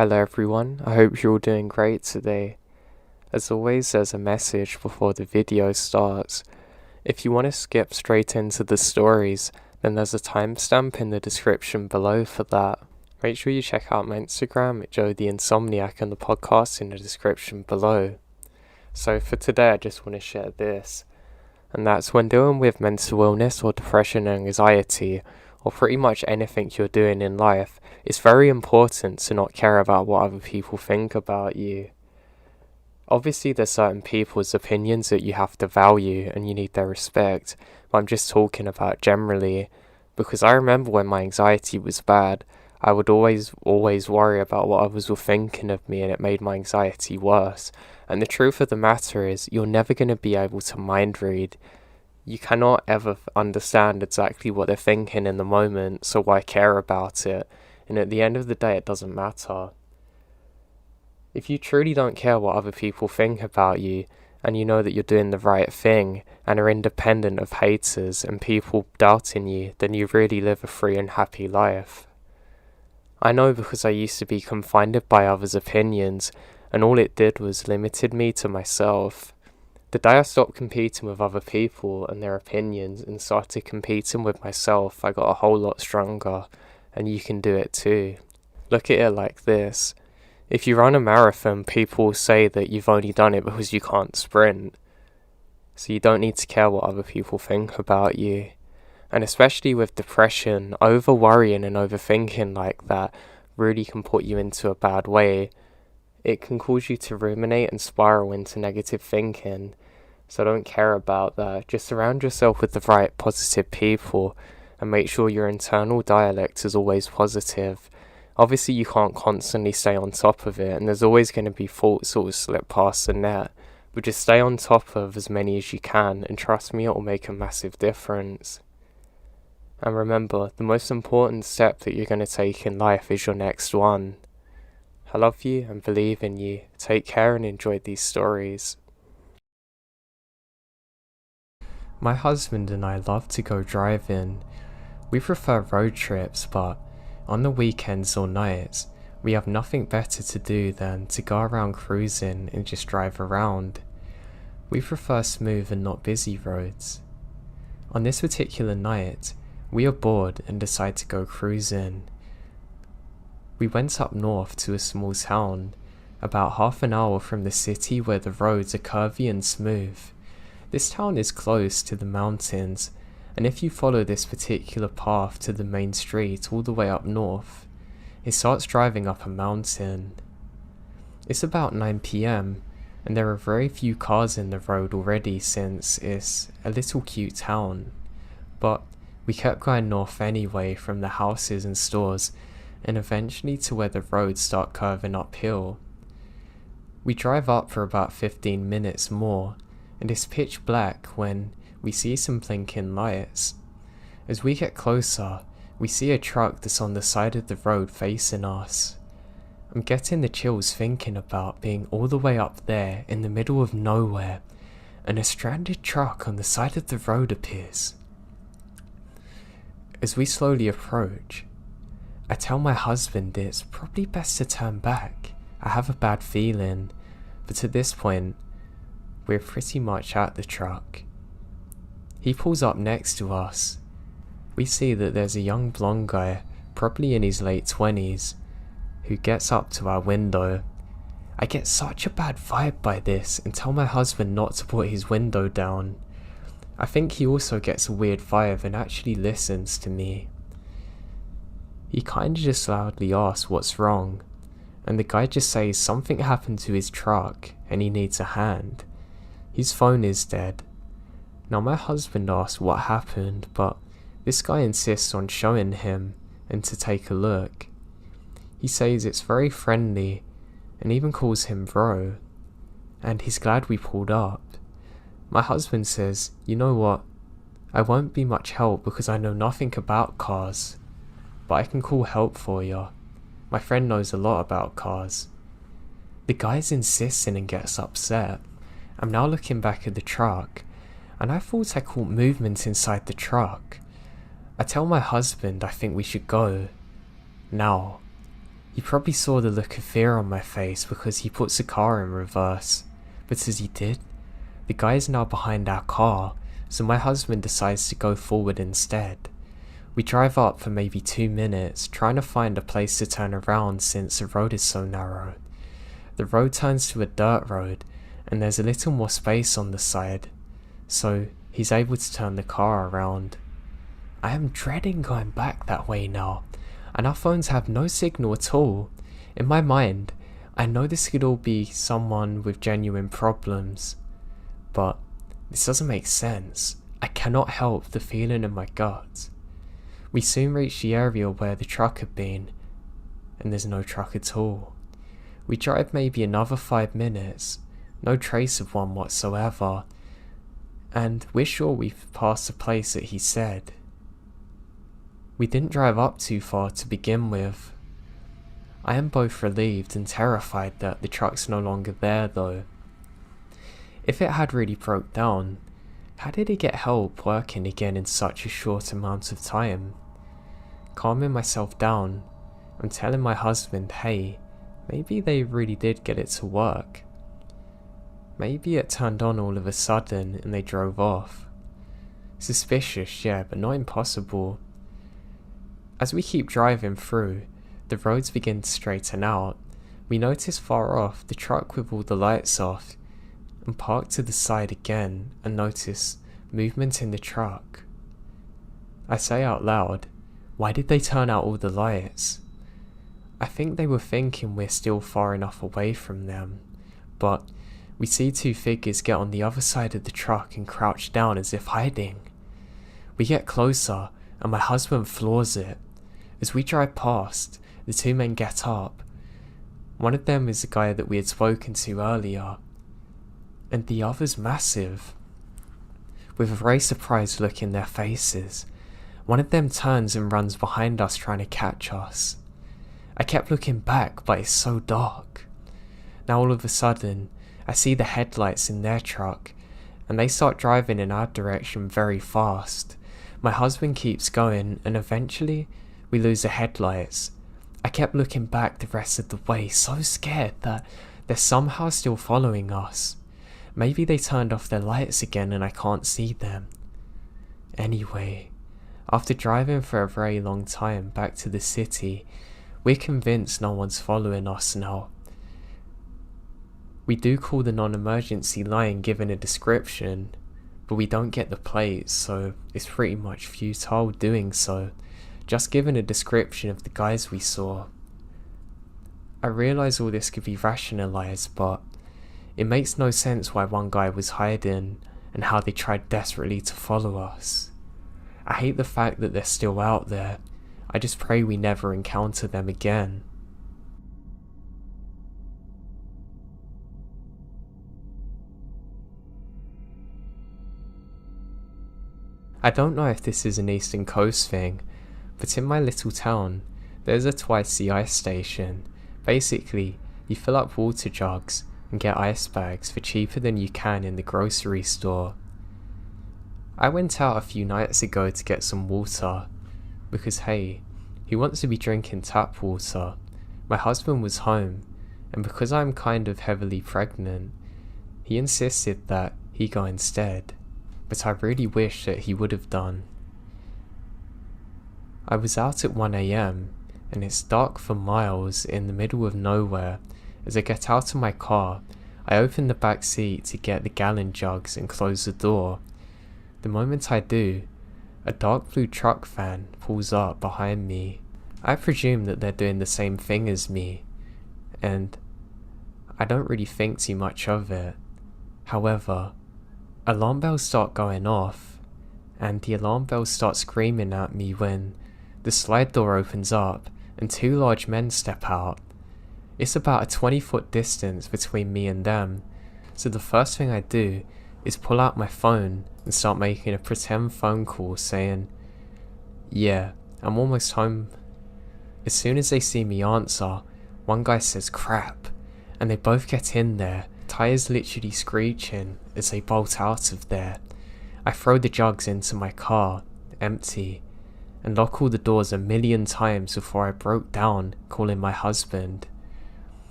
Hello everyone, I hope you're all doing great today. As always, there's a message before the video starts. If you want to skip straight into the stories, then there's a timestamp in the description below for that. Make sure you check out my Instagram at Joe the Insomniac and the podcast in the description below. So for today I just want to share this, and that's when dealing with mental illness or depression and anxiety, or pretty much anything you're doing in life, it's very important to not care about what other people think about you. Obviously there's certain people's opinions that you have to value and you need their respect, but I'm just talking about generally, because I remember when my anxiety was bad, I would always worry about what others were thinking of me, and it made my anxiety worse. And the truth of the matter is, you're never going to be able to mind read. You cannot ever understand exactly what they're thinking in the moment, so why care about it? And at the end of the day, it doesn't matter. If you truly don't care what other people think about you, and you know that you're doing the right thing, and are independent of haters and people doubting you, then you really live a free and happy life. I know, because I used to be confined by others' opinions, and all it did was limited me to myself. The day I stopped competing with other people and their opinions and started competing with myself, I got a whole lot stronger, and you can do it too. Look at it like this. If you run a marathon, people will say that you've only done it because you can't sprint. So you don't need to care what other people think about you. And especially with depression, over worrying and overthinking like that really can put you into a bad way. It can cause you to ruminate and spiral into negative thinking. So don't care about that. Just surround yourself with the right positive people and make sure your internal dialect is always positive. Obviously you can't constantly stay on top of it, and there's always going to be faults that will slip past the net. But just stay on top of as many as you can, and trust me, it will make a massive difference. And remember, the most important step that you're going to take in life is your next one. I love you and believe in you. Take care and enjoy these stories. My husband and I love to go driving. We prefer road trips, but on the weekends or nights, we have nothing better to do than to go around cruising and just drive around. We prefer smooth and not busy roads. On this particular night, we are bored and decide to go cruising. We went up north to a small town, about half an hour from the city, where the roads are curvy and smooth. This town is close to the mountains, and if you follow this particular path to the main street all the way up north, it starts driving up a mountain. It's about 9 PM, and there are very few cars in the road already since it's a little cute town. But we kept going north anyway, from the houses and stores, and eventually to where the roads start curving uphill. We drive up for about 15 minutes more, and it's pitch black when we see some blinking lights. As we get closer, we see a truck that's on the side of the road facing us. I'm getting the chills thinking about being all the way up there in the middle of nowhere, and a stranded truck on the side of the road appears. As we slowly approach, I tell my husband it's probably best to turn back. I have a bad feeling, but at this point, we're pretty much at the truck. He pulls up next to us. We see that there's a young blonde guy, probably in his late 20s, who gets up to our window. I get such a bad vibe by this and tell my husband not to put his window down. I think he also gets a weird vibe and actually listens to me. He kinda just loudly asks what's wrong, and the guy just says something happened to his truck and he needs a hand. His phone is dead. Now my husband asks what happened, but this guy insists on showing him and to take a look. He says it's very friendly and even calls him bro, and he's glad we pulled up. My husband says, you know what, I won't be much help because I know nothing about cars, but I can call help for you. My friend knows a lot about cars. The guy's insisting and gets upset. I'm now looking back at the truck, and I thought I caught movement inside the truck. I tell my husband I think we should go. Now, You probably saw the look of fear on my face because he puts the car in reverse, but as he did, the guy is now behind our car, so my husband decides to go forward instead. We drive up for maybe 2 minutes, trying to find a place to turn around since the road is so narrow. The road turns to a dirt road, and there's a little more space on the side, so he's able to turn the car around. I am dreading going back that way now, and our phones have no signal at all. In my mind, I know this could all be someone with genuine problems, but this doesn't make sense. I cannot help the feeling in my gut. We soon reach the area where the truck had been, and there's no truck at all. We drive maybe another 5 minutes, no trace of one whatsoever, and we're sure we've passed the place that he said. We didn't drive up too far to begin with. I am both relieved and terrified that the truck's no longer there though. If it had really broke down, how did it get help working again in such a short amount of time? Calming myself down, I'm telling my husband, hey, maybe they really did get it to work. Maybe it turned on all of a sudden and they drove off. Suspicious, yeah, but not impossible. As we keep driving through, the roads begin to straighten out. We notice far off the truck with all the lights off, and park to the side again and notice movement in the truck. I say out loud, why did they turn out all the lights? I think they were thinking we're still far enough away from them, but we see 2 figures get on the other side of the truck and crouch down as if hiding. We get closer and my husband floors it. As we drive past, the 2 men get up. One of them is the guy that we had spoken to earlier, and the other's massive. With a very surprised look in their faces, one of them turns and runs behind us trying to catch us. I kept looking back, but it's so dark. Now all of a sudden, I see the headlights in their truck, and they start driving in our direction very fast. My husband keeps going, and eventually, we lose the headlights. I kept looking back the rest of the way, so scared that they're somehow still following us. Maybe they turned off their lights again and I can't see them. Anyway, after driving for a very long time back to the city, we're convinced no one's following us now. We do call the non-emergency line given a description, but we don't get the plates, so it's pretty much futile doing so, just given a description of the guys we saw. I realise all this could be rationalised, but it makes no sense why one guy was hiding and how they tried desperately to follow us. I hate the fact that they're still out there. I just pray we never encounter them again. I don't know if this is an Eastern Coast thing, but in my little town, there's a twice the ice station. Basically, you fill up water jugs and get ice bags for cheaper than you can in the grocery store. I went out a few nights ago to get some water, because hey, who wants to be drinking tap water? My husband was home, and because I'm kind of heavily pregnant, he insisted that he go instead, but I really wish that he would have done. I was out at 1 AM, and it's dark for miles in the middle of nowhere. As I get out of my car, I open the back seat to get the gallon jugs and close the door. The moment I do, a dark blue truck van pulls up behind me. I presume that they're doing the same thing as me, and I don't really think too much of it. However, alarm bells start going off, and the alarm bells start screaming at me when the slide door opens up and 2 large men step out. It's about a 20-foot distance between me and them, so the first thing I do is pull out my phone and start making a pretend phone call saying, "Yeah, I'm almost home." As soon as they see me answer, one guy says crap, and they both get in there, tires literally screeching as they bolt out of there. I throw the jugs into my car, empty, and lock all the doors a million times before I broke down, calling my husband.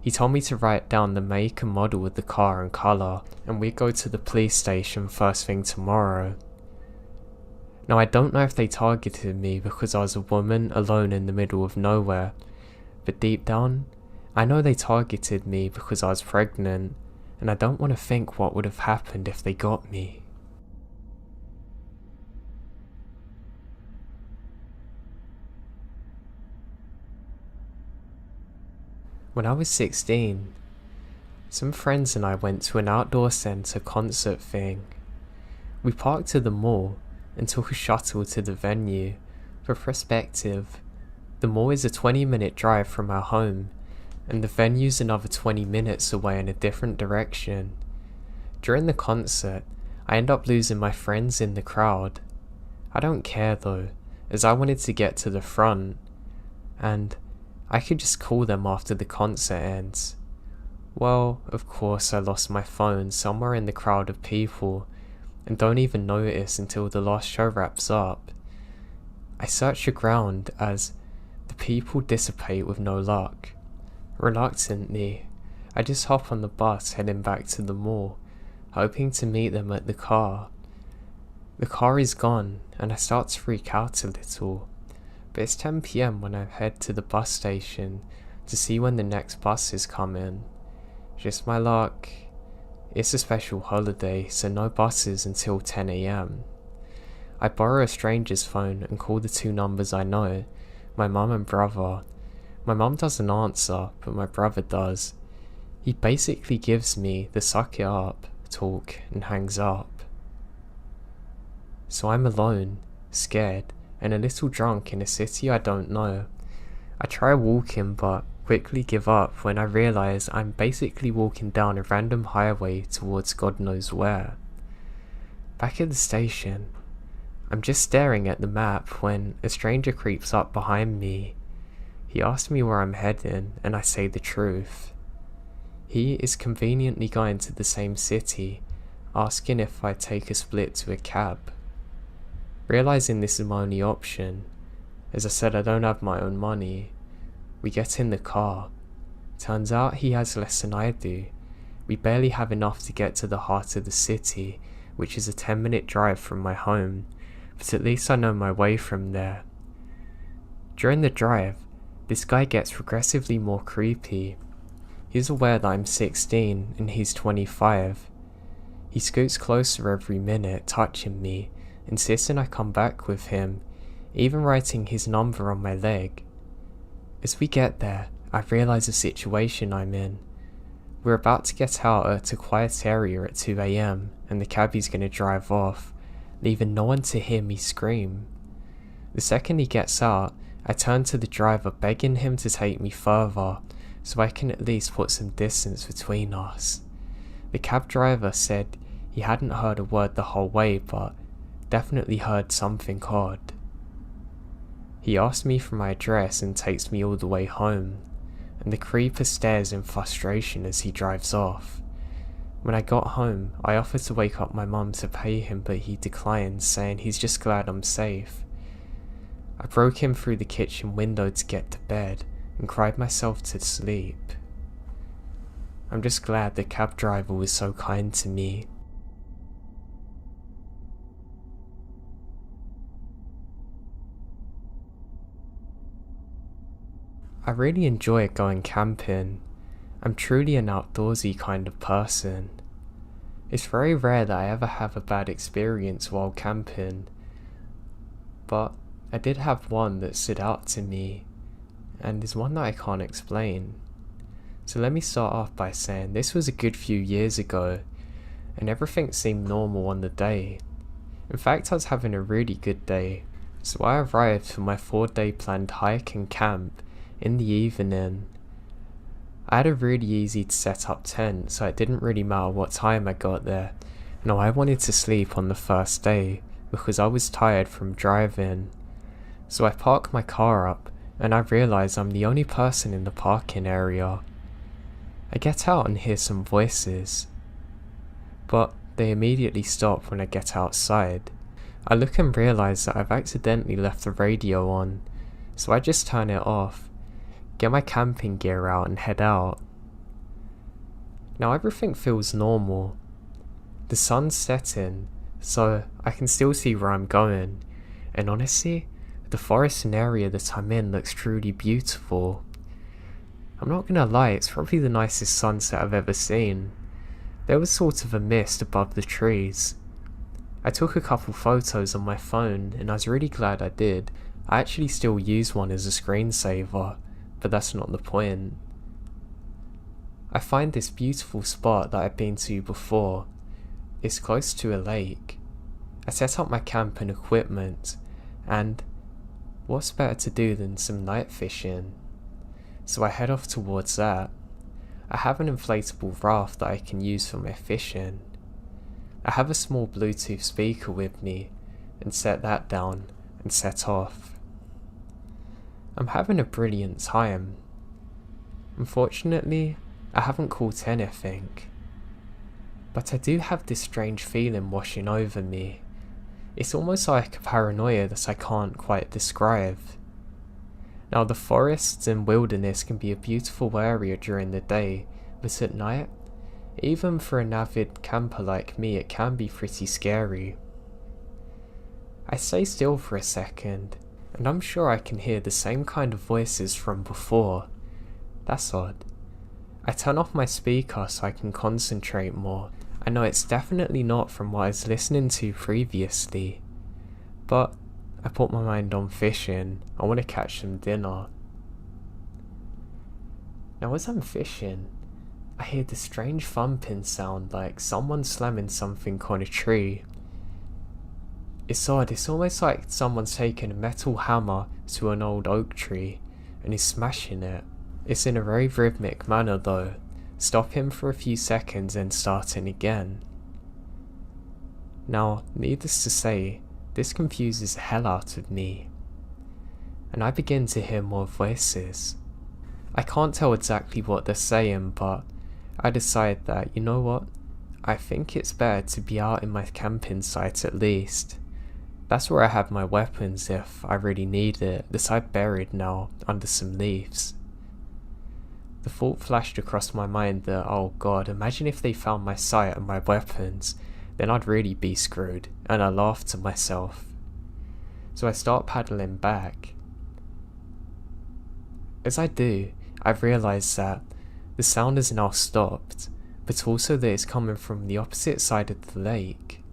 He told me to write down the make and model of the car and colour, and we'd go to the police station first thing tomorrow. Now I don't know if they targeted me because I was a woman alone in the middle of nowhere, but deep down, I know they targeted me because I was pregnant, and I don't want to think what would have happened if they got me. When I was 16, some friends and I went to an outdoor centre concert thing. We parked to the mall and took a shuttle to the venue. For perspective, the mall is a 20-minute drive from our home, and the venue's another 20 minutes away in a different direction. During the concert, I end up losing my friends in the crowd. I don't care though, as I wanted to get to the front, and I could just call them after the concert ends. Well, of course I lost my phone somewhere in the crowd of people, and don't even notice until the last show wraps up. I search the ground as the people dissipate with no luck. Reluctantly, I just hop on the bus heading back to the mall, hoping to meet them at the car. The car is gone, and I start to freak out a little. But it's 10 PM when I head to the bus station to see when the next bus is coming. Just my luck, it's a special holiday, so no buses until 10 AM. I borrow a stranger's phone and call the two numbers I know, my mum and brother. My mum doesn't answer, but my brother does. He basically gives me the suck it up talk and hangs up. So I'm alone, scared, and a little drunk in a city I don't know. I try walking but quickly give up when I realise I'm basically walking down a random highway towards God knows where. Back at the station, I'm just staring at the map when a stranger creeps up behind me. He asks me where I'm heading and I say the truth. He is conveniently going to the same city, asking if I take a split to a cab. Realising this is my only option, as I said I don't have my own money, we get in the car. Turns out he has less than I do. We barely have enough to get to the heart of the city, which is a 10-minute drive from my home, but at least I know my way from there. During the drive, this guy gets progressively more creepy. He's aware that I'm 16 and he's 25. He scoots closer every minute, touching me, insisting I come back with him, even writing his number on my leg. As we get there, I realise the situation I'm in. We're about to get out at a quiet area at 2 AM, and the cabbie's going to drive off, leaving no one to hear me scream. The second he gets out, I turn to the driver begging him to take me further, so I can at least put some distance between us. The cab driver said he hadn't heard a word the whole way, but definitely heard something odd. He asked me for my address and takes me all the way home, and the creeper stares in frustration as he drives off. When I got home, I offered to wake up my mum to pay him, but he declined, saying he's just glad I'm safe. I broke him through the kitchen window to get to bed and cried myself to sleep. I'm just glad the cab driver was so kind to me. I really enjoy going camping. I'm truly an outdoorsy kind of person. It's very rare that I ever have a bad experience while camping, but I did have one that stood out to me, and is one that I can't explain. So let me start off by saying this was a good few years ago, and everything seemed normal on the day. In fact, I was having a really good day, so I arrived for my 4-day planned hike and camp in the evening. I had a really easy to set up tent, so it didn't really matter what time I got there. No, I wanted to sleep on the first day because I was tired from driving. So I park my car up and I realise I'm the only person in the parking area. I get out and hear some voices, but they immediately stop when I get outside. I look and realise that I've accidentally left the radio on, so I just turn it off, get my camping gear out and head out. Now everything feels normal. The sun's setting, so I can still see where I'm going, and honestly, the forest and area that I'm in looks truly beautiful. I'm not gonna lie, it's probably the nicest sunset I've ever seen. There was sort of a mist above the trees. I took a couple photos on my phone and I was really glad I did. I actually still use one as a screensaver, but that's not the point. I find this beautiful spot that I've been to before. It's close to a lake. I set up my camp and equipment, and what's better to do than some night fishing? So I head off towards that. I have an inflatable raft that I can use for my fishing. I have a small Bluetooth speaker with me, and set that down and set off. I'm having a brilliant time. Unfortunately, I haven't caught anything, but I do have this strange feeling washing over me. It's almost like a paranoia that I can't quite describe. Now, the forests and wilderness can be a beautiful area during the day, but at night, even for an avid camper like me, it can be pretty scary. I stay still for a second, and I'm sure I can hear the same kind of voices from before. That's odd. I turn off my speaker so I can concentrate more. I know it's definitely not from what I was listening to previously, but I put my mind on fishing. I want to catch some dinner. Now as I'm fishing, I hear this strange thumping sound like someone slamming something on a tree. It's odd, it's almost like someone's taken a metal hammer to an old oak tree and is smashing it. It's in a very rhythmic manner though, stopping for a few seconds and starting again. Now, needless to say, this confuses the hell out of me, and I begin to hear more voices. I can't tell exactly what they're saying, but I decide that, you know what, I think it's better to be out in my camping site at least. That's where I have my weapons if I really need it, that I've buried now under some leaves. The thought flashed across my mind that, oh god, imagine if they found my site and my weapons, then I'd really be screwed, and I laughed to myself. So I start paddling back. As I do, I've realised that the sound has now stopped, but also that it's coming from the opposite side of the lake.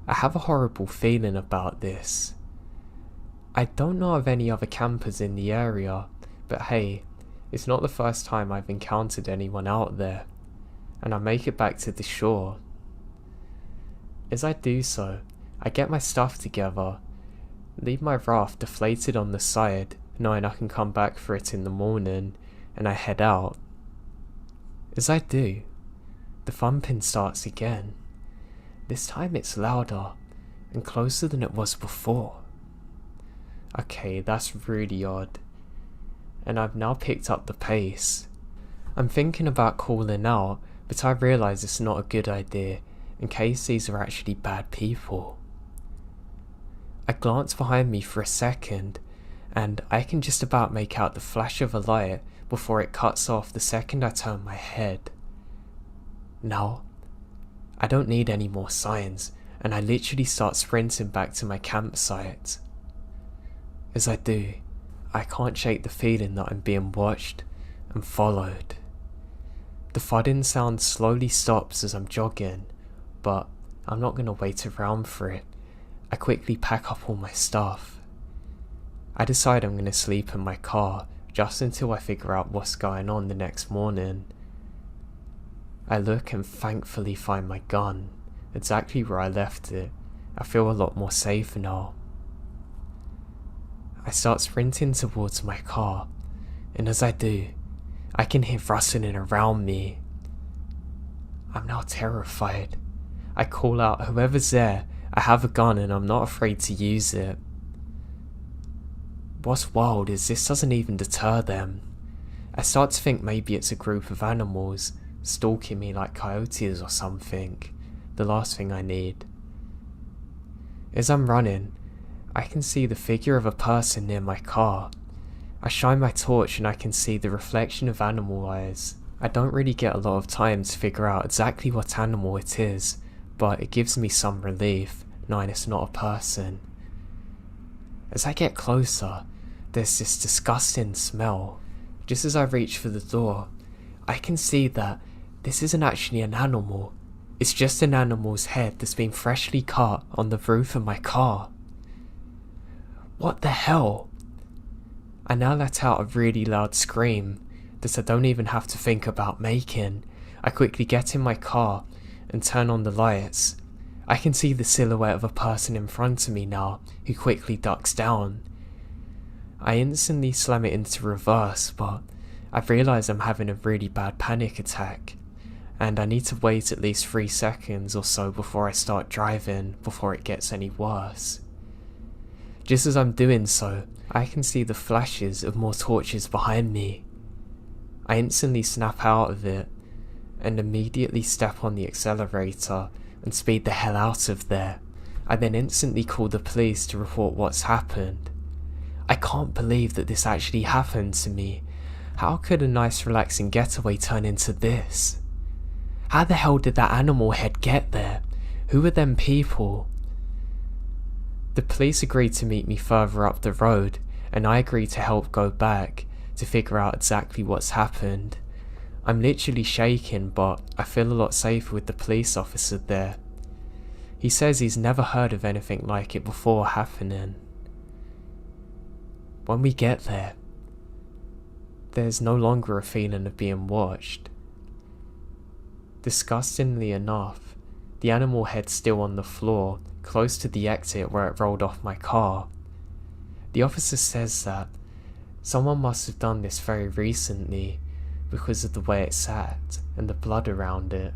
I have a horrible feeling about this. I don't know of any other campers in the area, but hey, it's not the first time I've encountered anyone out there, and I make it back to the shore. As I do so, I get my stuff together, leave my raft deflated on the side, knowing I can come back for it in the morning, and I head out. As I do, the thumping starts again. This time it's louder and closer than it was before. Okay, that's really odd, and I've now picked up the pace. I'm thinking about calling out, but I realise it's not a good idea in case these are actually bad people. I glance behind me for a second, and I can just about make out the flash of a light before it cuts off the second I turn my head. Now, I don't need any more signs, and I literally start sprinting back to my campsite. As I do, I can't shake the feeling that I'm being watched and followed. The thudding sound slowly stops as I'm jogging, but I'm not going to wait around for it. I quickly pack up all my stuff. I decide I'm going to sleep in my car just until I figure out what's going on the next morning. I look and thankfully find my gun, exactly where I left it. I feel a lot more safe now. I start sprinting towards my car, and as I do, I can hear rustling around me. I'm now terrified. I call out, whoever's there, I have a gun and I'm not afraid to use it. What's wild is this doesn't even deter them. I start to think maybe it's a group of animals stalking me like coyotes or something. The last thing I need. As I'm running, I can see the figure of a person near my car. I shine my torch and I can see the reflection of animal eyes. I don't really get a lot of time to figure out exactly what animal it is, but it gives me some relief, knowing it's not a person. As I get closer, there's this disgusting smell. Just as I reach for the door, I can see that this isn't actually an animal. It's just an animal's head that's been freshly cut on the roof of my car. What the hell? I now let out a really loud scream that I don't even have to think about making. I quickly get in my car and turn on the lights. I can see the silhouette of a person in front of me now, who quickly ducks down. I instantly slam it into reverse, but I realise I'm having a really bad panic attack, and I need to wait at least 3 seconds or so before I start driving, before it gets any worse. Just as I'm doing so, I can see the flashes of more torches behind me. I instantly snap out of it, and immediately step on the accelerator and speed the hell out of there. I then instantly call the police to report what's happened. I can't believe that this actually happened to me. How could a nice relaxing getaway turn into this? How the hell did that animal head get there? Who were them people? The police agreed to meet me further up the road, and I agreed to help go back to figure out exactly what's happened. I'm literally shaking, but I feel a lot safer with the police officer there. He says he's never heard of anything like it before happening. When we get there, there's no longer a feeling of being watched. Disgustingly enough, the animal head's still on the floor, close to the exit where it rolled off my car. The officer says that someone must have done this very recently because of the way it sat and the blood around it.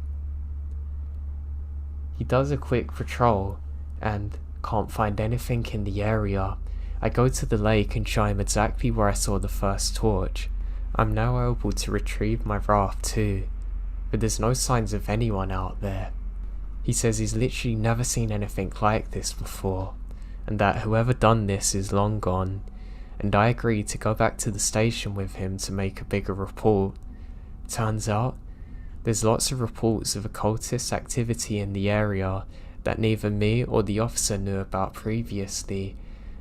He does a quick patrol and can't find anything in the area. I go to the lake and show him exactly where I saw the first torch. I'm now able to retrieve my raft too, but there's no signs of anyone out there. He says he's literally never seen anything like this before, and that whoever done this is long gone, and I agreed to go back to the station with him to make a bigger report. Turns out, there's lots of reports of occultist activity in the area that neither me or the officer knew about previously.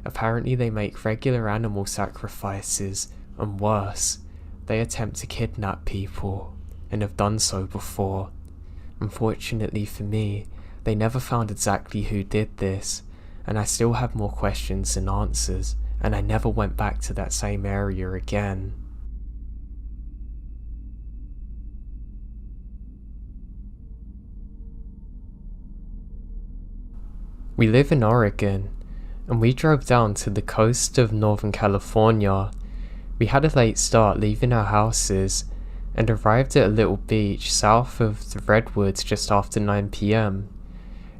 Apparently they make regular animal sacrifices, and worse, they attempt to kidnap people, and have done so before. Unfortunately for me, they never found exactly who did this, and I still have more questions than answers, and I never went back to that same area again. We live in Oregon, and we drove down to the coast of Northern California. We had a late start leaving our houses, and arrived at a little beach south of the Redwoods just after 9 PM.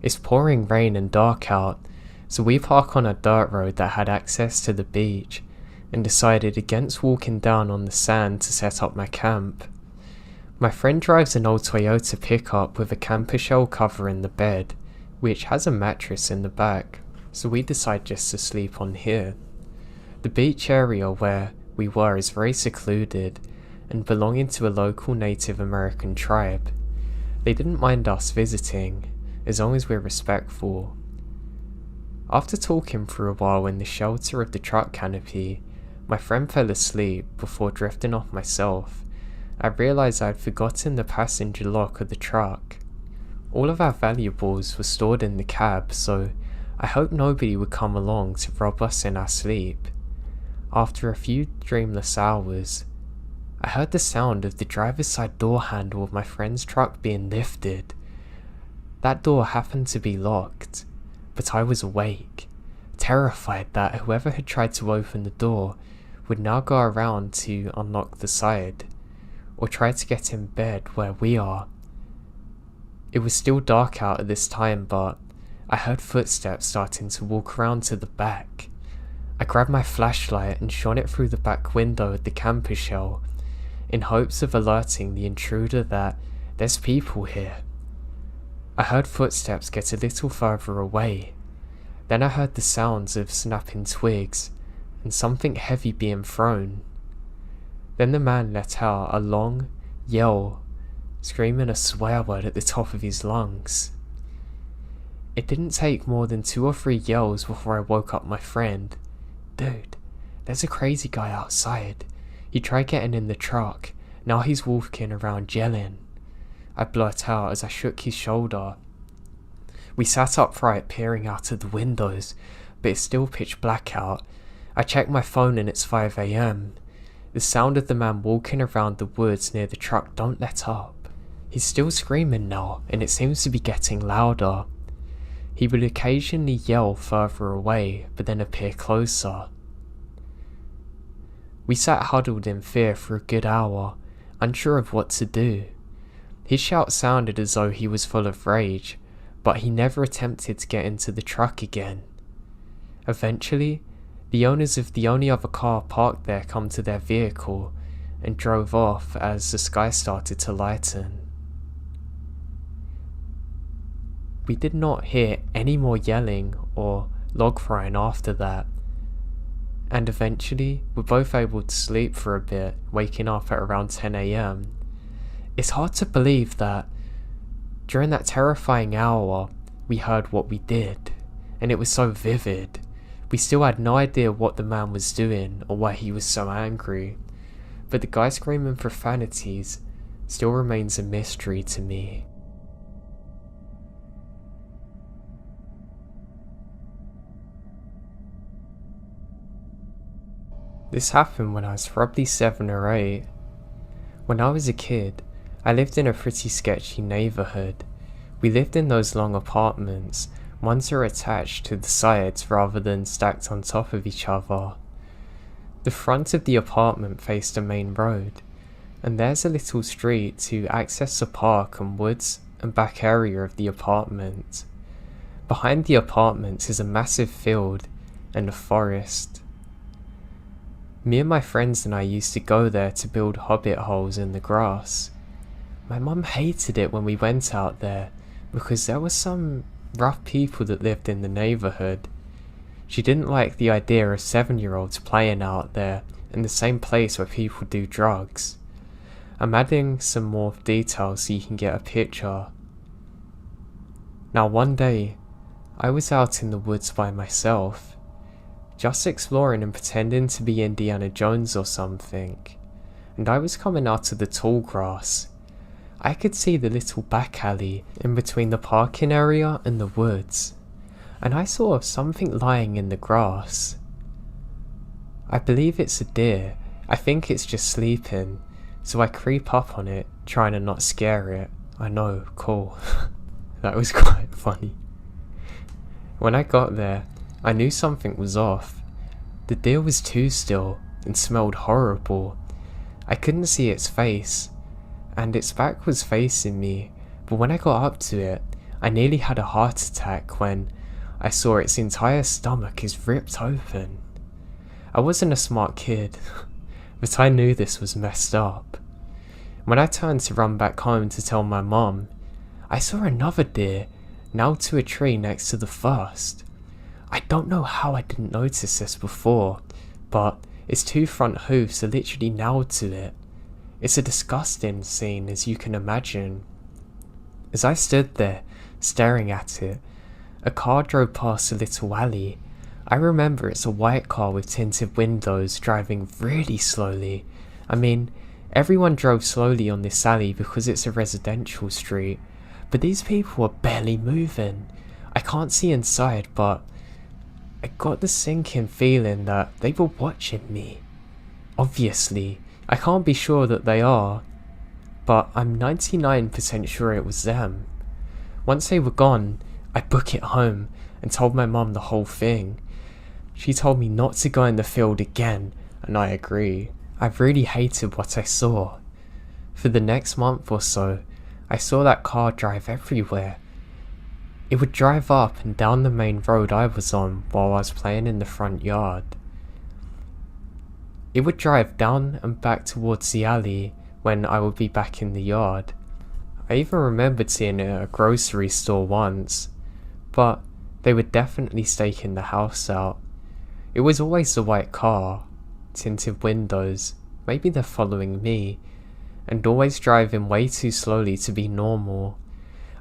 It's pouring rain and dark out, so we park on a dirt road that had access to the beach, and decided against walking down on the sand to set up my camp. My friend drives an old Toyota pickup with a camper shell cover in the bed, which has a mattress in the back, so we decide just to sleep on here. The beach area where we were is very secluded, and belonging to a local Native American tribe. They didn't mind us visiting, as long as we're respectful. After talking for a while in the shelter of the truck canopy, my friend fell asleep before drifting off myself. I realised I had forgotten the passenger lock of the truck. All of our valuables were stored in the cab, so I hoped nobody would come along to rob us in our sleep. After a few dreamless hours, I heard the sound of the driver's side door handle of my friend's truck being lifted. That door happened to be locked, but I was awake, terrified that whoever had tried to open the door would now go around to unlock the side, or try to get in bed where we are. It was still dark out at this time, but I heard footsteps starting to walk around to the back. I grabbed my flashlight and shone it through the back window of the camper shell, in hopes of alerting the intruder that there's people here. I heard footsteps get a little further away, Then I heard the sounds of snapping twigs and something heavy being thrown. Then the man let out a long yell, screaming a swear word at the top of his lungs. It didn't take more than 2 or 3 yells before I woke up my friend. "Dude, there's a crazy guy outside. He tried getting in the truck. Now he's walking around yelling," I blurt out as I shook his shoulder. We sat upright peering out of the windows, but it's still pitch black out. I check my phone and it's 5 AM. The sound of the man walking around the woods near the truck don't let up. He's still screaming now, and it seems to be getting louder. He would occasionally yell further away, but then appear closer. We sat huddled in fear for a good hour, unsure of what to do. His shout sounded as though he was full of rage, but he never attempted to get into the truck again. Eventually, the owners of the only other car parked there come to their vehicle and drove off as the sky started to lighten. We did not hear any more yelling or log frying after that, and eventually we're both able to sleep for a bit, waking up at around 10 AM. It's hard to believe that during that terrifying hour we heard what we did, and it was so vivid. We still had no idea what the man was doing or why he was so angry, but the guy screaming profanities still remains a mystery to me. This happened when I was probably 7 or 8. When I was a kid, I lived in a pretty sketchy neighbourhood. We lived in those long apartments. Ones are attached to the sides rather than stacked on top of each other. The front of the apartment faced a main road, and there's a little street to access the park and woods and back area of the apartment. Behind the apartment is a massive field and a forest. Me and my friends and I used to go there to build hobbit holes in the grass. My mum hated it when we went out there because there were some rough people that lived in the neighbourhood. She didn't like the idea of 7-year-olds playing out there in the same place where people do drugs. I'm adding some more details so you can get a picture. Now one day, I was out in the woods by myself, just exploring and pretending to be Indiana Jones or something, and I was coming out of the tall grass. I could see the little back alley in between the parking area and the woods, and I saw something lying in the grass. I believe it's a deer. I think it's just sleeping, so I creep up on it, trying to not scare it. I know, cool. That was quite funny. When I got there, I knew something was off. The deer was too still and smelled horrible. I couldn't see its face, and its back was facing me, but when I got up to it, I nearly had a heart attack when I saw its entire stomach is ripped open. I wasn't a smart kid, but I knew this was messed up. When I turned to run back home to tell my mum, I saw another deer nailed to a tree next to the first. I don't know how I didn't notice this before, but its 2 front hoofs are literally nailed to it. It's a disgusting scene, as you can imagine. As I stood there, staring at it, a car drove past a little alley. I remember it's a white car with tinted windows driving really slowly. I mean, everyone drove slowly on this alley because it's a residential street, but these people were barely moving. I can't see inside, but I got the sinking feeling that they were watching me. Obviously, I can't be sure that they are, but I'm 99% sure it was them. Once they were gone, I booked it home and told my mum the whole thing. She told me not to go in the field again, and I agree. I really hated what I saw. For the next month or so, I saw that car drive everywhere. It would drive up and down the main road I was on while I was playing in the front yard. It would drive down and back towards the alley when I would be back in the yard. I even remembered seeing it at a grocery store once, but They were definitely staking the house out. It was always the white car, tinted windows, maybe they're following me, and always driving way too slowly to be normal.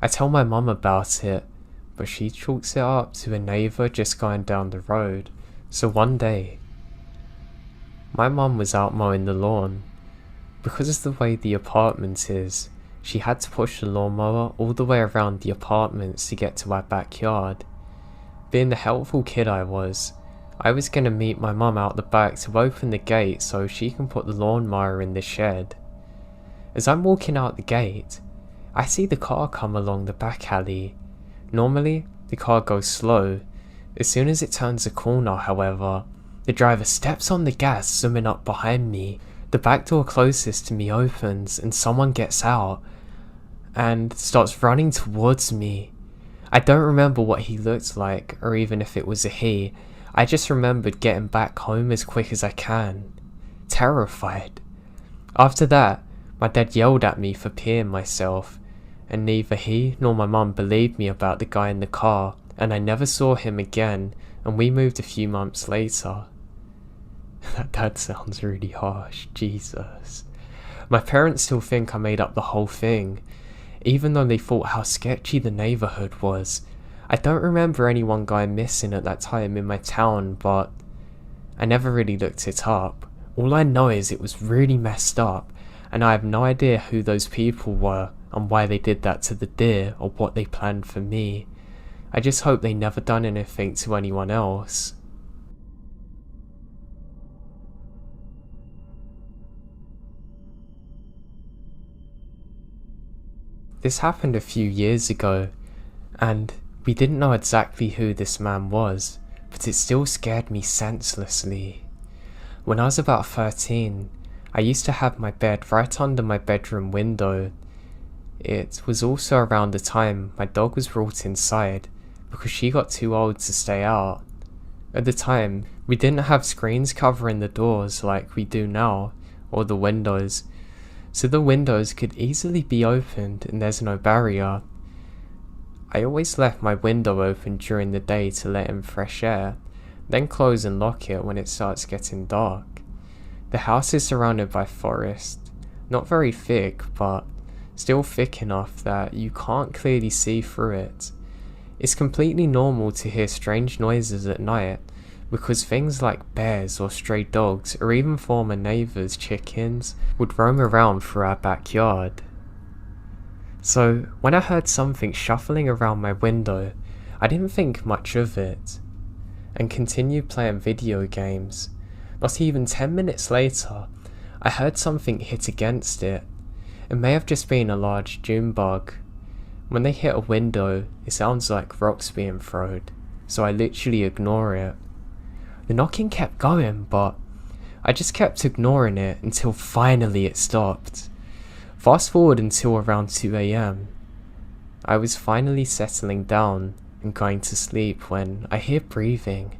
I tell my mum about it, but she chalks it up to a neighbour just going down the road. So one day, my mum was out mowing the lawn. Because of the way the apartment is, she had to push the lawnmower all the way around the apartments to get to our backyard. Being the helpful kid I was going to meet my mum out the back to open the gate so she can put the lawnmower in the shed. As I'm walking out the gate, I see the car come along the back alley. Normally, the car goes slow. As soon as it turns a corner, however, the driver steps on the gas, zooming up behind me. The back door closest to me opens and someone gets out and starts running towards me. I don't remember what he looked like or even if it was a he. I just remembered getting back home as quick as I can, terrified. After that, my dad yelled at me for peeing myself, and neither he nor my mum believed me about the guy in the car, and I never saw him again, and we moved a few months later. That sounds really harsh, Jesus. My parents still think I made up the whole thing, even though they thought how sketchy the neighbourhood was. I don't remember anyone going missing at that time in my town, but I never really looked it up. All I know is it was really messed up, and I have no idea who those people were and why they did that to the deer or what they planned for me. I just hope they never done anything to anyone else. This happened a few years ago, and we didn't know exactly who this man was, but it still scared me senselessly. When I was about 13, I used to have my bed right under my bedroom window. It was also around the time my dog was brought inside because she got too old to stay out. At the time, we didn't have screens covering the doors like we do now, or the windows, so the windows could easily be opened and there's no barrier. I always left my window open during the day to let in fresh air, then close and lock it when it starts getting dark. The house is surrounded by forest, not very thick, but still thick enough that you can't clearly see through it. It's completely normal to hear strange noises at night, because things like bears or stray dogs or even former neighbours' chickens would roam around through our backyard. So when I heard something shuffling around my window, I didn't think much of it, and continued playing video games. Not even 10 minutes later, I heard something hit against it. It may have just been a large June bug. When they hit a window, it sounds like rocks being thrown, so I literally ignore it. The knocking kept going, but I just kept ignoring it until finally it stopped. Fast forward until around 2 AM. I was finally settling down and going to sleep when I hear breathing.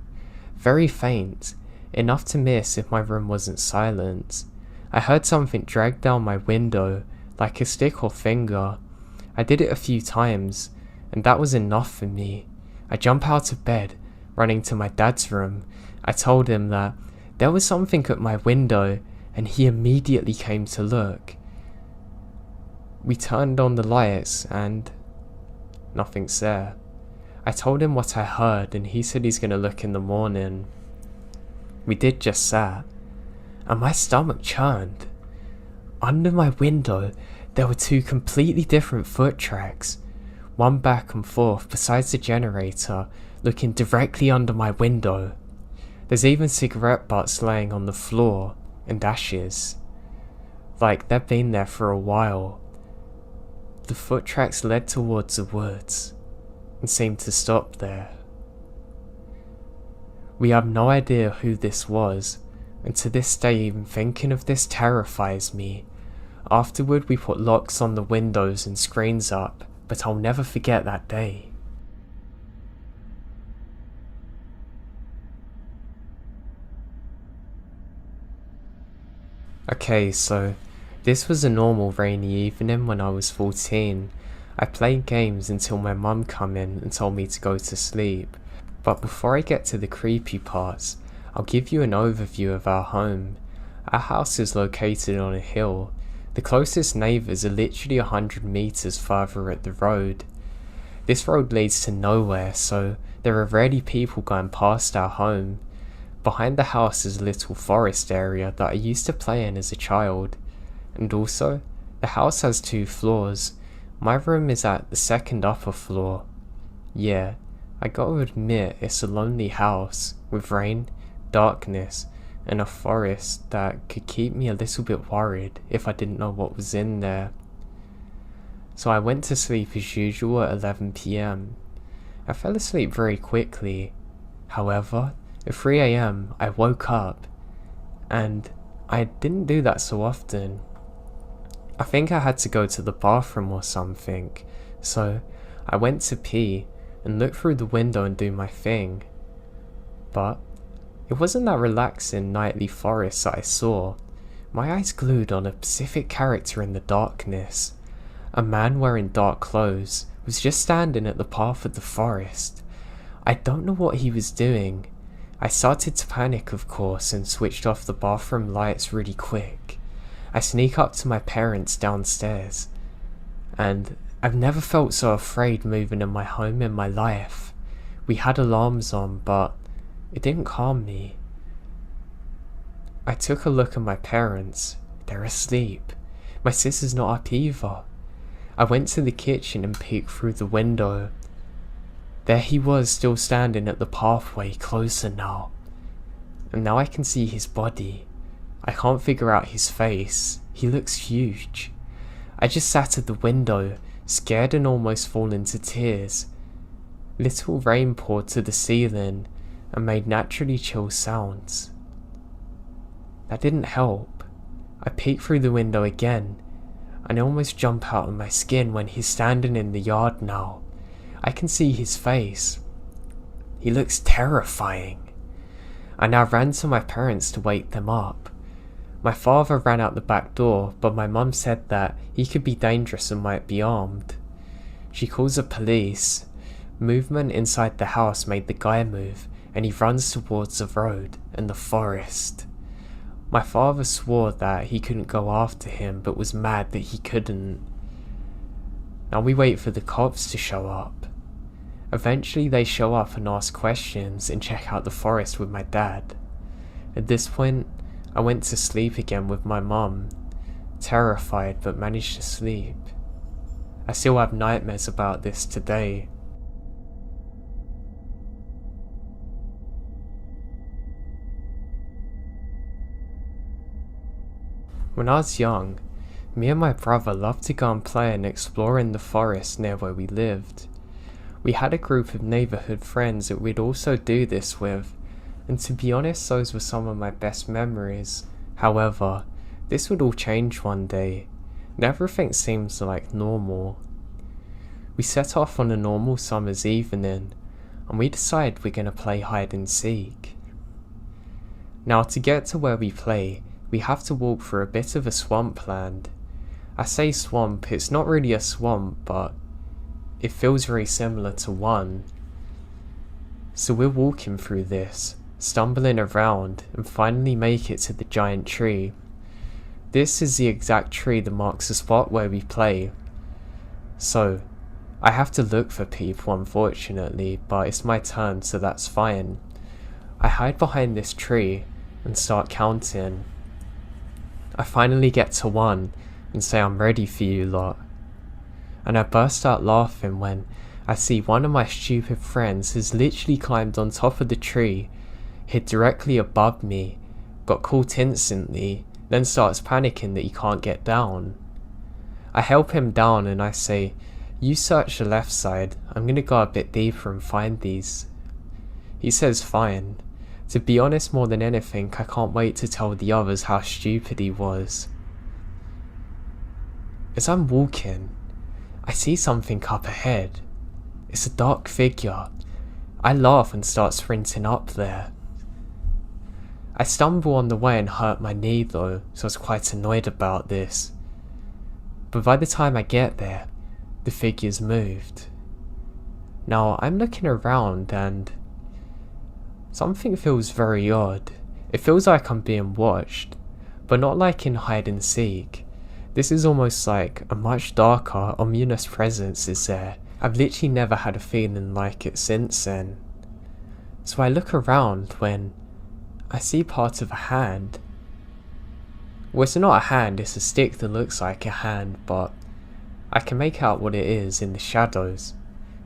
Very faint, enough to miss if my room wasn't silent. I heard something drag down my window, like a stick or finger. I did it a few times, and that was enough for me. I jump out of bed, running to my dad's room. I told him that there was something at my window, and he immediately came to look. We turned on the lights, and nothing's there. I told him what I heard, and he said he's gonna look in the morning. We did just that, and my stomach churned. Under my window, there were two completely different foot tracks, one back and forth besides the generator, looking directly under my window. There's even cigarette butts laying on the floor, and ashes. Like they'd been there for a while. The foot tracks led towards the woods, and seemed to stop there. We have no idea who this was, and to this day even thinking of this terrifies me. Afterward we put locks on the windows and screens up, but I'll never forget that day. Okay, so this was a normal rainy evening when I was 14. I played games until my mum come in and told me to go to sleep. But before I get to the creepy parts, I'll give you an overview of our home. Our house is located on a hill. The closest neighbours are literally 100 meters farther at the road. This road leads to nowhere, so there are rarely people going past our home. Behind the house is a little forest area that I used to play in as a child. And also, the house has 2 floors. My room is at the second upper floor. Yeah, I gotta admit it's a lonely house, with rain, darkness, and a forest that could keep me a little bit worried if I didn't know what was in there. So I went to sleep as usual at 11 PM. I fell asleep very quickly. However, at 3 AM I woke up, and I didn't do that so often. I think I had to go to the bathroom or something, so I went to pee and look through the window and do my thing. But it wasn't that relaxing nightly forest that I saw. My eyes glued on a specific character in the darkness. A man wearing dark clothes was just standing at the path of the forest. I don't know what he was doing. I started to panic, of course, and switched off the bathroom lights really quick. I sneak up to my parents downstairs, and I've never felt so afraid moving in my home in my life. We had alarms on, but it didn't calm me. I took a look at my parents. They're asleep. My sister's not up either. I went to the kitchen and peeked through the window. There he was, still standing at the pathway, closer now. And now I can see his body. I can't figure out his face. He looks huge. I just sat at the window, scared and almost falling to tears. Little rain poured to the ceiling and made naturally chill sounds. That didn't help. I peeked through the window again, and I almost jump out of my skin when he's standing in the yard now. I can see his face. He looks terrifying. I now ran to my parents to wake them up. My father ran out the back door, but my mum said that he could be dangerous and might be armed. She calls the police. Movement inside the house made the guy move, and he runs towards the road and the forest. My father swore that he couldn't go after him, but was mad that he couldn't. Now we wait for the cops to show up. Eventually they show up and ask questions and check out the forest with my dad. At this point, I went to sleep again with my mum, terrified but managed to sleep. I still have nightmares about this today. When I was young, me and my brother loved to go and play and explore in the forest near where we lived. We had a group of neighbourhood friends that we'd also do this with, and to be honest, those were some of my best memories. However, this would all change one day, and everything seems like normal. We set off on a normal summer's evening, and we decide we're going to play hide and seek. Now to get to where we play, we have to walk through a bit of a swampland. I say swamp, it's not really a swamp, but it feels very similar to one. So we're walking through this, stumbling around, and finally make it to the giant tree. This is the exact tree that marks the spot where we play. So, I have to look for people unfortunately, but it's my turn, so that's fine. I hide behind this tree and start counting. I finally get to 1 and say I'm ready for you lot. And I burst out laughing when I see one of my stupid friends has literally climbed on top of the tree, hit directly above me, got caught instantly, then starts panicking that he can't get down. I help him down and I say, "You search the left side, I'm gonna go a bit deeper and find these." He says fine. To be honest, more than anything, I can't wait to tell the others how stupid he was. As I'm walking, I see something up ahead. It's a dark figure. I laugh and start sprinting up there. I stumble on the way and hurt my knee though, so I was quite annoyed about this. But by the time I get there, the figure's moved. Now I'm looking around and Something feels very odd. It feels like I'm being watched, but not like in hide and seek. This is almost like a much darker, ominous presence is there. I've literally never had a feeling like it since then. So I look around when I see part of a hand. Well, it's not a hand, it's a stick that looks like a hand, but I can make out what it is in the shadows.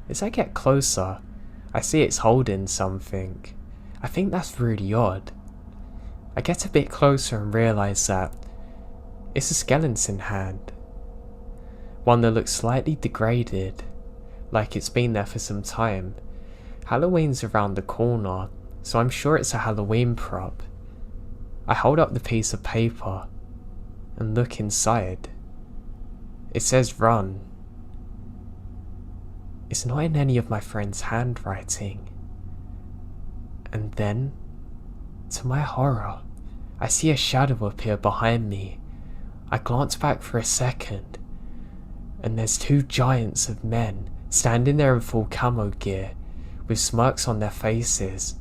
As I get closer, I see it's holding something. I think that's really odd. I get a bit closer and realise that it's a skeleton hand. One that looks slightly degraded, like it's been there for some time. Halloween's around the corner, so I'm sure it's a Halloween prop. I hold up the piece of paper and look inside. It says run. It's not in any of my friend's handwriting. And then, to my horror, I see a shadow appear behind me. I glance back for a second, and there's two giants of men standing there in full camo gear, with smirks on their faces.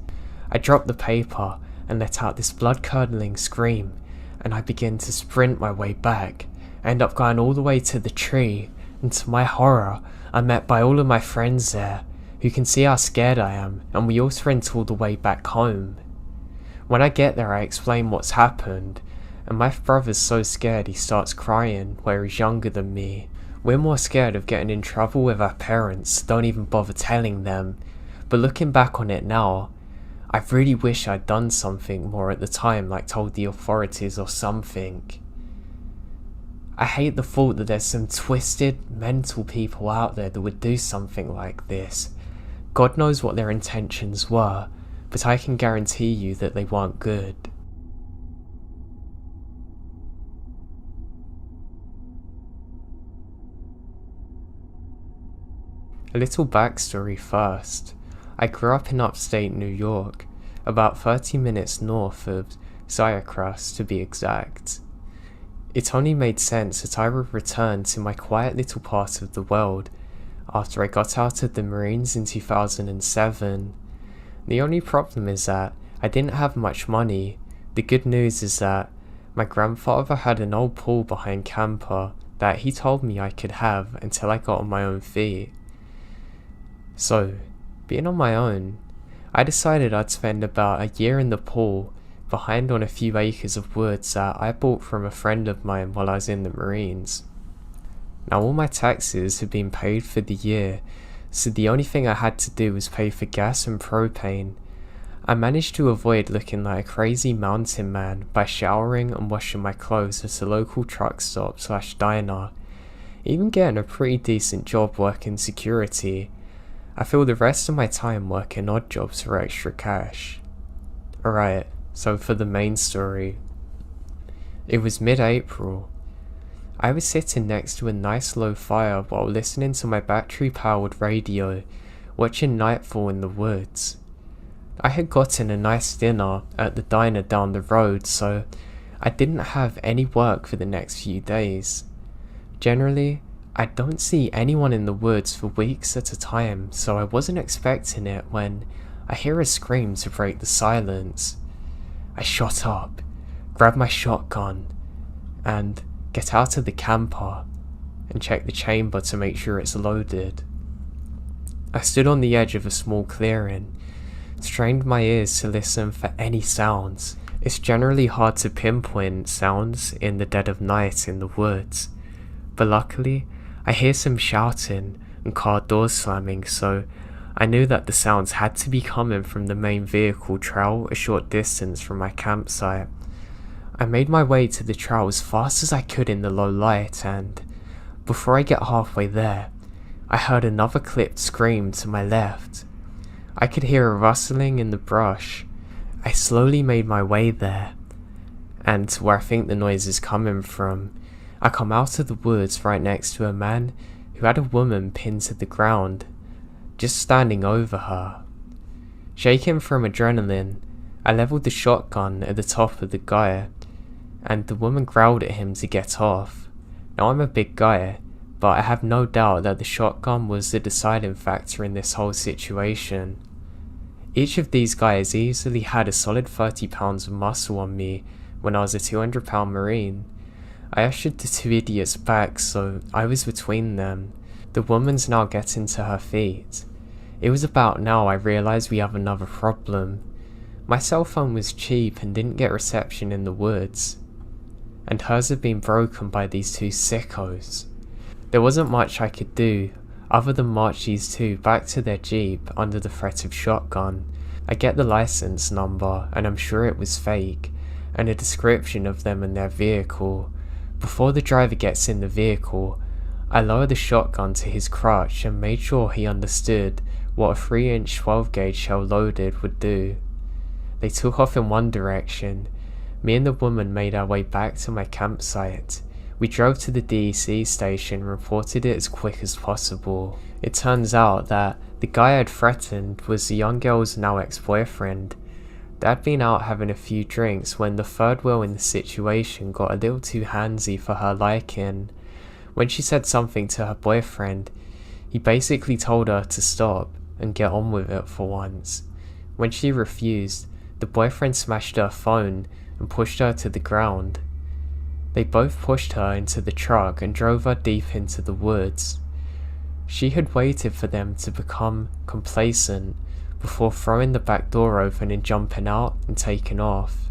I drop the paper and let out this blood-curdling scream, and I begin to sprint my way back. I end up going all the way to the tree, and to my horror, I'm met by all of my friends there, who can see how scared I am, and we all sprint all the way back home. When I get there, I explain what's happened, and my brother's so scared he starts crying, where he's younger than me. We're more scared of getting in trouble with our parents, don't even bother telling them. But looking back on it now, I really wish I'd done something more at the time, like told the authorities or something. I hate the thought that there's some twisted, mental people out there that would do something like this. God knows what their intentions were, but I can guarantee you that they weren't good. A little backstory first. I grew up in upstate New York, about 30 minutes north of Syracuse to be exact. It only made sense that I would return to my quiet little part of the world after I got out of the Marines in 2007. The only problem is that I didn't have much money. The good news is that my grandfather had an old pool behind camper that he told me I could have until I got on my own feet. So, being on my own, I decided I'd spend about a year in the pool behind on a few acres of woods that I bought from a friend of mine while I was in the Marines. Now all my taxes had been paid for the year, so the only thing I had to do was pay for gas and propane. I managed to avoid looking like a crazy mountain man by showering and washing my clothes at a local truck stop / diner, even getting a pretty decent job working security. I filled the rest of my time working odd jobs for extra cash. Alright, so for the main story. It was mid-April. I was sitting next to a nice low fire while listening to my battery-powered radio, watching nightfall in the woods. I had gotten a nice dinner at the diner down the road, so I didn't have any work for the next few days. Generally, I don't see anyone in the woods for weeks at a time, so I wasn't expecting it when I hear a scream to break the silence. I shot up, grab my shotgun, and get out of the camper and check the chamber to make sure it's loaded. I stood on the edge of a small clearing, strained my ears to listen for any sounds. It's generally hard to pinpoint sounds in the dead of night in the woods, but luckily I hear some shouting and car doors slamming, so I knew that the sounds had to be coming from the main vehicle trail a short distance from my campsite. I made my way to the trail as fast as I could in the low light, and before I get halfway there, I heard another clipped scream to my left. I could hear a rustling in the brush. I slowly made my way there, and to where I think the noise is coming from, I come out of the woods right next to a man who had a woman pinned to the ground, just standing over her. Shaking from adrenaline, I leveled the shotgun at the top of the guy, and the woman growled at him to get off. Now I'm a big guy, but I have no doubt that the shotgun was the deciding factor in this whole situation. Each of these guys easily had a solid 30 pounds of muscle on me when I was a 200-pound Marine. I ushered the two idiots back, so I was between them. The woman's now getting to her feet. It was about now I realised we have another problem. My cell phone was cheap and didn't get reception in the woods, and hers had been broken by these two sickos. There wasn't much I could do other than march these two back to their jeep under the threat of shotgun. I get the license number, and I'm sure it was fake, and a description of them and their vehicle. Before the driver gets in the vehicle, I lower the shotgun to his crotch and made sure he understood what a 3-inch 12-gauge shell loaded would do. They took off in one direction. Me and the woman made our way back to my campsite. We drove to the DEC station and reported it as quick as possible. It turns out that the guy I'd threatened was the young girl's now ex-boyfriend. They'd been out having a few drinks when the third wheel in the situation got a little too handsy for her liking. When she said something to her boyfriend, he basically told her to stop and get on with it for once. When she refused, the boyfriend smashed her phone and pushed her to the ground. They both pushed her into the truck and drove her deep into the woods. She had waited for them to become complacent before throwing the back door open and jumping out and taking off.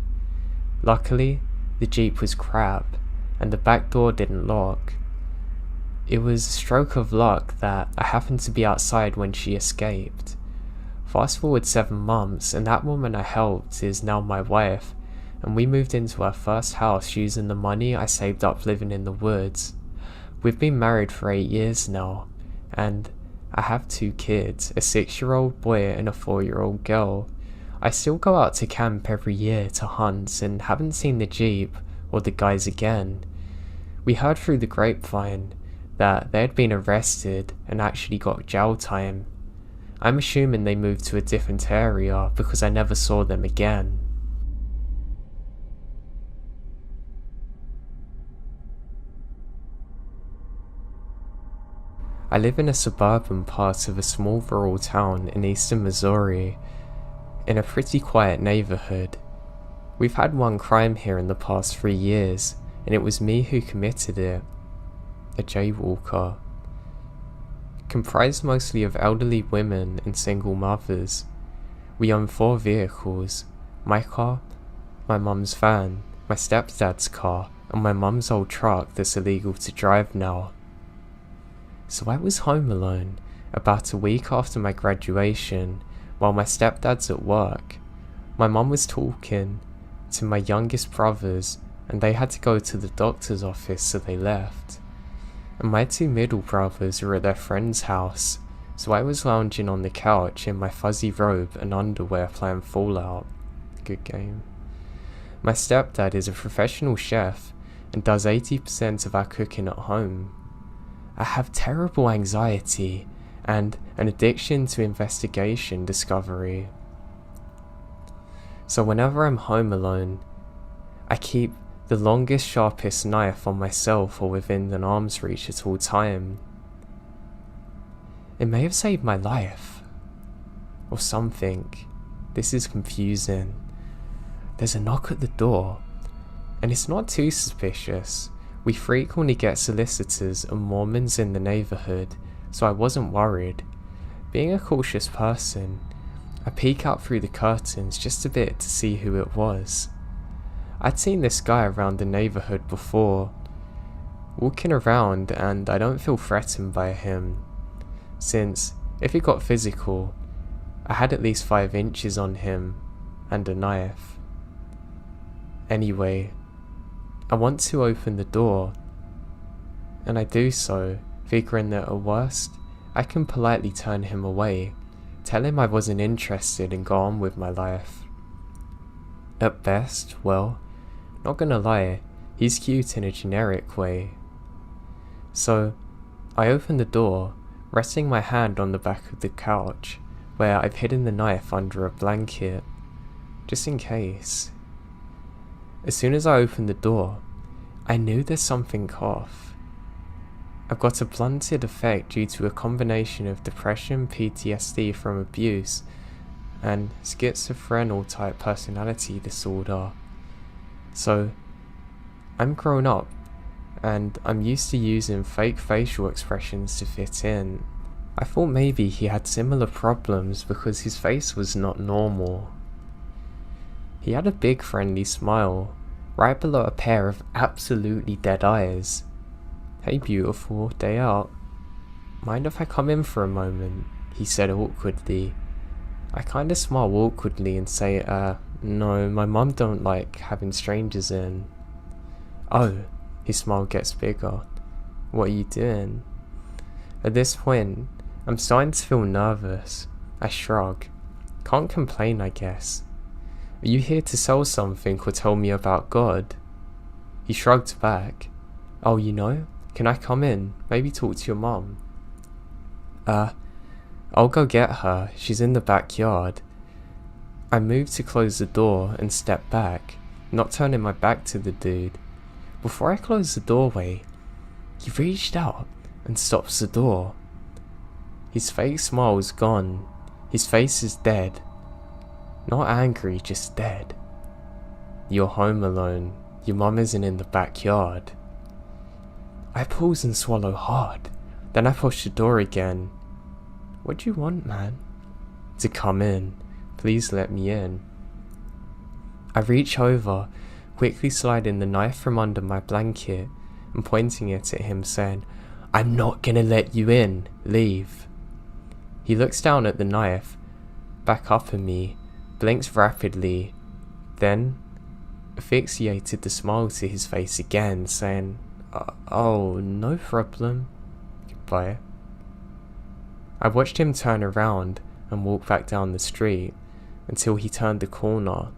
Luckily, the Jeep was crap and the back door didn't lock. It was a stroke of luck that I happened to be outside when she escaped. Fast forward 7 months and that woman I helped is now my wife, and we moved into our first house using the money I saved up living in the woods. We've been married for 8 years now, and I have 2 kids, a 6-year-old boy and a 4-year-old girl. I still go out to camp every year to hunt and haven't seen the Jeep or the guys again. We heard through the grapevine that they had been arrested and actually got jail time. I'm assuming they moved to a different area because I never saw them again. I live in a suburban part of a small rural town in eastern Missouri, in a pretty quiet neighborhood. We've had one crime here in the past 3 years, and it was me who committed it. A jaywalker. Comprised mostly of elderly women and single mothers. We own 4 vehicles: my car, my mum's van, my stepdad's car, and my mum's old truck that's illegal to drive now. So I was home alone, about a week after my graduation, while my stepdad's at work. My mum was talking to my youngest brothers, and they had to go to the doctor's office, so they left. And my 2 middle brothers were at their friend's house, so I was lounging on the couch in my fuzzy robe and underwear playing Fallout. Good game. My stepdad is a professional chef and does 80% of our cooking at home. I have terrible anxiety and an addiction to investigation discovery. So whenever I'm home alone, I keep the longest, sharpest knife on myself or within an arm's reach at all time. It may have saved my life, or something. This is confusing. There's a knock at the door, and it's not too suspicious. We frequently get solicitors and Mormons in the neighborhood, so I wasn't worried. Being a cautious person, I peek out through the curtains just a bit to see who it was. I'd seen this guy around the neighborhood before, walking around, and I don't feel threatened by him, since if it got physical, I had at least 5 inches on him and a knife. Anyway, I want to open the door, and I do so, figuring that at worst, I can politely turn him away, tell him I wasn't interested and go on with my life. At best, well, not gonna lie, he's cute in a generic way. So, I open the door, resting my hand on the back of the couch, where I've hidden the knife under a blanket, just in case. As soon as I opened the door, I knew there's something off. I've got a blunted effect due to a combination of depression, PTSD from abuse, and schizophrenic type personality disorder. So, I'm grown up, and I'm used to using fake facial expressions to fit in. I thought maybe he had similar problems because his face was not normal. He had a big friendly smile, right below a pair of absolutely dead eyes. "Hey beautiful, day out. Mind if I come in for a moment?" he said awkwardly. I kinda smile awkwardly and say, no, my mum don't like having strangers in." "Oh," his smile gets bigger. "What are you doing?" At this point, I'm starting to feel nervous. I shrug. Can't complain, I guess. "Are you here to sell something or tell me about God?" He shrugged back. "Oh, you know? Can I come in? Maybe talk to your mum?" I'll go get her. She's in the backyard." I moved to close the door and stepped back, not turning my back to the dude. Before I closed the doorway, he reached out and stops the door. His fake smile is gone. His face is dead. Not angry, just dead. "You're home alone. Your mum isn't in the backyard." I pause and swallow hard. Then I push the door again. "What do you want, man?" "To come in. Please let me in." I reach over, quickly sliding the knife from under my blanket and pointing it at him, saying, "I'm not gonna let you in. Leave." He looks down at the knife, back up at me, blinks rapidly, then affixated the smile to his face again, saying, "Oh, no problem. Goodbye." I watched him turn around and walk back down the street until he turned the corner.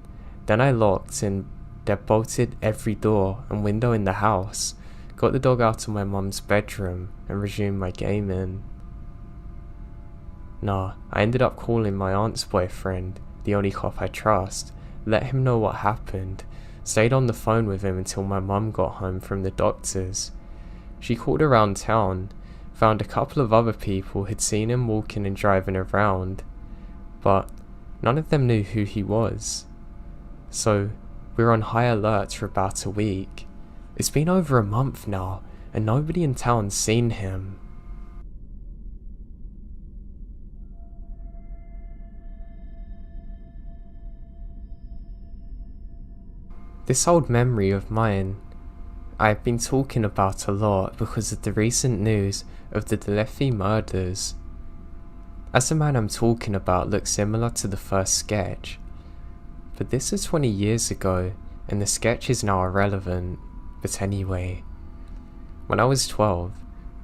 Then I locked and deadbolted every door and window in the house, got the dog out of my mum's bedroom and resumed my gaming. I ended up calling my aunt's boyfriend, the only cop I trust, let him know what happened, stayed on the phone with him until my mum got home from the doctors. She called around town, found a couple of other people who'd seen him walking and driving around, but none of them knew who he was. So we were on high alert for about a week. It's been over a month now, and nobody in town's seen him. This old memory of mine, I've been talking about a lot because of the recent news of the Delefi murders. As the man I'm talking about looks similar to the first sketch, but this is 20 years ago and the sketch is now irrelevant. But anyway, when I was 12,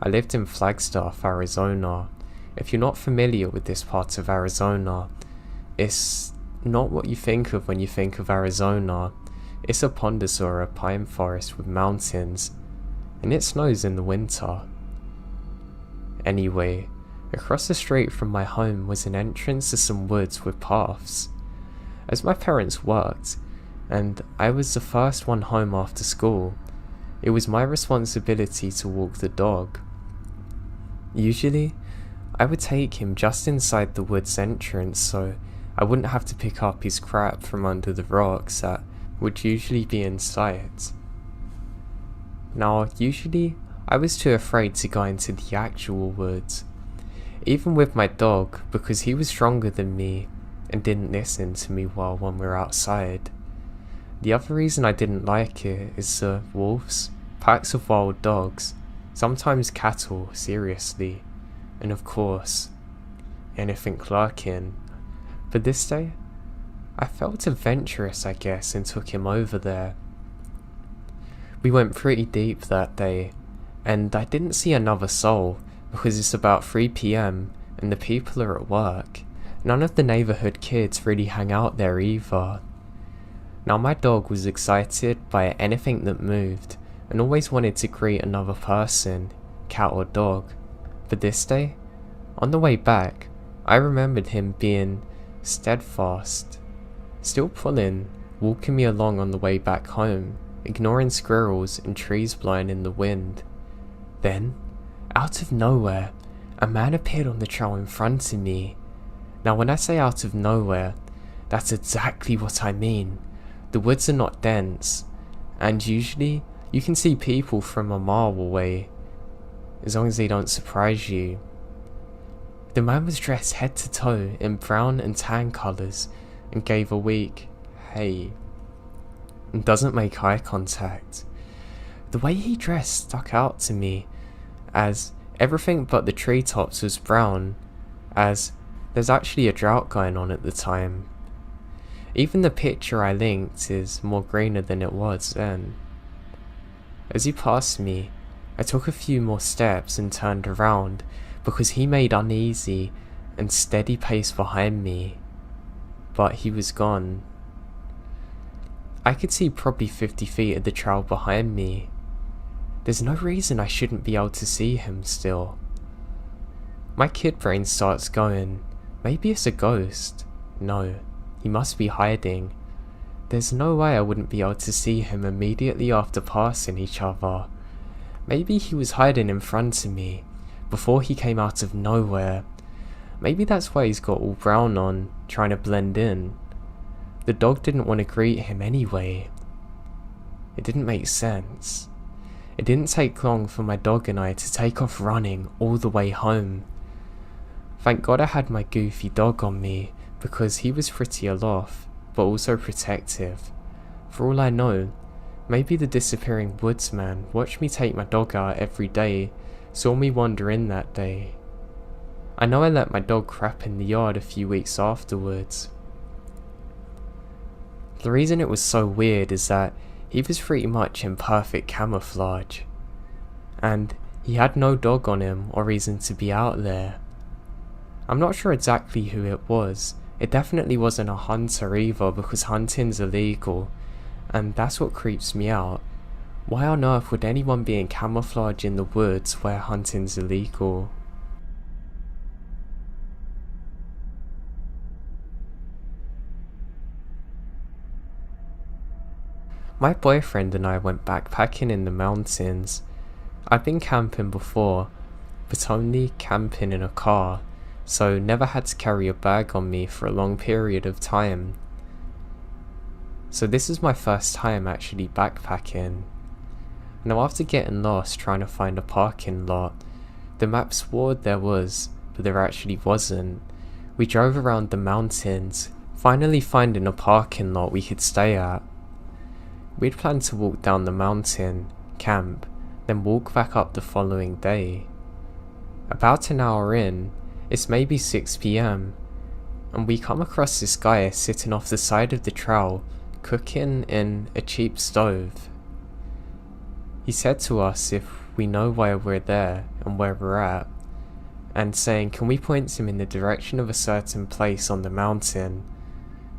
I lived in Flagstaff, Arizona. If you're not familiar with this part of Arizona, it's not what you think of when you think of Arizona. It's a Pondasora pine forest with mountains, and it snows in the winter. Anyway, across the street from my home was an entrance to some woods with paths. As my parents worked, and I was the first one home after school, it was my responsibility to walk the dog. Usually, I would take him just inside the woods entrance so I wouldn't have to pick up his crap from under the rocks that would usually be in sight. Now, usually, I was too afraid to go into the actual woods, even with my dog, because he was stronger than me and didn't listen to me well when we were outside. The other reason I didn't like it is the wolves, packs of wild dogs, sometimes cattle, seriously, and of course, anything lurking. But this day, I felt adventurous, I guess, and took him over there. We went pretty deep that day, and I didn't see another soul because it's about 3 PM and the people are at work. None of the neighborhood kids really hang out there either. Now my dog was excited by anything that moved and always wanted to greet another person, cat or dog. But this day, on the way back, I remembered him being steadfast, still pulling, walking me along on the way back home, ignoring squirrels and trees blowing in the wind. Then, out of nowhere, a man appeared on the trail in front of me. Now when I say out of nowhere, that's exactly what I mean. The woods are not dense, and usually you can see people from a mile away, as long as they don't surprise you. The man was dressed head to toe in brown and tan colours and gave a weak "hey" and doesn't make eye contact. The way he dressed stuck out to me, as everything but the treetops was brown, as there's actually a drought going on at the time. Even the picture I linked is more greener than it was then. As he passed me, I took a few more steps and turned around because he made uneasy and steady pace behind me, but he was gone. I could see probably 50 feet of the trail behind me. There's no reason I shouldn't be able to see him still. My kid brain starts going, maybe it's a ghost. No, he must be hiding. There's no way I wouldn't be able to see him immediately after passing each other. Maybe he was hiding in front of me, before he came out of nowhere. Maybe that's why he's got all brown on, trying to blend in. The dog didn't want to greet him anyway. It didn't make sense. It didn't take long for my dog and I to take off running all the way home. Thank God I had my goofy dog on me, because he was pretty aloft, but also protective. For all I know, maybe the disappearing woodsman watched me take my dog out every day, saw me wander in that day. I know I let my dog crap in the yard a few weeks afterwards. The reason it was so weird is that he was pretty much in perfect camouflage, and he had no dog on him or reason to be out there. I'm not sure exactly who it was. It definitely wasn't a hunter either, because hunting's illegal, and that's what creeps me out. Why on earth would anyone be in camouflage in the woods where hunting's illegal? My boyfriend and I went backpacking in the mountains. I've been camping before, but only camping in a car, so never had to carry a bag on me for a long period of time. So this is my first time actually backpacking. Now after getting lost trying to find a parking lot, the map swore there was, but there actually wasn't. We drove around the mountains, finally finding a parking lot we could stay at. We'd planned to walk down the mountain, camp, then walk back up the following day. About an hour in, it's maybe 6 PM, and we come across this guy sitting off the side of the trail, cooking in a cheap stove. He said to us if we know why we're there and where we're at, and saying can we point him in the direction of a certain place on the mountain.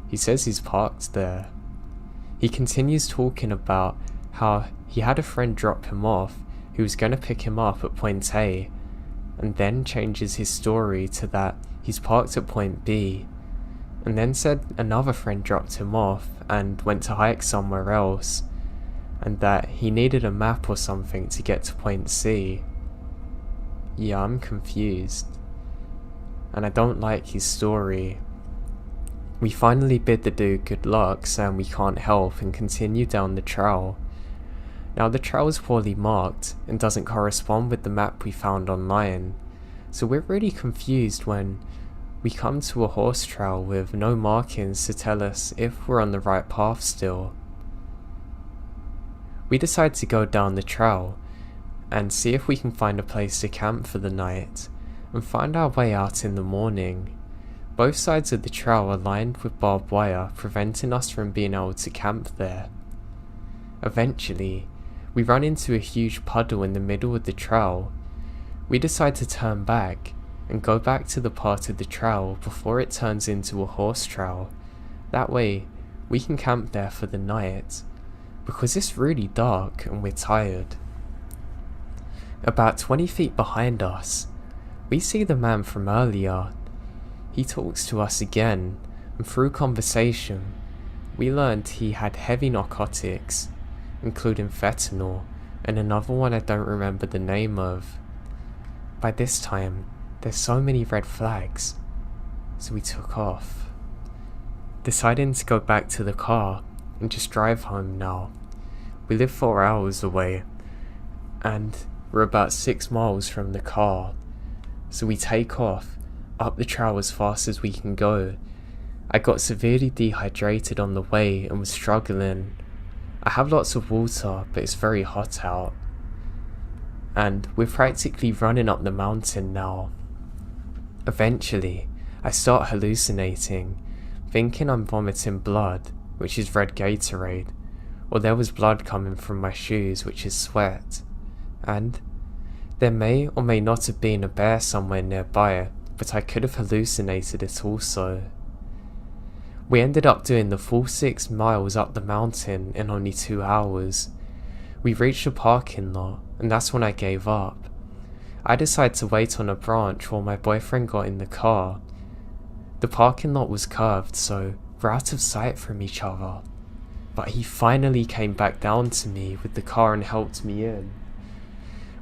He says he's parked there. He continues talking about how he had a friend drop him off who was going to pick him up at point A, and then changes his story to that he's parked at point B, and then said another friend dropped him off and went to hike somewhere else, and that he needed a map or something to get to point C. Yeah, I'm confused, and I don't like his story. We finally bid the dude good luck, saying we can't help, and continue down the trail. Now the trail is poorly marked and doesn't correspond with the map we found online, so we're really confused when we come to a horse trail with no markings to tell us if we're on the right path still. We decide to go down the trail and see if we can find a place to camp for the night, and find our way out in the morning. Both sides of the trail are lined with barbed wire, preventing us from being able to camp there. Eventually, we run into a huge puddle in the middle of the trail. We decide to turn back and go back to the part of the trail before it turns into a horse trail. That way, we can camp there for the night, because it's really dark and we're tired. About 20 feet behind us, we see the man from earlier. He talks to us again, and through conversation, we learned he had heavy narcotics, including fentanyl, and another one I don't remember the name of. By this time, there's so many red flags. So we took off, deciding to go back to the car and just drive home now. We live 4 hours away, and we're about 6 miles from the car. So we take off, up the trail as fast as we can go. I got severely dehydrated on the way and was struggling. I have lots of water, but it's very hot out. And we're practically running up the mountain now. Eventually, I start hallucinating, thinking I'm vomiting blood, which is red Gatorade, or there was blood coming from my shoes, which is sweat. And there may or may not have been a bear somewhere nearby, but I could have hallucinated it also. We ended up doing the full 6 miles up the mountain in only 2 hours. We reached a parking lot, and that's when I gave up. I decided to wait on a branch while my boyfriend got in the car. The parking lot was curved, so we're out of sight from each other. But he finally came back down to me with the car and helped me in.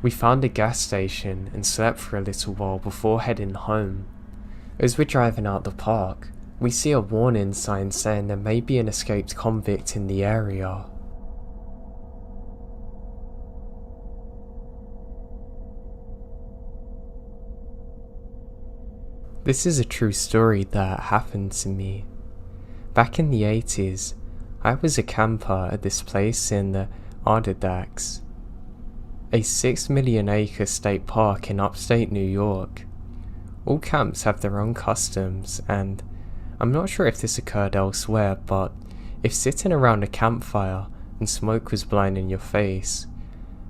We found a gas station and slept for a little while before heading home. As we're driving out the park, we see a warning sign saying there may be an escaped convict in the area. This is a true story that happened to me. Back in the 80s, I was a camper at this place in the Adirondacks, a 6 million acre state park in upstate New York. All camps have their own customs, and I'm not sure if this occurred elsewhere, but if sitting around a campfire and smoke was blowing in your face,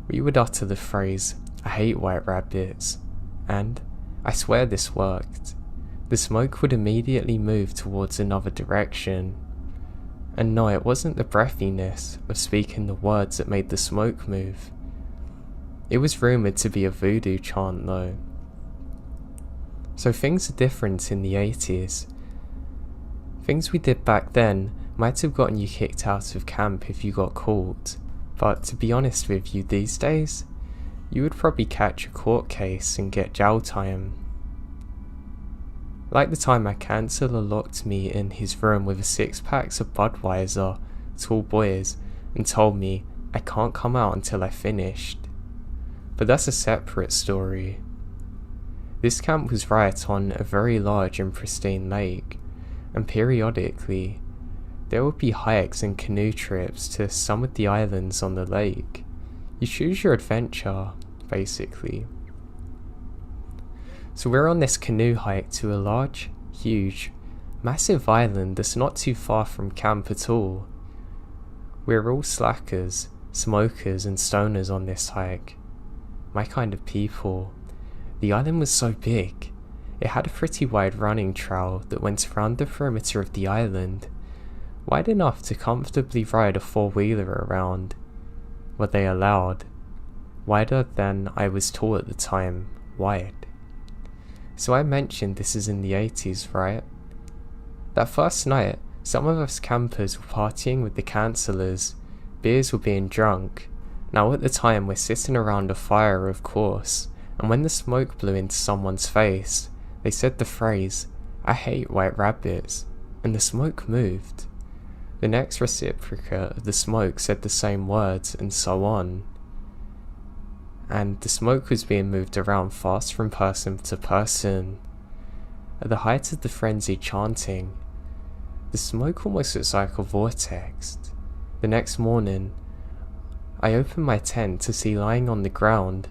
we would utter the phrase, "I hate white rabbits," and I swear this worked. The smoke would immediately move towards another direction. And no, it wasn't the breathiness of speaking the words that made the smoke move. It was rumoured to be a voodoo chant though. So things are different in the 80s. Things we did back then might have gotten you kicked out of camp if you got caught, but to be honest with you, these days, you would probably catch a court case and get jail time. Like the time my counsellor locked me in his room with a 6-pack of Budweiser, tall boys, and told me I can't come out until I finished. But that's a separate story. This camp was right on a very large and pristine lake, and periodically, there would be hikes and canoe trips to some of the islands on the lake. You choose your adventure, basically. So we're on this canoe hike to a large, huge, massive island that's not too far from camp at all. We're all slackers, smokers and stoners on this hike. My kind of people. The island was so big. It had a pretty wide running trail that went around the perimeter of the island, wide enough to comfortably ride a 4-wheeler around. Were they allowed? Wider than I was tall at the time, wide. So I mentioned this is in the 80s, right? That first night, some of us campers were partying with the counsellors, beers were being drunk. Now at the time we're sitting around a fire, of course, and when the smoke blew into someone's face, they said the phrase, "I hate white rabbits," and the smoke moved. The next reciprocate of the smoke said the same words, and so on. And the smoke was being moved around fast from person to person. At the height of the frenzied chanting, the smoke almost looks like a vortex. The next morning, I opened my tent to see lying on the ground,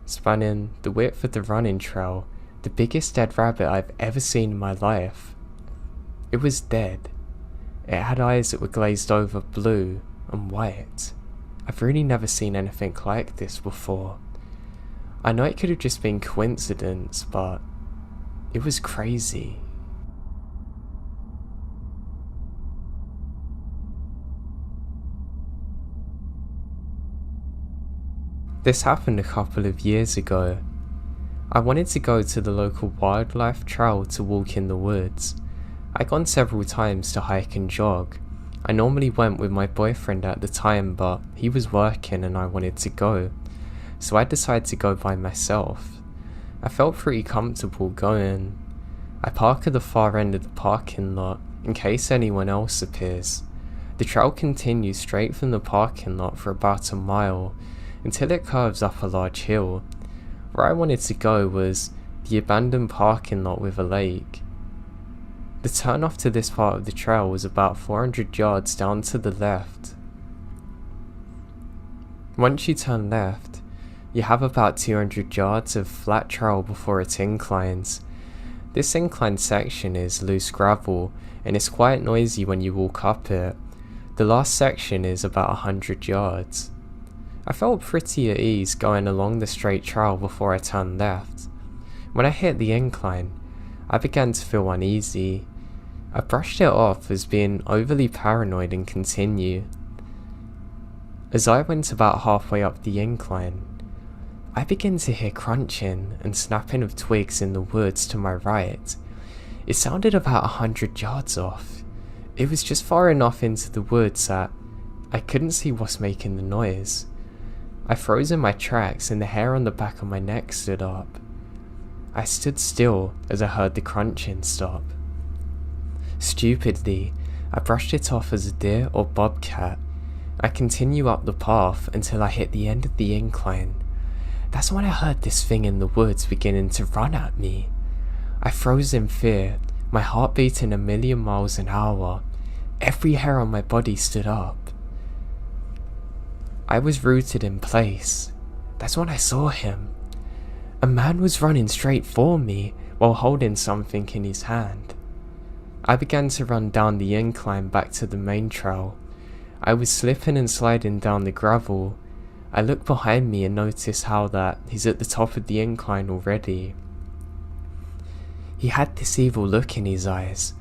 spanning the width of the running trail, the biggest dead rabbit I've ever seen in my life. It was dead. It had eyes that were glazed over blue and white. I've really never seen anything like this before. I know it could have just been coincidence, but it was crazy. This happened a couple of years ago. I wanted to go to the local wildlife trail to walk in the woods. I'd gone several times to hike and jog. I normally went with my boyfriend at the time, but he was working and I wanted to go, so I decided to go by myself. I felt pretty comfortable going. I park at the far end of the parking lot in case anyone else appears. The trail continues straight from the parking lot for about a mile until it curves up a large hill. Where I wanted to go was the abandoned parking lot with a lake. The turn off to this part of the trail was about 400 yards down to the left. Once you turn left, you have about 200 yards of flat trail before it inclines. This inclined section is loose gravel and it's quite noisy when you walk up it. The last section is about 100 yards. I felt pretty at ease going along the straight trail before I turned left. When I hit the incline, I began to feel uneasy. I brushed it off as being overly paranoid and continued. As I went about halfway up the incline, I began to hear crunching and snapping of twigs in the woods to my right. It sounded about 100 yards off. It was just far enough into the woods that I couldn't see what's making the noise. I froze in my tracks and the hair on the back of my neck stood up. I stood still as I heard the crunching stop. Stupidly, I brushed it off as a deer or bobcat. I continue up the path until I hit the end of the incline. That's when I heard this thing in the woods beginning to run at me. I froze in fear, my heart beating 1,000,000 miles an hour. Every hair on my body stood up. I was rooted in place. That's when I saw him. A man was running straight for me while holding something in his hand. I began to run down the incline back to the main trail. I was slipping and sliding down the gravel. I looked behind me and noticed how that he's at the top of the incline already. He had this evil look in his eyes.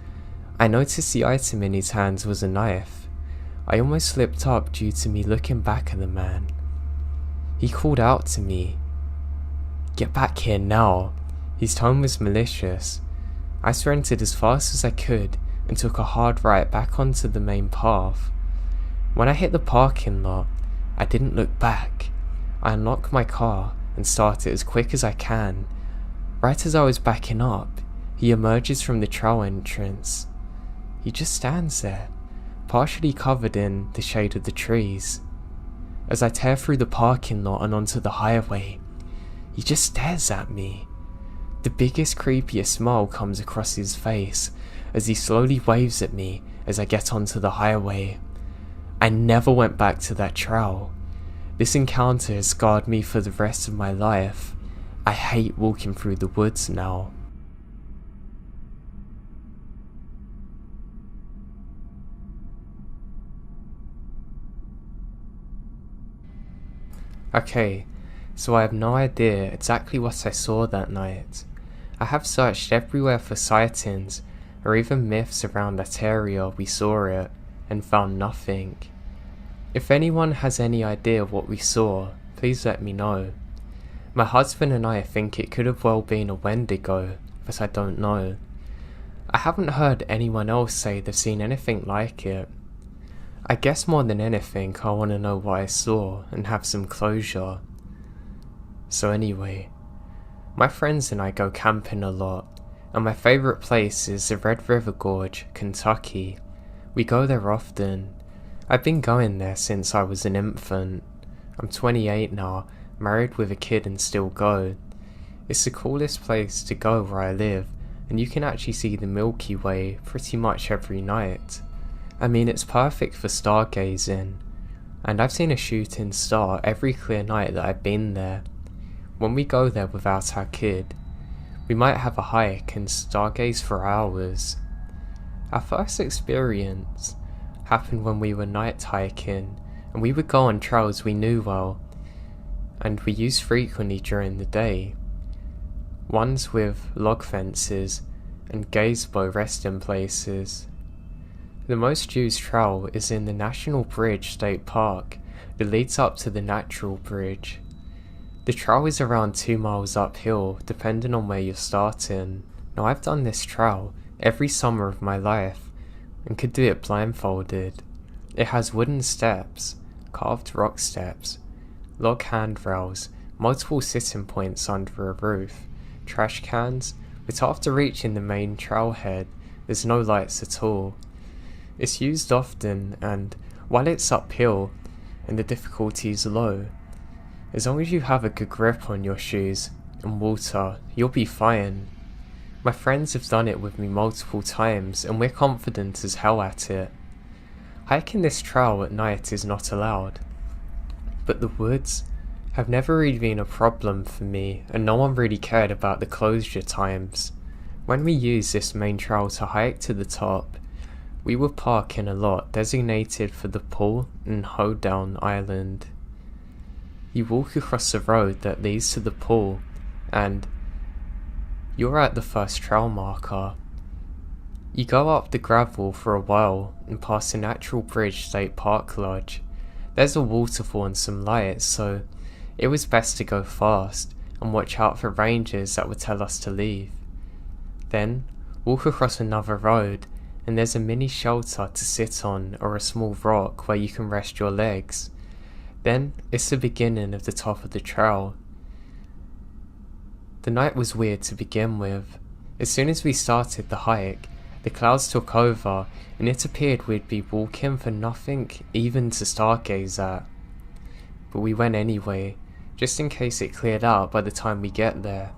I noticed the item in his hands was a knife. I almost slipped up due to me looking back at the man. He called out to me, "Get back here now." His tone was malicious. I sprinted as fast as I could and took a hard right back onto the main path. When I hit the parking lot, I didn't look back. I unlocked my car and started as quick as I can. Right as I was backing up, he emerges from the trail entrance. He just stands there, partially covered in the shade of the trees. As I tear through the parking lot and onto the highway, he just stares at me. The biggest, creepiest smile comes across his face as he slowly waves at me as I get onto the highway. I never went back to that trail. This encounter has scarred me for the rest of my life. I hate walking through the woods now. Okay, so I have no idea exactly what I saw that night. I have searched everywhere for sightings or even myths around that area we saw it and found nothing. If anyone has any idea what we saw, please let me know. My husband and I think it could have well been a Wendigo, but I don't know. I haven't heard anyone else say they've seen anything like it. I guess more than anything I want to know what I saw and have some closure. So anyway, my friends and I go camping a lot, and my favourite place is the Red River Gorge, Kentucky. We go there often. I've been going there since I was an infant. I'm 28 now, married with a kid and still go. It's the coolest place to go where I live, and you can actually see the Milky Way pretty much every night. I mean, it's perfect for stargazing, and I've seen a shooting star every clear night that I've been there. When we go there without our kid, we might have a hike and stargaze for hours. Our first experience happened when we were night hiking, and we would go on trails we knew well, and we used frequently during the day. Ones with log fences and gazebo resting places. The most used trail is in the National Bridge State Park that leads up to the Natural Bridge. The trail is around 2 miles uphill depending on where you're starting. Now I've done this trail every summer of my life and could do it blindfolded. It has wooden steps, carved rock steps, log handrails, multiple sitting points under a roof, trash cans, but after reaching the main trailhead, there's no lights at all. It's used often, and while it's uphill and the difficulty is low, as long as you have a good grip on your shoes and water, you'll be fine. My friends have done it with me multiple times and we're confident as hell at it. Hiking this trail at night is not allowed, but the woods have never really been a problem for me and no one really cared about the closure times. When we use this main trail to hike to the top, we would park in a lot designated for the pool and hoedown island. You walk across the road that leads to the pool and you're at the first trail marker. You go up the gravel for a while and past a natural bridge state park lodge. There's a waterfall and some lights, so it was best to go fast and watch out for rangers that would tell us to leave. Then walk across another road and there's a mini shelter to sit on or a small rock where you can rest your legs. Then it's the beginning of the top of the trail. The night was weird to begin with. As soon as we started the hike, the clouds took over and it appeared we'd be walking for nothing even to stargaze at. But we went anyway, just in case it cleared out by the time we get there.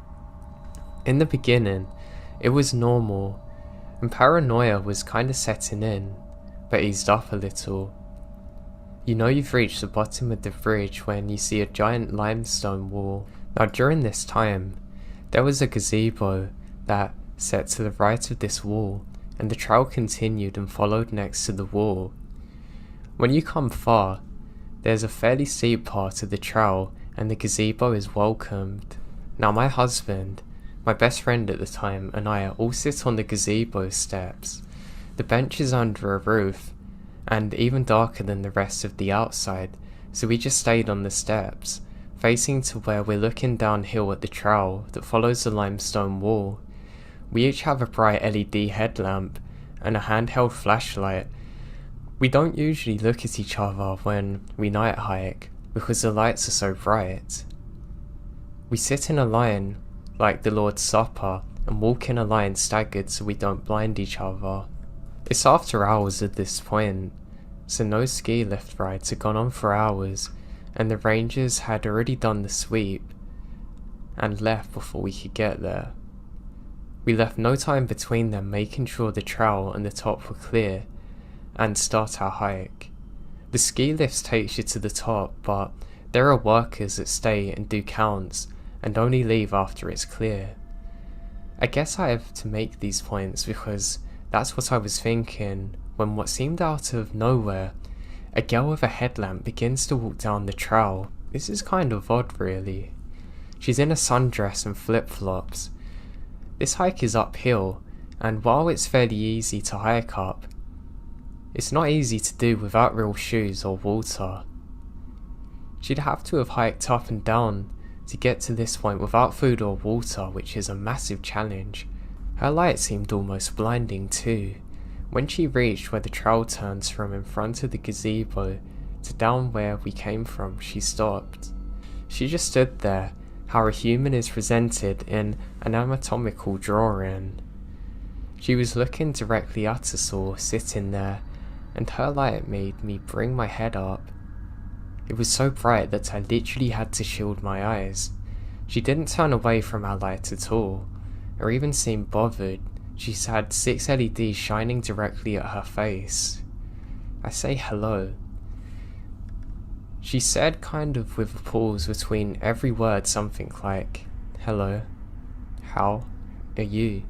In the beginning, it was normal, and paranoia was kinda setting in, but eased up a little. You know you've reached the bottom of the bridge when you see a giant limestone wall. Now during this time, there was a gazebo that sat to the right of this wall, and the trail continued and followed next to the wall. When you come far, there's a fairly steep part of the trail and the gazebo is welcomed. Now my husband, my best friend at the time, and I all sit on the gazebo steps. The bench is under a roof and even darker than the rest of the outside, so we just stayed on the steps, facing to where we're looking downhill at the trail that follows the limestone wall. We each have a bright LED headlamp and a handheld flashlight. We don't usually look at each other when we night hike because the lights are so bright. We sit in a line like the Lord's Supper and walk in a line staggered so we don't blind each other. It's after hours at this point, so no ski lift rides had gone on for hours and the rangers had already done the sweep and left before we could get there. We left no time between them making sure the trail and the top were clear and start our hike. The ski lifts takes you to the top, but there are workers that stay and do counts and only leave after it's clear. I guess I have to make these points because that's what I was thinking when what seemed out of nowhere, a girl with a headlamp begins to walk down the trail. This is kind of odd really. She's in a sundress and flip-flops. This hike is uphill, and while it's fairly easy to hike up, it's not easy to do without real shoes or water. She'd have to have hiked up and down to get to this point without food or water, which is a massive challenge. Her light seemed almost blinding too. When she reached where the trail turns from in front of the gazebo to down where we came from, she stopped. She just stood there, how a human is presented in an anatomical drawing. She was looking directly at us all, sitting there, and her light made me bring my head up. It was so bright that I literally had to shield my eyes. She didn't turn away from our light at all, or even seem bothered. She had 6 LEDs shining directly at her face. I say hello. She said, kind of with a pause between every word, something like, "Hello, how are you?"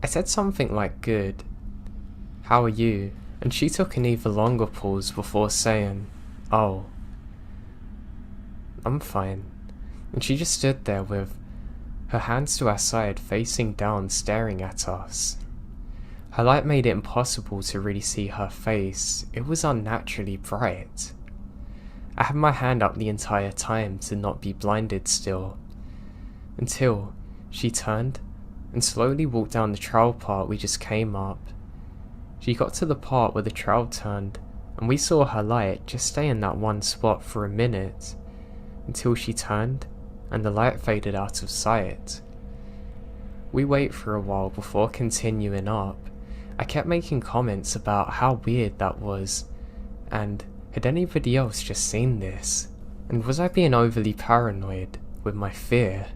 I said something like, "Good, how are you?" And she took an even longer pause before saying, "Oh, I'm fine." And she just stood there with her hands to her side, facing down, staring at us. Her light made it impossible to really see her face. It was unnaturally bright. I had my hand up the entire time to not be blinded still, until she turned and slowly walked down the trail part we just came up. She got to the part where the trail turned, and we saw her light just stay in that one spot for a minute, until she turned and the light faded out of sight. We wait for a while before continuing up. I kept making comments about how weird that was, and had anybody else just seen this? And was I being overly paranoid with my fear?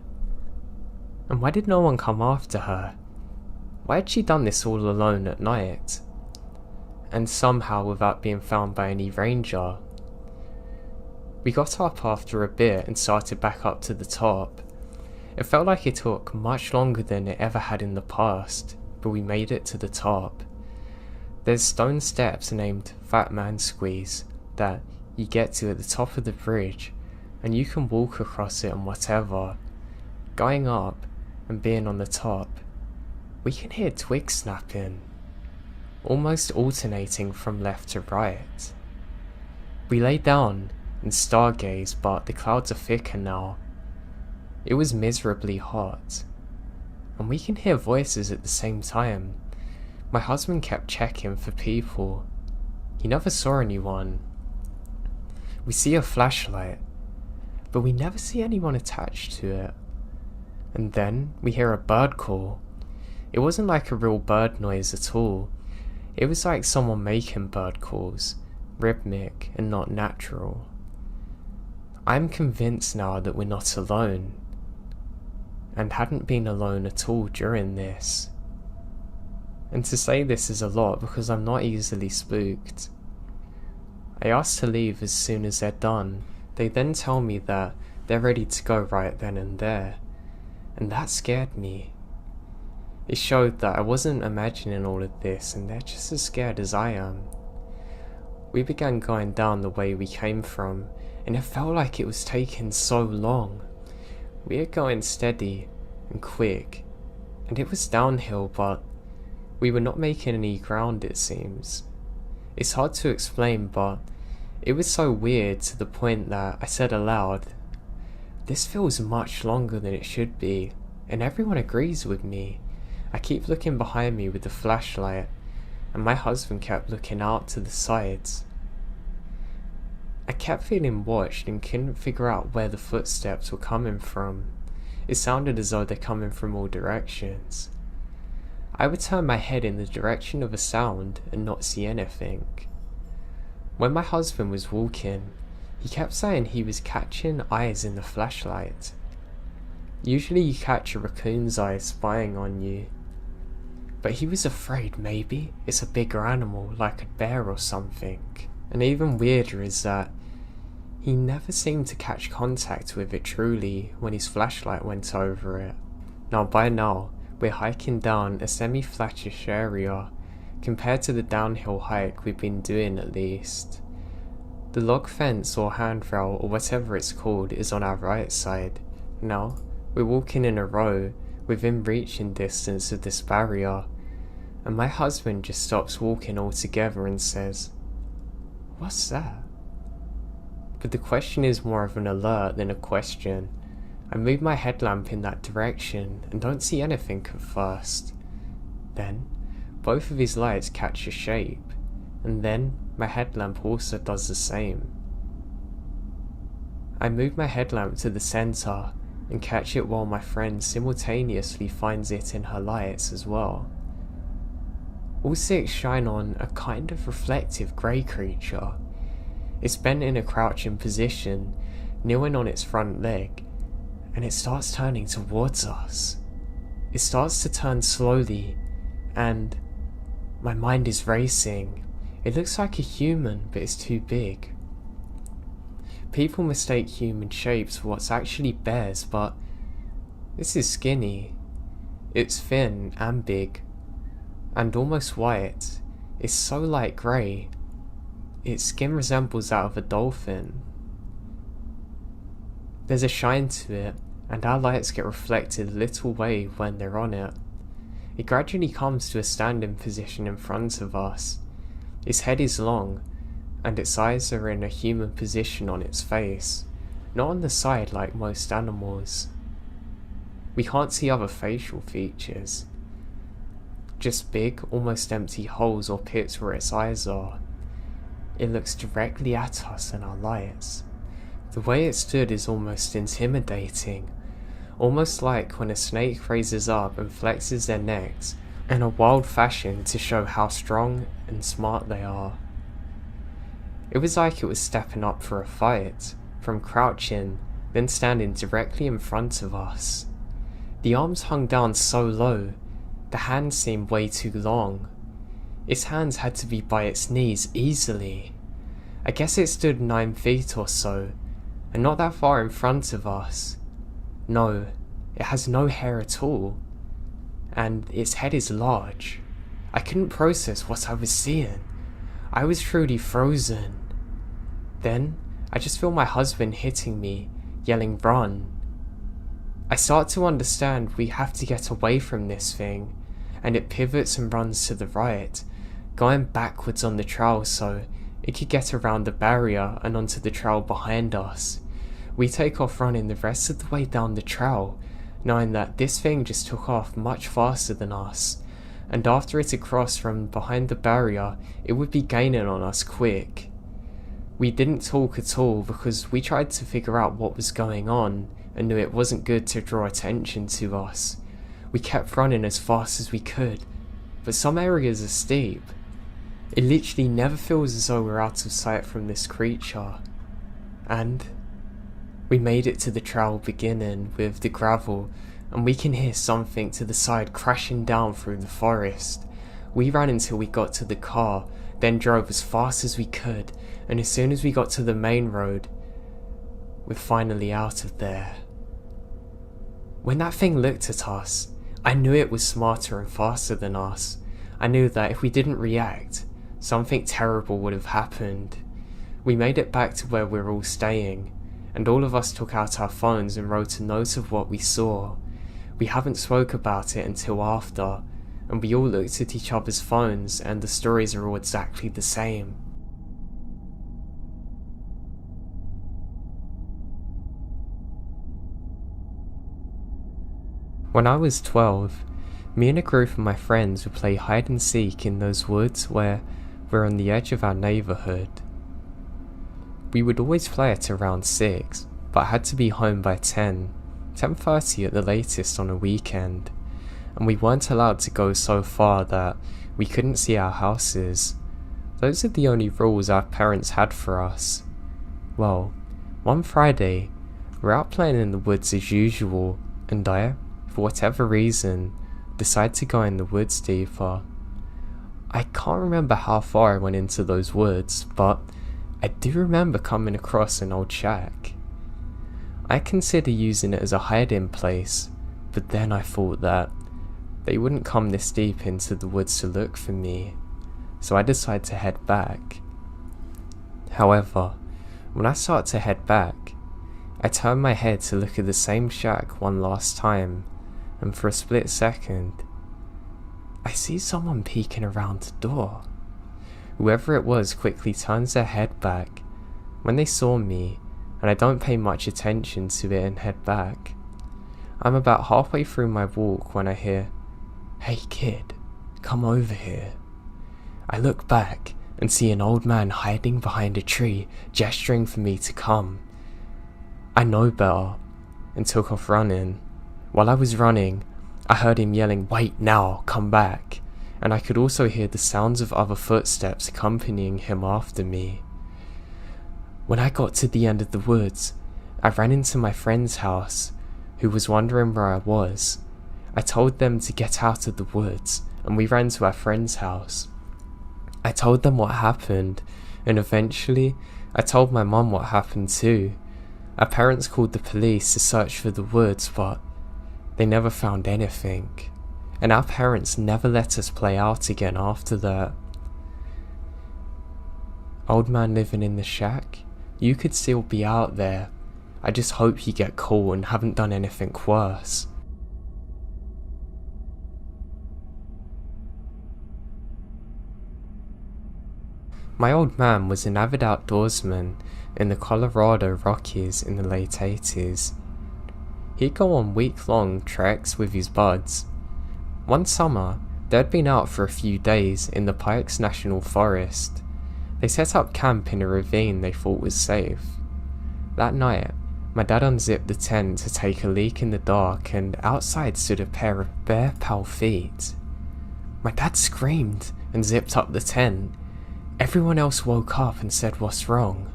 And why did no one come after her? Why had she done this all alone at night? And somehow without being found by any ranger. We got up after a bit and started back up to the top. It felt like it took much longer than it ever had in the past, but we made it to the top. There's stone steps named Fat Man Squeeze that you get to at the top of the bridge, and you can walk across it and whatever. Going up and being on the top, we can hear twigs snapping, almost alternating from left to right. We lay down and stargaze, but the clouds are thicker now. It was miserably hot, and we can hear voices at the same time. My husband kept checking for people. He never saw anyone. We see a flashlight, but we never see anyone attached to it. And then we hear a bird call. It wasn't like a real bird noise at all. It was like someone making bird calls, rhythmic and not natural. I'm convinced now that we're not alone, and hadn't been alone at all during this. And to say this is a lot because I'm not easily spooked. I asked to leave as soon as they're done. They then tell me that they're ready to go right then and there, and that scared me. It showed that I wasn't imagining all of this and they're just as scared as I am. We began going down the way we came from, and it felt like it was taking so long. We were going steady and quick, and it was downhill, but we were not making any ground, it seems. It's hard to explain, but it was so weird to the point that I said aloud, "This feels much longer than it should be," and everyone agrees with me. I keep looking behind me with the flashlight, and my husband kept looking out to the sides. I kept feeling watched and couldn't figure out where the footsteps were coming from. It sounded as though they're coming from all directions. I would turn my head in the direction of a sound and not see anything. When my husband was walking, he kept saying he was catching eyes in the flashlight. Usually you catch a raccoon's eyes spying on you, but he was afraid maybe it's a bigger animal like a bear or something. And even weirder is that he never seemed to catch contact with it truly when his flashlight went over it. By now, we're hiking down a semi-flattish area, compared to the downhill hike we've been doing at least. The log fence or handrail or whatever it's called is on our right side. Now, we're walking in a row, within reaching distance of this barrier, and my husband just stops walking altogether and says, "What's that?" But the question is more of an alert than a question. I move my headlamp in that direction and don't see anything at first. Then, both of his lights catch a shape, and then my headlamp also does the same. I move my headlamp to the center and catch it while my friend simultaneously finds it in her lights as well. All six shine on a kind of reflective grey creature. It's bent in a crouching position, kneeling on its front leg, and it starts turning towards us. It starts to turn slowly, and my mind is racing. It looks like a human, but it's too big. People mistake human shapes for what's actually bears, but this is skinny. It's thin and big, and almost white. It's so light grey. Its skin resembles that of a dolphin. There's a shine to it, and our lights get reflected a little way when they're on it. It gradually comes to a standing position in front of us. Its head is long, and its eyes are in a human position on its face, not on the side like most animals. We can't see other facial features, just big, almost empty holes or pits where its eyes are. It looks directly at us in our lights. The way it stood is almost intimidating, almost like when a snake raises up and flexes their necks in a wild fashion to show how strong and smart they are. It was like it was stepping up for a fight, from crouching, then standing directly in front of us. The arms hung down so low, the hands seemed way too long. Its hands had to be by its knees easily. I guess it stood 9 feet or so, and not that far in front of us. No, it has no hair at all, and its head is large. I couldn't process what I was seeing. I was truly frozen. Then, I just feel my husband hitting me, yelling run. I start to understand we have to get away from this thing, and it pivots and runs to the right, going backwards on the trail so it could get around the barrier and onto the trail behind us. We take off running the rest of the way down the trail, knowing that this thing just took off much faster than us, and after it had crossed from behind the barrier, it would be gaining on us quick. We didn't talk at all because we tried to figure out what was going on and knew it wasn't good to draw attention to us. We kept running as fast as we could, but some areas are steep. It literally never feels as though we're out of sight from this creature. And we made it to the trail beginning with the gravel, and we can hear something to the side crashing down through the forest. We ran until we got to the car, then drove as fast as we could, and as soon as we got to the main road, we're finally out of there. When that thing looked at us, I knew it was smarter and faster than us. I knew that if we didn't react, something terrible would have happened. We made it back to where we're all staying, and all of us took out our phones and wrote a note of what we saw. We haven't spoke about it until after, and we all looked at each other's phones and the stories are all exactly the same. When I was 12, me and a group of my friends would play hide and seek in those woods where we're on the edge of our neighbourhood. We would always play at around 6, but had to be home by 10:30 at the latest on a weekend, and we weren't allowed to go so far that we couldn't see our houses. Those are the only rules our parents had for us. Well, one Friday, we're out playing in the woods as usual, and I, for whatever reason, decide to go in the woods deeper. I can't remember how far I went into those woods, but I do remember coming across an old shack. I considered using it as a hiding place, but then I thought that they wouldn't come this deep into the woods to look for me, so I decided to head back. However, when I start to head back, I turn my head to look at the same shack one last time, and for a split second, I see someone peeking around the door. Whoever it was quickly turns their head back when they saw me, and I don't pay much attention to it and head back. I'm about halfway through my walk when I hear, "Hey kid, come over here." I look back and see an old man hiding behind a tree, gesturing for me to come. I know better, and took off running. While I was running, I heard him yelling, "Wait now, come back," and I could also hear the sounds of other footsteps accompanying him after me. When I got to the end of the woods, I ran into my friend's house, who was wondering where I was. I told them to get out of the woods, and we ran to our friend's house. I told them what happened, and eventually, I told my mum what happened too. Our parents called the police to search for the woods, but they never found anything, and our parents never let us play out again after that. Old man living in the shack, you could still be out there. I just hope you get caught and haven't done anything worse. My old man was an avid outdoorsman in the Colorado Rockies in the late 80s. He'd go on week-long treks with his buds. One summer, they'd been out for a few days in the Pikes National Forest. They set up camp in a ravine they thought was safe. That night, My dad unzipped the tent to take a leak in the dark, and outside stood a pair of bare pale feet. My dad screamed and zipped up the tent. Everyone else woke up and said, "What's wrong?"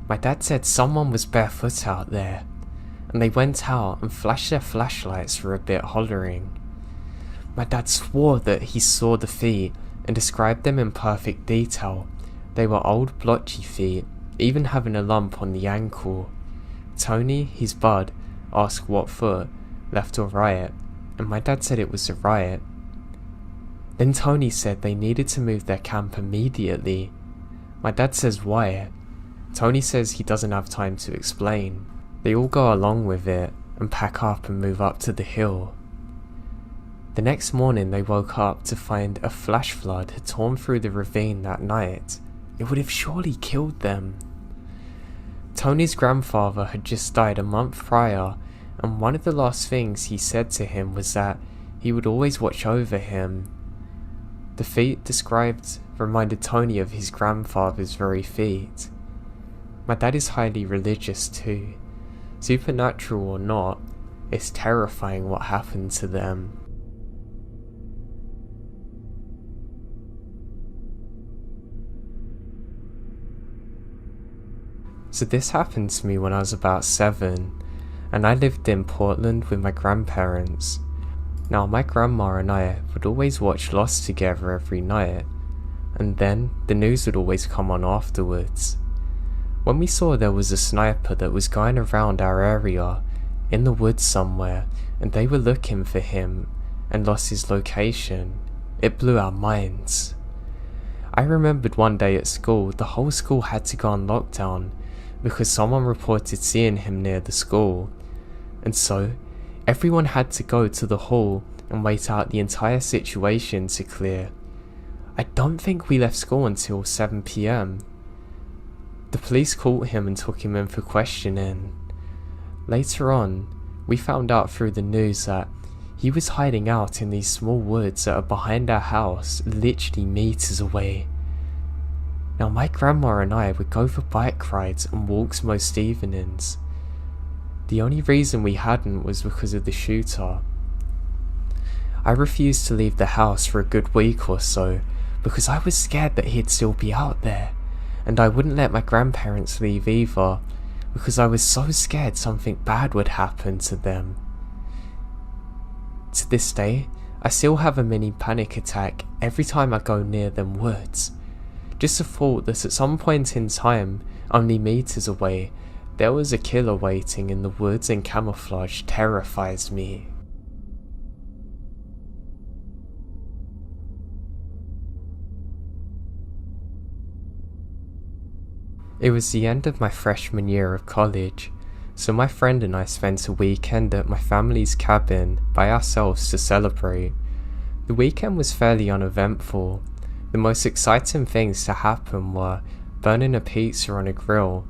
My dad said someone was barefoot out there, and they went out and flashed their flashlights for a bit, hollering. My dad swore that he saw the feet and described them in perfect detail. They were old blotchy feet, even having a lump on the ankle. Tony, his bud, asked what foot, left or right, and my dad said it was the right. Then Tony said they needed to move their camp immediately. My dad says why. Tony says he doesn't have time to explain. They all go along with it and pack up and move up to the hill. The next morning they woke up to find a flash flood had torn through the ravine that night. It would have surely killed them. Tony's grandfather had just died a month prior, and one of the last things he said to him was that he would always watch over him. The feet described reminded Tony of his grandfather's very feet. My dad is highly religious too. Supernatural or not, it's terrifying what happened to them. So this happened to me when I was about 7, and I lived in Portland with my grandparents. Now my grandma and I would always watch Lost together every night, and then the news would always come on afterwards. When we saw there was a sniper that was going around our area, in the woods somewhere, and they were looking for him, and lost his location, it blew our minds. I remembered one day at school, the whole school had to go on lockdown, because someone reported seeing him near the school, and so everyone had to go to the hall and wait out the entire situation to clear. I don't think we left school until 7 PM. The police caught him and took him in for questioning. Later on, we found out through the news that he was hiding out in these small woods that are behind our house, literally meters away. Now my grandma and I would go for bike rides and walks most evenings. The only reason we hadn't was because of the shooter. I refused to leave the house for a good week or so because I was scared that he'd still be out there, and I wouldn't let my grandparents leave either because I was so scared something bad would happen to them. To this day, I still have a mini panic attack every time I go near them woods. Just the thought that at some point in time, only meters away, there was a killer waiting in the woods in camouflage terrifies me. It was the end of my freshman year of college, so my friend and I spent a weekend at my family's cabin by ourselves to celebrate. The weekend was fairly uneventful. The most exciting things to happen were burning a pizza on a grill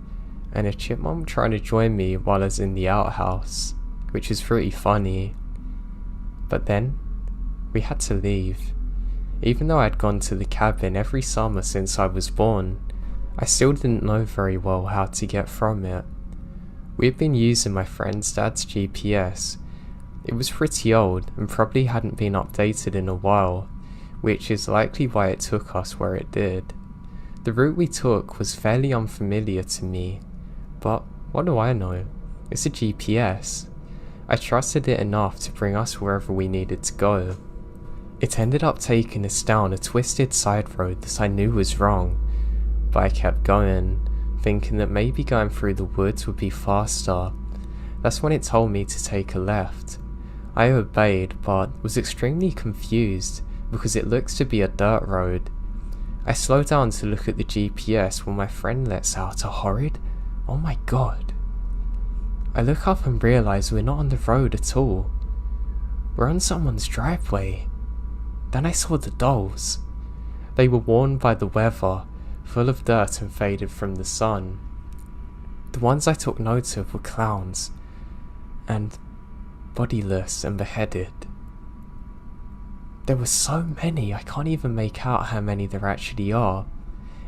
and a chipmunk trying to join me while I was in the outhouse, which was pretty funny. But then, we had to leave. Even though I'd gone to the cabin every summer since I was born, I still didn't know very well how to get from it. We had been using my friend's dad's GPS. It was pretty old and probably hadn't been updated in a while, which is likely why it took us where it did. The route we took was fairly unfamiliar to me, but what do I know? It's a GPS. I trusted it enough to bring us wherever we needed to go. It ended up taking us down a twisted side road that I knew was wrong, but I kept going, thinking that maybe going through the woods would be faster. That's when it told me to take a left. I obeyed, but was extremely confused because it looks to be a dirt road. I slowed down to look at the GPS when my friend lets out a horrid, "Oh my god." I look up and realise we're not on the road at all. We're on someone's driveway. Then I saw the dolls. They were worn by the weather, full of dirt and faded from the sun. The ones I took note of were clowns, and bodiless and beheaded. There were so many, I can't even make out how many there actually are.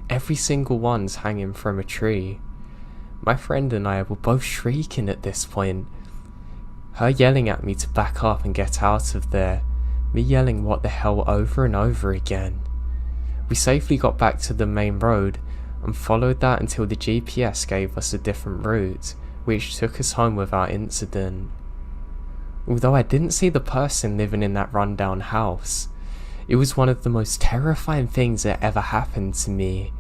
Every single one's hanging from a tree. My friend and I were both shrieking at this point. Her yelling at me to back up and get out of there, me yelling what the hell over and over again. We safely got back to the main road and followed that until the GPS gave us a different route, which took us home without incident. Although I didn't see the person living in that rundown house, it was one of the most terrifying things that ever happened to me.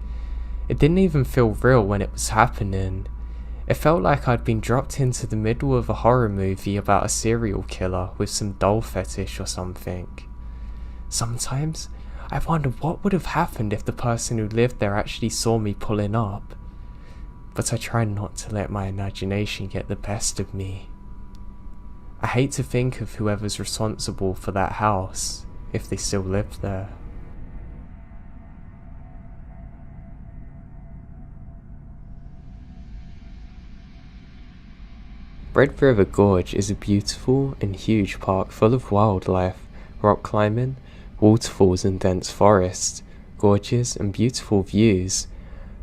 It didn't even feel real when it was happening. It felt like I'd been dropped into the middle of a horror movie about a serial killer with some doll fetish or something. Sometimes, I wonder what would have happened if the person who lived there actually saw me pulling up. But I try not to let my imagination get the best of me. I hate to think of whoever's responsible for that house, if they still lived there. Red River Gorge is a beautiful and huge park full of wildlife, rock climbing, waterfalls and dense forests, gorges and beautiful views.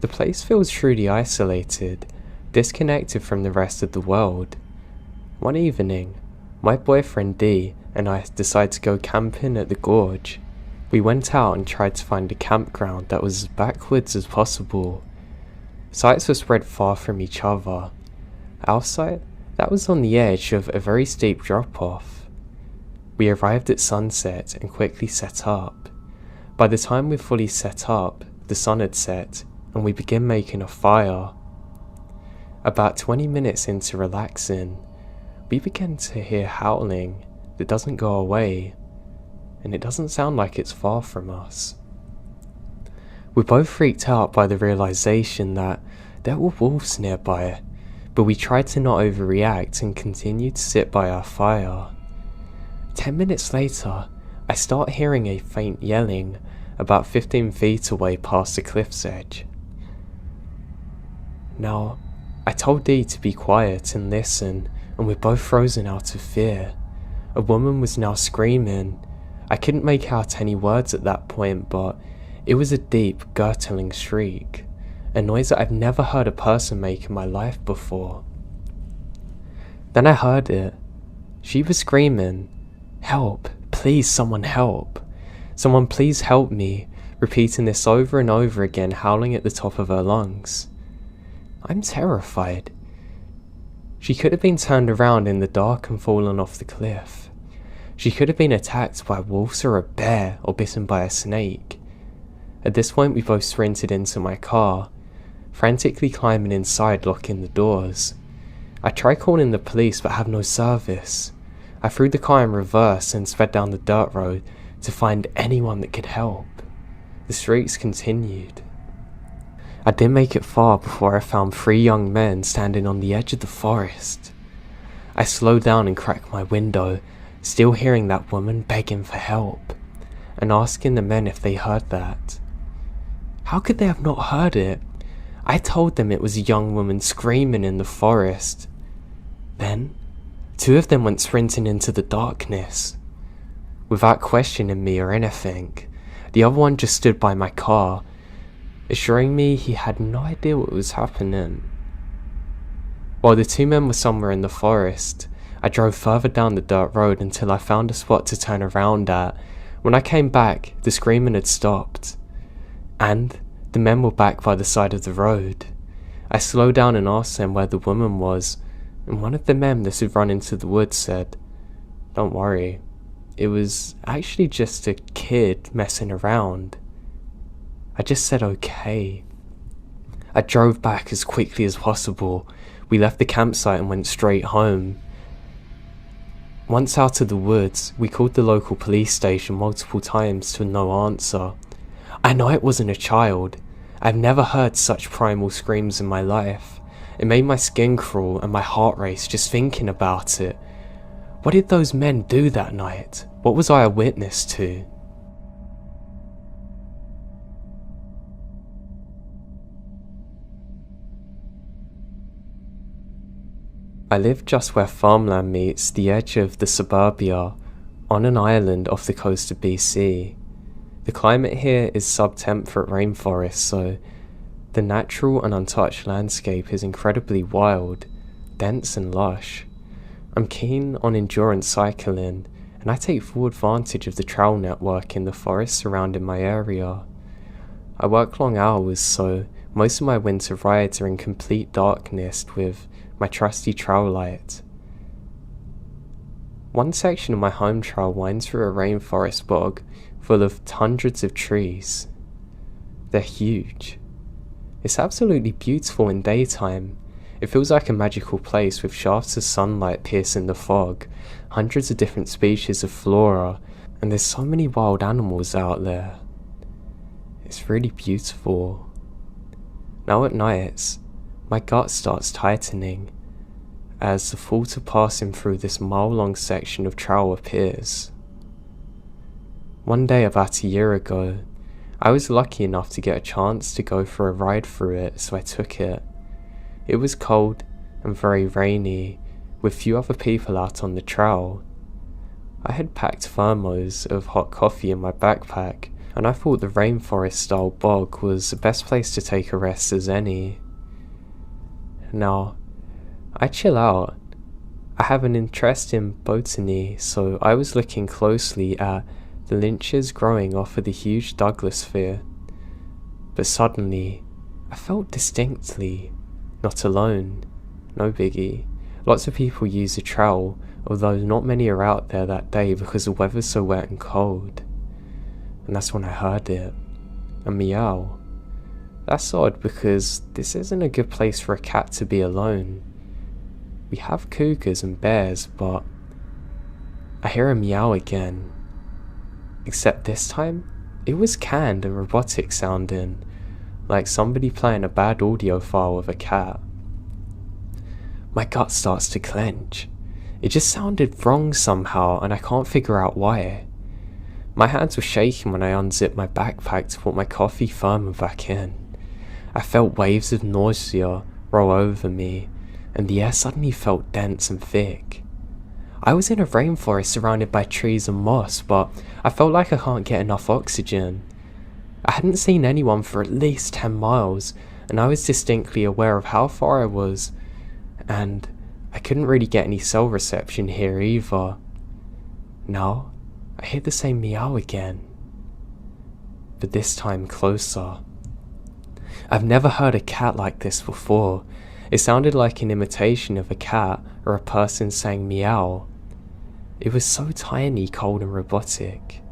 The place feels truly isolated, disconnected from the rest of the world. One evening, my boyfriend D and I decided to go camping at the gorge. We went out and tried to find a campground that was as backwards as possible. Sites were spread far from each other. Our site, that was on the edge of a very steep drop-off. We arrived at sunset and quickly set up. By the time we fully set up, the sun had set and we began making a fire. About 20 minutes into relaxing, we began to hear howling that doesn't go away, and it doesn't sound like it's far from us. We're both freaked out by the realization that there were wolves nearby, but we tried to not overreact and continued to sit by our fire. 10 minutes later, I start hearing a faint yelling about 15 feet away past the cliff's edge. Now, I told Dee to be quiet and listen, and we're both frozen out of fear. A woman was now screaming. I couldn't make out any words at that point, but it was a deep, gurgling shriek, a noise that I've never heard a person make in my life before. Then I heard it. She was screaming, "Help, please someone help. Someone please help me," repeating this over and over again, howling at the top of her lungs. I'm terrified. She could have been turned around in the dark and fallen off the cliff. She could have been attacked by wolves or a bear or bitten by a snake. At this point we both sprinted into my car, frantically climbing inside, locking the doors. I tried calling the police but have no service. I threw the car in reverse and sped down the dirt road to find anyone that could help. The shrieks continued. I didn't make it far before I found 3 young men standing on the edge of the forest. I slowed down and cracked my window, still hearing that woman begging for help, and asking the men if they heard that. How could they have not heard it? I told them it was a young woman screaming in the forest. Then, 2 of them went sprinting into the darkness. Without questioning me or anything, the other one just stood by my car, assuring me he had no idea what was happening. While the 2 men were somewhere in the forest, I drove further down the dirt road until I found a spot to turn around at. When I came back, the screaming had stopped, and the men were back by the side of the road. I slowed down and asked them where the woman was, and one of the men that had run into the woods said, "Don't worry, it was actually just a kid messing around." I just said okay. I drove back as quickly as possible. We left the campsite and went straight home. Once out of the woods, we called the local police station multiple times to no answer. I know it wasn't a child. I've never heard such primal screams in my life. It made my skin crawl and my heart race just thinking about it. What did those men do that night? What was I a witness to? I live just where farmland meets the edge of the suburbia, on an island off the coast of BC. The climate here is sub-temperate rainforest, so The natural and untouched landscape is incredibly wild, dense and lush. I'm keen on endurance cycling, and I take full advantage of the trail network in the forest surrounding my area. I work long hours, so most of my winter rides are in complete darkness with my trusty trail light. One section of my home trail winds through a rainforest bog full of hundreds of trees. They're huge. It's absolutely beautiful in daytime. It feels like a magical place with shafts of sunlight piercing the fog, hundreds of different species of flora, and there's so many wild animals out there. It's really beautiful. Now at nights, my gut starts tightening as the thought of passing through this mile-long section of trail appears. One day about a year ago, I was lucky enough to get a chance to go for a ride through it, so I took it. It was cold and very rainy, with few other people out on the trail. I had packed thermos of hot coffee in my backpack, and I thought the rainforest-style bog was the best place to take a rest as any. Now, I chill out. I have an interest in botany, so I was looking closely at the lynches growing off of the huge Douglas fir. But suddenly, I felt distinctly not alone. No biggie. Lots of people use the trail, although not many are out there that day because the weather's so wet and cold. And that's when I heard it. A meow. That's odd because this isn't a good place for a cat to be alone. We have cougars and bears, but I hear a meow again. Except this time, it was canned and robotic sounding, like somebody playing a bad audio file of a cat. My gut starts to clench. It just sounded wrong somehow, and I can't figure out why. My hands were shaking when I unzipped my backpack to put my coffee thermo back in. I felt waves of nausea roll over me, and the air suddenly felt dense and thick. I was in a rainforest surrounded by trees and moss, but I felt like I can't get enough oxygen. I hadn't seen anyone for at least 10 miles, and I was distinctly aware of how far I was, and I couldn't really get any cell reception here either. Now, I hear the same meow again, but this time closer. I've never heard a cat like this before. It sounded like an imitation of a cat or a person saying meow. It was so tiny, cold and robotic.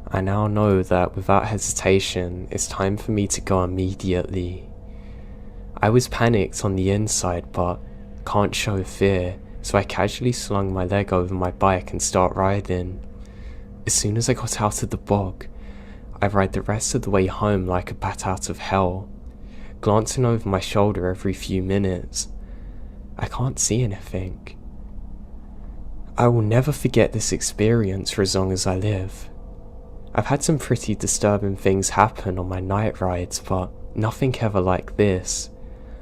I now know that without hesitation, it's time for me to go immediately. I was panicked on the inside, but can't show fear, so I casually slung my leg over my bike and start riding. As soon as I got out of the bog, I ride the rest of the way home like a bat out of hell, glancing over my shoulder every few minutes. I can't see anything. I will never forget this experience for as long as I live. I've had some pretty disturbing things happen on my night rides, but nothing ever like this.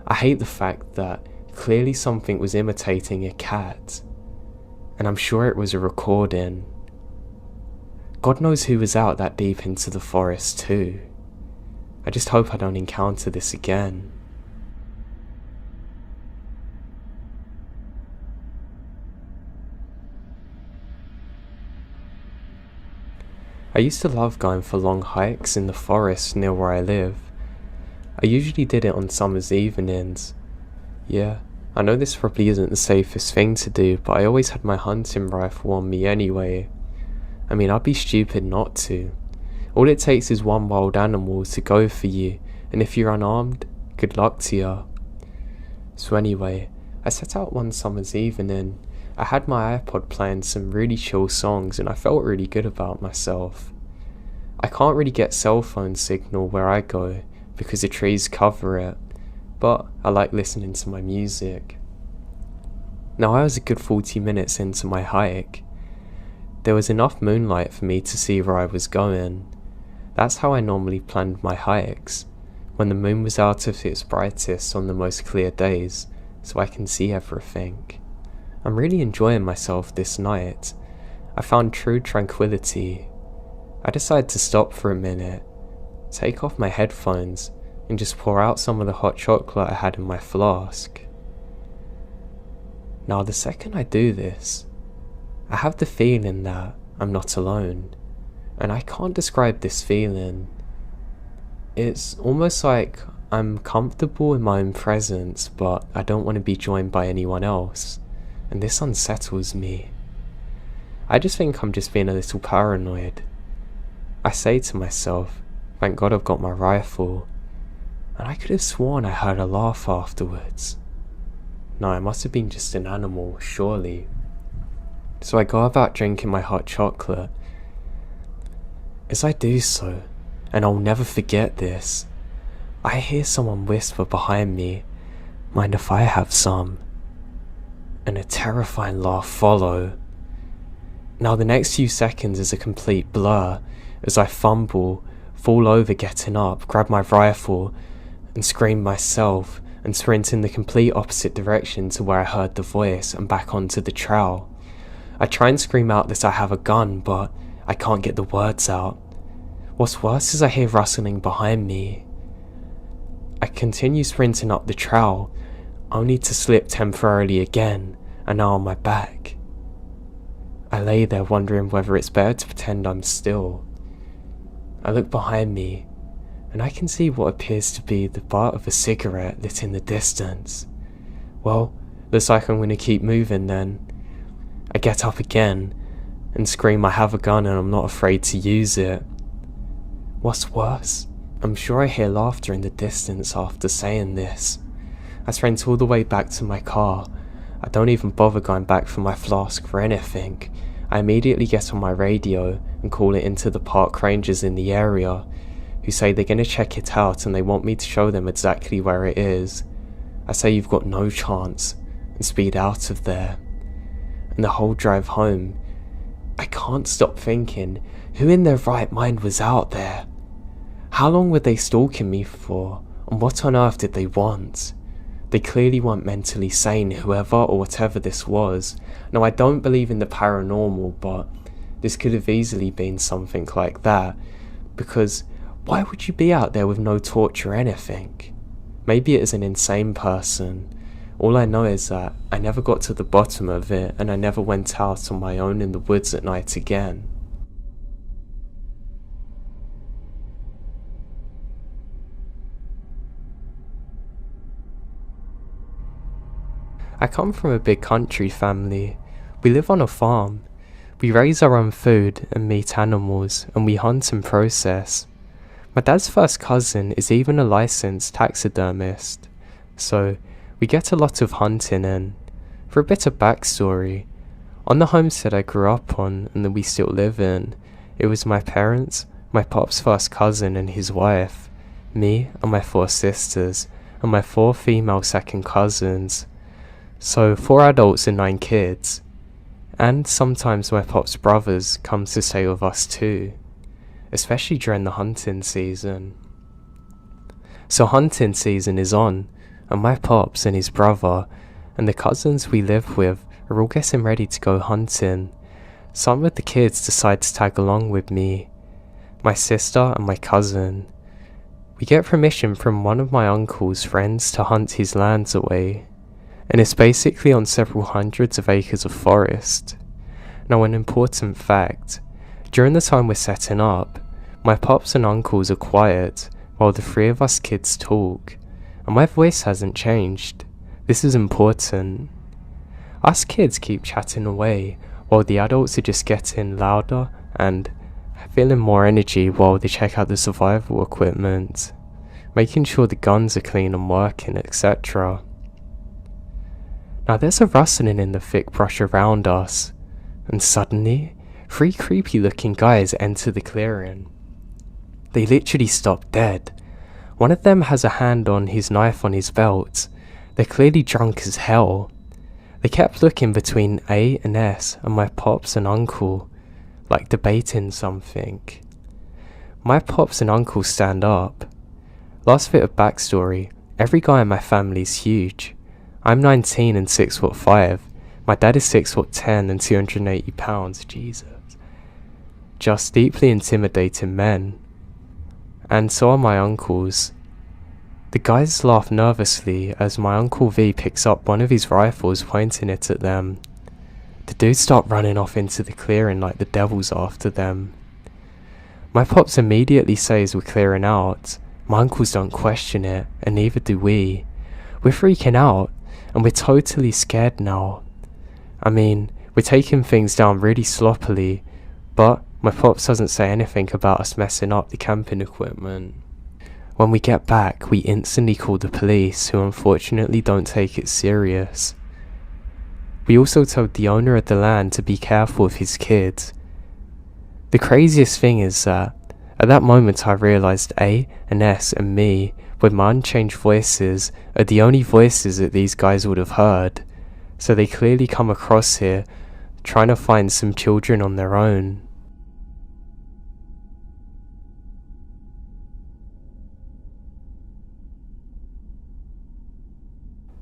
I hate the fact that clearly something was imitating a cat, and I'm sure it was a recording. God knows who was out that deep into the forest too. I just hope I don't encounter this again. I used to love going for long hikes in the forest near where I live. I usually did it on summer's evenings. Yeah, I know this probably isn't the safest thing to do, but I always had my hunting rifle on me anyway. I mean, I'd be stupid not to. All it takes is one wild animal to go for you, and if you're unarmed, good luck to you. So anyway, I set out one summer's evening. I had my iPod playing some really chill songs and I felt really good about myself. I can't really get cell phone signal where I go because the trees cover it, but I like listening to my music. Now I was a good 40 minutes into my hike. There was enough moonlight for me to see where I was going. That's how I normally planned my hikes, when the moon was out of its brightest on the most clear days, so I can see everything. I'm really enjoying myself this night. I found true tranquility. I decided to stop for a minute, take off my headphones, and just pour out some of the hot chocolate I had in my flask. Now the second I do this, I have the feeling that I'm not alone, and I can't describe this feeling. It's almost like I'm comfortable in my own presence, but I don't want to be joined by anyone else, and this unsettles me. I just think I'm just being a little paranoid. I say to myself, thank God I've got my rifle, and I could have sworn I heard a laugh afterwards. No, it must have been just an animal, surely. So I go about drinking my hot chocolate. As I do so, and I'll never forget this, I hear someone whisper behind me, "Mind if I have some?" And a terrifying laugh follow. Now the next few seconds is a complete blur as I fumble, fall over getting up, grab my rifle, and scream myself and sprint in the complete opposite direction to where I heard the voice and back onto the trail. I try and scream out that I have a gun, but I can't get the words out. What's worse is I hear rustling behind me. I continue sprinting up the trail, only to slip temporarily again, and now on my back. I lay there wondering whether it's better to pretend I'm still. I look behind me, and I can see what appears to be the butt of a cigarette lit in the distance. Well, looks like I'm going to keep moving then. I get up again, and scream I have a gun and I'm not afraid to use it. What's worse, I'm sure I hear laughter in the distance after saying this. I sprint all the way back to my car. I don't even bother going back for my flask or anything. I immediately get on my radio and call it into the park rangers in the area, who say they're going to check it out and they want me to show them exactly where it is. I say you've got no chance and speed out of there. And the whole drive home, I can't stop thinking, who in their right mind was out there? How long were they stalking me for, and what on earth did they want? They clearly weren't mentally sane, whoever or whatever this was. Now I don't believe in the paranormal, but this could have easily been something like that, because why would you be out there with no torch or anything? Maybe it is an insane person. All I know is that I never got to the bottom of it, and I never went out on my own in the woods at night again. I come from a big country family. We live on a farm. We raise our own food and meat animals, and we hunt and process. My dad's first cousin is even a licensed taxidermist, so we get a lot of hunting in. For a bit of backstory, on the homestead I grew up on and that we still live in, it was my parents, my pop's first cousin and his wife, me and my 4 sisters, and my 4 female second cousins. So 4 adults and 9 kids. And sometimes my pop's brothers come to stay with us too, especially during the hunting season. So hunting season is on, and my pops and his brother and the cousins we live with are all getting ready to go hunting. Some of the kids decide to tag along with me, my sister and my cousin. We get permission from one of my uncle's friends to hunt his lands away, and it's basically on several hundreds of acres of forest. Now an important fact, during the time we're setting up, my pops and uncles are quiet while the 3 of us kids talk, and my voice hasn't changed. This is important. Us kids keep chatting away while the adults are just getting louder and feeling more energy while they check out the survival equipment, making sure the guns are clean and working, etc. Now there's a rustling in the thick brush around us, and suddenly 3 creepy looking guys enter the clearing. They literally stop dead. One of them has a hand on his knife on his belt. They're clearly drunk as hell. They kept looking between A and S and my pops and uncle, like debating something. My pops and uncle stand up. Last bit of backstory, every guy in my family is huge. I'm 19 and 6'5". My dad is 6'10" and 280 pounds, Jesus. Just deeply intimidating men. And so are my uncles. The guys laugh nervously as my Uncle V picks up one of his rifles, pointing it at them. The dudes start running off into the clearing like the devil's after them. My pops immediately says we're clearing out. My uncles don't question it, and neither do we. We're freaking out, and we're totally scared now. I mean, we're taking things down really sloppily, but my pops doesn't say anything about us messing up the camping equipment. When we get back, we instantly call the police, who unfortunately don't take it serious. We also told the owner of the land to be careful of his kids. The craziest thing is that, at that moment I realised A and S and me, with my unchanged voices, are the only voices that these guys would have heard, so they clearly come across here, trying to find some children on their own.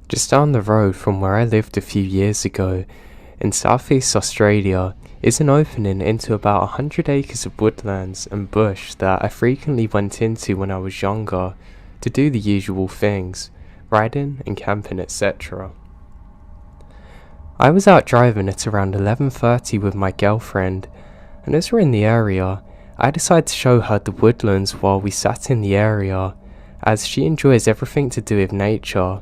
Just down the road from where I lived a few years ago, in southeast Australia, is an opening into about 100 acres of woodlands and bush that I frequently went into when I was younger to do the usual things, riding and camping, etc. I was out driving at around 11:30 with my girlfriend, and as we're in the area, I decided to show her the woodlands while we sat in the area, as she enjoys everything to do with nature.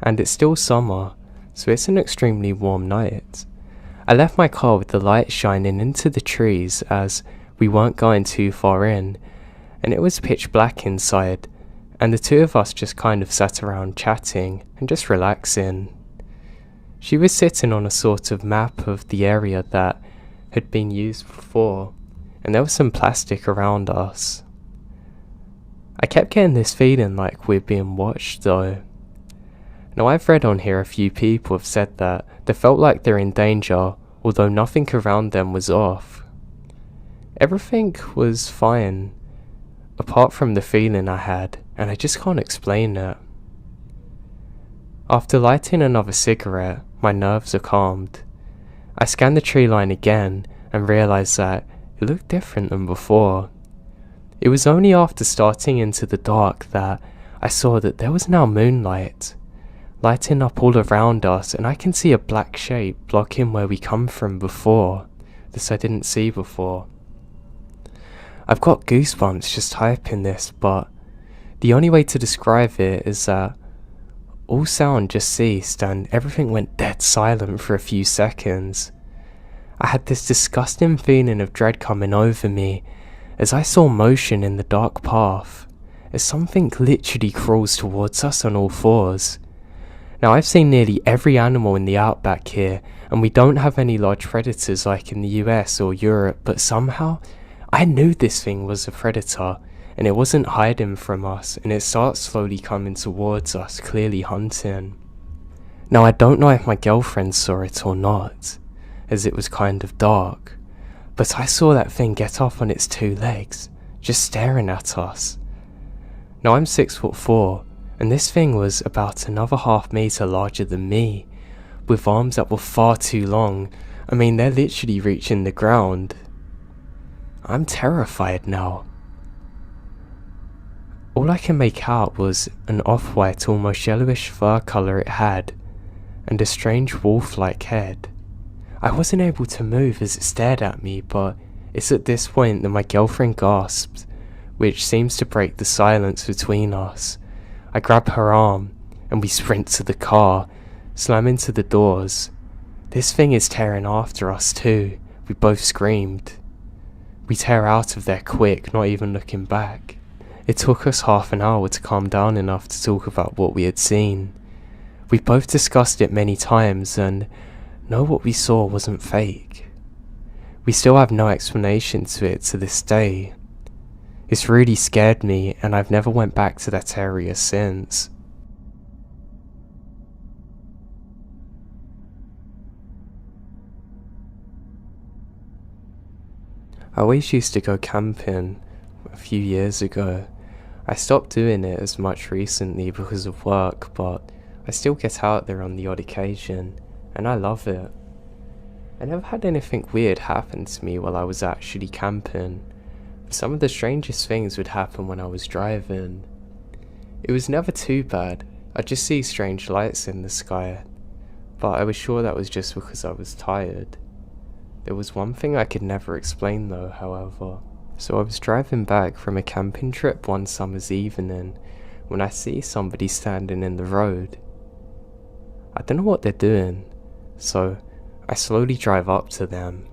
And it's still summer, so it's an extremely warm night. I left my car with the light shining into the trees as we weren't going too far in, and it was pitch black inside, and the two of us just kind of sat around chatting and just relaxing. She was sitting on a sort of map of the area that had been used before, and there was some plastic around us. I kept getting this feeling like we're being watched though. Now I've read on here a few people have said that they felt like they're in danger, although nothing around them was off. Everything was fine, apart from the feeling I had, and I just can't explain it. After lighting another cigarette, my nerves are calmed. I scanned the tree line again and realised that it looked different than before. It was only after starting into the dark that I saw that there was now moonlight lighting up all around us, and I can see a black shape blocking where we come from before. This I didn't see before. I've got goosebumps just typing this, but the only way to describe it is that all sound just ceased and everything went dead silent for a few seconds. I had this disgusting feeling of dread coming over me as I saw motion in the dark path, as something literally crawls towards us on all fours. Now I've seen nearly every animal in the outback here, and we don't have any large predators like in the US or Europe, but somehow I knew this thing was a predator, and it wasn't hiding from us, and it starts slowly coming towards us, clearly hunting. Now I don't know if my girlfriend saw it or not, as it was kind of dark, but I saw that thing get up on its two legs, just staring at us. Now I'm 6'4", and this thing was about another half-meter larger than me, with arms that were far too long. I mean, they're literally reaching the ground. I'm terrified now. All I can make out was an off-white, almost yellowish fur colour it had, and a strange wolf-like head. I wasn't able to move as it stared at me, but it's at this point that my girlfriend gasped, which seems to break the silence between us. I grab her arm, and we sprint to the car, slam into the doors. This thing is tearing after us too. We both screamed. We tear out of there quick, not even looking back. It took us half an hour to calm down enough to talk about what we had seen. We both discussed it many times and know what we saw wasn't fake. We still have no explanation to it to this day. It's really scared me, and I've never went back to that area since. I always used to go camping a few years ago. I stopped doing it as much recently because of work, but I still get out there on the odd occasion, and I love it. I never had anything weird happen to me while I was actually camping. Some of the strangest things would happen when I was driving. It was never too bad, I'd just see strange lights in the sky, but I was sure that was just because I was tired. There was one thing I could never explain though, however. So I was driving back from a camping trip one summer's evening when I see somebody standing in the road. I don't know what they're doing, so I slowly drive up to them.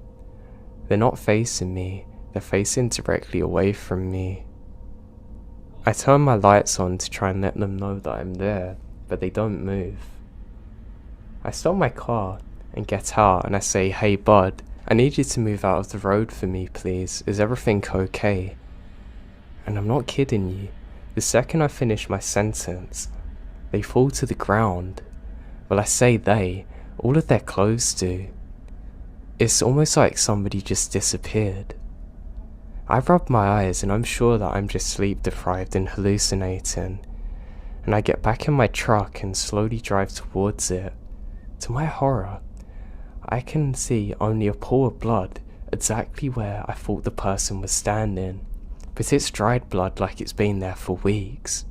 They're not facing me, they're facing directly away from me. I turn my lights on to try and let them know that I'm there, but they don't move. I stop my car and get out and I say, "Hey bud, I need you to move out of the road for me please, is everything okay?" And I'm not kidding you, the second I finish my sentence, they fall to the ground. Well, I say they, all of their clothes do. It's almost like somebody just disappeared. I rub my eyes and I'm sure that I'm just sleep deprived and hallucinating, and I get back in my truck and slowly drive towards it. To my horror, I can see only a pool of blood exactly where I thought the person was standing, but it's dried blood like it's been there for weeks.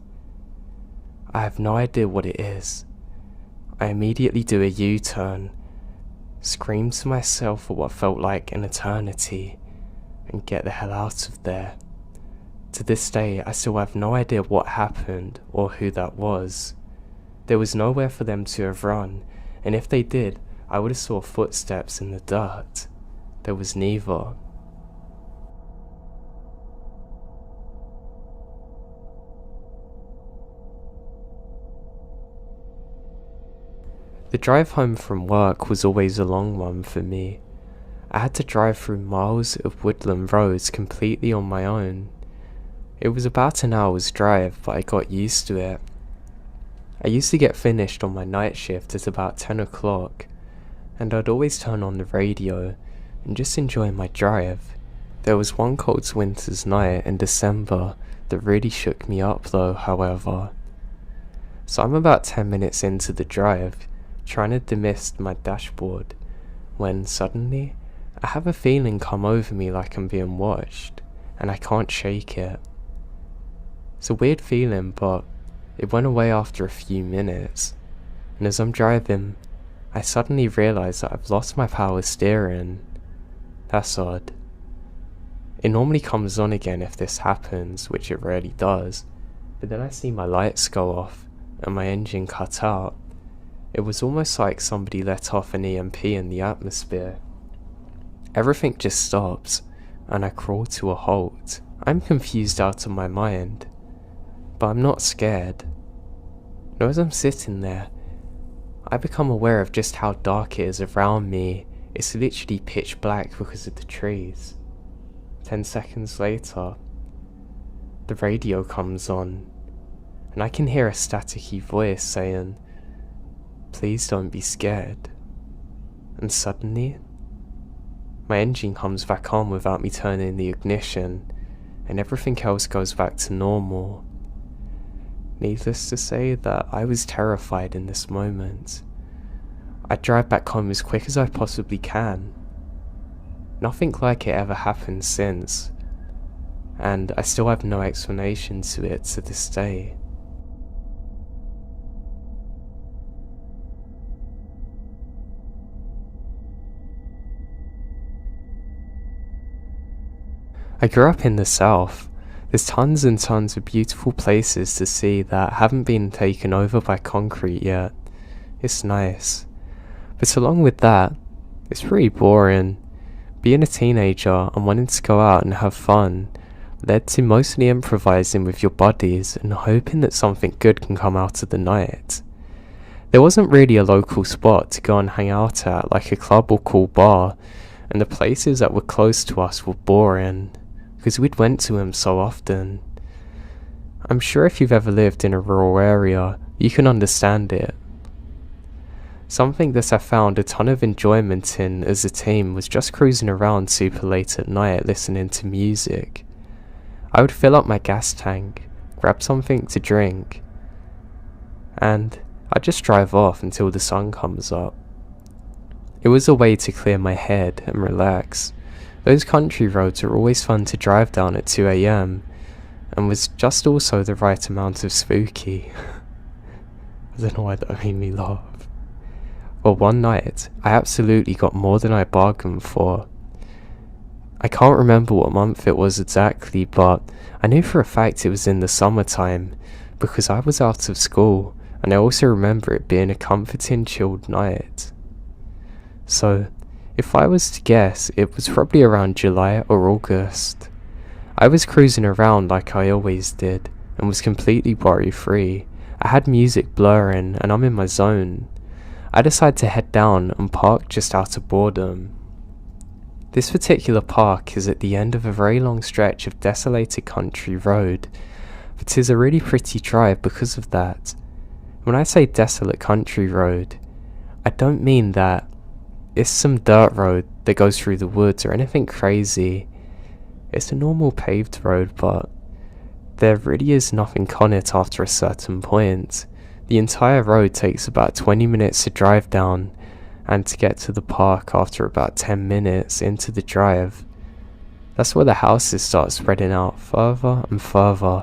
I have no idea what it is. I immediately do a U-turn, scream to myself for what felt like an eternity, and get the hell out of there. To this day, I still have no idea what happened or who that was. There was nowhere for them to have run, and if they did, I would have saw footsteps in the dirt. There was neither. The drive home from work was always a long one for me. I had to drive through miles of woodland roads completely on my own. It was about an hour's drive, but I got used to it. I used to get finished on my night shift at about 10 o'clock, and I'd always turn on the radio and just enjoy my drive. There was one cold winter's night in December that really shook me up though, however. So I'm about 10 minutes into the drive, trying to demist my dashboard, when suddenly I have a feeling come over me like I'm being watched, and I can't shake it. It's a weird feeling, but it went away after a few minutes, and as I'm driving, I suddenly realise that I've lost my power steering. That's odd. It normally comes on again if this happens, which it rarely does, but then I see my lights go off, and my engine cut out. It was almost like somebody let off an EMP in the atmosphere. Everything just stops, and I crawl to a halt. I'm confused out of my mind, but I'm not scared. Now as I'm sitting there, I become aware of just how dark it is around me. It's literally pitch black because of the trees. 10 seconds later, the radio comes on, and I can hear a staticky voice saying, "Please don't be scared." And suddenly, my engine comes back on without me turning the ignition, and everything else goes back to normal. Needless to say that I was terrified in this moment. I drive back home as quick as I possibly can. Nothing like it ever happened since, and I still have no explanation to it to this day. I grew up in the south. There's tons and tons of beautiful places to see that haven't been taken over by concrete yet. It's nice. But along with that, it's pretty boring. Being a teenager and wanting to go out and have fun led to mostly improvising with your buddies and hoping that something good can come out of the night. There wasn't really a local spot to go and hang out at, like a club or cool bar, and the places that were close to us were boring, because we'd went to them so often. I'm sure if you've ever lived in a rural area, you can understand it. Something that I found a ton of enjoyment in as a teen was just cruising around super late at night listening to music. I would fill up my gas tank, grab something to drink, and I'd just drive off until the sun comes up. It was a way to clear my head and relax. Those country roads are always fun to drive down at 2 AM, and was just also the right amount of spooky. I don't know why that made me laugh. Well, one night, I absolutely got more than I bargained for. I can't remember what month it was exactly, but I knew for a fact it was in the summertime, because I was out of school, and I also remember it being a comforting, chilled night. So, if I was to guess, it was probably around July or August. I was cruising around like I always did, and was completely worry-free. I had music blaring, and I'm in my zone. I decided to head down and park just out of boredom. This particular park is at the end of a very long stretch of desolated country road, but it is a really pretty drive because of that. When I say desolate country road, I don't mean that it's some dirt road that goes through the woods or anything crazy. It's a normal paved road, but there really is nothing on it after a certain point. The entire road takes about 20 minutes to drive down, and to get to the park after about 10 minutes into the drive. That's where the houses start spreading out further and further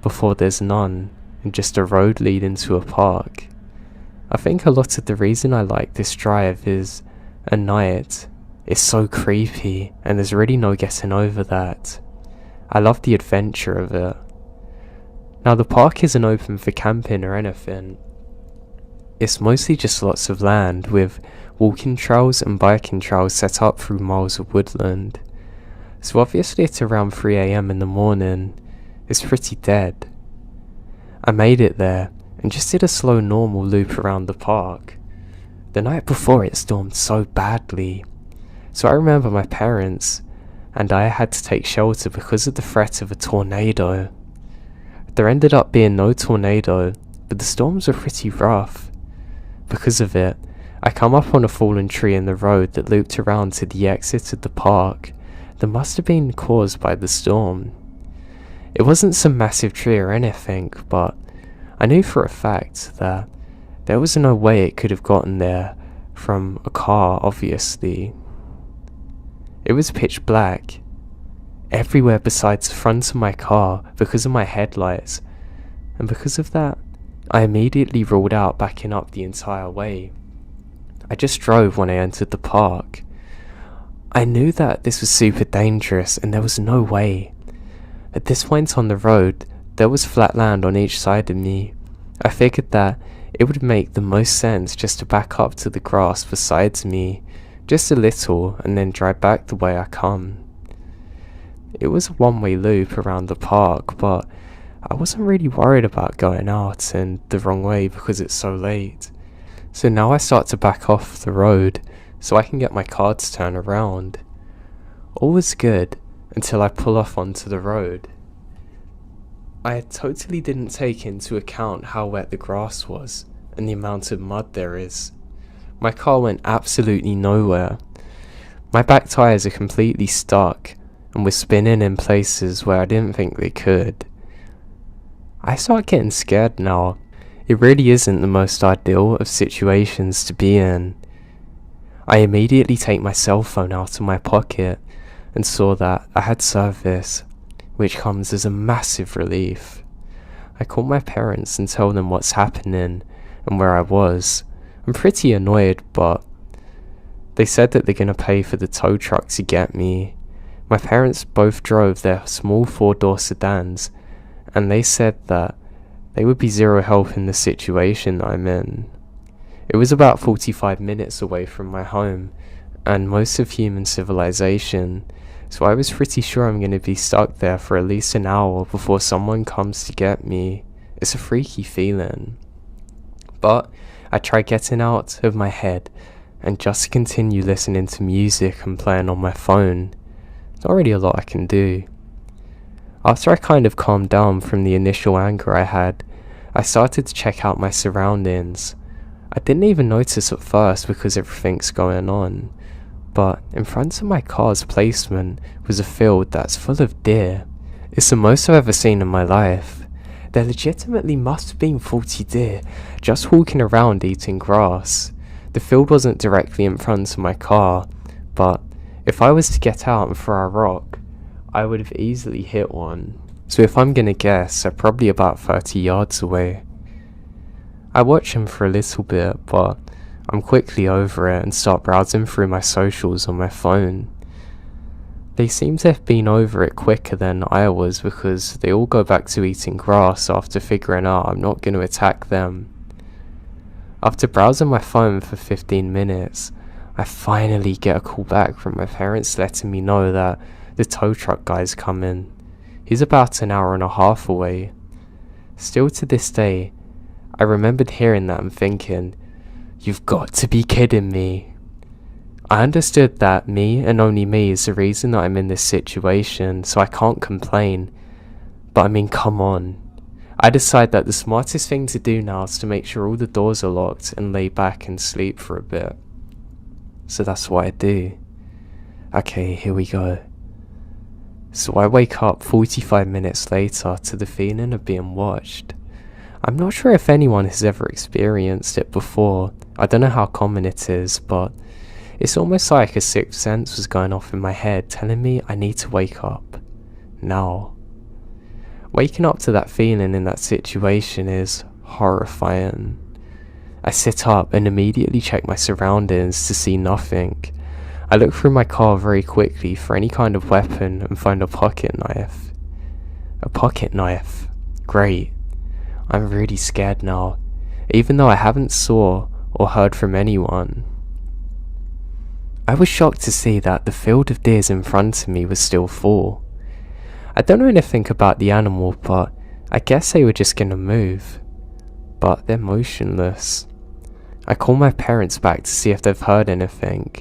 before there's none, and just a road leading to a park. I think a lot of the reason I like this drive is, at night, it's so creepy, and there's really no getting over that. I love the adventure of it. Now, the park isn't open for camping or anything. It's mostly just lots of land with walking trails and biking trails set up through miles of woodland. So obviously it's around 3 AM in the morning. It's pretty dead. I made it there and just did a slow normal loop around the park. The night before it stormed so badly. So I remember my parents and I had to take shelter because of the threat of a tornado. There ended up being no tornado, but the storms were pretty rough. Because of it, I come up on a fallen tree in the road that looped around to the exit of the park that must have been caused by the storm. It wasn't some massive tree or anything, but I knew for a fact that there was no way it could have gotten there from a car, obviously. It was pitch black, everywhere besides the front of my car because of my headlights, and because of that, I immediately ruled out backing up the entire way. I just drove when I entered the park. I knew that this was super dangerous and there was no way. At this point on the road, there was flat land on each side of me. I figured that it would make the most sense just to back up to the grass beside me, just a little, and then drive back the way I come. It was a one-way loop around the park, but I wasn't really worried about going out and the wrong way because it's so late. So now I start to back off the road so I can get my car to turn around. All was good until I pull off onto the road. I totally didn't take into account how wet the grass was and the amount of mud there is. My car went absolutely nowhere. My back tyres are completely stuck and were spinning in places where I didn't think they could. I start getting scared now. It really isn't the most ideal of situations to be in. I immediately take my cell phone out of my pocket and saw that I had service, which comes as a massive relief. I call my parents and tell them what's happening and where I was. I'm pretty annoyed, but they said that they're going to pay for the tow truck to get me. My parents both drove their small 4-door sedans, and they said that they would be zero help in the situation I'm in. It was about 45 minutes away from my home and most of human civilization, so I was pretty sure I'm going to be stuck there for at least an hour before someone comes to get me. It's a freaky feeling. But I try getting out of my head and just continue listening to music and playing on my phone. There's not really a lot I can do. After I kind of calmed down from the initial anger I had, I started to check out my surroundings. I didn't even notice at first because everything's going on, but in front of my car's placement was a field that's full of deer. It's the most I've ever seen in my life. There legitimately must have been 40 deer just walking around eating grass. The field wasn't directly in front of my car, but if I was to get out and throw a rock, I would have easily hit one. So if I'm gonna guess, they're probably about 30 yards away. I watch him for a little bit, but I'm quickly over it and start browsing through my socials on my phone. They seem to have been over it quicker than I was, because they all go back to eating grass after figuring out I'm not going to attack them. After browsing my phone for 15 minutes, I finally get a call back from my parents letting me know that the tow truck guy's coming. He's about an hour and a half away. Still to this day, I remembered hearing that and thinking, "You've got to be kidding me." I understood that me and only me is the reason that I'm in this situation, so I can't complain. But I mean, come on. I decide that the smartest thing to do now is to make sure all the doors are locked and lay back and sleep for a bit. So that's what I do. Okay, here we go. So I wake up 45 minutes later to the feeling of being watched. I'm not sure if anyone has ever experienced it before. I don't know how common it is, but it's almost like a sixth sense was going off in my head telling me I need to wake up. Now. Waking up to that feeling in that situation is horrifying. I sit up and immediately check my surroundings to see nothing. I look through my car very quickly for any kind of weapon and find a pocket knife. A pocket knife. Great. I'm really scared now, even though I haven't saw or heard from anyone. I was shocked to see that the field of deers in front of me was still full. I don't know anything about the animal, but I guess they were just gonna move. But they're motionless. I call my parents back to see if they've heard anything.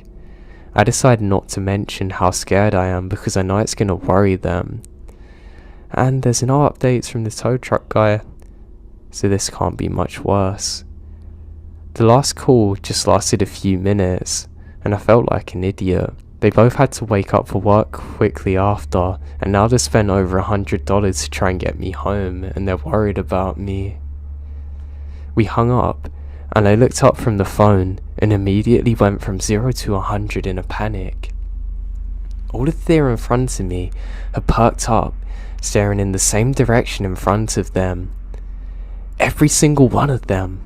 I decide not to mention how scared I am because I know it's gonna worry them. And there's no updates from the tow truck guy, so this can't be much worse. The last call just lasted a few minutes, and I felt like an idiot. They both had to wake up for work quickly after, and now they've spent over $100 to try and get me home, and they're worried about me. We hung up, and I looked up from the phone, and immediately went from 0 to 100 in a panic. All of the deer in front of me had perked up, staring in the same direction in front of them. Every single one of them.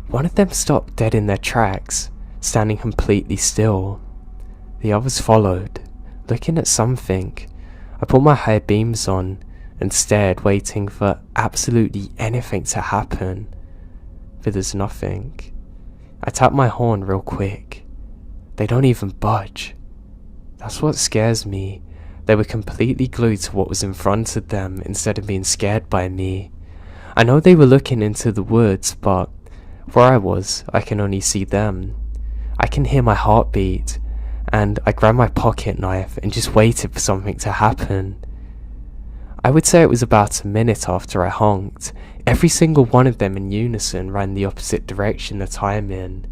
One of them stopped dead in their tracks, standing completely still. The others followed, looking at something. I put my high beams on and stared, waiting for absolutely anything to happen. But there's nothing. I tap my horn real quick. They don't even budge. That's what scares me. They were completely glued to what was in front of them instead of being scared by me. I know they were looking into the woods, but where I was, I can only see them. I can hear my heartbeat, and I grabbed my pocket knife and just waited for something to happen. I would say it was about a minute after I honked. Every single one of them in unison ran the opposite direction that I am in.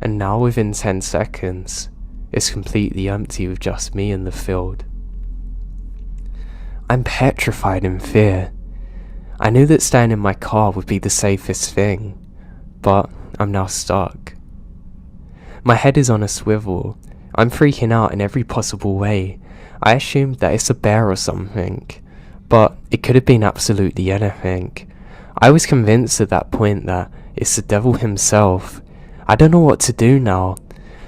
And now within 10 seconds, it's completely empty with just me in the field. I'm petrified in fear. I knew that staying in my car would be the safest thing, but I'm now stuck. My head is on a swivel. I'm freaking out in every possible way. I assumed that it's a bear or something, but it could have been absolutely anything. I was convinced at that point that it's the devil himself. I don't know what to do now.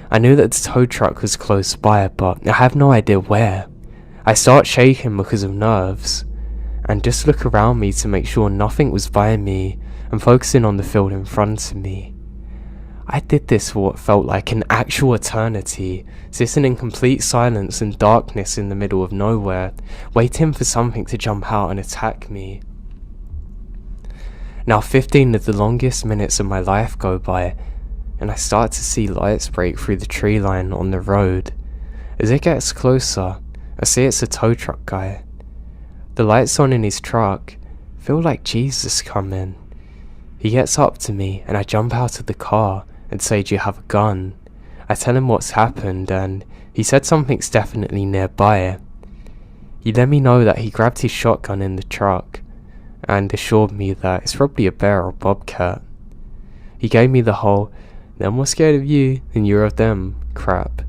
I knew that the tow truck was close by, but I have no idea where. I start shaking because of nerves, and just look around me to make sure nothing was by me, and focusing on the field in front of me. I did this for what felt like an actual eternity, sitting in complete silence and darkness in the middle of nowhere, waiting for something to jump out and attack me. Now 15 of the longest minutes of my life go by, and I start to see lights break through the tree line on the road. As it gets closer, I see it's a tow truck guy. The lights on in his truck feel like Jesus coming. He gets up to me, and I jump out of the car and say, "Do you have a gun?" I tell him what's happened, and he said something's definitely nearby. He let me know that he grabbed his shotgun in the truck, and assured me that it's probably a bear or bobcat. He gave me the whole, "They're more scared of you than you're of them" crap.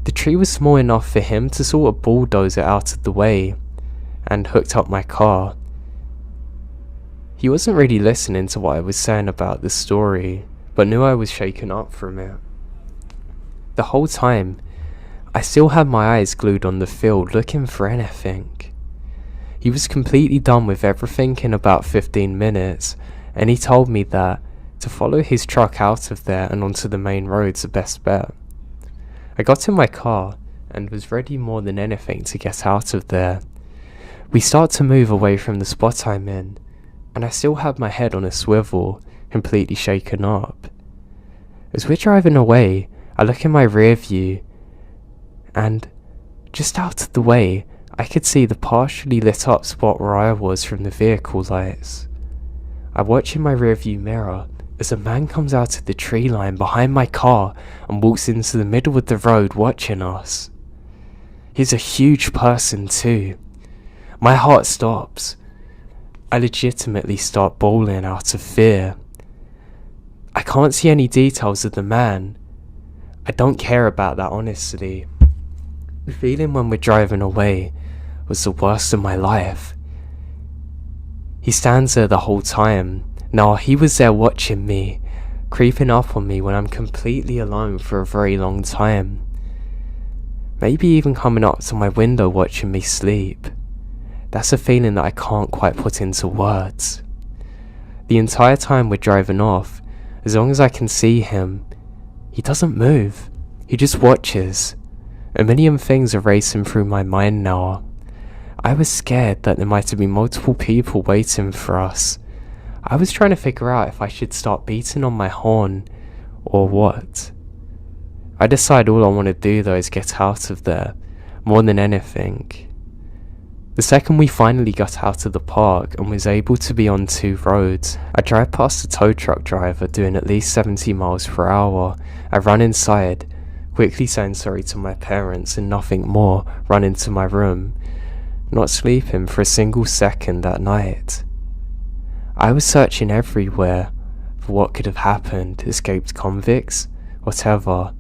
The tree was small enough for him to sort of bulldoze it out of the way, and hooked up my car. He wasn't really listening to what I was saying about the story, but knew I was shaken up from it. The whole time, I still had my eyes glued on the field looking for anything. He was completely done with everything in about 15 minutes, and he told me that to follow his truck out of there and onto the main road's the best bet. I got in my car and was ready more than anything to get out of there. We start to move away from the spot I'm in, and I still had my head on a swivel, completely shaken up. As we're driving away, I look in my rear view, and just out of the way, I could see the partially lit up spot where I was from the vehicle lights. I watch in my rear view mirror as a man comes out of the tree line behind my car and walks into the middle of the road watching us. He's a huge person too. My heart stops. I legitimately start bawling out of fear. I can't see any details of the man. I don't care about that, honestly. The feeling when we're driving away was the worst of my life. He stands there the whole time. Now, he was there watching me, creeping up on me when I'm completely alone for a very long time. Maybe even coming up to my window watching me sleep. That's a feeling that I can't quite put into words. The entire time we're driving off, as long as I can see him, he doesn't move. He just watches. A million things are racing through my mind now. I was scared that there might have been multiple people waiting for us. I was trying to figure out if I should start beating on my horn or what. I decide all I want to do though is get out of there, more than anything. The second we finally got out of the park and was able to be on two roads, I drive past a tow truck driver doing at least 70 miles per hour. I run inside, quickly saying sorry to my parents and nothing more, run into my room, not sleeping for a single second that night. I was searching everywhere for what could have happened, escaped convicts, whatever,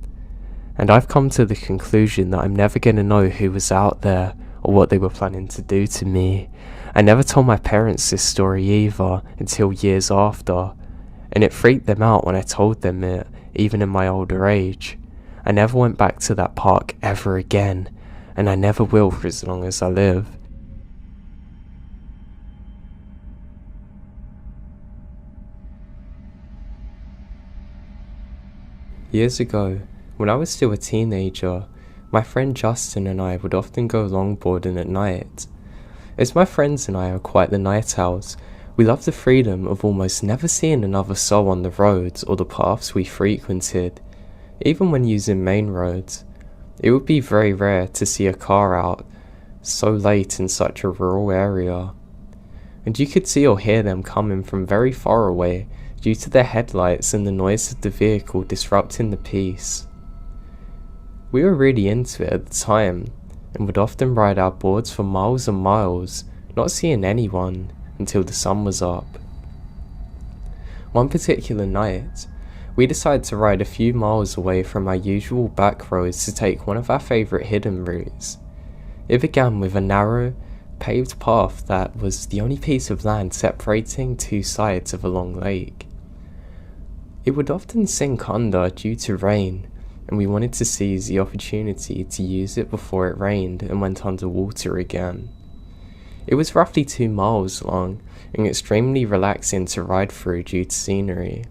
and I've come to the conclusion that I'm never going to know who was out there or what they were planning to do to me. I never told my parents this story either until years after, and it freaked them out when I told them it, even in my older age. I never went back to that park ever again, and I never will for as long as I live. Years ago, when I was still a teenager, my friend Justin and I would often go longboarding at night. As my friends and I are quite the night owls, we love the freedom of almost never seeing another soul on the roads or the paths we frequented. Even when using main roads, it would be very rare to see a car out so late in such a rural area. And you could see or hear them coming from very far away due to their headlights and the noise of the vehicle disrupting the peace. We were really into it at the time, and would often ride our boards for miles and miles, not seeing anyone until the sun was up. One particular night, we decided to ride a few miles away from our usual back roads to take one of our favourite hidden routes. It began with a narrow, paved path that was the only piece of land separating two sides of a long lake. It would often sink under due to rain, and we wanted to seize the opportunity to use it before it rained and went underwater again. It was roughly 2 miles long and extremely relaxing to ride through due to scenery.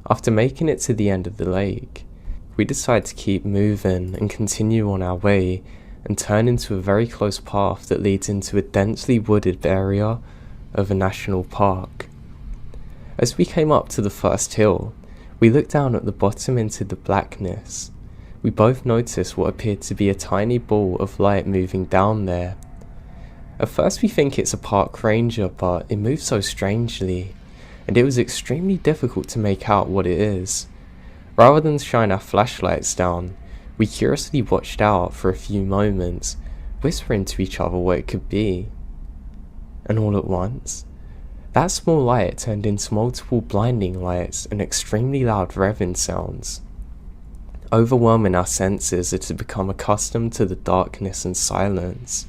After making it to the end of the lake, we decided to keep moving and continue on our way and turn into a very close path that leads into a densely wooded area of a national park. As we came up to the first hill, we looked down at the bottom into the blackness. We both noticed what appeared to be a tiny ball of light moving down there. At first we think it's a park ranger, but it moves so strangely, and it was extremely difficult to make out what it is. Rather than shine our flashlights down, we curiously watched out for a few moments, whispering to each other what it could be. And all at once, that small light turned into multiple blinding lights and extremely loud revving sounds. Overwhelming our senses as to become accustomed to the darkness and silence,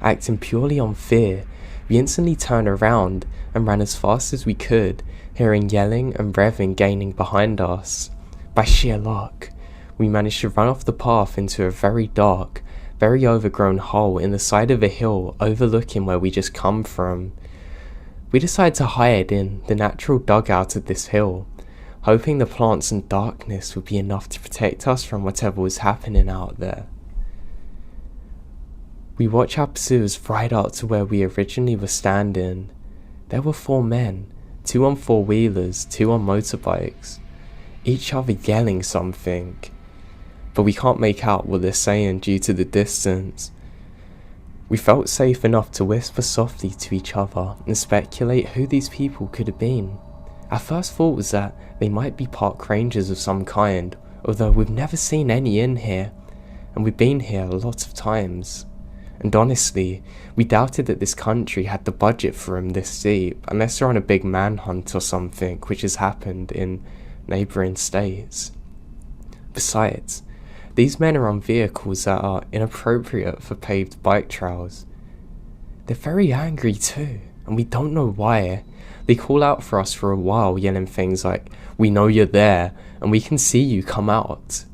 Acting purely on fear, we instantly turned around and ran as fast as we could, hearing yelling and revving gaining behind us. By sheer luck, we managed to run off the path into a very dark, very overgrown hole in the side of a hill overlooking where we just come from. We decided to hide in the natural dugout of this hill, hoping the plants and darkness would be enough to protect us from whatever was happening out there. We watched our pursuers right up to where we originally were standing. There were 4 men, 2 on 4-wheelers, 2 on motorbikes, each other yelling something, but we can't make out what they're saying due to the distance. We felt safe enough to whisper softly to each other and speculate who these people could have been. Our first thought was that they might be park rangers of some kind, although we've never seen any in here, and we've been here a lot of times. And honestly, we doubted that this country had the budget for them this deep, unless they're on a big manhunt or something, which has happened in neighbouring states. Besides, these men are on vehicles that are inappropriate for paved bike trails. They're very angry too, and we don't know why. They call out for us for a while, yelling things like, "We know you're there, and we can see you, come out."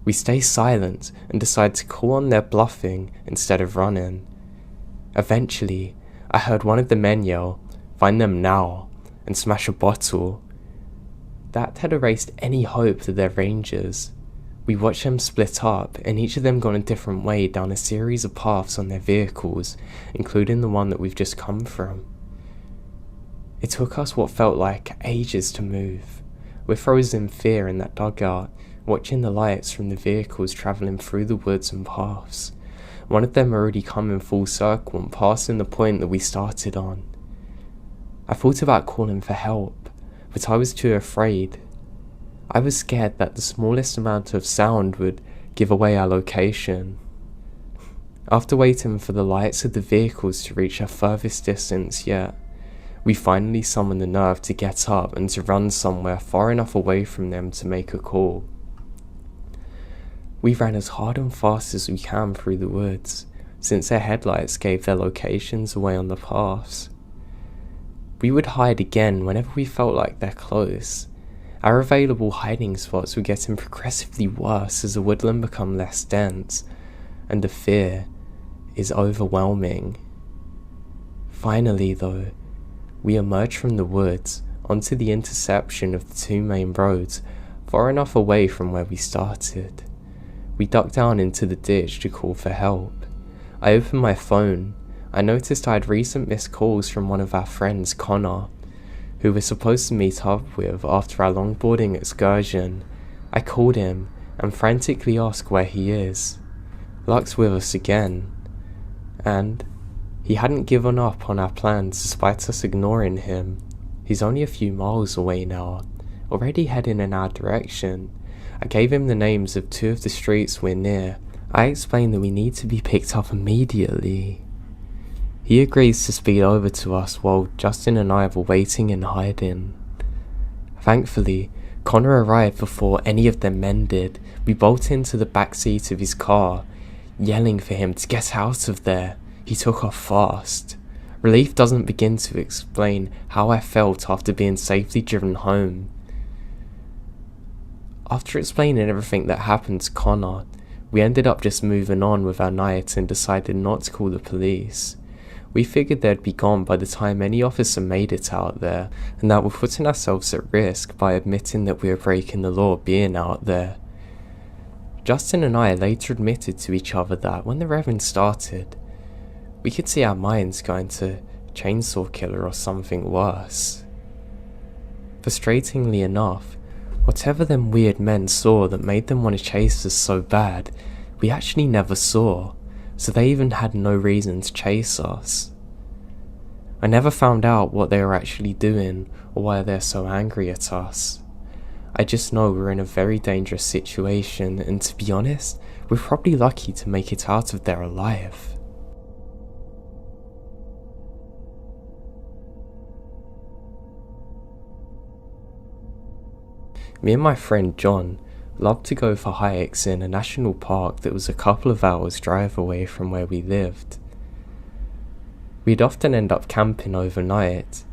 We stay silent and decide to call on their bluffing instead of running. Eventually, I heard one of the men yell, "Find them now," and smash a bottle. That had erased any hope that they're rangers. We watched them split up, and each of them gone a different way down a series of paths on their vehicles, including the one that we've just come from. It took us what felt like ages to move. We're frozen in fear in that dugout, watching the lights from the vehicles travelling through the woods and paths. One of them already come in full circle and passing the point that we started on. I thought about calling for help, but I was too afraid. I was scared that the smallest amount of sound would give away our location. After waiting for the lights of the vehicles to reach our furthest distance yet, we finally summoned the nerve to get up and to run somewhere far enough away from them to make a call. We ran as hard and fast as we can through the woods, since their headlights gave their locations away on the paths. We would hide again whenever we felt like they're close. Our available hiding spots were getting progressively worse as the woodland became less dense, and the fear is overwhelming. Finally though, we emerged from the woods onto the intersection of the 2 main roads, far enough away from where we started. We ducked down into the ditch to call for help. I opened my phone. I noticed I had recent missed calls from one of our friends, Connor, who we're supposed to meet up with after our longboarding excursion. I called him and frantically asked where he is. Luck's with us again, and he hadn't given up on our plans despite us ignoring him. He's only a few miles away now, already heading in our direction. I gave him the names of 2 of the streets we're near. I explained that we need to be picked up immediately. He agrees to speed over to us while Justin and I were waiting and hiding. Thankfully, Connor arrived before any of them men did. We bolted into the back seat of his car, yelling for him to get out of there. He took off fast. Relief doesn't begin to explain how I felt after being safely driven home. After explaining everything that happened to Connor, we ended up just moving on with our night and decided not to call the police. We figured they'd be gone by the time any officer made it out there, and that we're putting ourselves at risk by admitting that we were breaking the law being out there. Justin and I later admitted to each other that when the Reverend started, we could see our minds going to Chainsaw Killer or something worse. Frustratingly enough, whatever them weird men saw that made them want to chase us so bad, we actually never saw, so they even had no reason to chase us. I never found out what they were actually doing or why they're so angry at us. I just know we're in a very dangerous situation, and to be honest, we're probably lucky to make it out of there alive. Me and my friend John loved to go for hikes in a national park that was a couple of hours drive away from where we lived. We'd often end up camping overnight.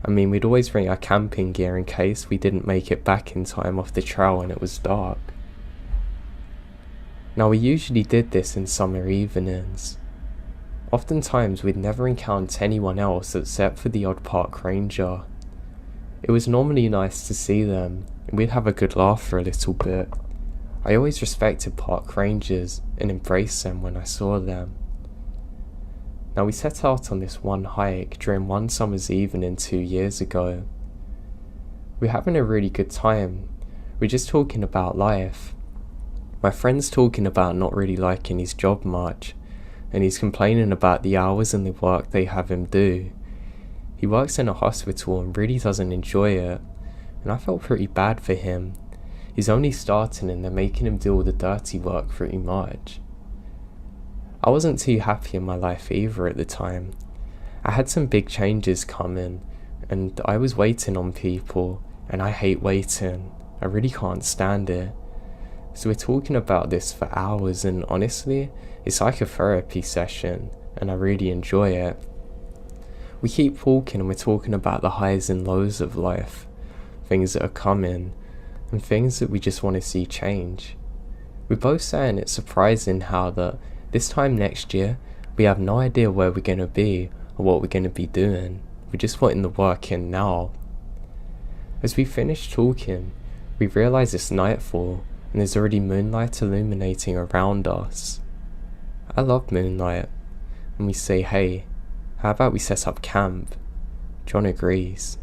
We'd always bring our camping gear in case we didn't make it back in time off the trail and it was dark. Now, we usually did this in summer evenings. Oftentimes we'd never encounter anyone else except for the odd park ranger. It was normally nice to see them, and we'd have a good laugh for a little bit. I always respected park rangers and embraced them when I saw them. Now, we set out on this one hike during one summer's evening 2 years ago. We're having a really good time. We're just talking about life. My friend's talking about not really liking his job much, and he's complaining about the hours and the work they have him do. He works in a hospital and really doesn't enjoy it, and I felt pretty bad for him. He's only starting and they're making him do all the dirty work pretty much. I wasn't too happy in my life either at the time. I had some big changes coming, and I was waiting on people, and I hate waiting. I really can't stand it. So we're talking about this for hours, and honestly, it's like a therapy session, and I really enjoy it. We keep walking and we're talking about the highs and lows of life, things that are coming, and things that we just want to see change. We're both saying it's surprising how that this time next year, we have no idea where we're going to be or what we're going to be doing. We're just putting the work in now. As we finish talking, we realise it's nightfall and there's already moonlight illuminating around us. I love moonlight, and we say, hey, how about we set up camp? John agrees.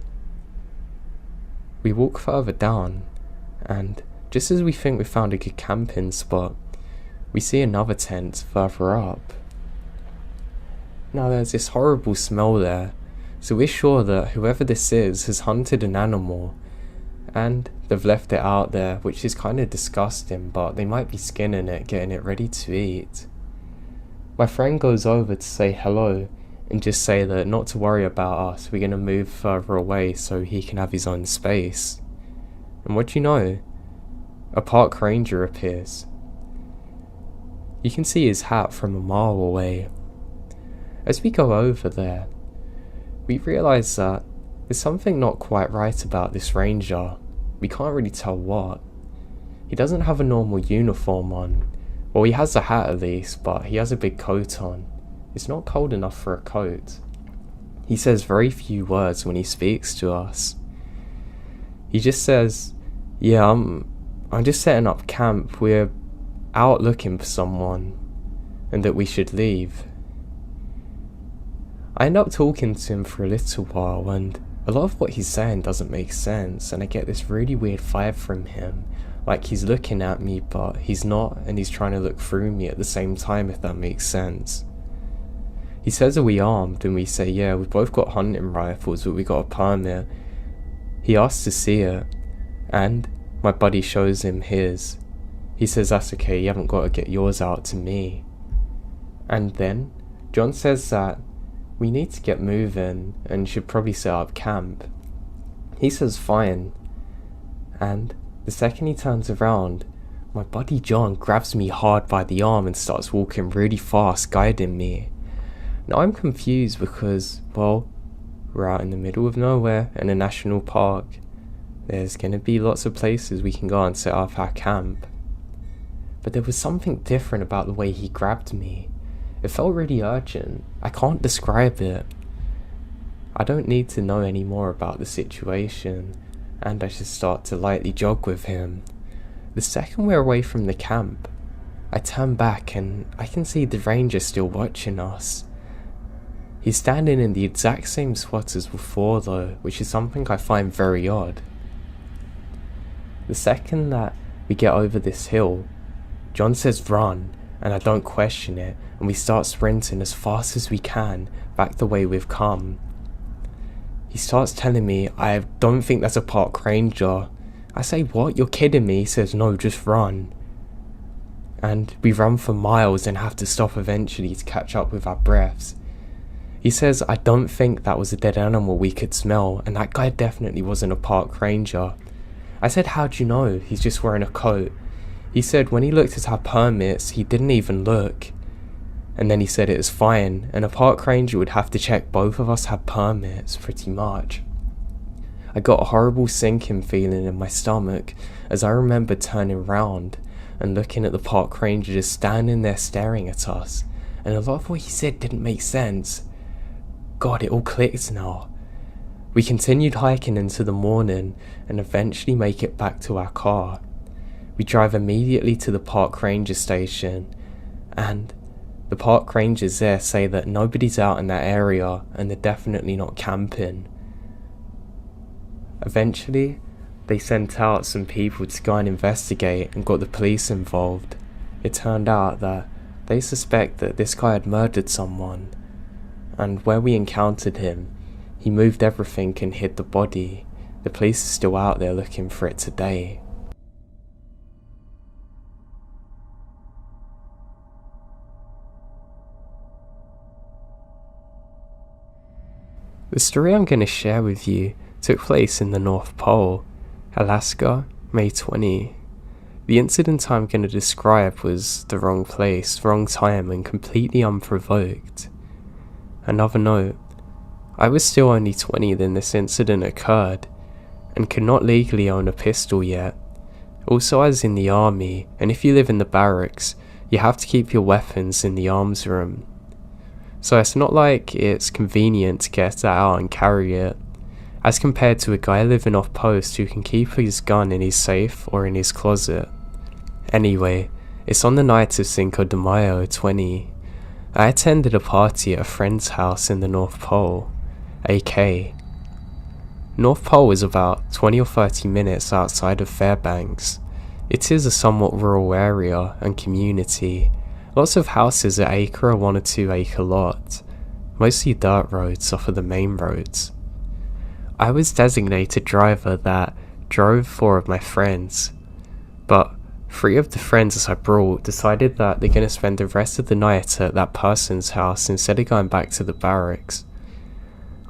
We walk further down, and just as we think we found a good camping spot, we see another tent further up. Now there's this horrible smell there, so we're sure that whoever this is has hunted an animal, and they've left it out there, which is kind of disgusting, but they might be skinning it, getting it ready to eat. My friend goes over to say hello, and just say that not to worry about us, we're going to move further away so he can have his own space. And what do you know? A park ranger appears. You can see his hat from a mile away. As we go over there, we realise that there's something not quite right about this ranger. We can't really tell what. He doesn't have a normal uniform on. Well, he has a hat at least, but he has a big coat on. It's not cold enough for a coat. He says very few words when he speaks to us. He just says, yeah, I'm just setting up camp. We're out looking for someone, and that we should leave. I end up talking to him for a little while, and a lot of what he's saying doesn't make sense, and I get this really weird vibe from him, like he's looking at me but he's not, and he's trying to look through me at the same time, if that makes sense. He says, are we armed? And we say, yeah, we've both got hunting rifles, but we got a permit. He asks to see it, and my buddy shows him his. He says, that's okay, you haven't got to get yours out to me. And then John says that we need to get moving and should probably set up camp. He says fine, and the second he turns around, my buddy John grabs me hard by the arm and starts walking really fast, guiding me. Now I'm confused because, well, we're out in the middle of nowhere in a national park. There's going to be lots of places we can go and set up our camp. But there was something different about the way he grabbed me. It felt really urgent. I can't describe it. I don't need to know any more about the situation, and I should start to lightly jog with him. The second we're away from the camp, I turn back and I can see the ranger still watching us. He's standing in the exact same spot as before though, which is something I find very odd. The second that we get over this hill, John says run, and I don't question it, and we start sprinting as fast as we can back the way we've come. He starts telling me, I don't think that's a park ranger. I say, what? You're kidding me? He says, no, just run. And we run for miles and have to stop eventually to catch up with our breaths. He says, I don't think that was a dead animal we could smell, and that guy definitely wasn't a park ranger. I said, how'd you know? He's just wearing a coat. He said when he looked at our permits, he didn't even look. And then he said it was fine, and a park ranger would have to check both of us had permits, pretty much. I got a horrible sinking feeling in my stomach as I remembered turning round and looking at the park ranger just standing there staring at us, and a lot of what he said didn't make sense. God, it all clicked now. We continued hiking into the morning and eventually make it back to our car. We drive immediately to the park ranger station, and the park rangers there say that nobody's out in that area and they're definitely not camping. Eventually, they sent out some people to go and investigate and got the police involved. It turned out that they suspect that this guy had murdered someone, and where we encountered him, he moved everything and hid the body. The police are still out there looking for it today. The story I'm going to share with you took place in the North Pole, Alaska, May 20. The incident I'm going to describe was the wrong place, wrong time, and completely unprovoked. Another note, I was still only 20 when this incident occurred, and could not legally own a pistol yet. Also, I was in the army, and if you live in the barracks, you have to keep your weapons in the arms room. So it's not like it's convenient to get that out and carry it, as compared to a guy living off post who can keep his gun in his safe or in his closet. Anyway, it's on the night of Cinco de Mayo 20. I attended a party at a friend's house in the North Pole, AK. North Pole is about 20 or 30 minutes outside of Fairbanks. It is a somewhat rural area and community. Lots of houses at acre or 1 or 2 acre lot, mostly dirt roads off of the main roads. I was designated driver that drove 4 of my friends, but 3 of the friends I brought decided that they're going to spend the rest of the night at that person's house instead of going back to the barracks.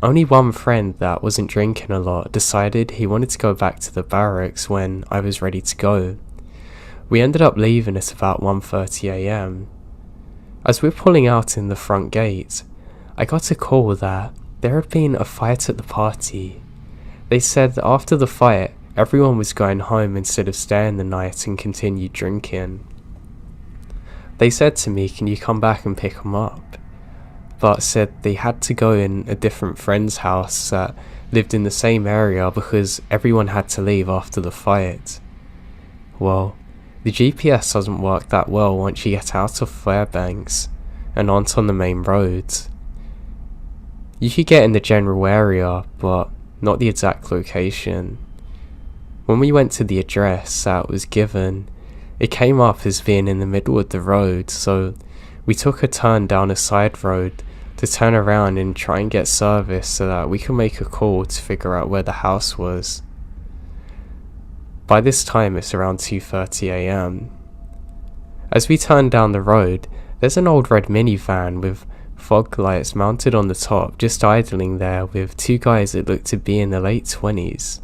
Only one friend that wasn't drinking a lot decided he wanted to go back to the barracks when I was ready to go. We ended up leaving at about 1:30 AM. As we're pulling out in the front gate, I got a call that there had been a fight at the party. They said that after the fight, everyone was going home instead of staying the night and continued drinking. They said to me, can you come back and pick them up? But said they had to go in a different friend's house that lived in the same area because everyone had to leave after the fight. Well, the GPS doesn't work that well once you get out of Fairbanks and onto the main roads. You could get in the general area, but not the exact location. When we went to the address that was given, it came up as being in the middle of the road, so we took a turn down a side road to turn around and try and get service so that we could make a call to figure out where the house was. By this time it's around 2:30 AM. As we turn down the road, there's an old red minivan with fog lights mounted on the top just idling there with 2 guys that looked to be in their late 20s.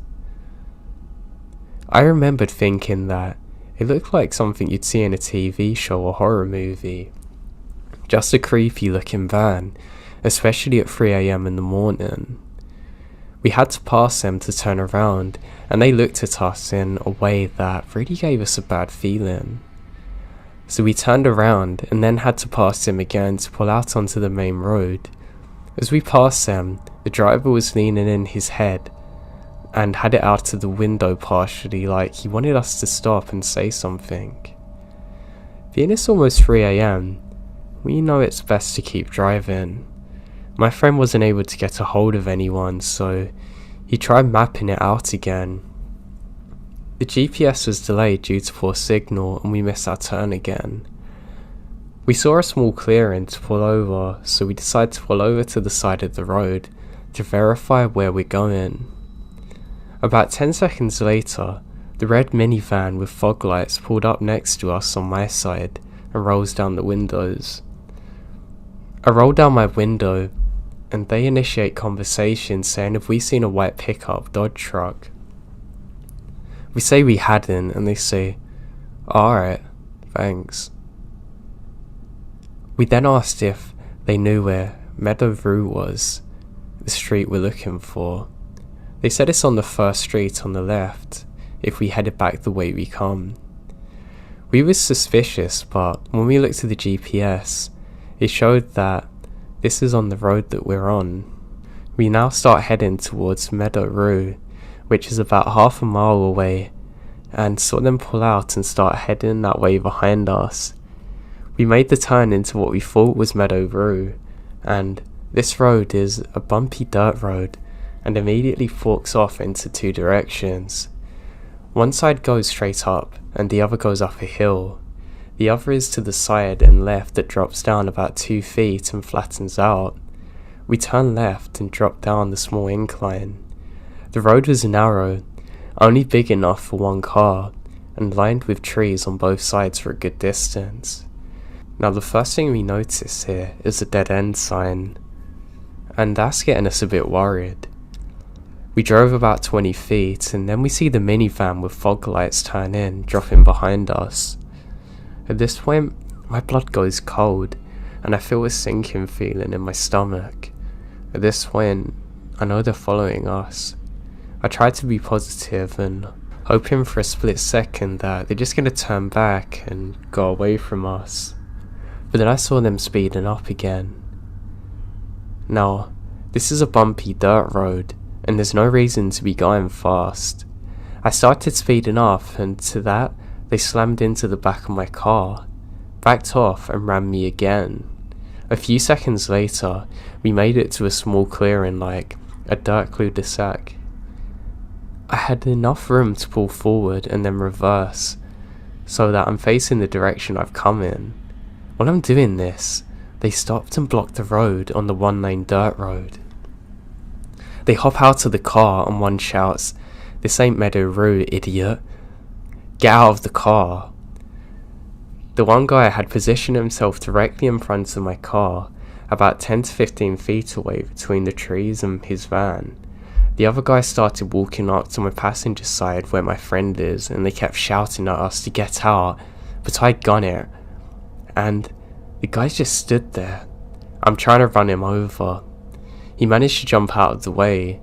I remembered thinking that it looked like something you'd see in a TV show or horror movie. Just a creepy looking van, especially at 3 AM in the morning. We had to pass them to turn around, and they looked at us in a way that really gave us a bad feeling. So we turned around and then had to pass them again to pull out onto the main road. As we passed them, the driver was leaning in his head and had it out of the window partially, like he wanted us to stop and say something. Being it's almost 3 AM, we know it's best to keep driving. My friend wasn't able to get a hold of anyone, so he tried mapping it out again. The GPS was delayed due to poor signal and we missed our turn again. We saw a small clearing to pull over, so we decided to pull over to the side of the road to verify where we're going. About 10 seconds later, the red minivan with fog lights pulled up next to us on my side and rolls down the windows. I roll down my window and they initiate conversation saying have we seen a white pickup Dodge truck. We say we hadn't and they say, alright, thanks. We then asked if they knew where Meadow Rue was, the street we're looking for. They said it's on the first street on the left, if we headed back the way we come. We were suspicious, but when we looked at the GPS, it showed that this is on the road that we're on. We now start heading towards Meadow Rue, which is about half a mile away, and saw them pull out and start heading that way behind us. We made the turn into what we thought was Meadow Rue, and this road is a bumpy dirt road and immediately forks off into two directions. One side goes straight up and the other goes up a hill. The other is to the side and left that drops down about 2 feet and flattens out. We turned left and dropped down the small incline. The road was narrow, only big enough for one car, and lined with trees on both sides for a good distance. Now the first thing we notice here is a dead end sign, and that's getting us a bit worried. We drove about 20 feet and then we see the minivan with fog lights turn in, dropping behind us. At this point, my blood goes cold and I feel a sinking feeling in my stomach. At this point, I know they're following us. I try to be positive and hoping for a split second that they're just going to turn back and go away from us. But then I saw them speeding up again. Now, this is a bumpy dirt road and there's no reason to be going fast. I started speeding up and to that, they slammed into the back of my car, backed off and ran me again. A few seconds later, we made it to a small clearing like a dirt cul-de-sac. I had enough room to pull forward and then reverse, so that I'm facing the direction I've come in. While I'm doing this, they stopped and blocked the road on the one-lane dirt road. They hop out of the car and one shouts, "This ain't Meadow Rue, idiot. Get out of the car." The one guy had positioned himself directly in front of my car, about 10 to 15 feet away between the trees and his van. The other guy started walking up to my passenger side where my friend is, and they kept shouting at us to get out, but I gun it. And the guy just stood there. I'm trying to run him over. He managed to jump out of the way.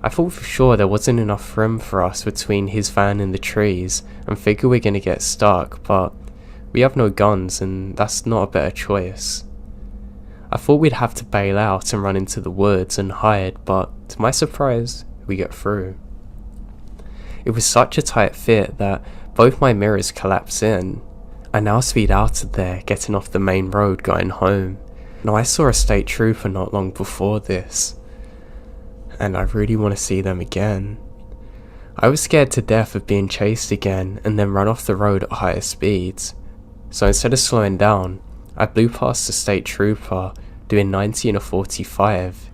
I thought for sure there wasn't enough room for us between his van and the trees, and figured we're gonna get stuck, but we have no guns and that's not a better choice. I thought we'd have to bail out and run into the woods and hide, but to my surprise, we get through. It was such a tight fit that both my mirrors collapse in. I now speed out of there, getting off the main road going home. Now I saw a state trooper not long before this, and I really want to see them again. I was scared to death of being chased again and then run off the road at higher speeds. So instead of slowing down, I blew past the state trooper, doing 90 in a 45.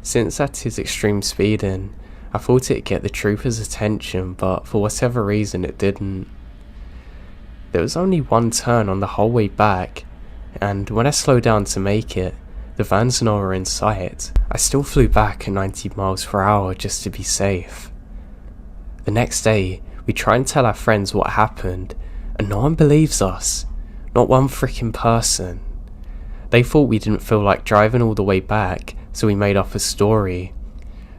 Since that is extreme speeding, I thought it'd get the trooper's attention, but for whatever reason it didn't. There was only one turn on the whole way back, and when I slowed down to make it, the van's nowhere in sight. I still flew back at 90 miles per hour just to be safe. The next day, we try and tell our friends what happened, and no one believes us. Not one freaking person. They thought we didn't feel like driving all the way back, so we made up a story.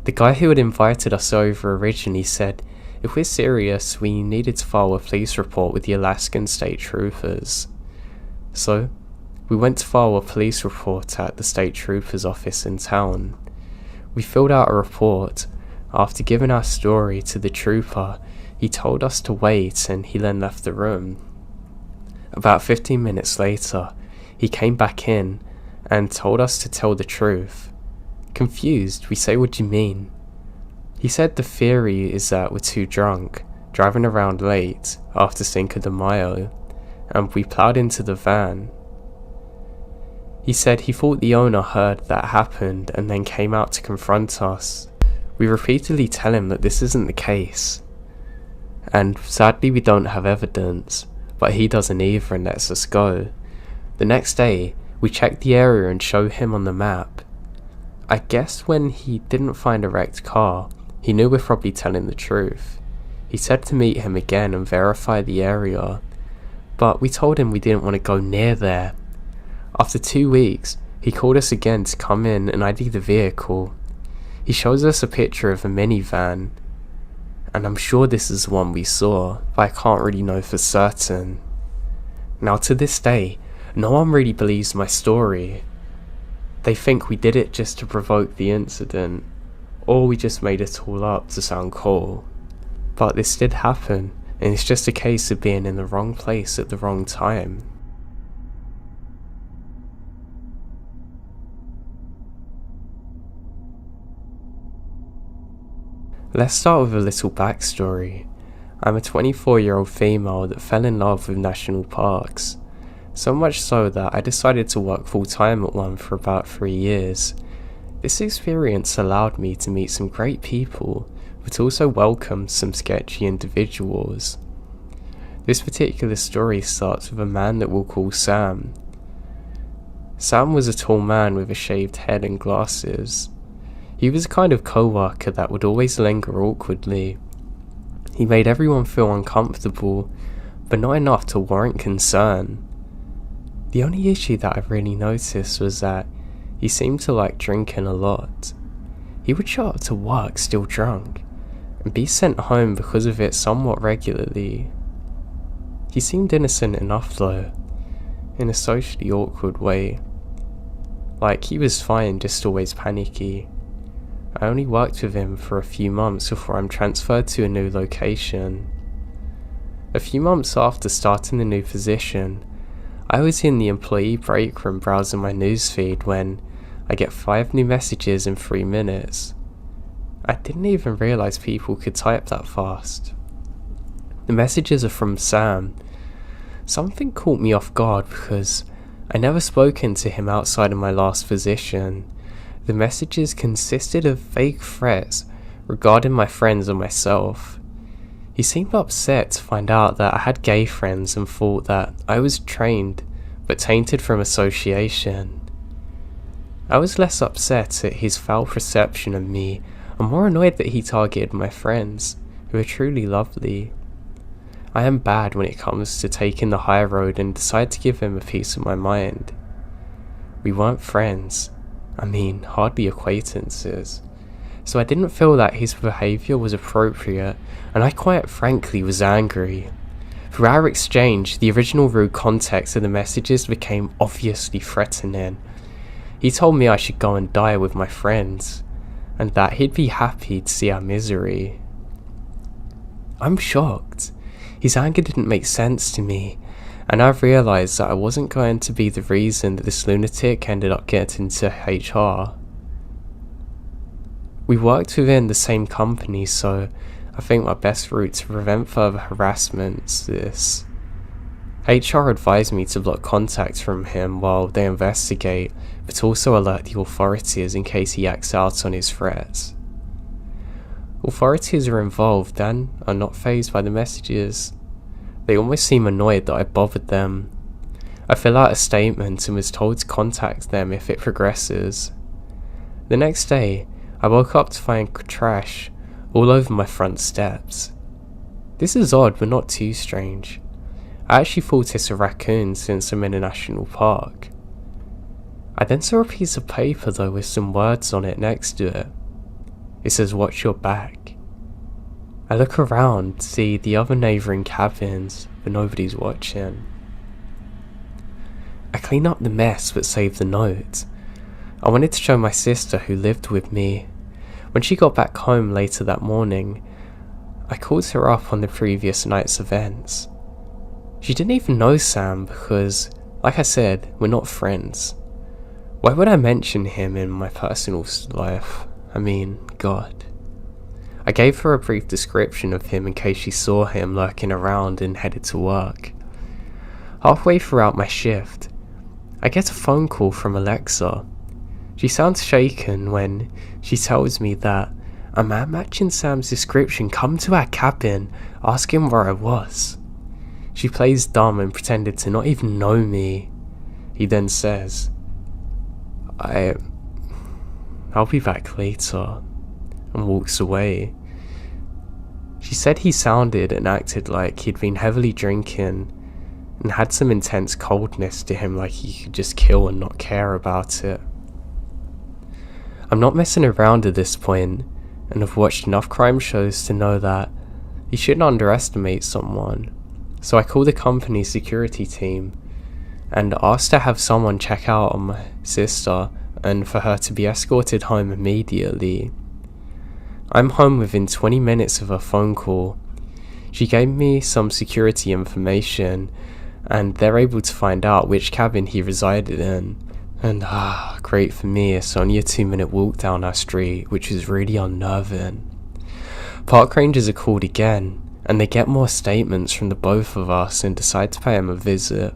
The guy who had invited us over originally said, if we're serious, we needed to file a police report with the Alaskan State Troopers. So, we went to file a police report at the State Troopers office in town. We filled out a report. After giving our story to the trooper, he told us to wait and he then left the room. About 15 minutes later, he came back in and told us to tell the truth. Confused, we say, "What do you mean?" He said the theory is that we're too drunk, driving around late after Cinco de Mayo, and we ploughed into the van. He said he thought the owner heard that happened and then came out to confront us. We repeatedly tell him that this isn't the case, and sadly we don't have evidence, but he doesn't either and lets us go. The next day, we check the area and show him on the map. I guess when he didn't find a wrecked car, he knew we're probably telling the truth. He said to meet him again and verify the area, but we told him we didn't want to go near there. After 2 weeks, he called us again to come in and ID the vehicle. He shows us a picture of a minivan, and I'm sure this is the one we saw, but I can't really know for certain. Now to this day, no one really believes my story. They think we did it just to provoke the incident, or we just made it all up to sound cool. But this did happen, and it's just a case of being in the wrong place at the wrong time. Let's start with a little backstory. I'm a 24-year-old female that fell in love with national parks. So much so that I decided to work full-time at one for about 3 years. This experience allowed me to meet some great people, but also welcome some sketchy individuals. This particular story starts with a man that we'll call Sam. Sam was a tall man with a shaved head and glasses. He was a kind of co-worker that would always linger awkwardly. He made everyone feel uncomfortable, but not enough to warrant concern. The only issue that I really noticed was that he seemed to like drinking a lot. He would show up to work still drunk, and be sent home because of it somewhat regularly. He seemed innocent enough though, in a socially awkward way. Like he was fine, just always panicky. I only worked with him for a few months before I'm transferred to a new location. A few months after starting the new position, I was in the employee break room browsing my newsfeed when I get 5 new messages in 3 minutes. I didn't even realise people could type that fast. The messages are from Sam. Something caught me off guard because I never spoken to him outside of my last position. The messages consisted of vague threats regarding my friends and myself. He seemed upset to find out that I had gay friends and thought that I was trained but tainted from association. I was less upset at his foul perception of me and more annoyed that he targeted my friends, who are truly lovely. I am bad when it comes to taking the high road and decide to give him a piece of my mind. We weren't friends. Hardly acquaintances. So I didn't feel that his behaviour was appropriate, and I quite frankly was angry. Through our exchange, the original rude context of the messages became obviously threatening. He told me I should go and die with my friends, and that he'd be happy to see our misery. I'm shocked. His anger didn't make sense to me, and I realised that I wasn't going to be the reason that this lunatic ended up getting to HR. We worked within the same company, so I think my best route to prevent further harassment is this. HR advised me to block contact from him while they investigate, but also alert the authorities in case he acts out on his threats. Authorities are involved and are not fazed by the messages. They almost seem annoyed that I bothered them. I fill out a statement and was told to contact them if it progresses. The next day, I woke up to find trash all over my front steps. This is odd but not too strange. I actually thought it's a raccoon since I'm in a national park. I then saw a piece of paper though with some words on it next to it. It says "Watch your back." I look around to see the other neighbouring cabins, but nobody's watching. I clean up the mess but save the note. I wanted to show my sister who lived with me. When she got back home later that morning, I called her up on the previous night's events. She didn't even know Sam because, like I said, we're not friends. Why would I mention him in my personal life? God. I gave her a brief description of him in case she saw him lurking around and headed to work. Halfway throughout my shift, I get a phone call from Alexa. She sounds shaken when she tells me that a man matching Sam's description come to our cabin asking where I was. She plays dumb and pretended to not even know me. He then says, I'll be back later, and walks away. She said he sounded and acted like he'd been heavily drinking. and had some intense coldness to him, like he could just kill and not care about it. I'm not messing around at this point, and I've watched enough crime shows to know that you shouldn't underestimate someone. So I called the company's security team and asked to have someone check out on my sister and for her to be escorted home immediately. I'm home within 20 minutes of her phone call. She gave me some security information and they're able to find out which cabin he resided in. And great for me, it's only a 2-minute walk down our street, which is really unnerving. Park rangers are called again, and they get more statements from the both of us and decide to pay him a visit.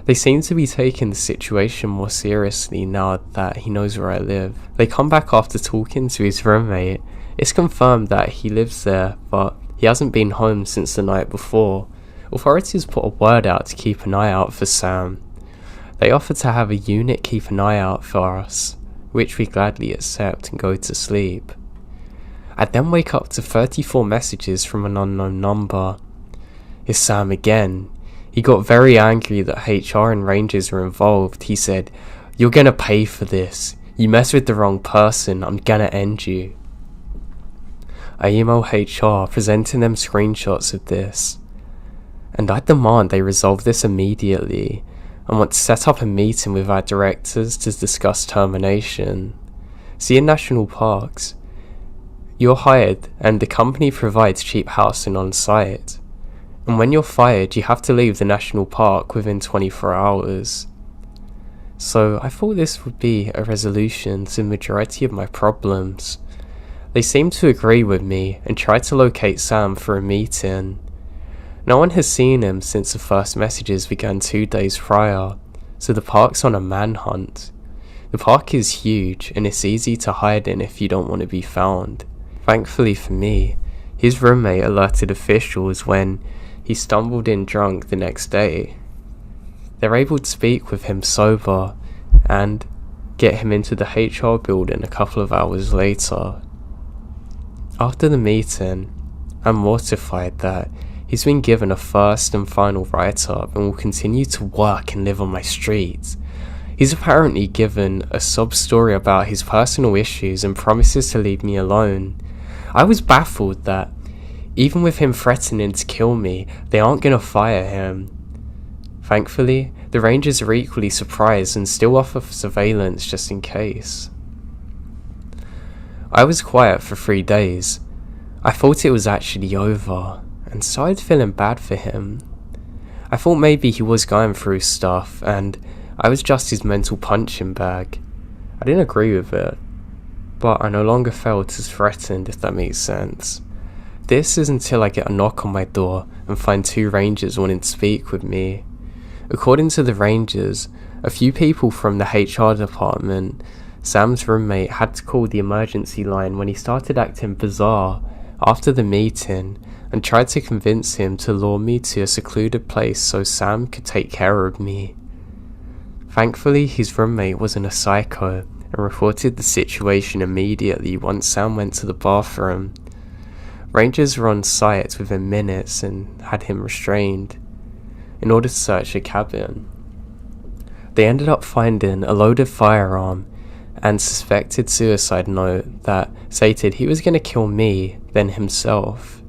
They seem to be taking the situation more seriously now that he knows where I live. They come back after talking to his roommate. It's confirmed that he lives there, but he hasn't been home since the night before. Authorities put a word out to keep an eye out for Sam. They offer to have a unit keep an eye out for us, which we gladly accept and go to sleep. I then wake up to 34 messages from an unknown number. It's Sam again. He got very angry that HR and Rangers were involved. He said, "You're gonna pay for this. You mess with the wrong person, I'm gonna end you." I email HR presenting them screenshots of this, and I demand they resolve this immediately and want to set up a meeting with our directors to discuss termination. See, in national parks, you're hired and the company provides cheap housing on site, and when you're fired you have to leave the national park within 24 hours. So I thought this would be a resolution to the majority of my problems. They seem to agree with me and try to locate Sam for a meeting. No one has seen him since the first messages began 2 days prior, so the park's on a manhunt. The park is huge and it's easy to hide in if you don't want to be found. Thankfully for me, his roommate alerted officials when he stumbled in drunk the next day. They're able to speak with him sober and get him into the HR building a couple of hours later. After the meeting, I'm mortified that he's been given a first and final write-up and will continue to work and live on my street. He's apparently given a sob story about his personal issues and promises to leave me alone. I was baffled that, even with him threatening to kill me, they aren't gonna fire him. Thankfully, the Rangers are equally surprised and still offer surveillance just in case. I was quiet for 3 days. I thought it was actually over, and started feeling bad for him. I thought maybe he was going through stuff and I was just his mental punching bag. I didn't agree with it, but I no longer felt as threatened, if that makes sense. This is until I get a knock on my door and find 2 Rangers wanting to speak with me. According to the Rangers, a few people from the HR department, Sam's roommate had to call the emergency line when he started acting bizarre after the meeting and tried to convince him to lure me to a secluded place so Sam could take care of me. Thankfully, his roommate wasn't a psycho and reported the situation immediately once Sam went to the bathroom. Rangers were on site within minutes and had him restrained in order to search the cabin. They ended up finding a loaded firearm and suspected suicide note that stated he was going to kill me, then himself.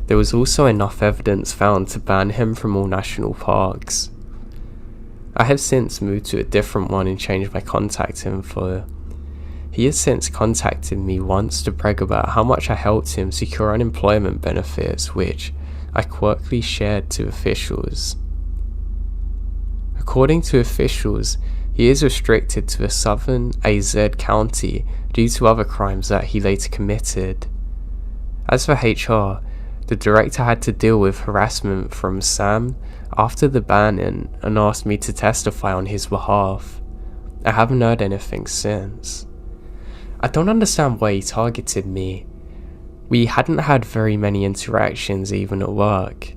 There was also enough evidence found to ban him from all national parks. I have since moved to a different one and changed my contact info. He has since contacted me once to brag about how much I helped him secure unemployment benefits, which I quirkily shared to officials. According to officials, he is restricted to a southern AZ county due to other crimes that he later committed. As for HR, the director had to deal with harassment from Sam after the banning and asked me to testify on his behalf. I haven't heard anything since. I don't understand why he targeted me. We hadn't had very many interactions even at work.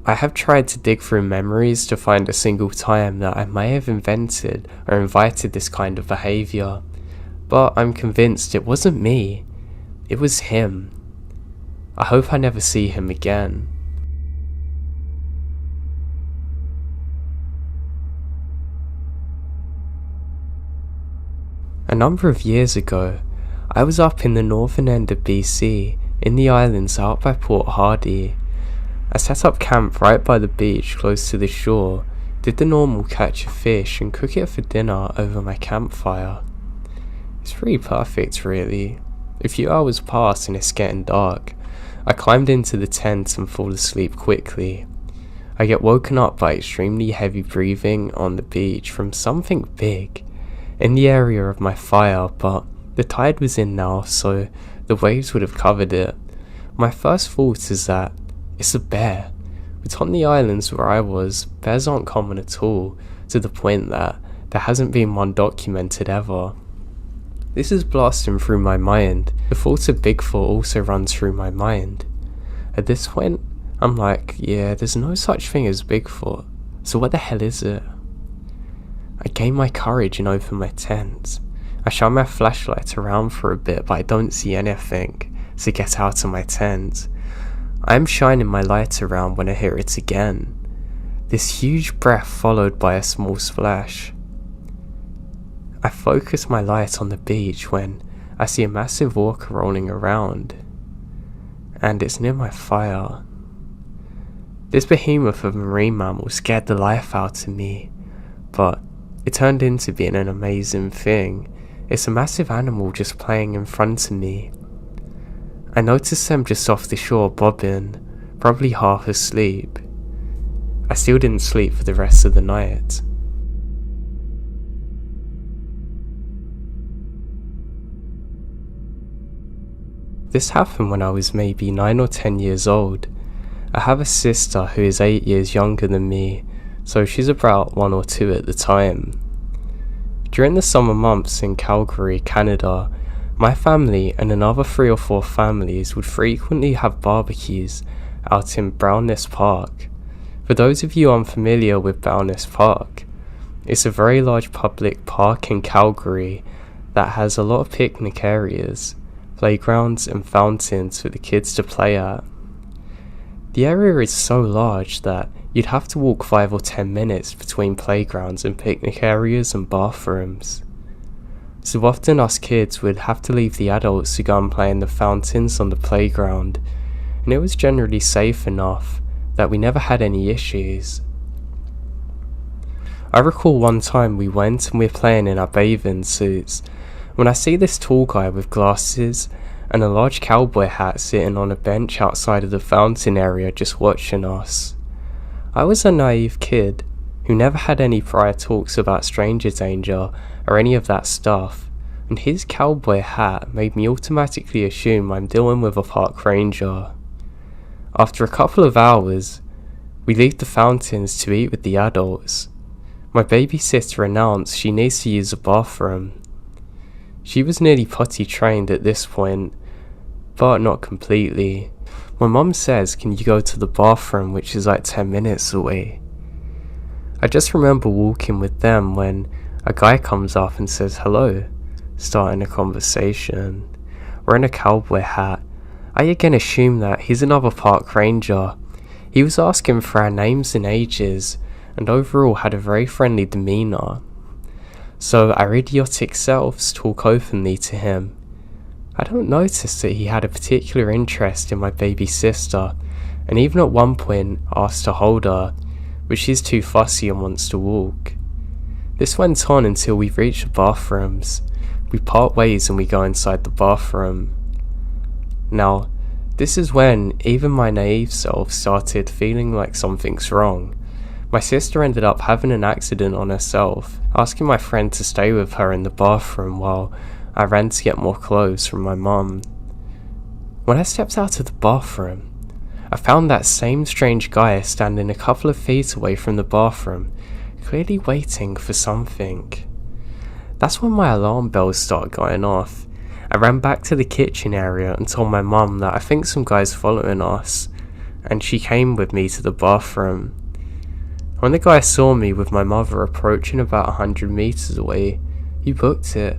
I have tried to dig through memories to find a single time that I may have invented or invited this kind of behaviour, but I'm convinced it wasn't me, it was him. I hope I never see him again. A number of years ago, I was up in the northern end of BC, in the islands out by Port Hardy. I set up camp right by the beach close to the shore, did the normal catch of fish and cook it for dinner over my campfire. It's pretty perfect really. A few hours pass and it's getting dark. I climbed into the tent and fall asleep quickly. I get woken up by extremely heavy breathing on the beach from something big in the area of my fire, but the tide was in now, so the waves would have covered it. My first thought is that it's a bear, but on the islands where I was, bears aren't common at all, to the point that there hasn't been one documented ever. This is blasting through my mind. The thought of Bigfoot also runs through my mind. At this point, I'm like, yeah, there's no such thing as Bigfoot, so what the hell is it? I gain my courage and open my tent. I shine my flashlight around for a bit, but I don't see anything, so get out of my tent. I am shining my light around when I hear it again. This huge breath followed by a small splash. I focus my light on the beach when I see a massive orca rolling around, and it's near my fire. This behemoth of a marine mammal scared the life out of me, but it turned into being an amazing thing. It's a massive animal just playing in front of me. I noticed them just off the shore bobbing, probably half asleep. I still didn't sleep for the rest of the night. This happened when I was maybe 9 or 10 years old. I have a sister who is 8 years younger than me, so she's about 1 or 2 at the time. During the summer months in Calgary, Canada, my family and another 3 or 4 families would frequently have barbecues out in Browness Park. For those of you unfamiliar with Browness Park, it's a very large public park in Calgary that has a lot of picnic areas, playgrounds and fountains for the kids to play at. The area is so large that you'd have to walk 5 or 10 minutes between playgrounds and picnic areas and bathrooms. So often us kids would have to leave the adults to go and play in the fountains on the playground, and it was generally safe enough that we never had any issues. I recall one time we went and we were playing in our bathing suits when I see this tall guy with glasses and a large cowboy hat sitting on a bench outside of the fountain area just watching us. I was a naive kid who never had any prior talks about stranger danger or any of that stuff, and his cowboy hat made me automatically assume I'm dealing with a park ranger. After a couple of hours, we leave the fountains to eat with the adults. My babysitter announced she needs to use a bathroom. She was nearly potty trained at this point, but not completely. My mum says, "Can you go to the bathroom," which is like 10 minutes away. I just remember walking with them when a guy comes up and says hello, starting a conversation. Wearing a cowboy hat, I again assume that he's another park ranger. He was asking for our names and ages, and overall had a very friendly demeanour. So our idiotic selves talk openly to him. I don't notice that he had a particular interest in my baby sister, and even at one point asked to hold her, but she's too fussy and wants to walk. This went on until we reached the bathrooms. We part ways and we go inside the bathroom. Now, this is when even my naive self started feeling like something's wrong. My sister ended up having an accident on herself, asking my friend to stay with her in the bathroom while I ran to get more clothes from my mum. When I stepped out of the bathroom, I found that same strange guy standing a couple of feet away from the bathroom, clearly waiting for something. That's when my alarm bells started going off. I ran back to the kitchen area and told my mum that I think some guy's following us, and she came with me to the bathroom. When the guy saw me with my mother approaching about 100 meters away, he booked it,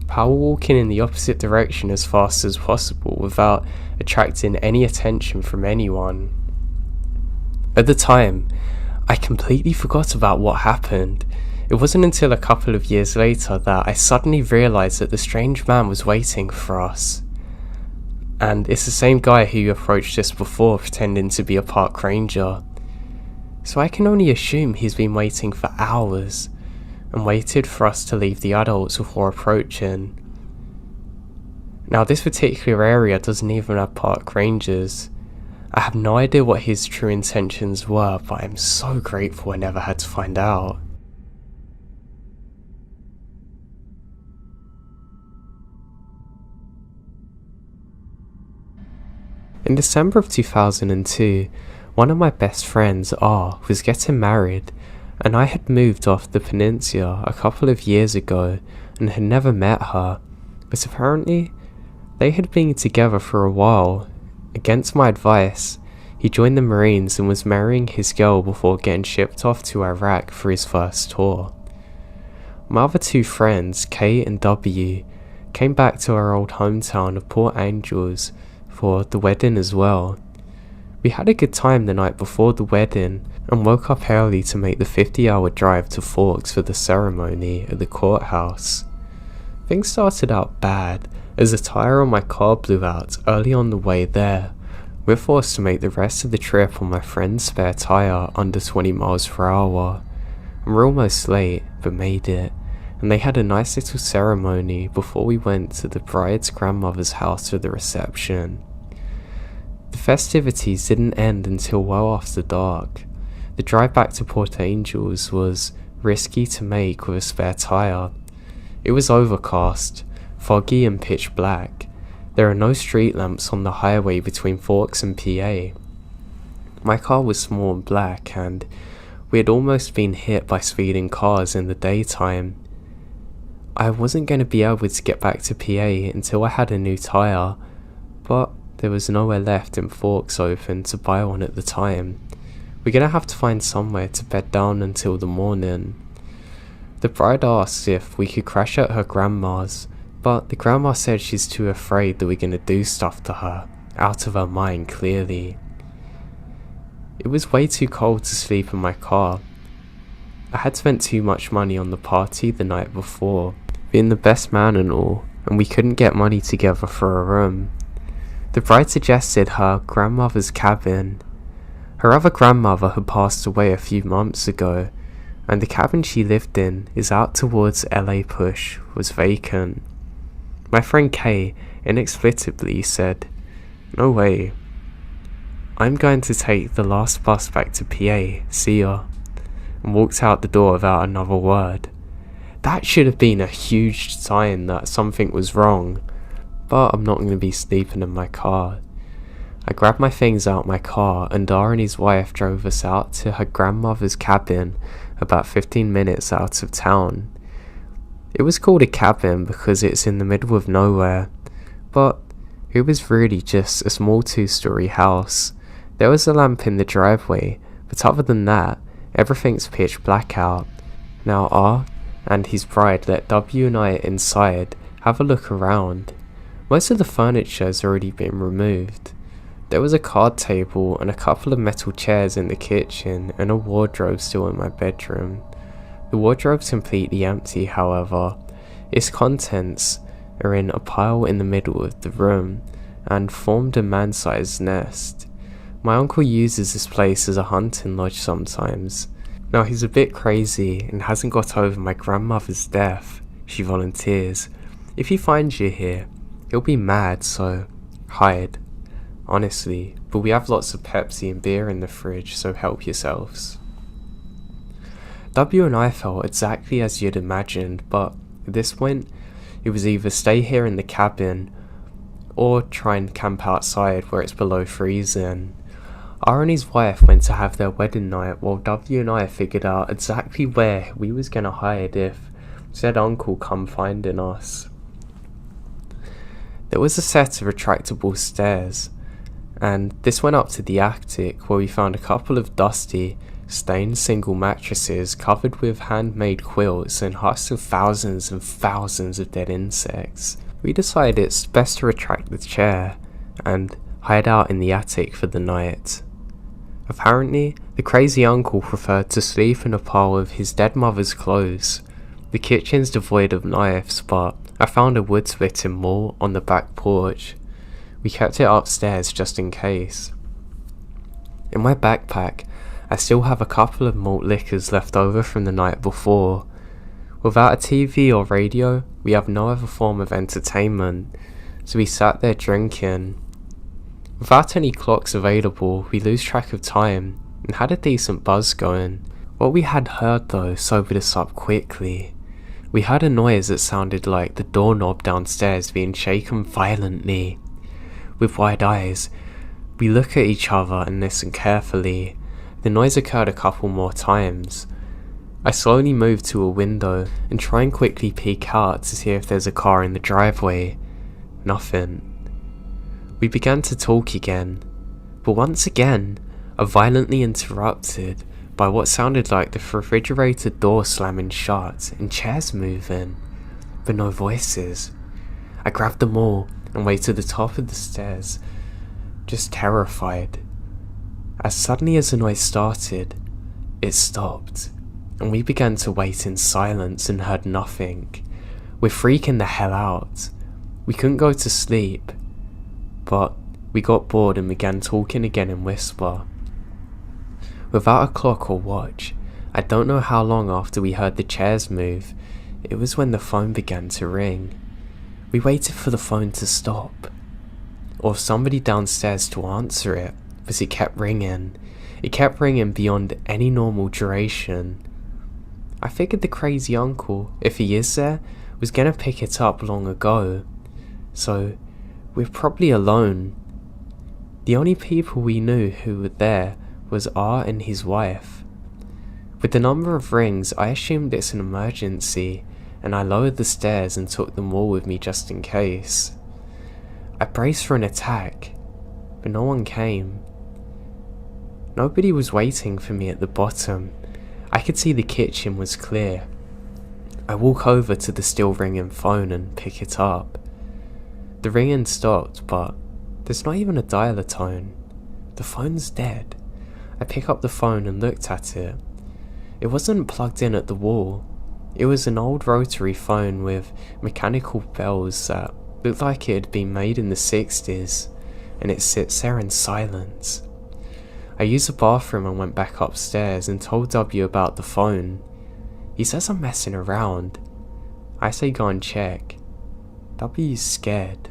power walking in the opposite direction as fast as possible without attracting any attention from anyone. At the time, I completely forgot about what happened. It wasn't until a couple of years later that I suddenly realised that the strange man was waiting for us. And it's the same guy who approached us before pretending to be a park ranger. So I can only assume he's been waiting for hours and waited for us to leave the adults before approaching. Now this particular area doesn't even have park rangers. I have no idea what his true intentions were, but I'm so grateful I never had to find out. In December of 2002, one of my best friends, R, was getting married, and I had moved off the peninsula a couple of years ago and had never met her, but apparently they had been together for a while. Against my advice, he joined the Marines and was marrying his girl before getting shipped off to Iraq for his first tour. My other two friends, K and W, came back to our old hometown of Port Angels for the wedding as well. We had a good time the night before the wedding and woke up early to make the 50-hour drive to Forks for the ceremony at the courthouse. Things started out bad as a tyre on my car blew out early on the way there. We're forced to make the rest of the trip on my friend's spare tyre under 20 miles per hour. And we're almost late, but made it, and they had a nice little ceremony before we went to the bride's grandmother's house for the reception. The festivities didn't end until well after dark. The drive back to Port Angels was risky to make with a spare tyre. It was overcast, foggy and pitch black. There are no street lamps on the highway between Forks and PA. My car was small and black, and we had almost been hit by speeding cars in the daytime. I wasn't going to be able to get back to PA until I had a new tyre, but there was nowhere left in Forks open to buy one at the time. We're going to have to find somewhere to bed down until the morning. The bride asked if we could crash at her grandma's, but the grandma said she's too afraid that we're going to do stuff to her, out of her mind clearly. It was way too cold to sleep in my car. I had spent too much money on the party the night before, being the best man and all, and we couldn't get money together for a room. The bride suggested her grandmother's cabin. Her other grandmother had passed away a few months ago, and the cabin she lived in is out towards LA Push was vacant. My friend Kay inexplicably said, "No way. I'm going to take the last bus back to PA, see ya," and walked out the door without another word. That should have been a huge sign that something was wrong, but I'm not going to be sleeping in my car. I grabbed my things out my car, and Dar and his wife drove us out to her grandmother's cabin about 15 minutes out of town. It was called a cabin because it's in the middle of nowhere, but it was really just a small 2-story house. There was a lamp in the driveway, but other than that, everything's pitch black out. Now R and his bride let W and I inside have a look around. Most of the furniture has already been removed. There was a card table and a couple of metal chairs in the kitchen and a wardrobe still in my bedroom. The wardrobe's completely empty, however. Its contents are in a pile in the middle of the room and formed a man-sized nest. My uncle uses this place as a hunting lodge sometimes. Now he's a bit crazy and hasn't got over my grandmother's death. She volunteers. If he finds you here, he'll be mad, so hide. Honestly, but we have lots of Pepsi and beer in the fridge, so help yourselves. W and I felt exactly as you'd imagined, but at this point, it was either stay here in the cabin or try and camp outside where it's below freezing. R and his wife went to have their wedding night while W and I figured out exactly where we was gonna hide if said uncle come finding us. There was a set of retractable stairs, and this went up to the attic where we found a couple of dusty, stained single mattresses covered with handmade quilts and husks of thousands and thousands of dead insects. We decided it's best to retract the chair and hide out in the attic for the night. Apparently, the crazy uncle preferred to sleep in a pile of his dead mother's clothes. The kitchen's devoid of knives, but I found a wood splitting maul on the back porch. We kept it upstairs just in case. In my backpack, I still have a couple of malt liquors left over from the night before. Without a TV or radio, we have no other form of entertainment, so we sat there drinking. Without any clocks available, we lose track of time and had a decent buzz going. What we had heard though sobered us up quickly. We heard a noise that sounded like the doorknob downstairs being shaken violently. With wide eyes, we look at each other and listen carefully. The noise occurred a couple more times. I slowly move to a window and try and quickly peek out to see if there's a car in the driveway. Nothing. We began to talk again, but once again, are violently interrupted by what sounded like the refrigerator door slamming shut and chairs moving, but no voices. I grabbed them all and went to the top of the stairs, just terrified. As suddenly as the noise started, it stopped, and we began to wait in silence and heard nothing. We're freaking the hell out. We couldn't go to sleep, but we got bored and began talking again in whisper. Without a clock or watch, I don't know how long after we heard the chairs move, it was when the phone began to ring. We waited for the phone to stop, or somebody downstairs to answer it, but it kept ringing. It kept ringing beyond any normal duration. I figured the crazy uncle, if he is there, was gonna pick it up long ago, so we're probably alone. The only people we knew who were there was R and his wife. With the number of rings, I assumed it's an emergency, and I lowered the stairs and took them all with me just in case. I braced for an attack, but no one came. Nobody was waiting for me at the bottom. I could see the kitchen was clear. I walk over to the still ringing phone and pick it up. The ringing stopped, but there's not even a dialer tone. The phone's dead. I pick up the phone and looked at it. It wasn't plugged in at the wall. It was an old rotary phone with mechanical bells that looked like it had been made in the 60s, and it sits there in silence. I used the bathroom and went back upstairs and told W about the phone. He says I'm messing around. I say go and check. W's scared.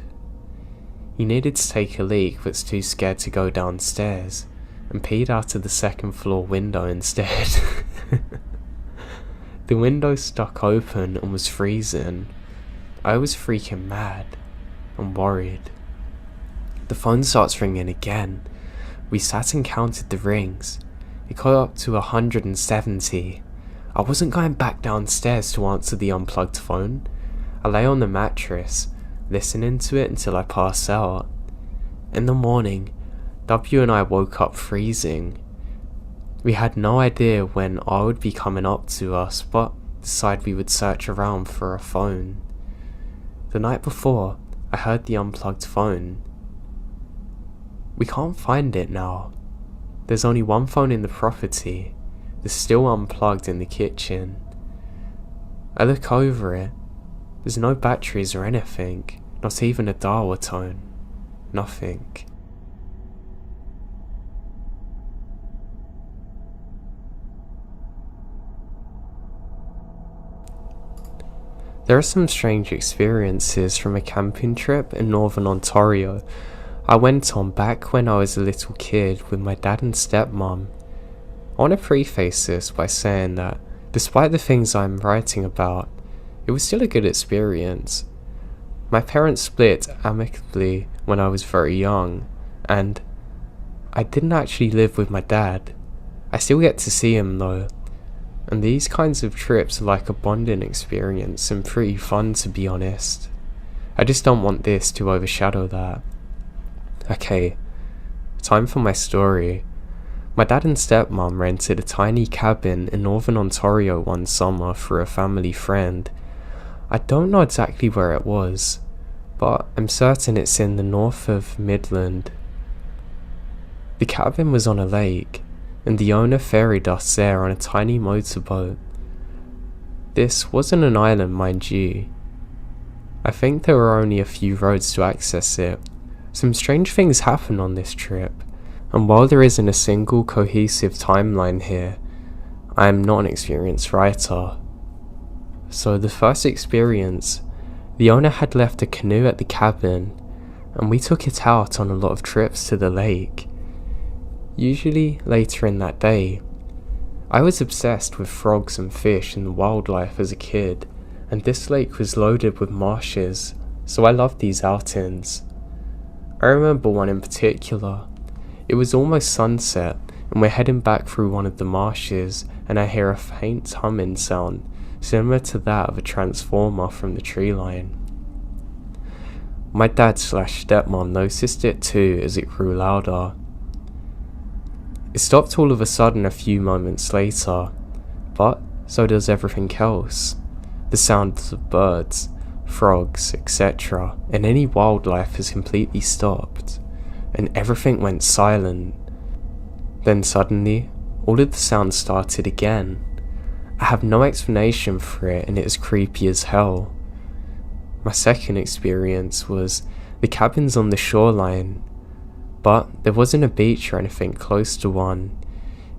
He needed to take a leak but's too scared to go downstairs, and peed out of the second floor window instead. The window stuck open and was freezing. I was freaking mad and worried. The phone starts ringing again. We sat and counted the rings. It got up to 170. I wasn't going back downstairs to answer the unplugged phone. I lay on the mattress, listening to it until I passed out. In the morning, W and I woke up freezing. We had no idea when I would be coming up to us, but decided we would search around for a phone. The night before, I heard the unplugged phone. We can't find it now. There's only one phone in the property. It's still unplugged in the kitchen. I look over it. There's no batteries or anything, not even a dial or tone. Nothing. There are some strange experiences from a camping trip in northern Ontario I went on back when I was a little kid with my dad and stepmom. I want to preface this by saying that, despite the things I'm writing about, it was still a good experience. My parents split amicably when I was very young, and I didn't actually live with my dad. I still get to see him though, and these kinds of trips are like a bonding experience and pretty fun, to be honest. I just don't want this to overshadow that. Okay, time for my story. My dad and stepmom rented a tiny cabin in northern Ontario one summer for a family friend. I don't know exactly where it was, but I'm certain it's in the north of Midland. The cabin was on a lake, and the owner ferried us there on a tiny motorboat. This wasn't an island, mind you. I think there were only a few roads to access it. Some strange things happened on this trip, and while there isn't a single cohesive timeline here, I am not an experienced writer. So the first experience, the owner had left a canoe at the cabin, and we took it out on a lot of trips to the lake. Usually later in that day. I was obsessed with frogs and fish and wildlife as a kid, and this lake was loaded with marshes, so I loved these outings. I remember one in particular. It was almost sunset, and we're heading back through one of the marshes, and I hear a faint humming sound, similar to that of a transformer from the tree line. My dad/stepmom noticed it too as it grew louder. It stopped all of a sudden a few moments later, but so does everything else. The sounds of birds, frogs, etc., and any wildlife has completely stopped, and everything went silent. Then suddenly, all of the sounds started again. I have no explanation for it, and it is creepy as hell. My second experience was the cabins on the shoreline, but there wasn't a beach or anything close to one.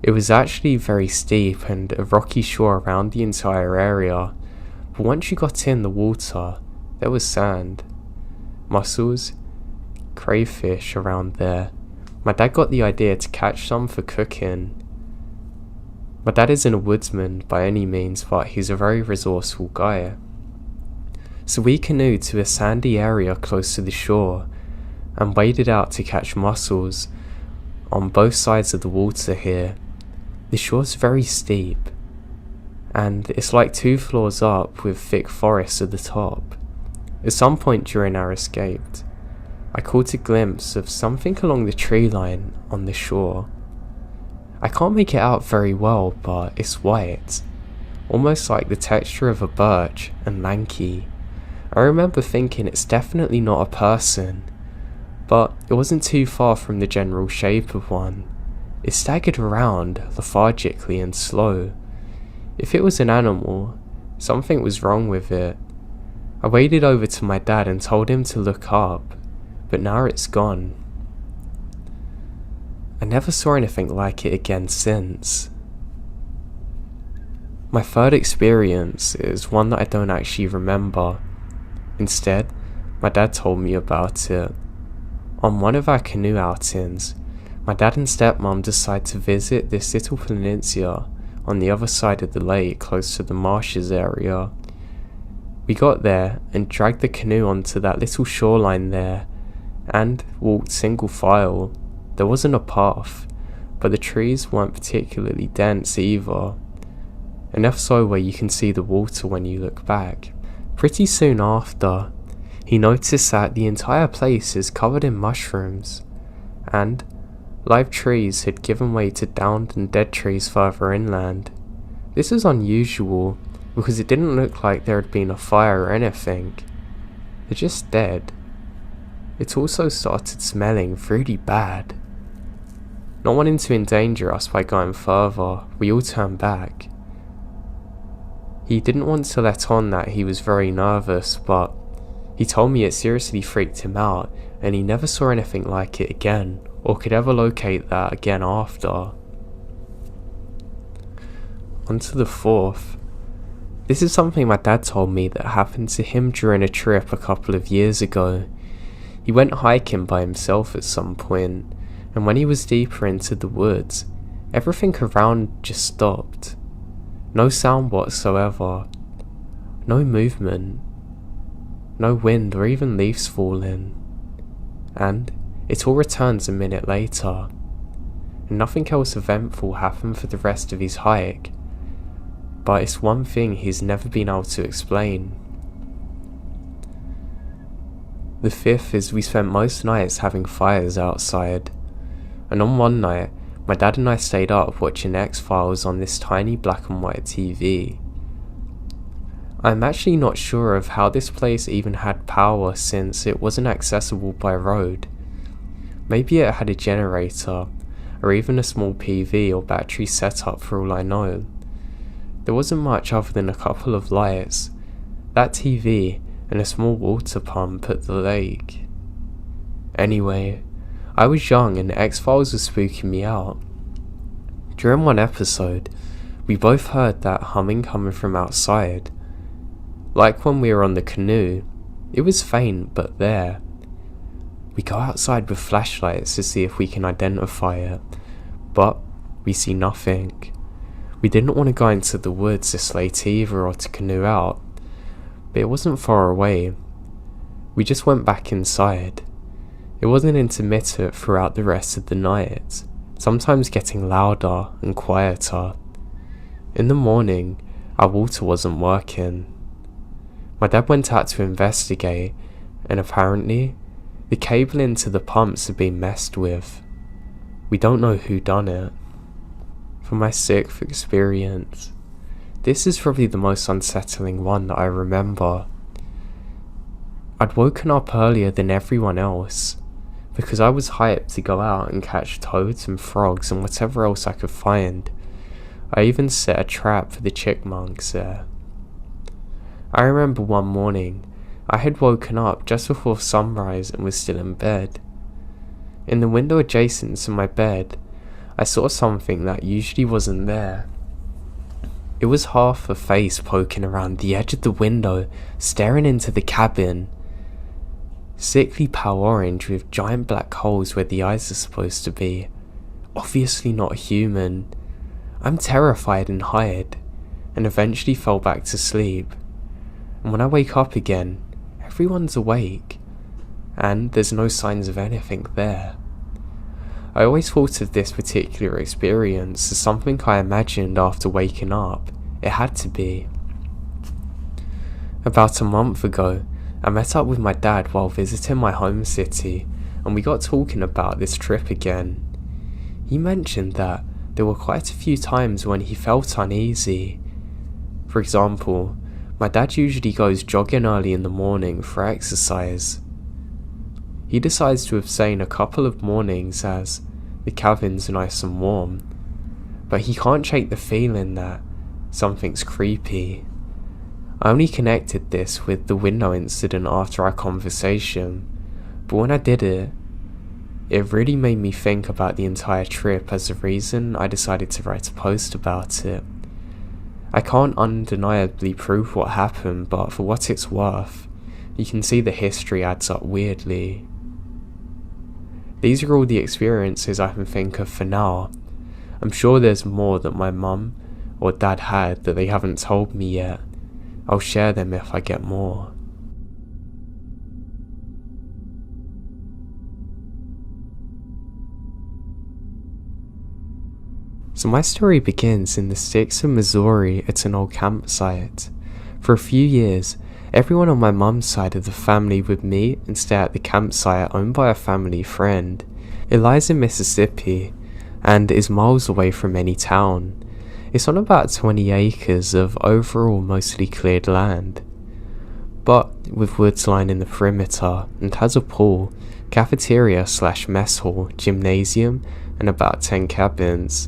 It was actually very steep and a rocky shore around the entire area, but once you got in the water, there was sand, mussels, crayfish around there. My dad got the idea to catch some for cooking. My dad isn't a woodsman by any means, but he's a very resourceful guy. So we canoed to a sandy area close to the shore, and waded out to catch mussels on both sides of the water here. The shore's very steep, and it's like 2 floors up with thick forest at the top. At some point during our escape, I caught a glimpse of something along the tree line on the shore. I can't make it out very well, but it's white, almost like the texture of a birch, and lanky. I remember thinking it's definitely not a person, but it wasn't too far from the general shape of one. It staggered around, lethargically and slow. If it was an animal, something was wrong with it. I waded over to my dad and told him to look up, but now it's gone. I never saw anything like it again since. My third experience is one that I don't actually remember. Instead, my dad told me about it. On one of our canoe outings, my dad and stepmom decided to visit this little peninsula on the other side of the lake close to the marshes area. We got there and dragged the canoe onto that little shoreline there and walked single file. There wasn't a path, but the trees weren't particularly dense either. Enough so where you can see the water when you look back. Pretty soon after, he noticed that the entire place is covered in mushrooms, and live trees had given way to downed and dead trees further inland. This is unusual, because it didn't look like there had been a fire or anything. They're just dead. It also started smelling really bad. Not wanting to endanger us by going further, we all turned back. He didn't want to let on that he was very nervous, but he told me it seriously freaked him out, and he never saw anything like it again, or could ever locate that again after. On to the fourth. This is something my dad told me that happened to him during a trip a couple of years ago. He went hiking by himself at some point, and when he was deeper into the woods, everything around just stopped. No sound whatsoever. No movement. No wind or even leaves falling. And it all returns a minute later. And nothing else eventful happened for the rest of his hike. But it's one thing he's never been able to explain. The fifth is we spent most nights having fires outside. And on one night, my dad and I stayed up watching X-Files on this tiny black and white TV. I'm actually not sure of how this place even had power since it wasn't accessible by road. Maybe it had a generator. I or even a small PV or battery setup for all I know. There wasn't much other than a couple of lights, that TV, and a small water pump at the lake. Anyway, I was young and X-Files was spooking me out. During one episode, we both heard that humming coming from outside. Like when we were on the canoe, it was faint but there. We go outside with flashlights to see if we can identify it, but we see nothing. We didn't want to go into the woods this late either or to canoe out, but it wasn't far away. We just went back inside. It wasn't intermittent throughout the rest of the night, sometimes getting louder and quieter. In the morning, our water wasn't working. My dad went out to investigate, and apparently, the cable into the pumps had been messed with. We don't know who done it. For my 6th experience, this is probably the most unsettling one that I remember. I'd woken up earlier than everyone else, because I was hyped to go out and catch toads and frogs and whatever else I could find. I even set a trap for the chipmunks there. I remember one morning, I had woken up just before sunrise and was still in bed. In the window adjacent to my bed, I saw something that usually wasn't there. It was half a face poking around the edge of the window, staring into the cabin. Sickly pale orange with giant black holes where the eyes are supposed to be. Obviously not human. I'm terrified and hid, and eventually fell back to sleep. And when I wake up again, everyone's awake, and there's no signs of anything there. I always thought of this particular experience as something I imagined after waking up. It had to be. About a month ago, I met up with my dad while visiting my home city, and we got talking about this trip again. He mentioned that there were quite a few times when he felt uneasy. For example, my dad usually goes jogging early in the morning for exercise. He decides to abstain a couple of mornings as the cabin's nice and warm, but he can't shake the feeling that something's creepy. I only connected this with the window incident after our conversation, but when I did it really made me think about the entire trip as the reason I decided to write a post about it. I can't undeniably prove what happened, but for what it's worth, you can see the history adds up weirdly. These are all the experiences I can think of for now. I'm sure there's more that my mum or dad had that they haven't told me yet. I'll share them if I get more. So my story begins in the sticks of Missouri at an old campsite. For a few years, everyone on my mum's side of the family would meet and stay at the campsite owned by a family friend. It lies in Mississippi and is miles away from any town. It's on about 20 acres of overall mostly cleared land, but with woods lining the perimeter, and has a pool, cafeteria/mess hall, gymnasium, and about 10 cabins.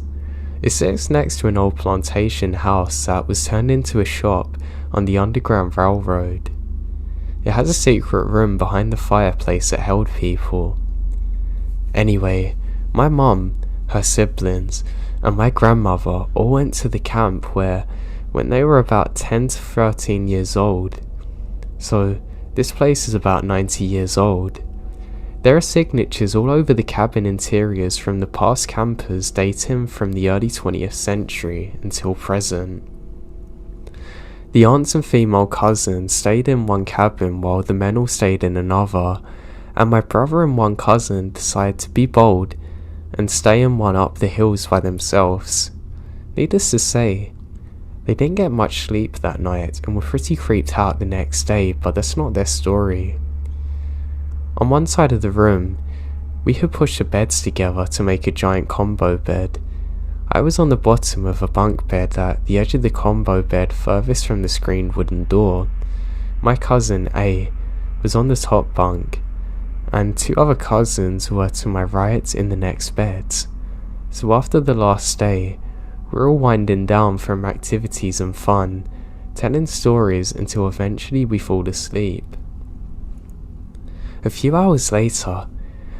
It sits next to an old plantation house that was turned into a shop on the Underground Railroad. It has a secret room behind the fireplace that held people. Anyway, my mum, her siblings, and my grandmother all went to the camp when they were about 10 to 13 years old. So this place is about 90 years old. There are signatures all over the cabin interiors from the past campers dating from the early 20th century until present. The aunts and female cousins stayed in one cabin while the men all stayed in another, and my brother and one cousin decided to be bold and stay in one up the hills by themselves. Needless to say, they didn't get much sleep that night and were pretty creeped out the next day, but that's not their story. On one side of the room, we had pushed the beds together to make a giant combo bed. I was on the bottom of a bunk bed at the edge of the combo bed furthest from the screened wooden door. My cousin A was on the top bunk, and two other cousins were to my right in the next beds. So after the last day, we're all winding down from activities and fun, telling stories until eventually we fall asleep. A few hours later,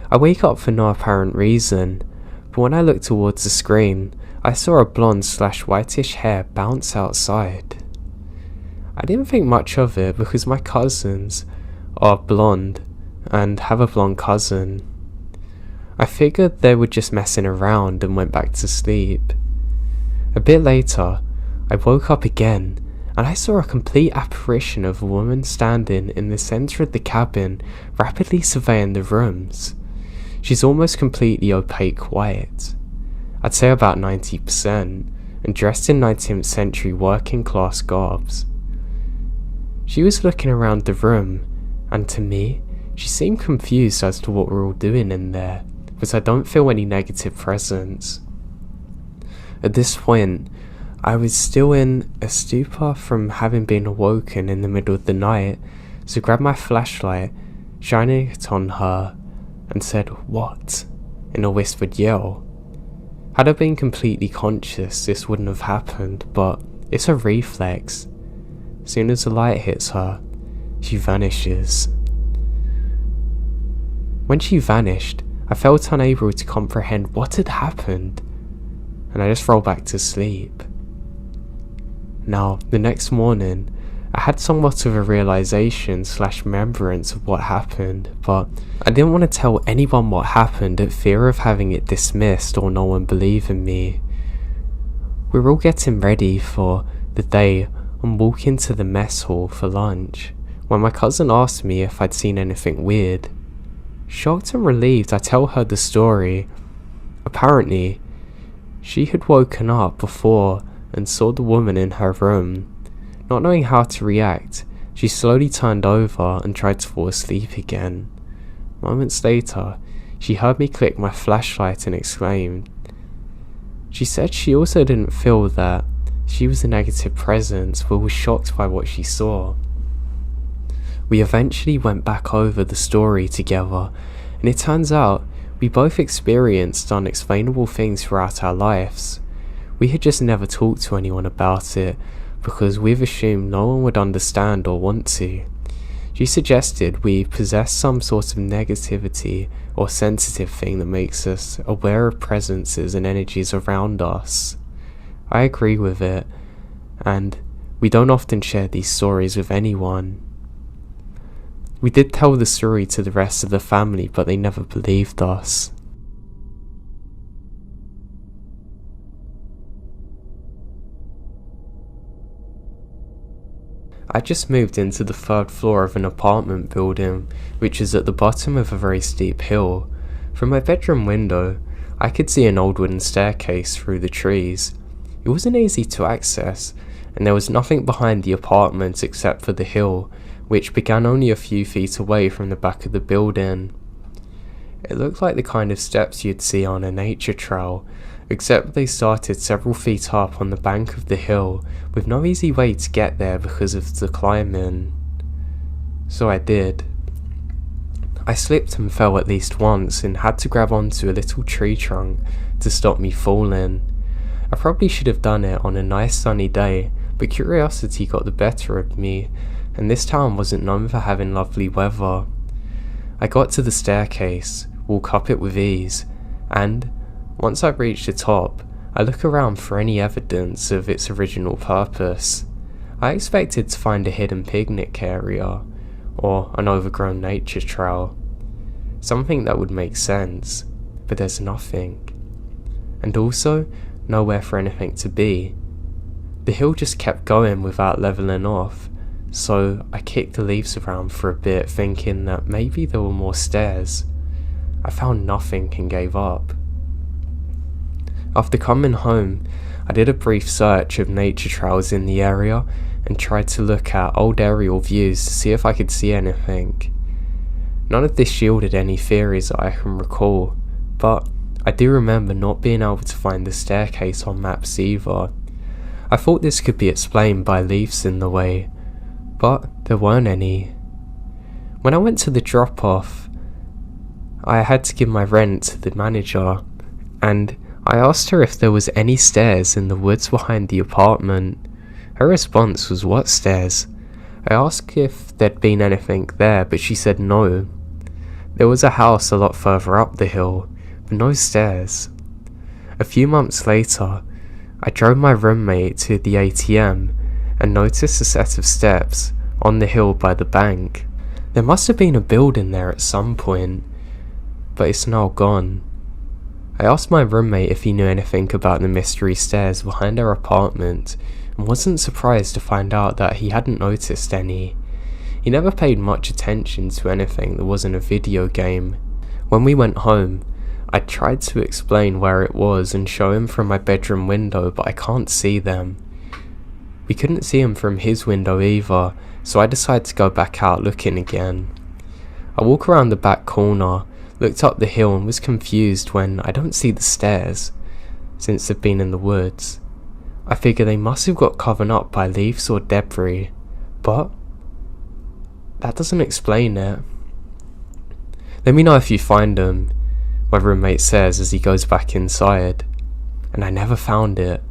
I wake up for no apparent reason, but when I looked towards the screen, I saw a blonde/whitish hair bounce outside. I didn't think much of it because my cousins are blonde and have a blonde cousin. I figured they were just messing around and went back to sleep. A bit later, I woke up again and I saw a complete apparition of a woman standing in the centre of the cabin, rapidly surveying the rooms. She's almost completely opaque white, I'd say about 90%, and dressed in 19th century working class garbs. She was looking around the room, and to me, she seemed confused as to what we're all doing in there, but I don't feel any negative presence. At this point, I was still in a stupor from having been awoken in the middle of the night, so grabbed my flashlight, shining it on her, and said, "What?" in a whispered yell. Had I been completely conscious, this wouldn't have happened, but it's a reflex. As soon as the light hits her, she vanishes. When she vanished, I felt unable to comprehend what had happened, and I just rolled back to sleep. Now, the next morning, I had somewhat of a realization/remembrance of what happened, but I didn't want to tell anyone what happened at fear of having it dismissed or no one believing me. We were all getting ready for the day and walking to the mess hall for lunch, when my cousin asked me if I'd seen anything weird. Shocked and relieved, I tell her the story. Apparently, she had woken up before and saw the woman in her room. Not knowing how to react, she slowly turned over and tried to fall asleep again. Moments later, she heard me click my flashlight and exclaimed. She said she also didn't feel that she was a negative presence, but was shocked by what she saw. We eventually went back over the story together, and it turns out we both experienced unexplainable things throughout our lives. We had just never talked to anyone about it, because we've assumed no one would understand or want to. She suggested we possess some sort of negativity or sensitive thing that makes us aware of presences and energies around us. I agree with it, and we don't often share these stories with anyone. We did tell the story to the rest of the family, but they never believed us. I just moved into the 3rd floor of an apartment building, which is at the bottom of a very steep hill. From my bedroom window, I could see an old wooden staircase through the trees. It wasn't easy to access, and there was nothing behind the apartment except for the hill, which began only a few feet away from the back of the building. It looked like the kind of steps you'd see on a nature trail, except they started several feet up on the bank of the hill, with no easy way to get there because of the climbing. So I did. I slipped and fell at least once and had to grab onto a little tree trunk to stop me falling. I probably should have done it on a nice sunny day, but curiosity got the better of me, and this town wasn't known for having lovely weather. I got to the staircase, walk up it with ease, and once I reached the top, I look around for any evidence of its original purpose. I expected to find a hidden picnic area, or an overgrown nature trail. Something that would make sense, but there's nothing. And also, nowhere for anything to be. The hill just kept going without levelling off, so I kicked the leaves around for a bit, thinking that maybe there were more stairs. I found nothing and gave up. After coming home, I did a brief search of nature trails in the area and tried to look at old aerial views to see if I could see anything. None of this yielded any theories that I can recall, but I do remember not being able to find the staircase on maps either. I thought this could be explained by leaves in the way, but there weren't any. When I went to the drop-off, I had to give my rent to the manager, and I asked her if there was any stairs in the woods behind the apartment. Her response was, "What stairs?" I asked if there'd been anything there, but she said no. There was a house a lot further up the hill, but no stairs. A few months later, I drove my roommate to the ATM and noticed a set of steps on the hill by the bank. There must have been a building there at some point, but it's now gone. I asked my roommate if he knew anything about the mystery stairs behind our apartment, and wasn't surprised to find out that he hadn't noticed any. He never paid much attention to anything that wasn't a video game. When we went home, I tried to explain where it was and show him from my bedroom window, but I can't see them. We couldn't see him from his window either, so I decided to go back out looking again. I walk around the back corner, looked up the hill and was confused when I don't see the stairs, since they've been in the woods. I figure they must have got covered up by leaves or debris, but that doesn't explain it. "Let me know if you find them," my roommate says as he goes back inside, and I never found it.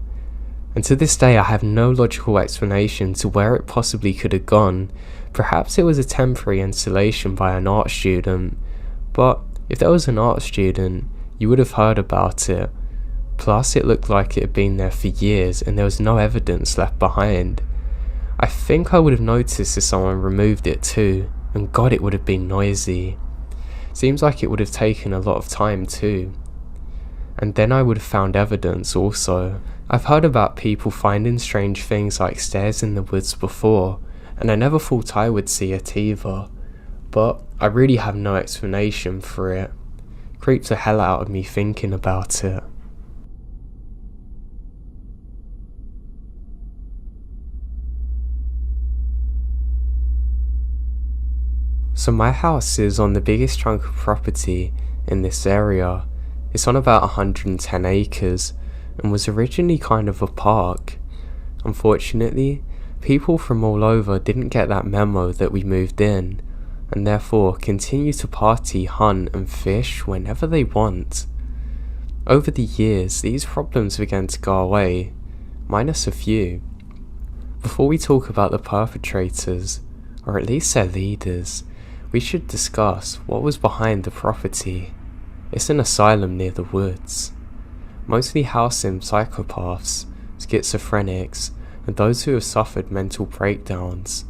And to this day I have no logical explanation to where it possibly could have gone. Perhaps it was a temporary installation by an art student, but if there was an art student, you would have heard about it. Plus it looked like it had been there for years and there was no evidence left behind. I think I would have noticed if someone removed it too, and God, it would have been noisy. Seems like it would have taken a lot of time too. And then I would have found evidence also. I've heard about people finding strange things like stairs in the woods before, and I never thought I would see it either. But I really have no explanation for it. Creeps the hell out of me thinking about it. So my house is on the biggest chunk of property in this area. It's on about 110 acres and was originally kind of a park. Unfortunately, people from all over didn't get that memo that we moved in, and therefore continue to party, hunt and fish whenever they want. Over the years, these problems began to go away, minus a few. Before we talk about the perpetrators, or at least their leaders, we should discuss what was behind the property. It's an asylum near the woods, mostly housing psychopaths, schizophrenics, and those who have suffered mental breakdowns.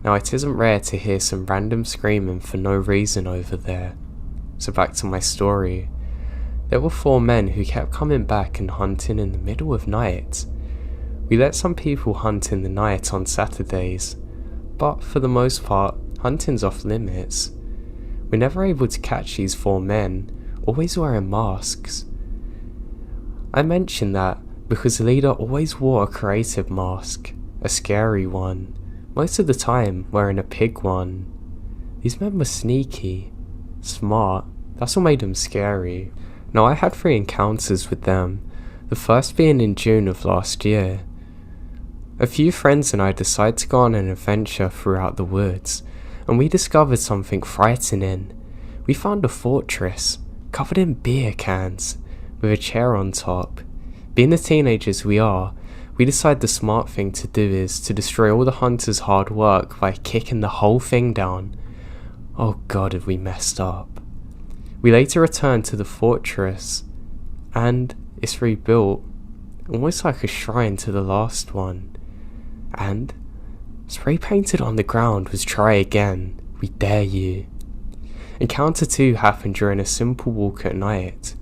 Now it isn't rare to hear some random screaming for no reason over there. So back to my story. There were 4 men who kept coming back and hunting in the middle of night. We let some people hunt in the night on Saturdays, but for the most part, hunting's off limits. We're never able to catch these 4 men, always wearing masks. I mention that because the leader always wore a creative mask, a scary one, most of the time wearing a pig one. These men were sneaky, smart, that's what made them scary. Now I had 3 encounters with them, the first being in June of last year. A few friends and I decided to go on an adventure throughout the woods, and we discovered something frightening. We found a fortress, covered in beer cans, with a chair on top. Being the teenagers we are, we decided the smart thing to do is to destroy all the hunters' hard work by kicking the whole thing down. Oh God, have we messed up. We later returned to the fortress, and it's rebuilt, almost like a shrine to the last one. And spray painted on the ground was "Try again, we dare you." Encounter 2 happened during a simple walk at night.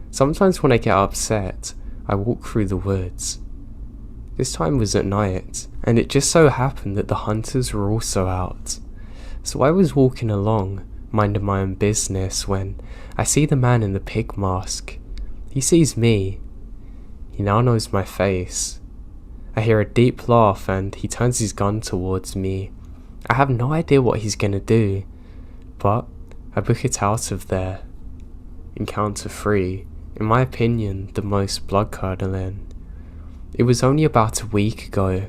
Sometimes when I get upset, I walk through the woods. This time was at night, and it just so happened that the hunters were also out. So I was walking along, minding my own business, when I see the man in the pig mask. He sees me. He now knows my face. I hear a deep laugh and he turns his gun towards me. I have no idea what he's gonna do, but I book it out of there. Encounter 3, in my opinion, the most blood-curdling. It was only about a week ago.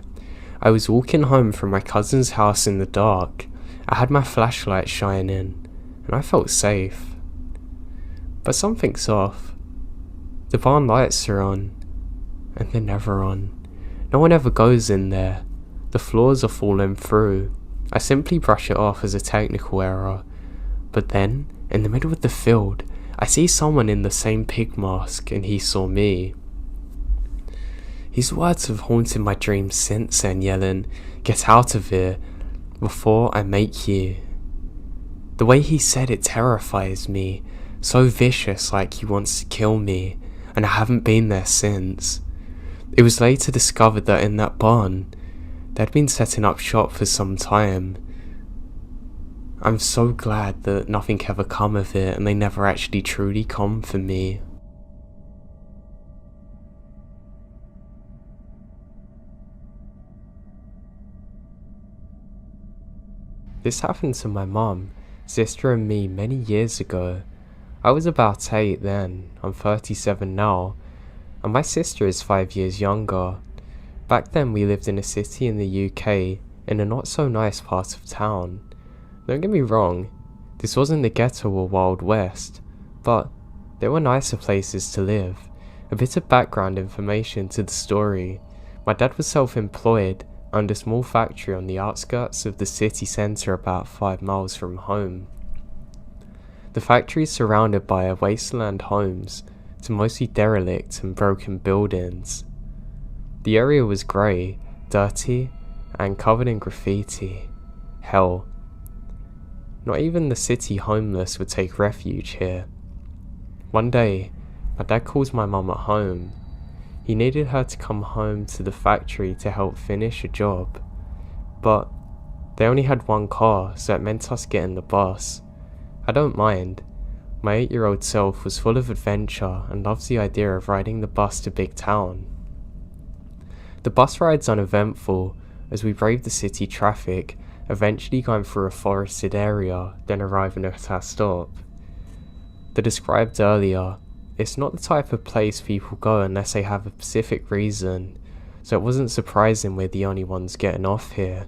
I was walking home from my cousin's house in the dark. I had my flashlight shining, and I felt safe. But something's off. The barn lights are on, and they're never on. No one ever goes in there. The floors are falling through. I simply brush it off as a technical error. But then, in the middle of the field, I see someone in the same pig mask, and he saw me. His words have haunted my dreams since then, yelling, "Get out of here, before I make you." The way he said it terrifies me, so vicious, like he wants to kill me, and I haven't been there since. It was later discovered that in that barn, they'd been setting up shop for some time. I'm so glad that nothing ever come of it and they never actually truly come for me. This happened to my mum, sister and me many years ago. I was about 8 then, I'm 37 now, and my sister is 5 years younger. Back then we lived in a city in the UK, in a not so nice part of town. Don't get me wrong, this wasn't the ghetto or Wild West, but there were nicer places to live. A bit of background information to the story. My dad was self-employed, owned a small factory on the outskirts of the city centre about 5 miles from home. The factory is surrounded by wasteland homes, to mostly derelict and broken buildings. The area was grey, dirty, and covered in graffiti. Hell, not even the city homeless would take refuge here. One day, my dad calls my mum at home. He needed her to come home to the factory to help finish a job, but they only had one car, so it meant us getting the bus. I don't mind. My 8-year-old self was full of adventure and loves the idea of riding the bus to big town. The bus ride's uneventful as we brave the city traffic, eventually going through a forested area, then arriving at our stop. The described earlier, it's not the type of place people go unless they have a specific reason, so it wasn't surprising we're the only ones getting off here.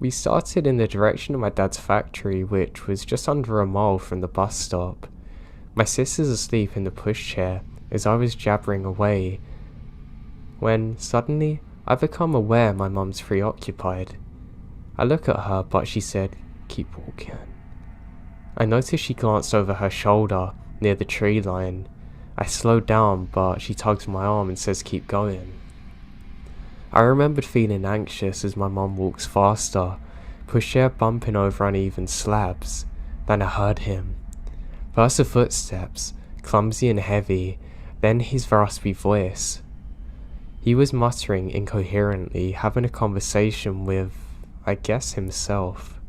We started in the direction of my dad's factory, which was just under a mile from the bus stop. My sister's asleep in the pushchair as I was jabbering away, when suddenly I become aware my mum's preoccupied. I look at her, but she said, "Keep walking." I noticed she glanced over her shoulder, near the tree line. I slowed down, but she tugs my arm and says keep going. I remembered feeling anxious as my mum walks faster, pushchair bumping over uneven slabs. Then I heard him. First the footsteps, clumsy and heavy, then his raspy voice. He was muttering incoherently, having a conversation with, I guess, himself.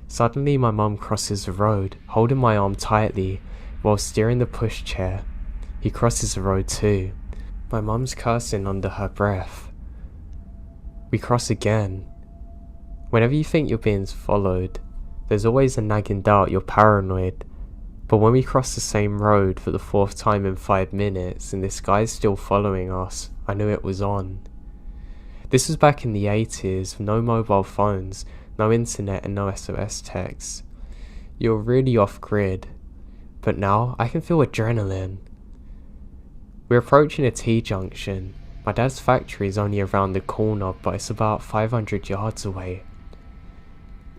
Suddenly my mum crosses the road, holding my arm tightly, while steering the pushchair. He crosses the road too. My mum's cursing under her breath. We cross again. Whenever you think you're being followed, there's always a nagging doubt you're paranoid. But when we cross the same road for the 4th time in 5 minutes and this guy's still following us, I knew it was on. This was back in the 80s, no mobile phones, no internet and no SOS texts. You're really off grid. But now I can feel adrenaline. We're approaching a T-junction. My dad's factory is only around the corner, but it's about 500 yards away.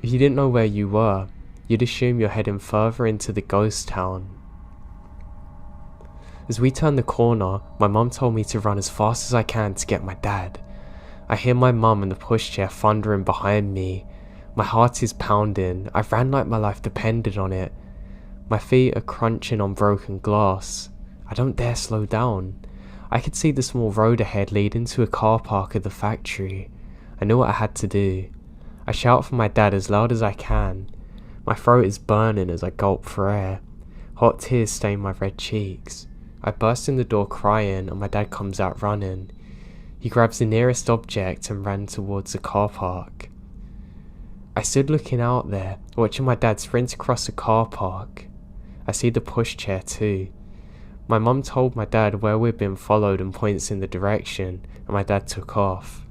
If you didn't know where you were, you'd assume you're heading further into the ghost town. As we turn the corner, my mum told me to run as fast as I can to get my dad. I hear my mum and the pushchair thundering behind me. My heart is pounding. I ran like my life depended on it. My feet are crunching on broken glass. I don't dare slow down. I could see the small road ahead leading to a car park at the factory. I knew what I had to do. I shout for my dad as loud as I can. My throat is burning as I gulp for air. Hot tears stain my red cheeks. I burst in the door crying and my dad comes out running. He grabs the nearest object and ran towards the car park. I stood looking out there, watching my dad sprint across the car park. I see the pushchair too. My mum told my dad where we'd been followed and points in the direction, and my dad took off.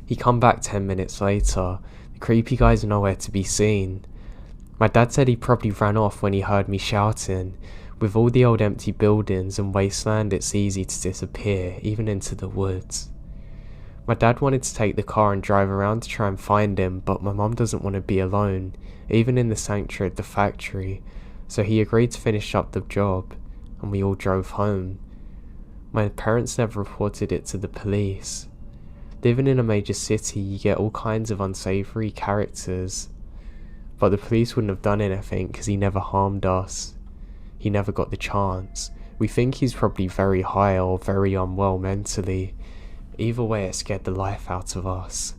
He come back 10 minutes later. The creepy guy's nowhere to be seen. My dad said he probably ran off when he heard me shouting. With all the old empty buildings and wasteland, it's easy to disappear, even into the woods. My dad wanted to take the car and drive around to try and find him, but my mum doesn't want to be alone, even in the sanctuary at the factory, so he agreed to finish up the job, and we all drove home. My parents never reported it to the police. Living in a major city, you get all kinds of unsavory characters, but the police wouldn't have done anything because he never harmed us. He never got the chance. We think he's probably very high or very unwell mentally. Either way, it scared the life out of us.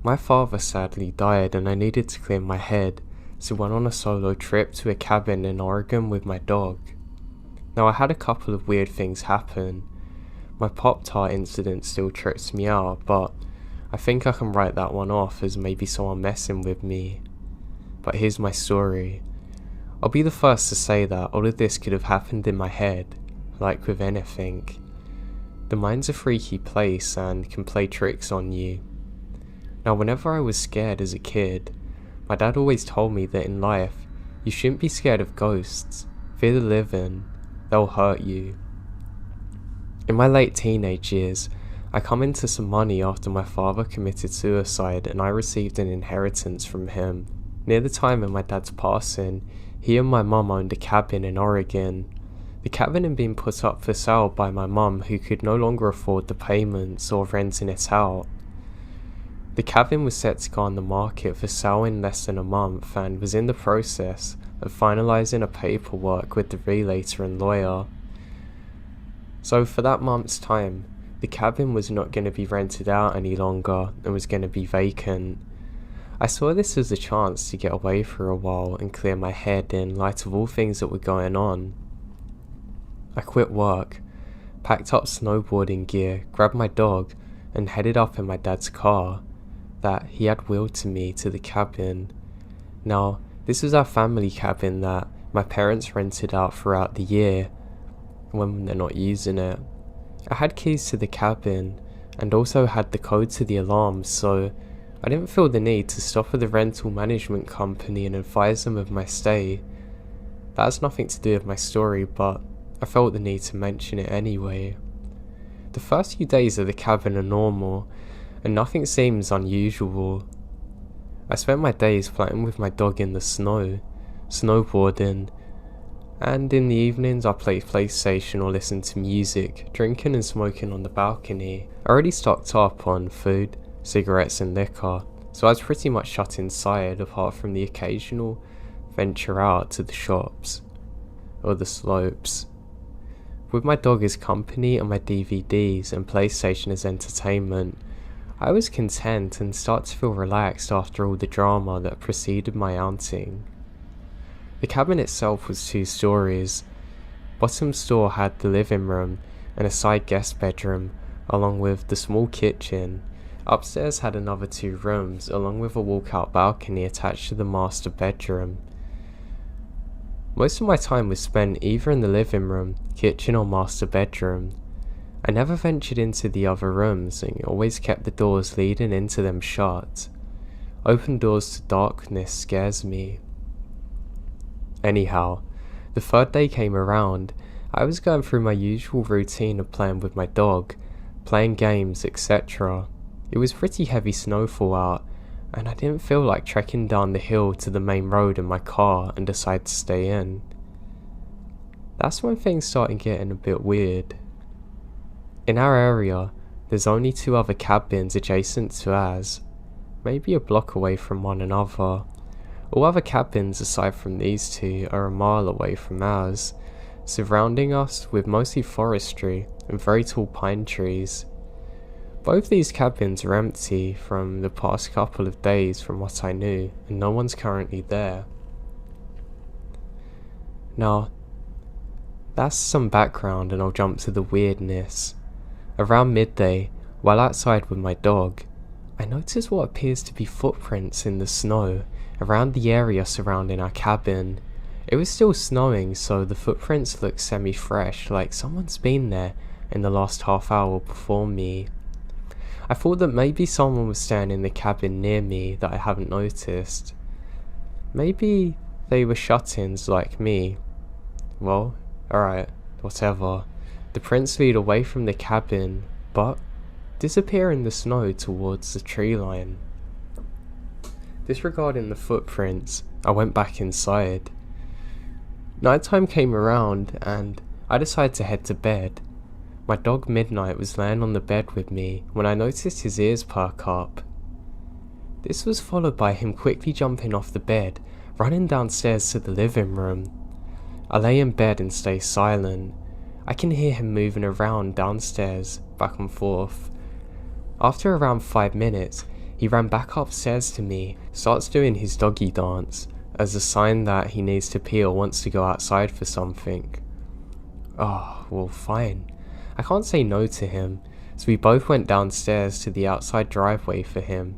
My father sadly died and I needed to clear my head, so went on a solo trip to a cabin in Oregon with my dog. Now I had a couple of weird things happen. My Pop-Tart incident still trips me out, but I think I can write that one off as maybe someone messing with me. But here's my story. I'll be the first to say that all of this could have happened in my head, like with anything. The mind's a freaky place and can play tricks on you. Now whenever I was scared as a kid, my dad always told me that in life, you shouldn't be scared of ghosts. Fear the living, they'll hurt you. In my late teenage years, I come into some money after my father committed suicide and I received an inheritance from him. Near the time of my dad's passing, he and my mum owned a cabin in Oregon. The cabin had been put up for sale by my mum, who could no longer afford the payments or renting it out. The cabin was set to go on the market for sale in less than a month and was in the process of finalising a paperwork with the realtor and lawyer. So for that month's time, the cabin was not going to be rented out any longer and was going to be vacant. I saw this as a chance to get away for a while and clear my head in light of all things that were going on. I quit work, packed up snowboarding gear, grabbed my dog and headed up in my dad's car that he had wheeled to me to the cabin. Now, this was our family cabin that my parents rented out throughout the year when they're not using it. I had keys to the cabin and also had the code to the alarms, so I didn't feel the need to stop at the rental management company and advise them of my stay. That has nothing to do with my story, but I felt the need to mention it anyway. The first few days of the cabin are normal, and nothing seems unusual. I spent my days playing with my dog in the snow, snowboarding, and in the evenings I played PlayStation or listened to music, drinking and smoking on the balcony. I already stocked up on food, cigarettes and liquor, so I was pretty much shut inside apart from the occasional venture out to the shops or the slopes. With my dog as company and my DVDs and PlayStation as entertainment, I was content and started to feel relaxed after all the drama that preceded my outing. The cabin itself was 2 stories. Bottom store had the living room and a side guest bedroom, along with the small kitchen. Upstairs had another 2 rooms, along with a walkout balcony attached to the master bedroom. Most of my time was spent either in the living room, kitchen or master bedroom. I never ventured into the other rooms and always kept the doors leading into them shut. Open doors to darkness scares me. Anyhow, the 3rd day came around. I was going through my usual routine of playing with my dog, playing games, etc. It was pretty heavy snowfall out, and I didn't feel like trekking down the hill to the main road in my car and decided to stay in. That's when things started getting a bit weird. In our area, there's only 2 other cabins adjacent to ours, maybe a block away from one another. All other cabins aside from these 2 are a mile away from ours, surrounding us with mostly forestry and very tall pine trees. Both these cabins are empty from the past couple of days from what I knew, and no one's currently there. Now, that's some background and I'll jump to the weirdness. Around midday, while outside with my dog, I noticed what appears to be footprints in the snow around the area surrounding our cabin. It was still snowing, so the footprints looked semi-fresh, like someone's been there in the last half hour before me. I thought that maybe someone was staying in the cabin near me that I haven't noticed. Maybe they were shut-ins like me. Well, alright, whatever. The prints lead away from the cabin, but disappear in the snow towards the tree line. Disregarding the footprints, I went back inside. Nighttime came around and I decided to head to bed. My dog Midnight was laying on the bed with me when I noticed his ears perk up. This was followed by him quickly jumping off the bed, running downstairs to the living room. I lay in bed and stay silent. I can hear him moving around downstairs, back and forth. After around 5 minutes, he ran back upstairs to me, starts doing his doggy dance, as a sign that he needs to pee or wants to go outside for something. Oh, well fine. I can't say no to him, so we both went downstairs to the outside driveway for him.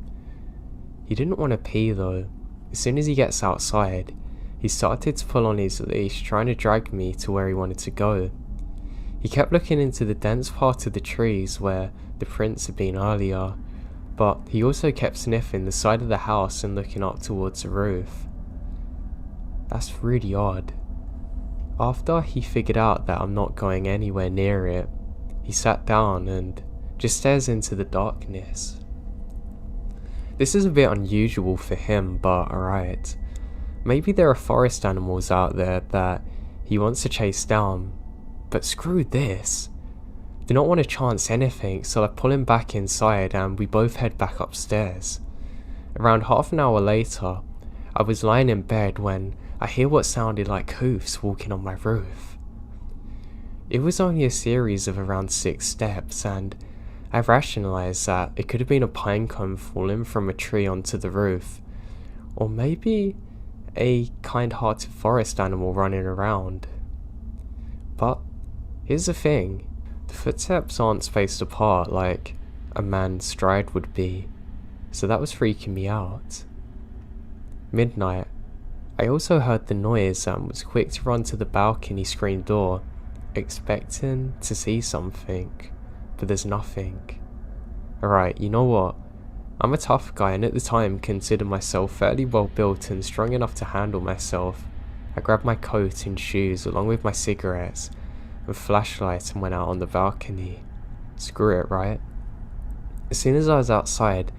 He didn't want to pee though. As soon as he gets outside, he started to pull on his leash, trying to drag me to where he wanted to go. He kept looking into the dense part of the trees where the prints had been earlier, but he also kept sniffing the side of the house and looking up towards the roof. That's really odd. After he figured out that I'm not going anywhere near it, he sat down and just stares into the darkness. This is a bit unusual for him, but alright. Maybe there are forest animals out there that he wants to chase down, but screw this. Do not want to chance anything, so I pull him back inside and we both head back upstairs. Around half an hour later, I was lying in bed when I hear what sounded like hoofs walking on my roof. It was only a series of around 6 steps, and I rationalised that it could have been a pine cone falling from a tree onto the roof, or maybe a kind-hearted forest animal running around. But here's the thing, the footsteps aren't spaced apart like a man's stride would be, so that was freaking me out. Midnight, I also heard the noise and was quick to run to the balcony screen door, expecting to see something, but there's nothing. Alright, you know what? I'm a tough guy and at the time considered myself fairly well built and strong enough to handle myself. I grabbed my coat and shoes along with my cigarettes and flashlight and went out on the balcony. Screw it, right? As soon as I was outside,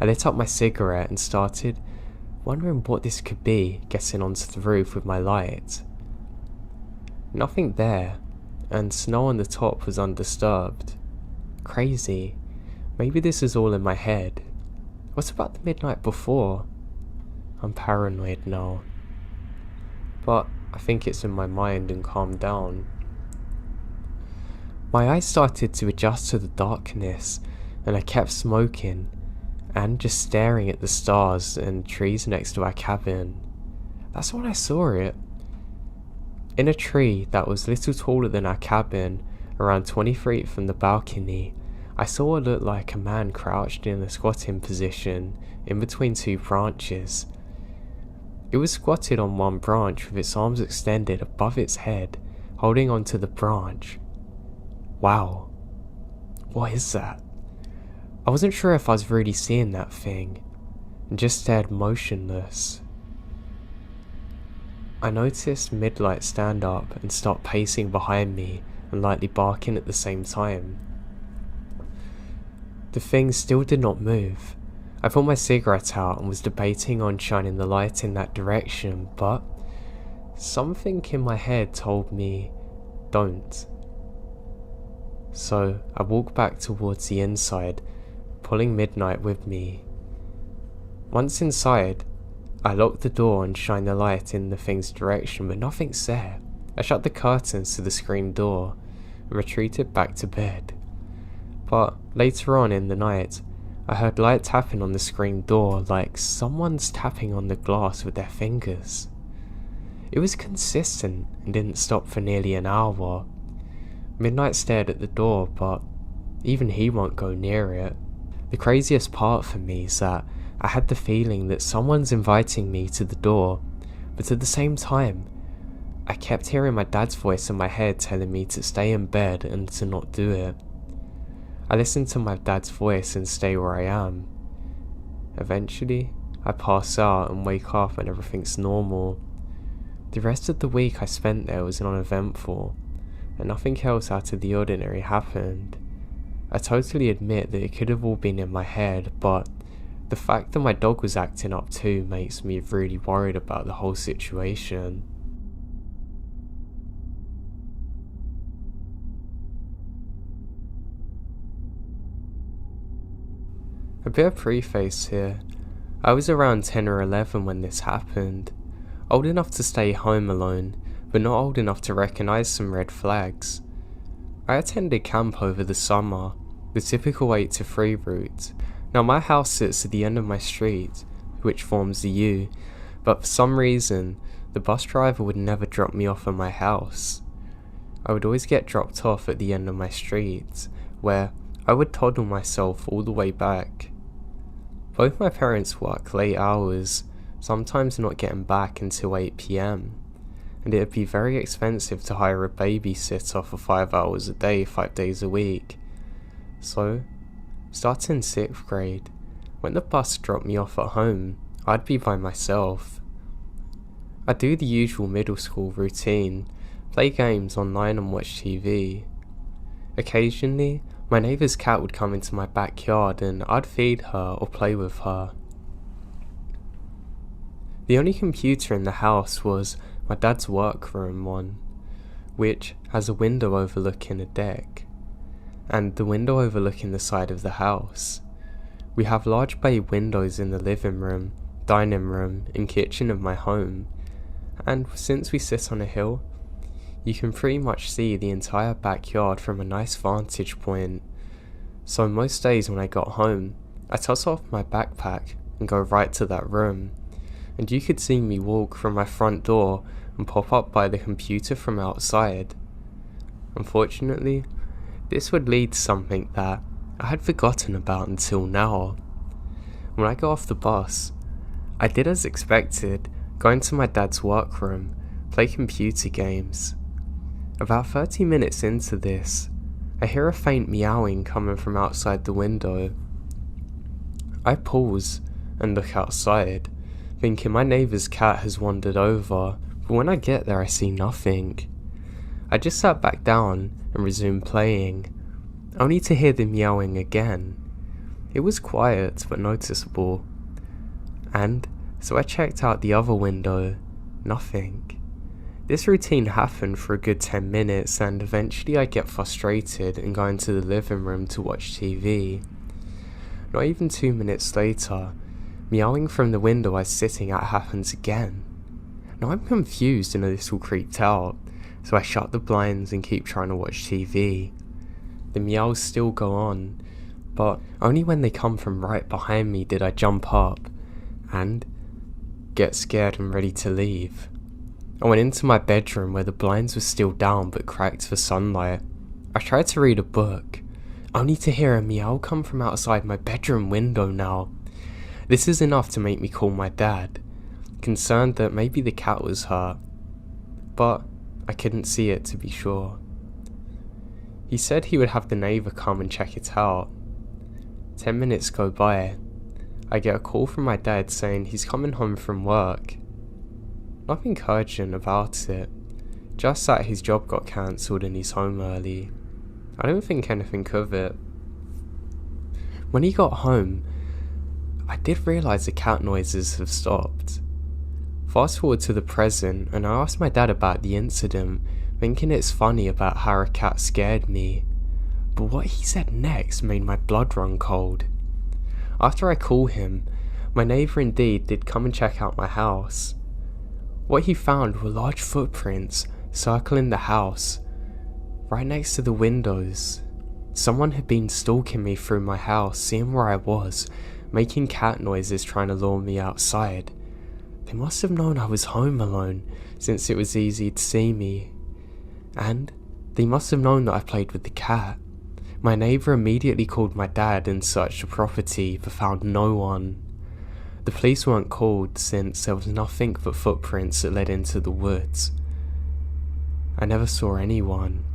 I lit up my cigarette and started wondering what this could be getting onto the roof with my light. Nothing there, and snow on the top was undisturbed. Crazy. Maybe this is all in my head. What about the midnight before? I'm paranoid now. But I think it's in my mind and calmed down. My eyes started to adjust to the darkness, and I kept smoking and just staring at the stars and trees next to our cabin. That's when I saw it. In a tree that was little taller than our cabin, around 20 feet from the balcony, I saw what looked like a man crouched in a squatting position in between 2 branches. It was squatted on one branch with its arms extended above its head, holding onto the branch. Wow. What is that? I wasn't sure if I was really seeing that thing, and just stared motionless. I noticed Midnight stand up and start pacing behind me and lightly barking at the same time. The thing still did not move. I pulled my cigarette out and was debating on shining the light in that direction, but something in my head told me, don't. So I walked back towards the inside, pulling Midnight with me. Once inside, I locked the door and shined the light in the thing's direction, but nothing's there. I shut the curtains to the screen door and retreated back to bed. But later on in the night, I heard light tapping on the screen door like someone's tapping on the glass with their fingers. It was consistent and didn't stop for nearly an hour. Midnight stared at the door, but even he won't go near it. The craziest part for me is that I had the feeling that someone's inviting me to the door, but at the same time, I kept hearing my dad's voice in my head telling me to stay in bed and to not do it. I listen to my dad's voice and stay where I am. Eventually, I pass out and wake up and everything's normal. The rest of the week I spent there was uneventful, and nothing else out of the ordinary happened. I totally admit that it could have all been in my head, but the fact that my dog was acting up too makes me really worried about the whole situation. A bit of preface here. I was around 10 or 11 when this happened. Old enough to stay home alone, but not old enough to recognise some red flags. I attended camp over the summer, the typical 8 to 3 route. Now my house sits at the end of my street, which forms the U, but for some reason, the bus driver would never drop me off at my house. I would always get dropped off at the end of my street, where I would toddle myself all the way back. Both my parents work late hours, sometimes not getting back until 8 PM, and it would be very expensive to hire a babysitter for 5 hours a day, 5 days a week. So, starting 6th grade, when the bus dropped me off at home, I'd be by myself. I'd do the usual middle school routine, play games online and watch TV. Occasionally, my neighbour's cat would come into my backyard and I'd feed her or play with her. The only computer in the house was my dad's workroom one, which has a window overlooking a deck, and the window overlooking the side of the house. We have large bay windows in the living room, dining room, and kitchen of my home, and since we sit on a hill, you can pretty much see the entire backyard from a nice vantage point. So most days when I got home, I toss off my backpack and go right to that room, and you could see me walk from my front door and pop up by the computer from outside. Unfortunately, this would lead to something that I had forgotten about until now. When I got off the bus, I did as expected, go into my dad's workroom, play computer games. About 30 minutes into this, I hear a faint meowing coming from outside the window. I pause and look outside, thinking my neighbour's cat has wandered over, but when I get there I see nothing. I just sat back down and resumed playing, only to hear the meowing again. It was quiet but noticeable, and so I checked out the other window. Nothing. This routine happened for a good 10 minutes and eventually I get frustrated and go into the living room to watch TV. Not even 2 minutes later, meowing from the window I was sitting at happens again. Now I'm confused and a little creeped out, so I shut the blinds and keep trying to watch TV. The meows still go on, but only when they come from right behind me did I jump up and get scared and ready to leave. I went into my bedroom where the blinds were still down but cracked for sunlight. I tried to read a book, only to hear a meow come from outside my bedroom window now. This is enough to make me call my dad, concerned that maybe the cat was hurt, but I couldn't see it to be sure. He said he would have the neighbour come and check it out. 10 minutes go by. I get a call from my dad saying he's coming home from work. Nothing urgent about it, just that his job got cancelled and he's home early. I don't think anything of it. When he got home, I did realise the cat noises have stopped. Fast forward to the present and I asked my dad about the incident, thinking it's funny about how a cat scared me. But what he said next made my blood run cold. After I called him, my neighbour indeed did come and check out my house. What he found were large footprints circling the house, right next to the windows. Someone had been stalking me through my house, seeing where I was, making cat noises trying to lure me outside. They must have known I was home alone, since it was easy to see me. And they must have known that I played with the cat. My neighbour immediately called my dad and searched the property, but found no one. The police weren't called since there was nothing but footprints that led into the woods. I never saw anyone.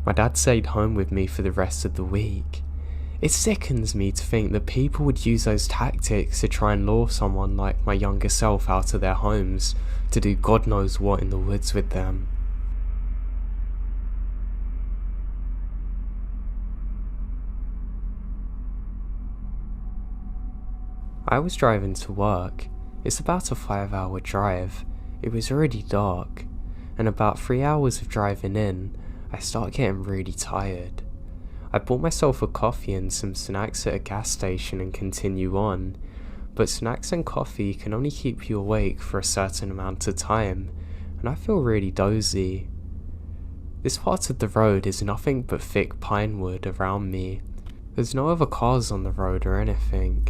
My dad stayed home with me for the rest of the week, It sickens me to think that people would use those tactics to try and lure someone like my younger self out of their homes to do God knows what in the woods with them. I was driving to work. It's about a 5-hour drive. It was already dark, and about 3 hours of driving in, I start getting really tired. I bought myself a coffee and some snacks at a gas station and continue on, but snacks and coffee can only keep you awake for a certain amount of time, and I feel really dozy. This part of the road is nothing but thick pine wood around me. There's no other cars on the road or anything.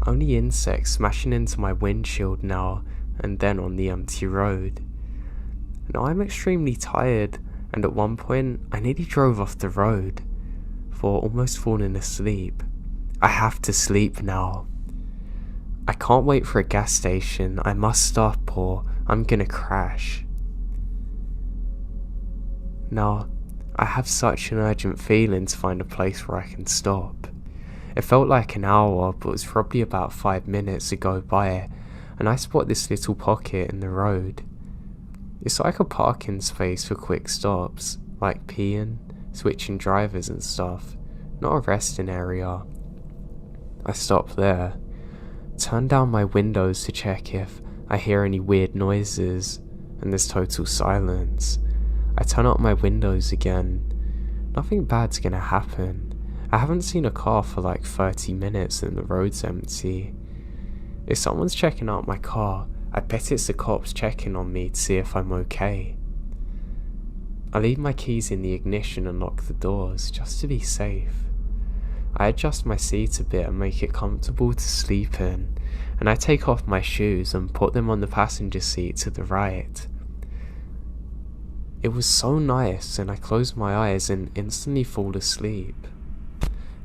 Only insects smashing into my windshield now and then on the empty road. Now I'm extremely tired, and at one point I nearly drove off the road, for almost falling asleep. I have to sleep now. I can't wait for a gas station. I must stop or I'm gonna crash. Now, I have such an urgent feeling to find a place where I can stop. It felt like an hour, but it was probably about 5 minutes to go by, and I spot this little pocket in the road. It's like a parking space for quick stops, like peeing, switching drivers and stuff, not a resting area. I stop there, turn down my windows to check if I hear any weird noises, and there's total silence. I turn up my windows again. Nothing bad's gonna happen. I haven't seen a car for like 30 minutes and the road's empty. If someone's checking out my car, I bet it's the cops checking on me to see if I'm okay. I leave my keys in the ignition and lock the doors, just to be safe. I adjust my seat a bit and make it comfortable to sleep in, and I take off my shoes and put them on the passenger seat to the right. It was so nice, and I close my eyes and instantly fall asleep.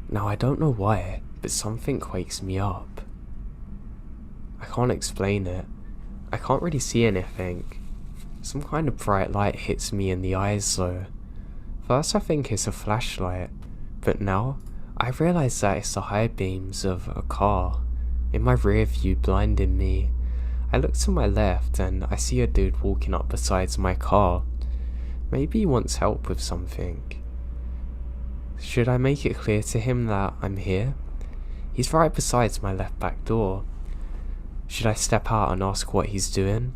Now I don't know why, but something wakes me up. I can't explain it. I can't really see anything. Some kind of bright light hits me in the eyes though. First I think it's a flashlight, but now I realise that it's the high beams of a car in my rear view blinding me. I look to my left and I see a dude walking up beside my car. Maybe he wants help with something. Should I make it clear to him that I'm here? He's right beside my left back door. Should I step out and ask what he's doing?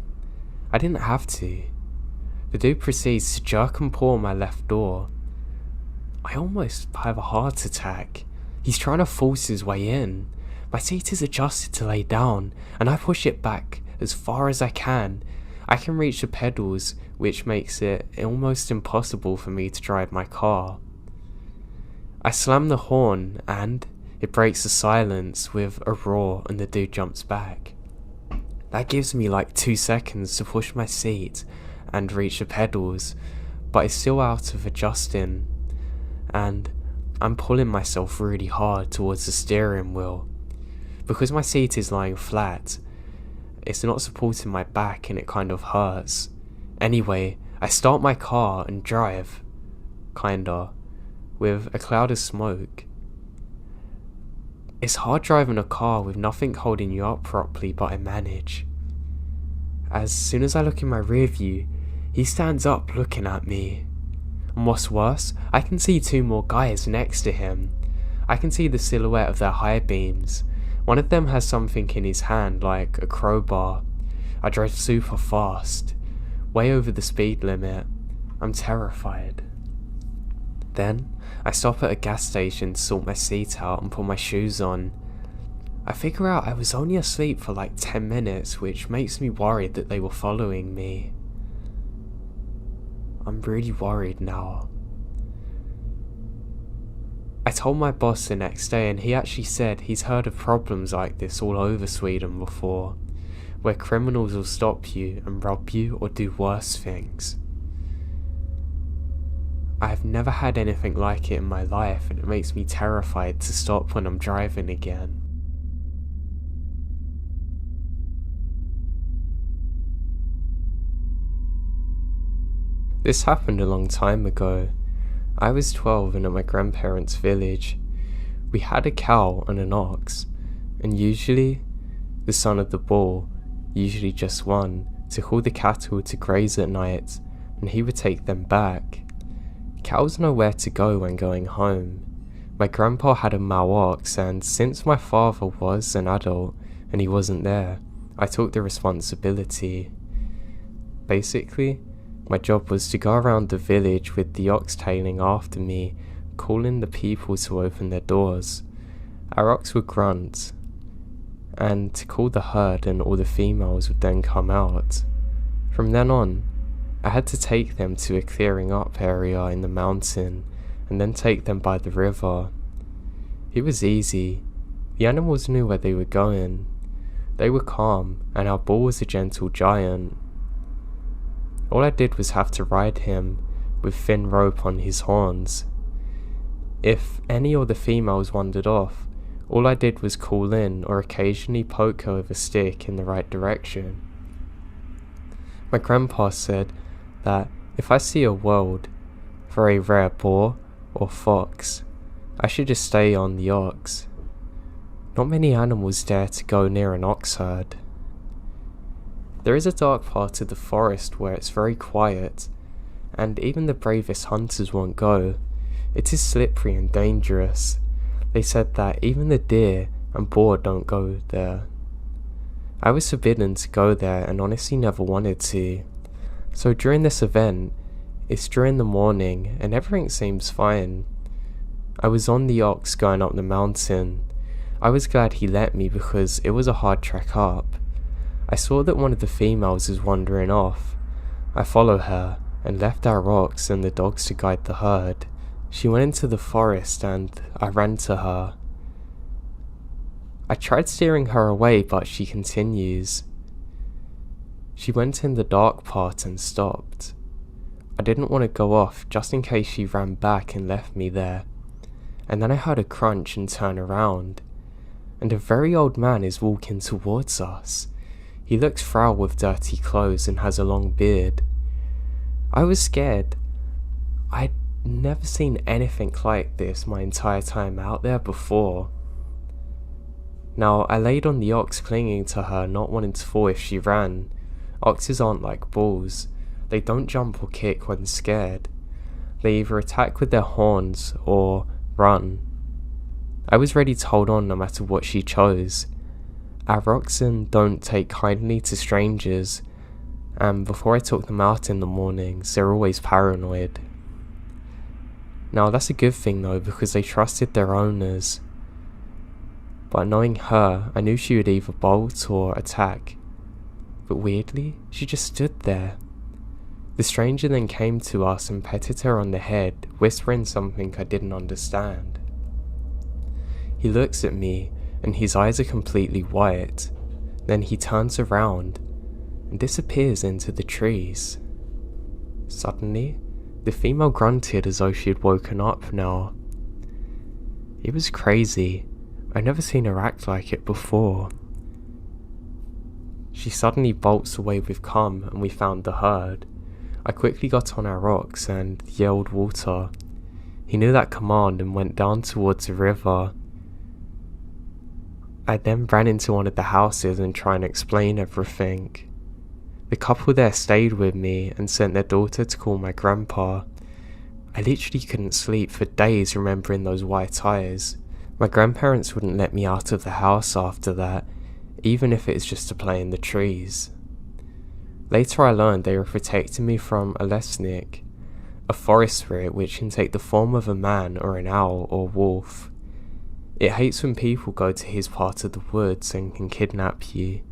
I didn't have to. The dude proceeds to jerk and pull on my left door. I almost have a heart attack. He's trying to force his way in. My seat is adjusted to lay down, and I push it back as far as I can. I can reach the pedals, which makes it almost impossible for me to drive my car. I slam the horn and it breaks the silence with a roar and the dude jumps back. That gives me like 2 seconds to push my seat and reach the pedals, but it's still out of adjusting, and I'm pulling myself really hard towards the steering wheel. Because my seat is lying flat, it's not supporting my back and it kind of hurts. Anyway, I start my car and drive, kinda, with a cloud of smoke. It's hard driving a car with nothing holding you up properly, but I manage. As soon as I look in my rear view, he stands up looking at me. And what's worse, I can see 2 more guys next to him. I can see the silhouette of their high beams. One of them has something in his hand like a crowbar. I drive super fast, way over the speed limit. I'm terrified. Then, I stop at a gas station to sort my seat out and put my shoes on. I figure out I was only asleep for like 10 minutes, which makes me worried that they were following me. I'm really worried now. I told my boss the next day, and he actually said he's heard of problems like this all over Sweden before, where criminals will stop you and rob you or do worse things. I've never had anything like it in my life, and it makes me terrified to stop when I'm driving again. This happened a long time ago. I was 12 and at my grandparents' village. We had a cow and an ox, and usually the son of the bull, usually just one, took all the cattle to graze at night, and he would take them back. Cows know where to go when going home. My grandpa had a male ox, and since my father was an adult and he wasn't there, I took the responsibility. Basically, my job was to go around the village with the ox tailing after me, calling the people to open their doors. Our ox would grunt, and to call the herd, and all the females would then come out. From then on, I had to take them to a clearing up area in the mountain, and then take them by the river. It was easy. The animals knew where they were going. They were calm, and our bull was a gentle giant. All I did was have to ride him with thin rope on his horns. If any of the females wandered off, all I did was call in or occasionally poke her with a stick in the right direction. My grandpa said that if I see a wild, very rare boar or fox, I should just stay on the ox. Not many animals dare to go near an ox herd. There is a dark part of the forest where it's very quiet, and even the bravest hunters won't go. It is slippery and dangerous. They said that even the deer and boar don't go there. I was forbidden to go there and honestly never wanted to. So during this event, it's during the morning and everything seems fine. I was on the ox going up the mountain. I was glad he let me because it was a hard trek up. I saw that one of the females was wandering off. I followed her and left our ox and the dogs to guide the herd. She went into the forest and I ran to her. I tried steering her away, but she continues. She went in the dark part and stopped. I didn't want to go off just in case she ran back and left me there. And then I heard a crunch and turn around, and a very old man is walking towards us. He looks frail with dirty clothes and has a long beard. I was scared. I'd never seen anything like this my entire time out there before. Now, I laid on the ox clinging to her, not wanting to fall if she ran. Oxes aren't like bulls. They don't jump or kick when scared. They either attack with their horns or run. I was ready to hold on no matter what she chose. Our oxen don't take kindly to strangers, and before I took them out in the mornings, they're always paranoid. Now that's a good thing though, because they trusted their owners. But knowing her, I knew she would either bolt or attack. But weirdly, she just stood there. The stranger then came to us and petted her on the head, whispering something I didn't understand. He looks at me, and his eyes are completely white. Then he turns around and disappears into the trees. Suddenly, the female grunted as though she had woken up now. It was crazy. I'd never seen her act like it before. She suddenly bolts away with calm, and we found the herd. I quickly got on our rocks and yelled water. He knew that command and went down towards the river. I then ran into one of the houses and tried to explain everything. The couple there stayed with me and sent their daughter to call my grandpa. I literally couldn't sleep for days remembering those white eyes. My grandparents wouldn't let me out of the house after that, even if it's just to play in the trees. Later I learned they were protecting me from a lesnik, a forest spirit which can take the form of a man or an owl or wolf. It hates when people go to his part of the woods and can kidnap you.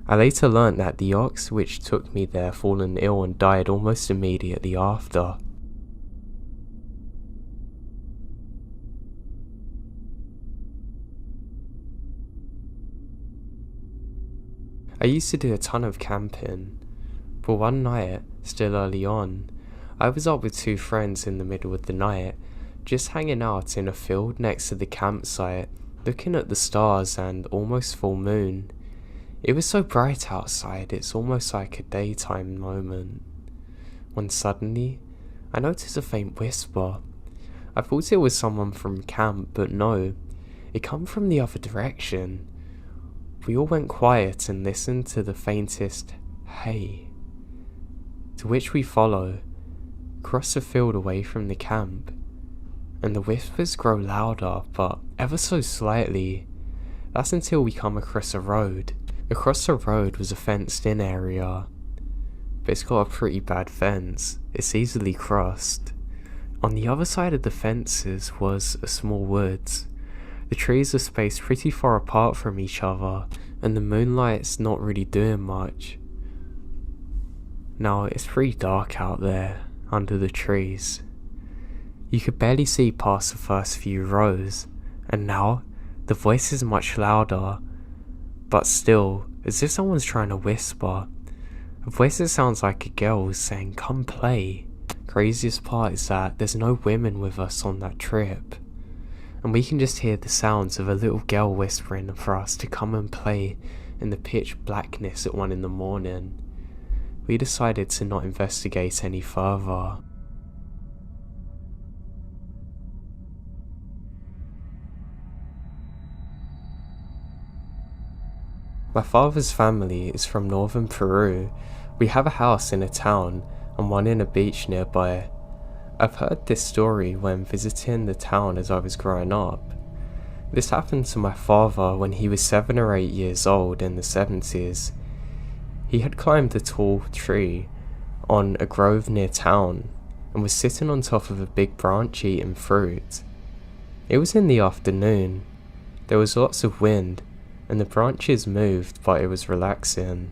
I later learnt that the ox which took me there fallen ill and died almost immediately after. I used to do a ton of camping, but one night, still early on, I was up with two friends in the middle of the night, just hanging out in a field next to the campsite, looking at the stars and almost full moon. It was so bright outside, it's almost like a daytime moment. When suddenly, I noticed a faint whisper. I thought it was someone from camp, but no, it come from the other direction. We all went quiet and listened to the faintest hey, to which we follow, cross the field away from the camp, and the whispers grow louder, but ever so slightly. That's until we come across a road. Across the road was a fenced-in area, but it's got a pretty bad fence. It's easily crossed. On the other side of the fences was a small woods. The trees are spaced pretty far apart from each other, and the moonlight's not really doing much. Now, it's pretty dark out there, under the trees. You could barely see past the first few rows, and now, the voice is much louder, but still, as if someone's trying to whisper. The voice that sounds like a girl saying, "Come play." Craziest part is that there's no women with us on that trip, and we can just hear the sounds of a little girl whispering for us to come and play in the pitch blackness at 1 in the morning. We decided to not investigate any further. My father's family is from northern Peru. We have a house in a town and one in a beach nearby. I've heard this story when visiting the town as I was growing up. This happened to my father when he was 7 or 8 years old in the 70s. He had climbed a tall tree on a grove near town and was sitting on top of a big branch eating fruit. It was in the afternoon. There was lots of wind and the branches moved, but it was relaxing.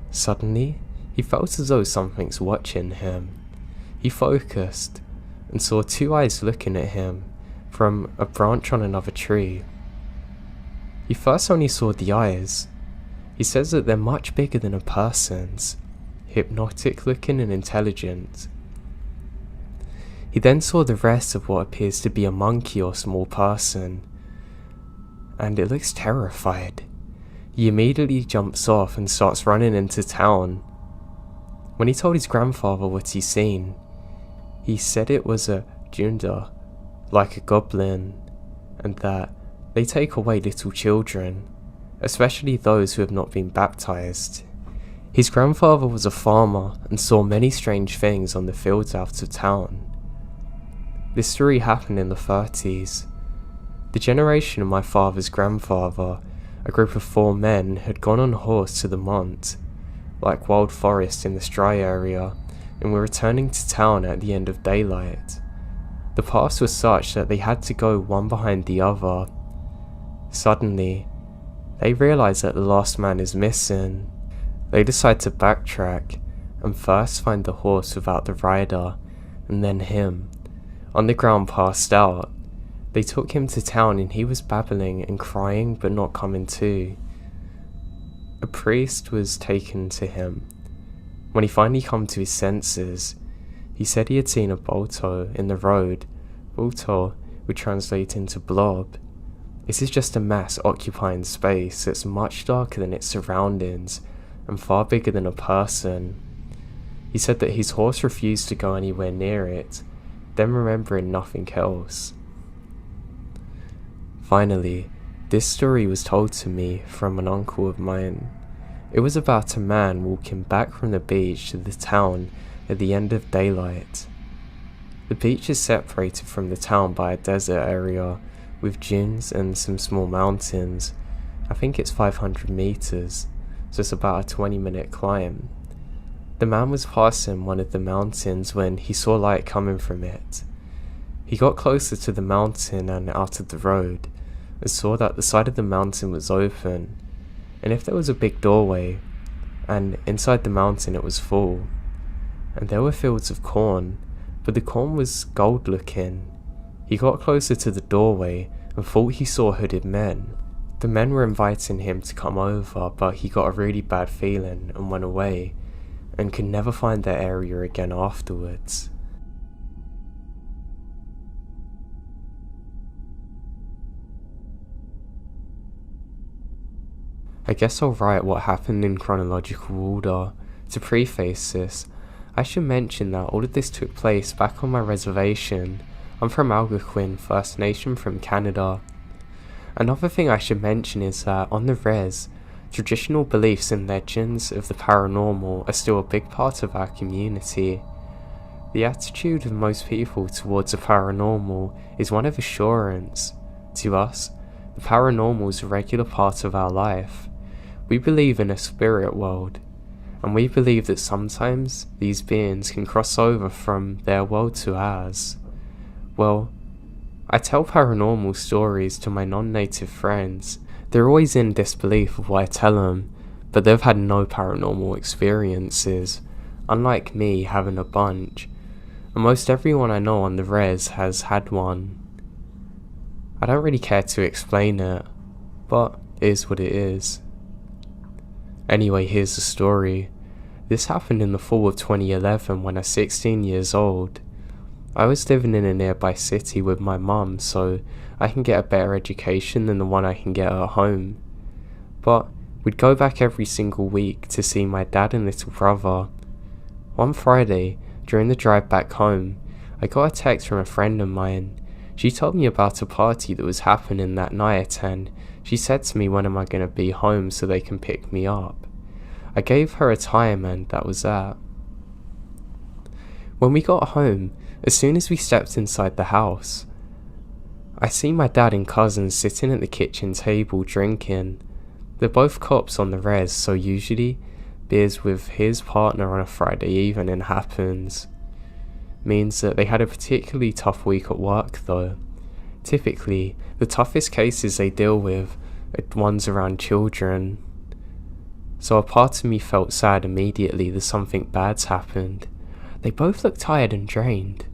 Suddenly, he felt as though something's watching him. He focused and saw 2 eyes looking at him from a branch on another tree. He first only saw the eyes. He says that they're much bigger than a person's, hypnotic looking and intelligent. He then saw the rest of what appears to be a monkey or small person, and it looks terrified. He immediately jumps off and starts running into town. When he told his grandfather what he'd seen, he said it was a junda, like a goblin, and that they take away little children, especially those who have not been baptized. His grandfather was a farmer and saw many strange things on the fields out of town. This story happened in the 30s. The generation of my father's grandfather, a group of 4 men, had gone on horse to the Mont, like wild forest in this dry area, and were returning to town at the end of daylight. The paths were such that they had to go one behind the other. Suddenly, they realize that the last man is missing. They decide to backtrack and first find the horse without the rider, and then him, on the ground passed out. They took him to town and he was babbling and crying but not coming to. A priest was taken to him. When he finally come to his senses, he said he had seen a bolto in the road. Bolto would translate into blob. This is just a mass occupying space that's much darker than its surroundings and far bigger than a person. He said that his horse refused to go anywhere near it, then remembering nothing else. Finally, this story was told to me from an uncle of mine. It was about a man walking back from the beach to the town at the end of daylight. The beach is separated from the town by a desert area with dunes and some small mountains. I think it's 500 meters, so it's about a 20-minute climb. The man was passing one of the mountains when he saw light coming from it. He got closer to the mountain and out of the road, and saw that the side of the mountain was open, and if there was a big doorway, and inside the mountain it was full, and there were fields of corn, but the corn was gold looking. He got closer to the doorway and thought he saw hooded men. The men were inviting him to come over, but he got a really bad feeling and went away, and could never find that area again afterwards. I guess I'll write what happened in chronological order. To preface this, I should mention that all of this took place back on my reservation I'm from Algonquin First Nation from Canada. Another thing I should mention is that on the res, traditional beliefs and legends of the paranormal are still a big part of our community. The attitude of most people towards the paranormal is one of assurance. To us, the paranormal is a regular part of our life. We believe in a spirit world, and we believe that sometimes these beings can cross over from their world to ours. Well, I tell paranormal stories to my non-native friends. They're always in disbelief of what I tell them, but they've had no paranormal experiences, unlike me having a bunch. And most everyone I know on the res has had one. I don't really care to explain it, but it is what it is. Anyway, here's the story. This happened in the fall of 2011 when I was 16 years old. I was living in a nearby city with my mum, so I can get a better education than the one I can get at home. But we'd go back every single week to see my dad and little brother. One Friday, during the drive back home, I got a text from a friend of mine. She told me about a party that was happening that night, and she said to me when am I going to be home so they can pick me up. I gave her a time and that was that. When we got home, as soon as we stepped inside the house, I see my dad and cousin sitting at the kitchen table drinking. They're both cops on the res, so usually beers with his partner on a Friday evening happens. Means that they had a particularly tough week at work though. Typically, the toughest cases they deal with are ones around children. So a part of me felt sad immediately that something bad's happened. They both look tired and drained,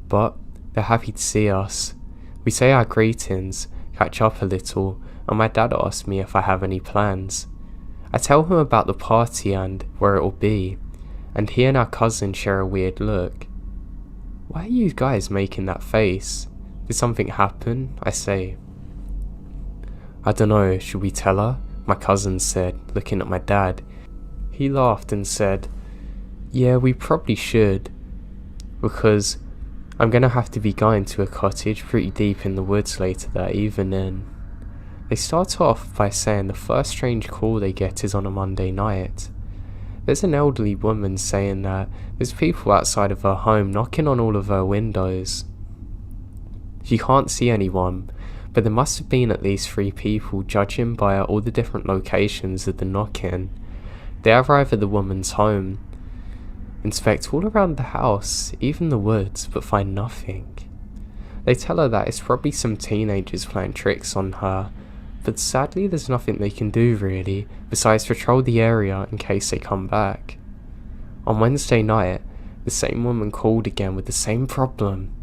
but they're happy to see us. We say our greetings, catch up a little, and my dad asked me if I have any plans. I tell him about the party and where it'll be, and he and our cousin share a weird look. Why are you guys making that face? Did something happen? I say. I dunno, should we tell her? My cousin said, looking at my dad. He laughed and said, yeah, we probably should, because I'm gonna have to be going to a cottage pretty deep in the woods later that evening. They start off by saying the first strange call they get is on a Monday night. There's an elderly woman saying that there's people outside of her home knocking on all of her windows. She can't see anyone, but there must have been at least 3 people, judging by all the different locations of the knocking. They arrive at the woman's home, inspect all around the house, even the woods, but find nothing. They tell her that it's probably some teenagers playing tricks on her, but sadly there's nothing they can do really, besides patrol the area in case they come back. On Wednesday night, the same woman called again with the same problem.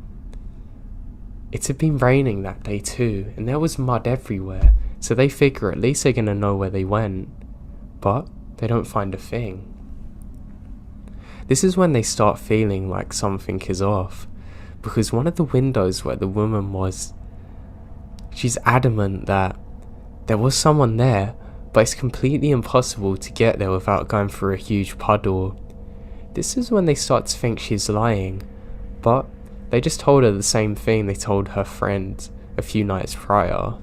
It had been raining that day too, and there was mud everywhere, so they figure at least they're gonna know where they went. But they don't find a thing. This is when they start feeling like something is off, because one of the windows where the woman was, she's adamant that there was someone there, but it's completely impossible to get there without going through a huge puddle. This is when they start to think she's lying, but they just told her the same thing they told her friend a few nights prior.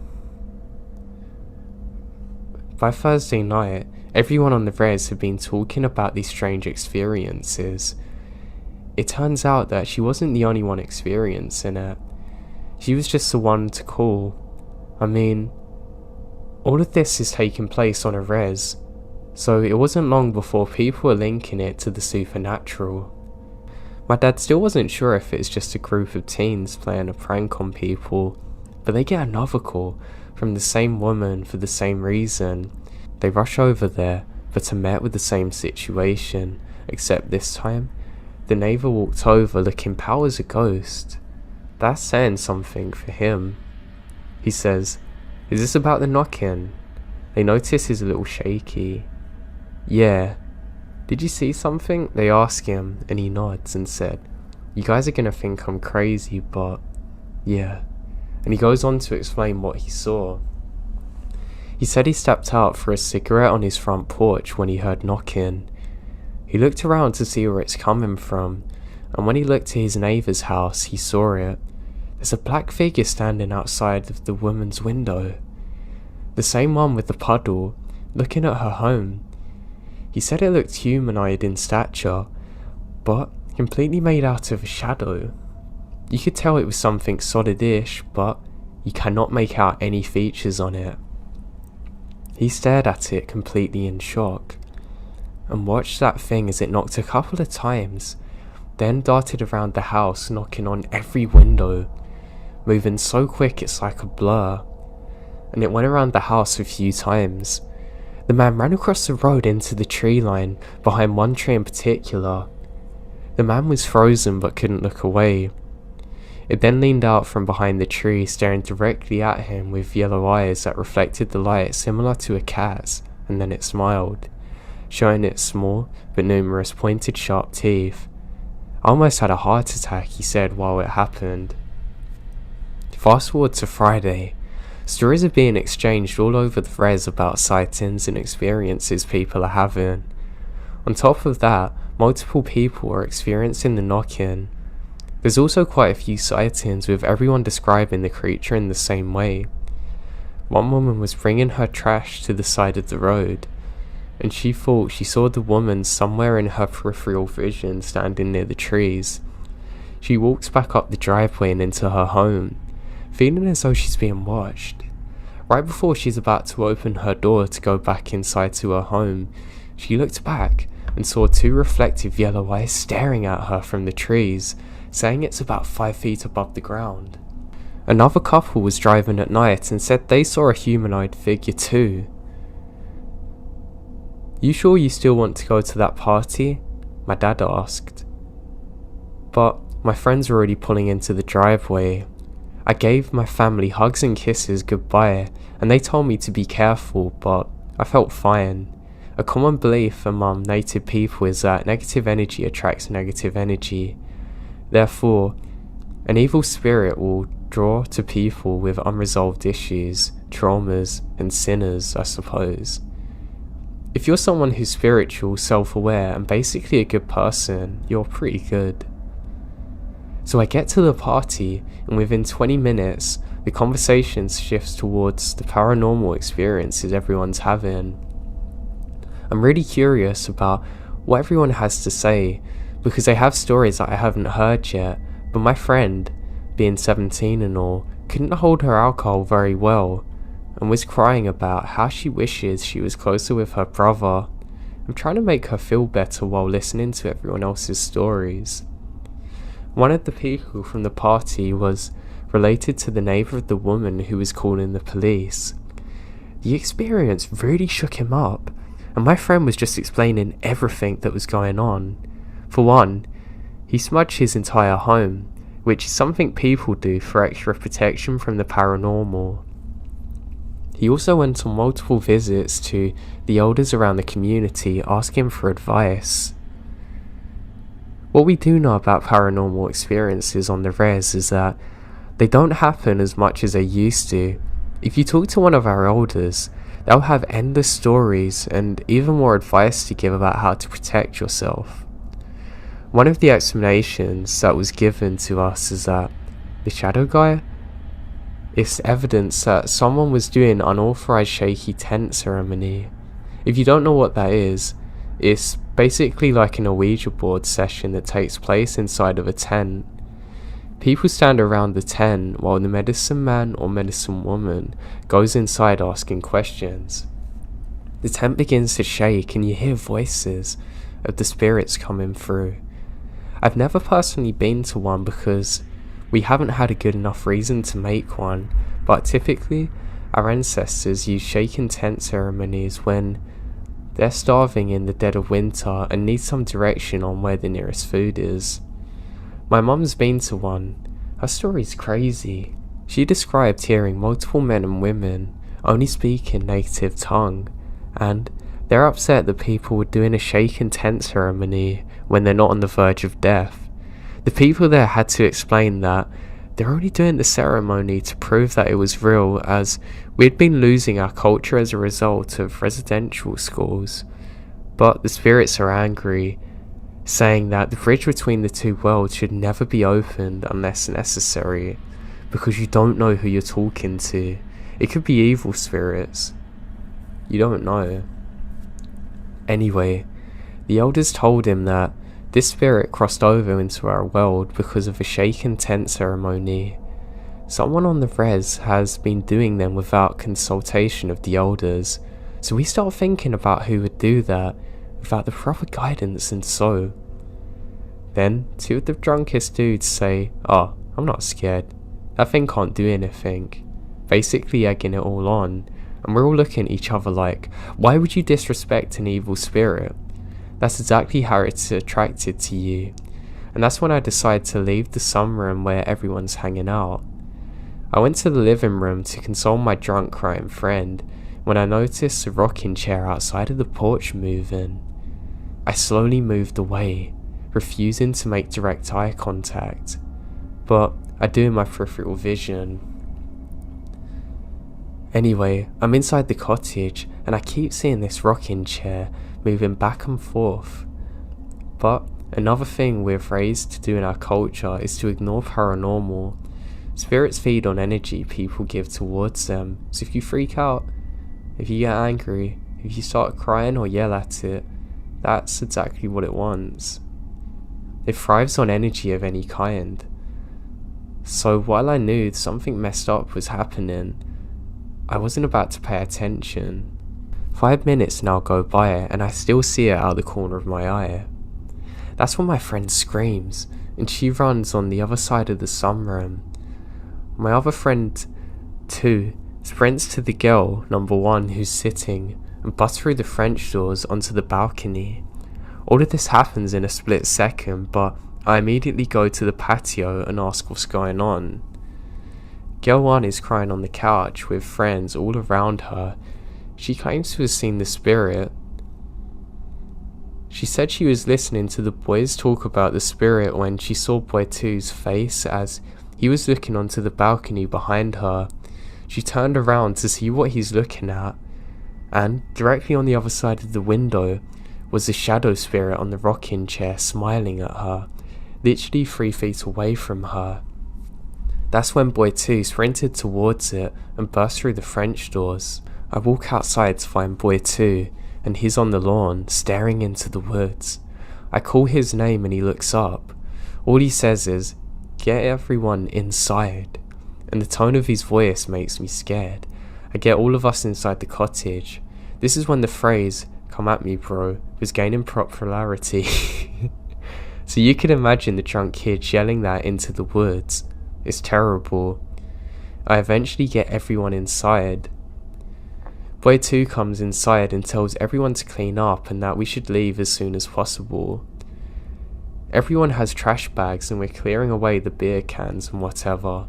By Thursday night, everyone on the res had been talking about these strange experiences. It turns out that she wasn't the only one experiencing it. She was just the one to call. I mean, all of this is taking place on a res, so it wasn't long before people were linking it to the supernatural. My dad still wasn't sure if it's just a group of teens playing a prank on people, but they get another call from the same woman for the same reason. They rush over there, but are met with the same situation, except this time, the neighbour walked over looking pale as a ghost. That's saying something for him. He says, "Is this about the knock-in?" They notice he's a little shaky. "Yeah." "Did you see something?" They ask him, and he nods and said, "You guys are gonna think I'm crazy, but yeah." And he goes on to explain what he saw. He said he stepped out for a cigarette on his front porch when he heard knocking. He looked around to see where it's coming from, and when he looked to his neighbour's house, he saw it. there's a black figure standing outside of the woman's window. The same one with the puddle, looking at her home. He said it looked humanoid in stature, but completely made out of a shadow. You could tell it was something solid-ish, but you cannot make out any features on it. He stared at it completely in shock, and watched that thing as it knocked a couple of times, then darted around the house knocking on every window, moving so quick it's like a blur, and it went around the house a few times. The man ran across the road into the tree line behind one tree in particular. The man was frozen but couldn't look away. It then leaned out from behind the tree, staring directly at him with yellow eyes that reflected the light similar to a cat's, and then it smiled, showing its small but numerous pointed sharp teeth. "I almost had a heart attack," he said while it happened. Fast forward to Friday. Stories are being exchanged all over the res about sightings and experiences people are having. On top of that, multiple people are experiencing the knocking. There's also quite a few sightings with everyone describing the creature in the same way. One woman was bringing her trash to the side of the road, and she thought she saw the woman somewhere in her peripheral vision standing near the trees. She walks back up the driveway and into her home, feeling as though she's being watched. Right before she's about to open her door to go back inside to her home, she looked back and saw two reflective yellow eyes staring at her from the trees, saying it's about 5 feet above the ground. Another couple was driving at night and said they saw a humanoid figure too. "You sure you still want to go to that party?" my dad asked. But my friends were already pulling into the driveway. I gave my family hugs and kisses goodbye, and they told me to be careful, but I felt fine. A common belief among native people is that negative energy attracts negative energy. Therefore, an evil spirit will draw to people with unresolved issues, traumas, and sinners, I suppose. If you're someone who's spiritual, self-aware, and basically a good person, you're pretty good. So I get to the party, and within 20 minutes, the conversation shifts towards the paranormal experiences everyone's having. I'm really curious about what everyone has to say, because they have stories that I haven't heard yet, but my friend, being 17 and all, couldn't hold her alcohol very well, and was crying about how she wishes she was closer with her brother. I'm trying to make her feel better while listening to everyone else's stories. One of the people from the party was related to the neighbour of the woman who was calling the police. The experience really shook him up, and my friend was just explaining everything that was going on. For one, he smudged his entire home, which is something people do for extra protection from the paranormal. He also went on multiple visits to the elders around the community asking for advice. What we do know about paranormal experiences on the res is that they don't happen as much as they used to. If you talk to one of our elders, they'll have endless stories and even more advice to give about how to protect yourself. One of the explanations that was given to us is that the shadow guy is evidence that someone was doing unauthorized shaky tent ceremony. If you don't know what that is, it's basically like an Ouija board session that takes place inside of a tent. People stand around the tent while the medicine man or medicine woman goes inside asking questions. The tent begins to shake and you hear voices of the spirits coming through. I've never personally been to one because we haven't had a good enough reason to make one, but typically our ancestors use shaken tent ceremonies when they're starving in the dead of winter and need some direction on where the nearest food is. My mum's been to one. Her story's crazy. She described hearing multiple men and women only speak in native tongue, and they're upset that people were doing a shaken tent ceremony when they're not on the verge of death. The people there had to explain that they're only doing the ceremony to prove that it was real, as we'd been losing our culture as a result of residential schools. But the spirits are angry, saying that the bridge between the two worlds should never be opened unless necessary. because you don't know who you're talking to. It could be evil spirits. You don't know. Anyway, the elders told him that this spirit crossed over into our world because of a shaken tent ceremony. Someone on the res has been doing them without consultation of the elders, so we start thinking about who would do that without the proper guidance, and so. Then, two of the drunkest dudes say, "Oh, I'm not scared. That thing can't do anything." Basically egging it all on, and we're all looking at each other like, why would you disrespect an evil spirit? That's exactly how it's attracted to you. And that's when I decide to leave the sunroom where everyone's hanging out. I went to the living room to console my drunk crying friend when I noticed the rocking chair outside of the porch moving. I slowly moved away, refusing to make direct eye contact, but I do in my peripheral vision. Anyway, I'm inside the cottage and I keep seeing this rocking chair moving back and forth. But another thing we're raised to do in our culture is to ignore paranormal. Spirits feed on energy people give towards them, so if you freak out, if you get angry, if you start crying or yell at it, that's exactly what it wants. It thrives on energy of any kind. So while I knew something messed up was happening, I wasn't about to pay attention. 5 minutes now go by and I still see it out the corner of my eye. That's when my friend screams and she runs on the other side of the sunroom. My other friend, 2, sprints to the girl, number 1, who's sitting, and busts through the French doors onto the balcony. All of this happens in a split second, but I immediately go to the patio and ask what's going on. Girl 1 is crying on the couch with friends all around her. She claims to have seen the spirit. She said she was listening to the boys talk about the spirit when she saw boy 2's face as he was looking onto the balcony behind her. She turned around to see what he's looking at, and directly on the other side of the window was the shadow spirit on the rocking chair smiling at her, literally 3 feet away from her. That's when boy 2 sprinted towards it and burst through the French doors. I walk outside to find boy 2, and he's on the lawn, staring into the woods. I call his name and he looks up. All he says is, "Get everyone inside," and the tone of his voice makes me scared. I get all of us inside the cottage. This is when the phrase, "Come at me bro," was gaining popularity. So you can imagine the drunk kid yelling that into the woods. It's terrible. I eventually get everyone inside. Boy 2 comes inside and tells everyone to clean up and that we should leave as soon as possible. Everyone has trash bags and we're clearing away the beer cans and whatever.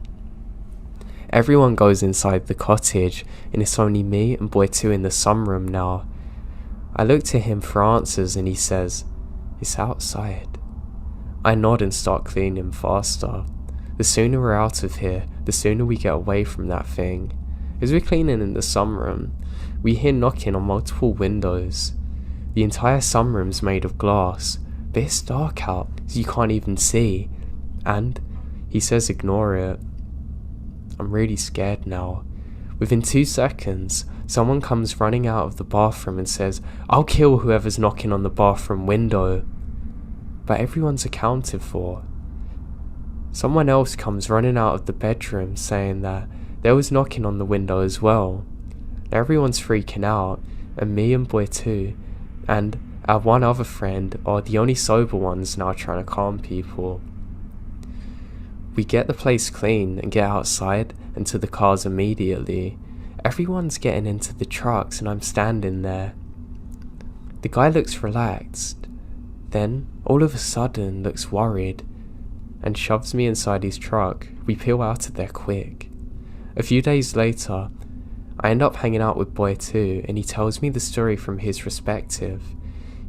Everyone goes inside the cottage and it's only me and boy 2 in the sunroom now. I look to him for answers and he says, "It's outside." I nod and start cleaning faster. The sooner we're out of here, the sooner we get away from that thing. As we're cleaning in the sunroom, we hear knocking on multiple windows. The entire sunroom's made of glass, but it's dark out, so you can't even see. And he says ignore it. I'm really scared now. Within 2 seconds, someone comes running out of the bathroom and says, "I'll kill whoever's knocking on the bathroom window." But everyone's accounted for. Someone else comes running out of the bedroom saying that there was knocking on the window as well. Everyone's freaking out, and me and boy 2 and our one other friend are the only sober ones now trying to calm people. We get the place clean and get outside and to the cars immediately. Everyone's getting into the trucks and I'm standing there. The guy looks relaxed, then all of a sudden looks worried and shoves me inside his truck. We peel out of there quick. A few days later, I end up hanging out with boy 2 and he tells me the story from his perspective.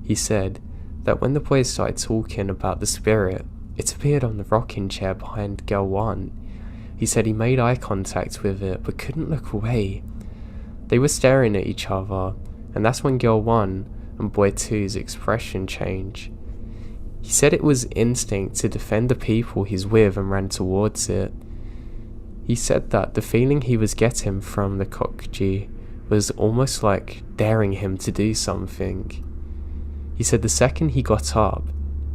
He said that when the boys started talking about the spirit, it appeared on the rocking chair behind girl 1. He said he made eye contact with it but couldn't look away. They were staring at each other, and that's when girl 1 and boy 2's expression changed. He said it was instinct to defend the people he's with and ran towards it. He said that the feeling he was getting from the cockgee was almost like daring him to do something. He said the second he got up,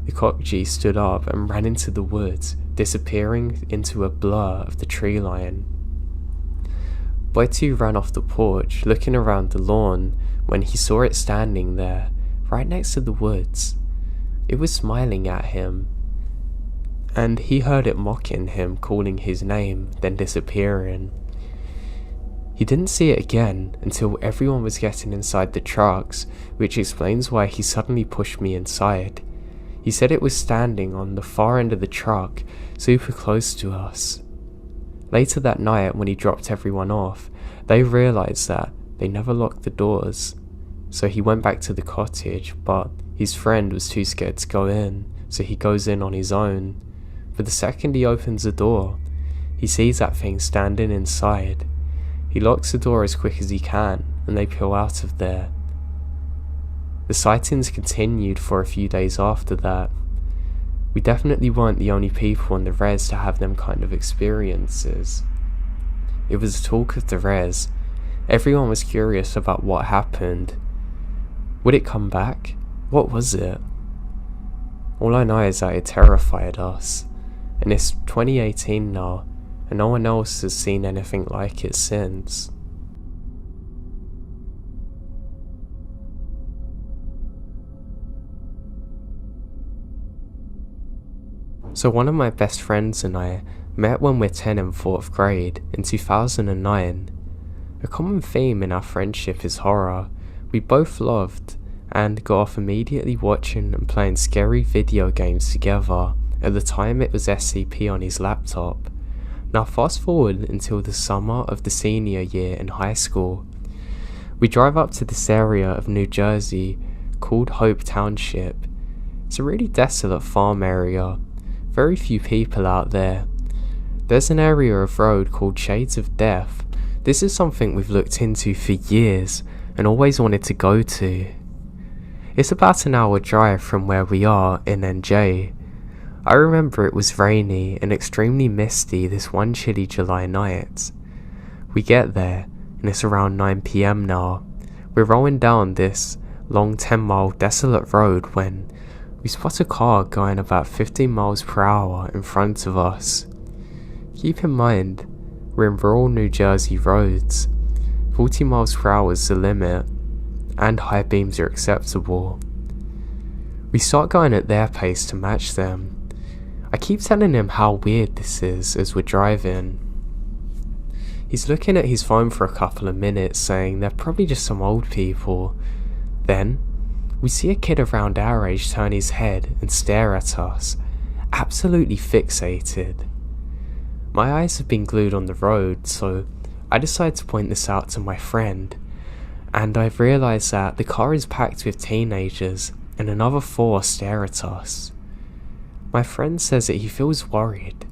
the cockgee stood up and ran into the woods, disappearing into a blur of the tree line. Boy 2 ran off the porch, looking around the lawn, when he saw it standing there, right next to the woods. It was smiling at him, and he heard it mocking him, calling his name, then disappearing. He didn't see it again until everyone was getting inside the trucks, which explains why he suddenly pushed me inside. He said it was standing on the far end of the truck, super close to us. Later that night, when he dropped everyone off, they realised that they never locked the doors. So he went back to the cottage, but his friend was too scared to go in, so he goes in on his own. But the second he opens the door, he sees that thing standing inside. He locks the door as quick as he can, and they peel out of there. The sightings continued for a few days after that. We definitely weren't the only people on the res to have them kind of experiences. It was the talk of the res. Everyone was curious about what happened. Would it come back? What was it? All I know is that it terrified us, and it's 2018 now, and no one else has seen anything like it since. So one of my best friends and I met when we're 10 in 4th grade in 2009. A common theme in our friendship is horror. We both loved and got off immediately watching and playing scary video games together. At the time it was SCP on his laptop. Now fast forward until the summer of the senior year in high school. We drive up to this area of New Jersey called Hope Township. It's a really desolate farm area. Very few people out there. There's an area of road called Shades of Death. This is something we've looked into for years and always wanted to go to. It's about an hour drive from where we are in NJ. I remember it was rainy and extremely misty this one chilly July night. We get there and it's around 9 PM now. We're rolling down this long 10-mile desolate road when we spot a car going about 15 miles per hour in front of us. Keep in mind, we're in rural New Jersey roads. 40 miles per hour is the limit, and high beams are acceptable. We start going at their pace to match them. I keep telling him how weird this is as we're driving. He's looking at his phone for a couple of minutes, saying they're probably just some old people. Then, we see a kid around our age turn his head and stare at us, absolutely fixated. My eyes have been glued on the road, so I decide to point this out to my friend, and I've realised that the car is packed with teenagers and another 4 stare at us. My friend says that he feels worried,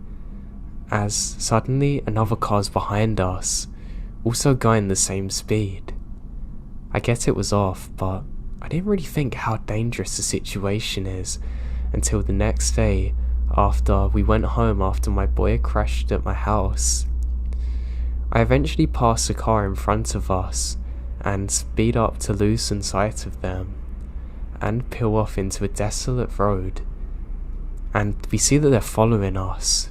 as suddenly another car's behind us, also going the same speed. I get it was off, but I didn't really think how dangerous the situation is until the next day after we went home after my boy crashed at my house. I eventually passed the car in front of us and speed up to loosen sight of them and peel off into a desolate road, and we see that they're following us.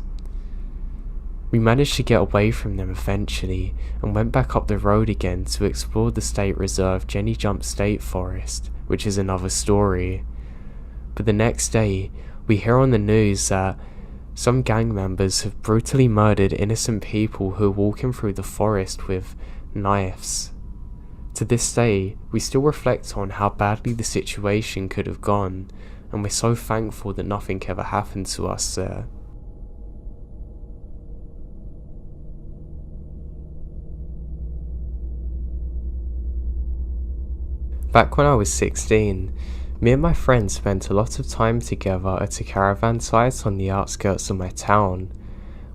We managed to get away from them eventually and went back up the road again to explore the state reserve Jenny Jump State Forest, which is another story. But the next day, we hear on the news that some gang members have brutally murdered innocent people who are walking through the forest with knives. To this day, we still reflect on how badly the situation could have gone, and we're so thankful that nothing ever happened to us there. Back when I was 16, me and my friends spent a lot of time together at a caravan site on the outskirts of my town.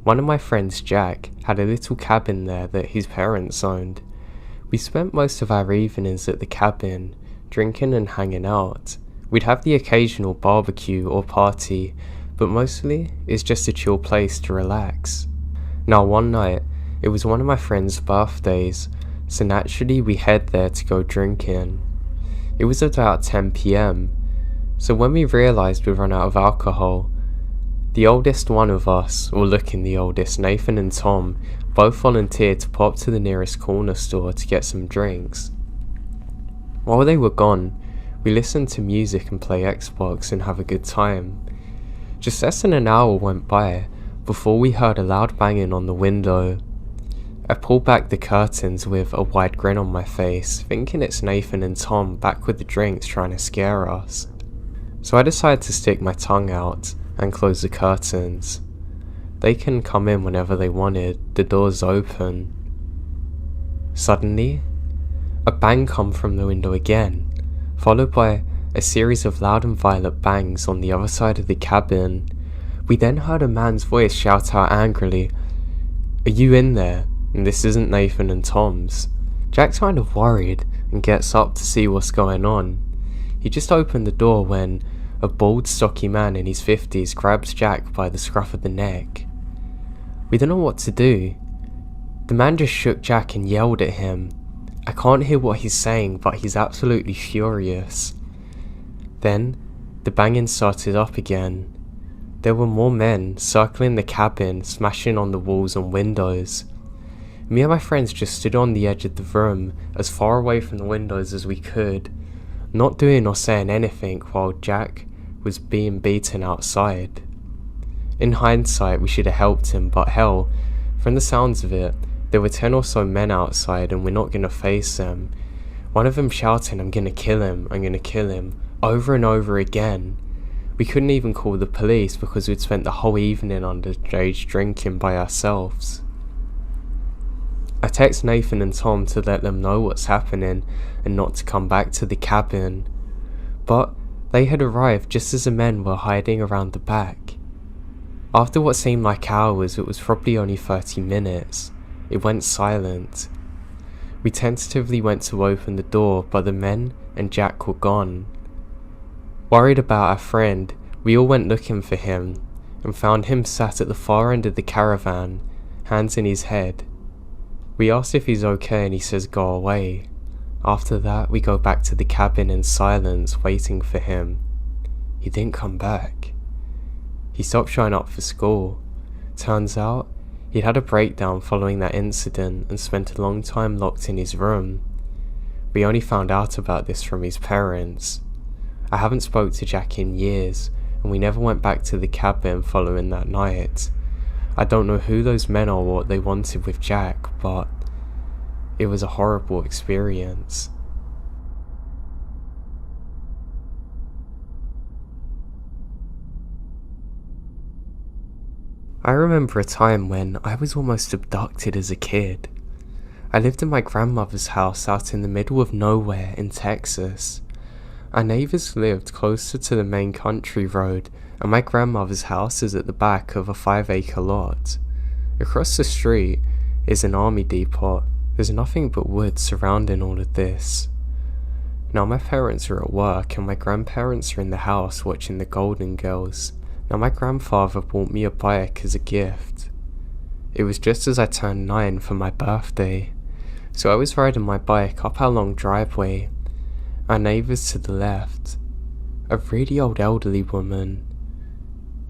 One of my friends, Jack, had a little cabin there that his parents owned. We spent most of our evenings at the cabin, drinking and hanging out. We'd have the occasional barbecue or party, but mostly it's just a chill place to relax. Now one night, it was one of my friend's birthdays, so naturally we head there to go drinking. It was about 10 PM, so when we realised we'd run out of alcohol, the oldest one of us, or looking the oldest, Nathan and Tom, both volunteered to pop to the nearest corner store to get some drinks. While they were gone, we listened to music and play Xbox and have a good time. Just less than an hour went by before we heard a loud banging on the window. I pulled back the curtains with a wide grin on my face, thinking it's Nathan and Tom back with the drinks trying to scare us. So I decided to stick my tongue out and close the curtains. They can come in whenever they wanted, the door's open. Suddenly, a bang come from the window again, followed by a series of loud and violent bangs on the other side of the cabin. We then heard a man's voice shout out angrily, "Are you in there? And this isn't Nathan and Tom's." Jack's kind of worried and gets up to see what's going on. He just opened the door when a bald, stocky man in his 50s grabs Jack by the scruff of the neck. We don't know what to do. The man just shook Jack and yelled at him. I can't hear what he's saying, but he's absolutely furious. Then, the banging started up again. There were more men circling the cabin, smashing on the walls and windows. Me and my friends just stood on the edge of the room, as far away from the windows as we could, not doing or saying anything while Jack was being beaten outside. In hindsight, we should have helped him, but hell, from the sounds of it, there were 10 or so men outside and we're not gonna face them. One of them shouting, I'm gonna kill him, over and over again. We couldn't even call the police because we'd spent the whole evening underage drinking by ourselves. I text Nathan and Tom to let them know what's happening and not to come back to the cabin, but they had arrived just as the men were hiding around the back. After what seemed like hours, it was probably only 30 minutes. It went silent. We tentatively went to open the door, but the men and Jack were gone. Worried about our friend, we all went looking for him and found him sat at the far end of the caravan, hands in his head. We asked if he's okay and he says go away. After that, we go back to the cabin in silence, waiting for him. He didn't come back. He stopped showing up for school. Turns out, he'd had a breakdown following that incident and spent a long time locked in his room. We only found out about this from his parents. I haven't spoke to Jack in years, and we never went back to the cabin following that night. I don't know who those men are or what they wanted with Jack, but it was a horrible experience. I remember a time when I was almost abducted as a kid. I lived in my grandmother's house out in the middle of nowhere in Texas. Our neighbours lived closer to the main country road, and my grandmother's house is at the back of a 5-acre lot. Across the street is an army depot. There's nothing but woods surrounding all of this. Now my parents are at work and my grandparents are in the house watching the Golden Girls. Now my grandfather bought me a bike as a gift. It was just as I turned 9 for my birthday. So I was riding my bike up our long driveway. Our neighbours to the left, a really old elderly woman.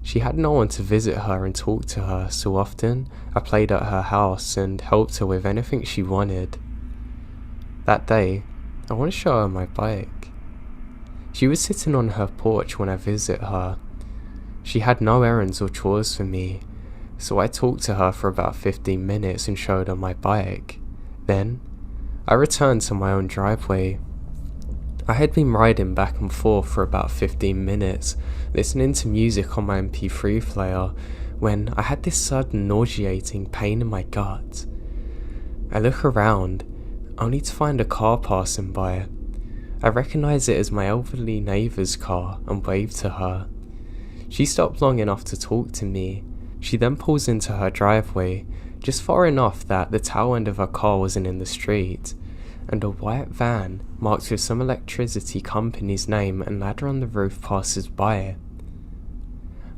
She had no one to visit her and talk to her, so often I played at her house and helped her with anything she wanted. That day, I want to show her my bike. She was sitting on her porch when I visit her. She had no errands or chores for me, so I talked to her for about 15 minutes and showed her my bike. Then, I returned to my own driveway. I had been riding back and forth for about 15 minutes, listening to music on my MP3 player, when I had this sudden nauseating pain in my gut. I look around, only to find a car passing by. I recognise it as my elderly neighbour's car and wave to her. She stopped long enough to talk to me. She then pulls into her driveway, just far enough that the tail end of her car wasn't in the street, and a white van marked with some electricity company's name and ladder on the roof passes by.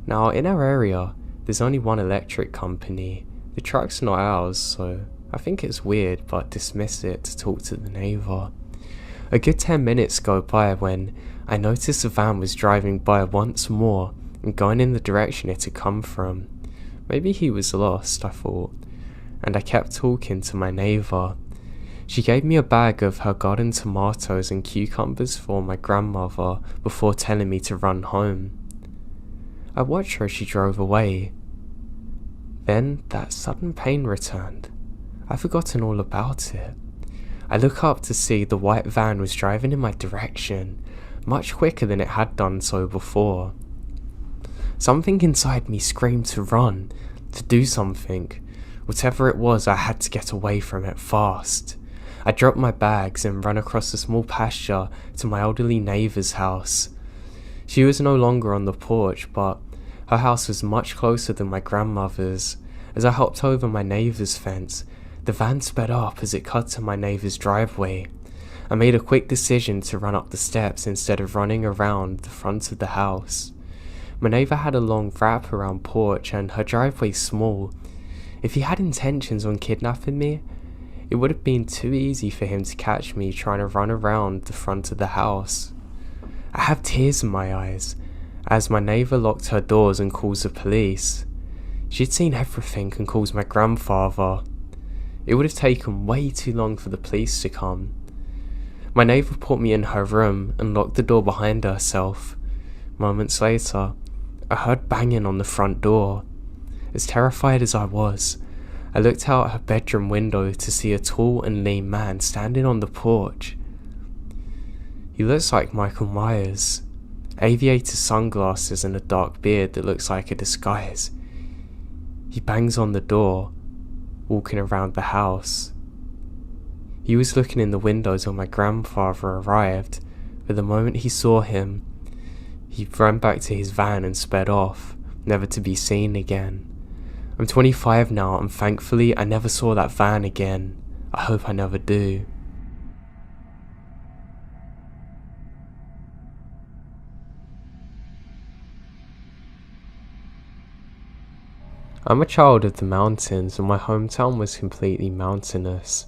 Now in our area, there's only one electric company. The truck's not ours, so I think it's weird, but dismiss it to talk to the neighbour. A good 10 minutes go by when I noticed the van was driving by once more and going in the direction it had come from. Maybe he was lost, I thought, and I kept talking to my neighbour. She gave me a bag of her garden tomatoes and cucumbers for my grandmother before telling me to run home. I watched her as she drove away. Then that sudden pain returned. I'd forgotten all about it. I look up to see the white van was driving in my direction, much quicker than it had done so before. Something inside me screamed to run, to do something. Whatever it was, I had to get away from it fast. I dropped my bags and ran across a small pasture to my elderly neighbour's house. She was no longer on the porch, but her house was much closer than my grandmother's. As I hopped over my neighbour's fence, the van sped up as it cut to my neighbour's driveway. I made a quick decision to run up the steps instead of running around the front of the house. My neighbour had a long wrap-around porch and her driveway small. If he had intentions on kidnapping me, it would have been too easy for him to catch me trying to run around the front of the house. I have tears in my eyes as my neighbour locked her doors and calls the police. She'd seen everything and calls my grandfather. It would have taken way too long for the police to come. My neighbour put me in her room and locked the door behind herself. Moments later, I heard banging on the front door. As terrified as I was, I looked out her bedroom window to see a tall and lean man standing on the porch. He looks like Michael Myers. Aviator sunglasses and a dark beard that looks like a disguise. He bangs on the door, walking around the house. He was looking in the windows when my grandfather arrived, but the moment he saw him, he ran back to his van and sped off, never to be seen again. I'm 25 now and thankfully I never saw that van again. I hope I never do. I'm a child of the mountains and my hometown was completely mountainous,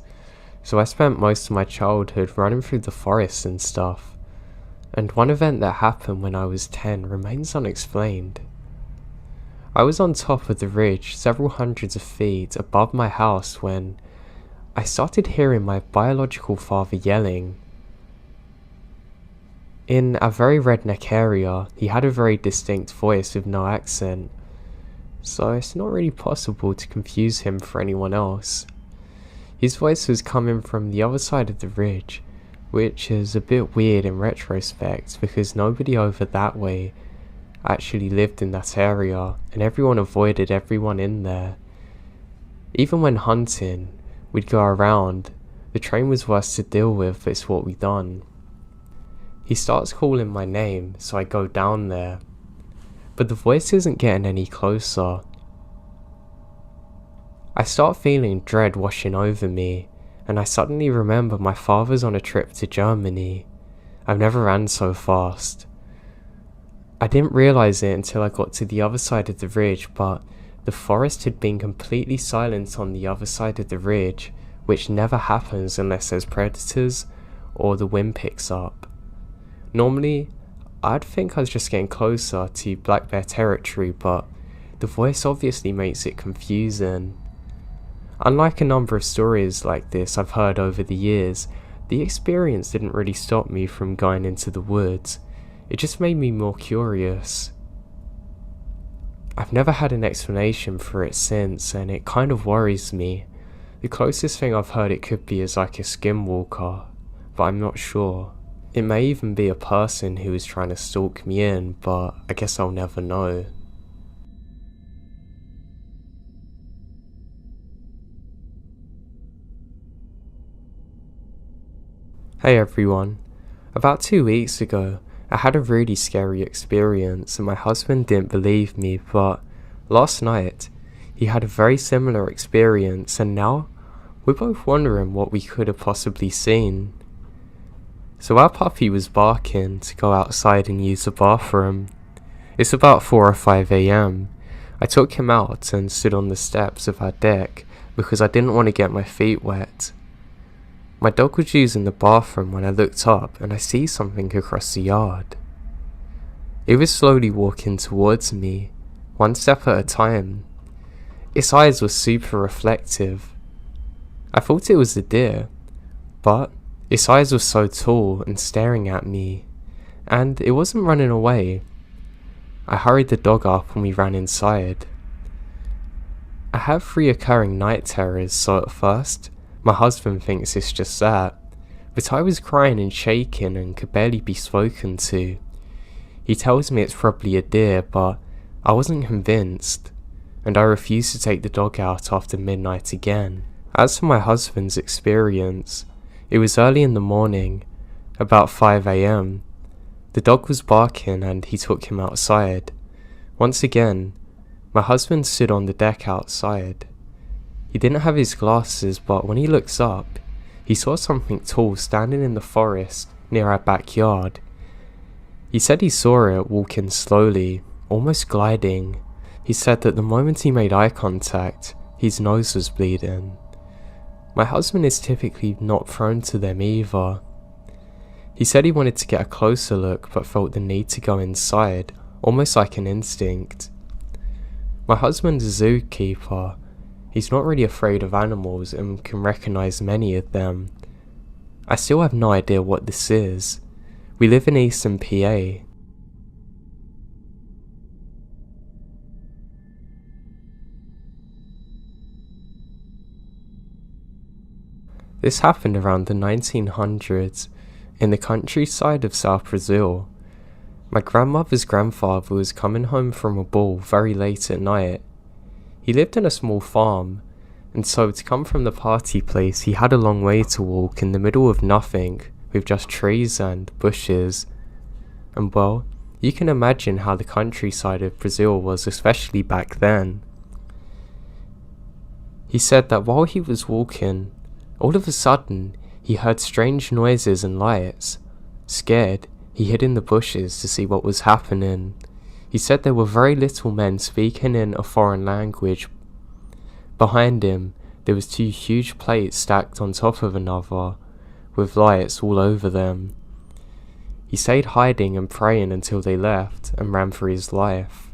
so I spent most of my childhood running through the forests and stuff, and one event that happened when I was 10 remains unexplained. I was on top of the ridge several hundreds of feet above my house when I started hearing my biological father yelling. In a very redneck area, he had a very distinct voice with no accent, so it's not really possible to confuse him for anyone else. His voice was coming from the other side of the ridge, which is a bit weird in retrospect because nobody over that way actually lived in that area and everyone avoided everyone in there. Even when hunting, we'd go around. The train was worse to deal with, but it's what we done. He starts calling my name, so I go down there. But the voice isn't getting any closer. I start feeling dread washing over me, and I suddenly remember my father's on a trip to Germany. I've never ran so fast. I didn't realise it until I got to the other side of the ridge, but the forest had been completely silent on the other side of the ridge, which never happens unless there's predators or the wind picks up. Normally, I'd think I was just getting closer to black bear territory, but the voice obviously makes it confusing. Unlike a number of stories like this I've heard over the years, the experience didn't really stop me from going into the woods. It just made me more curious. I've never had an explanation for it since, and it kind of worries me. The closest thing I've heard it could be is like a skinwalker, but I'm not sure. It may even be a person who is trying to stalk me in, but I guess I'll never know. Hey everyone. About 2 weeks ago, I had a really scary experience and my husband didn't believe me, but last night, he had a very similar experience and now we're both wondering what we could have possibly seen. So our puppy was barking to go outside and use the bathroom. It's about 4 or 5 AM. I took him out and stood on the steps of our deck because I didn't want to get my feet wet. My dog was using the bathroom when I looked up and I see something across the yard. It was slowly walking towards me, one step at a time. Its eyes were super reflective. I thought it was a deer, but its eyes were so tall and staring at me, and it wasn't running away. I hurried the dog up and we ran inside. I have reoccurring night terrors, so at first, my husband thinks it's just that, but I was crying and shaking and could barely be spoken to. He tells me it's probably a deer, but I wasn't convinced, and I refused to take the dog out after midnight again. As for my husband's experience, it was early in the morning, about 5 AM. The dog was barking and he took him outside. Once again, my husband stood on the deck outside. He didn't have his glasses, but when he looks up, he saw something tall standing in the forest near our backyard. He said he saw it walking slowly, almost gliding. He said that the moment he made eye contact, his nose was bleeding. My husband is typically not prone to them either. He said he wanted to get a closer look but felt the need to go inside, almost like an instinct. My husband's a zookeeper. He's not really afraid of animals and can recognize many of them. I still have no idea what this is. We live in Eastern PA. This happened around the 1900s in the countryside of South Brazil. My grandmother's grandfather was coming home from a ball very late at night. He lived in a small farm, and so to come from the party place he had a long way to walk in the middle of nothing, with just trees and bushes. And well, you can imagine how the countryside of Brazil was, especially back then. He said that while he was walking, all of a sudden, he heard strange noises and lights. Scared, he hid in the bushes to see what was happening. He said there were very little men speaking in a foreign language. Behind him, there was two huge plates stacked on top of another, with lights all over them. He stayed hiding and praying until they left and ran for his life.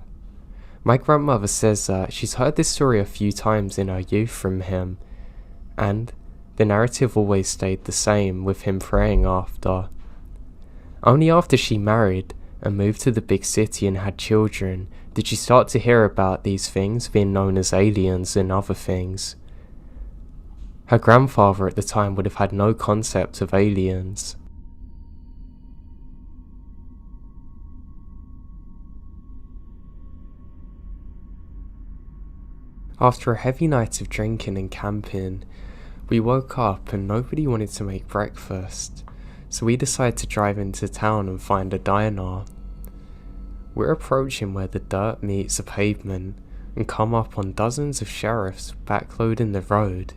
My grandmother says that she's heard this story a few times in her youth from him, and the narrative always stayed the same, with him praying after. Only after she married and moved to the big city and had children did she start to hear about these things being known as aliens and other things. Her grandfather at the time would have had no concept of aliens. After a heavy night of drinking and camping, we woke up and nobody wanted to make breakfast, so we decided to drive into town and find a diner. We're approaching where the dirt meets the pavement and come up on dozens of sheriffs backloading the road,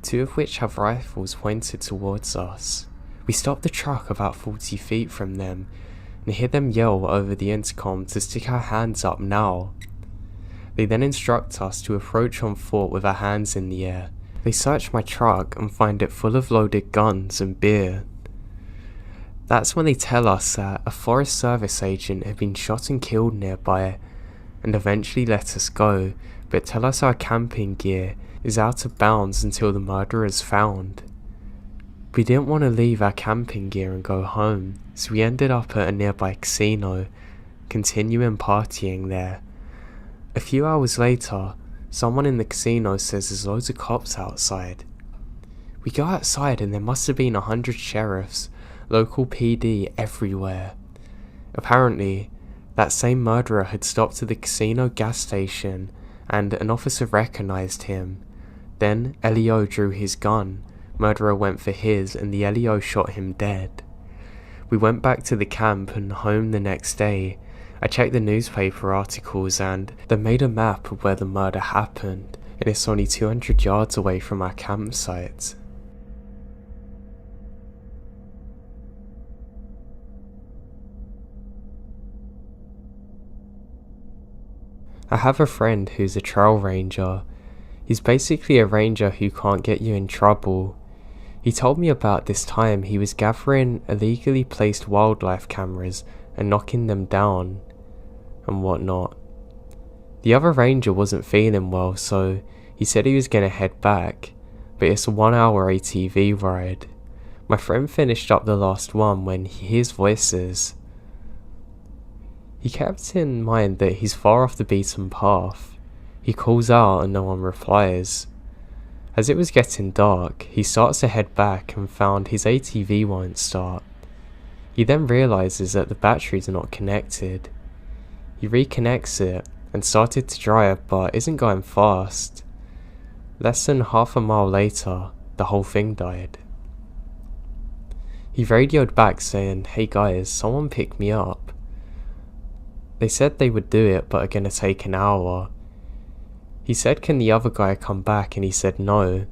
two of which have rifles pointed towards us. We stop the truck about 40 feet from them and hear them yell over the intercom to stick our hands up now. They then instruct us to approach on foot with our hands in the air. They search my truck and find it full of loaded guns and beer. That's when they tell us that a Forest Service agent had been shot and killed nearby, and eventually let us go, but tell us our camping gear is out of bounds until the murderer is found. We didn't want to leave our camping gear and go home, so we ended up at a nearby casino, continuing partying there. A few hours later, someone in the casino says there's loads of cops outside. We go outside and there must have been 100 sheriffs, local PD everywhere. Apparently, that same murderer had stopped at the casino gas station and an officer recognized him. Then LEO drew his gun, murderer went for his and the LEO shot him dead. We went back to the camp and home the next day. I checked the newspaper articles and they made a map of where the murder happened, and it's only 200 yards away from our campsite. I have a friend who's a trail ranger. He's basically a ranger who can't get you in trouble. He told me about this time he was gathering illegally placed wildlife cameras and knocking them down and whatnot. The other ranger wasn't feeling well, so he said he was going to head back, but it's a 1-hour ATV ride. My friend finished up the last one when he hears voices. He kept in mind that he's far off the beaten path. He calls out and no one replies. As it was getting dark, he starts to head back and found his ATV won't start. He then realizes that the batteries are not connected. He reconnects it and started to drive, but isn't going fast. Less than half a mile later, the whole thing died. He radioed back saying, "Hey guys, someone picked me up." They said they would do it, but are gonna take an hour. He said, "Can the other guy come back?" and he said no.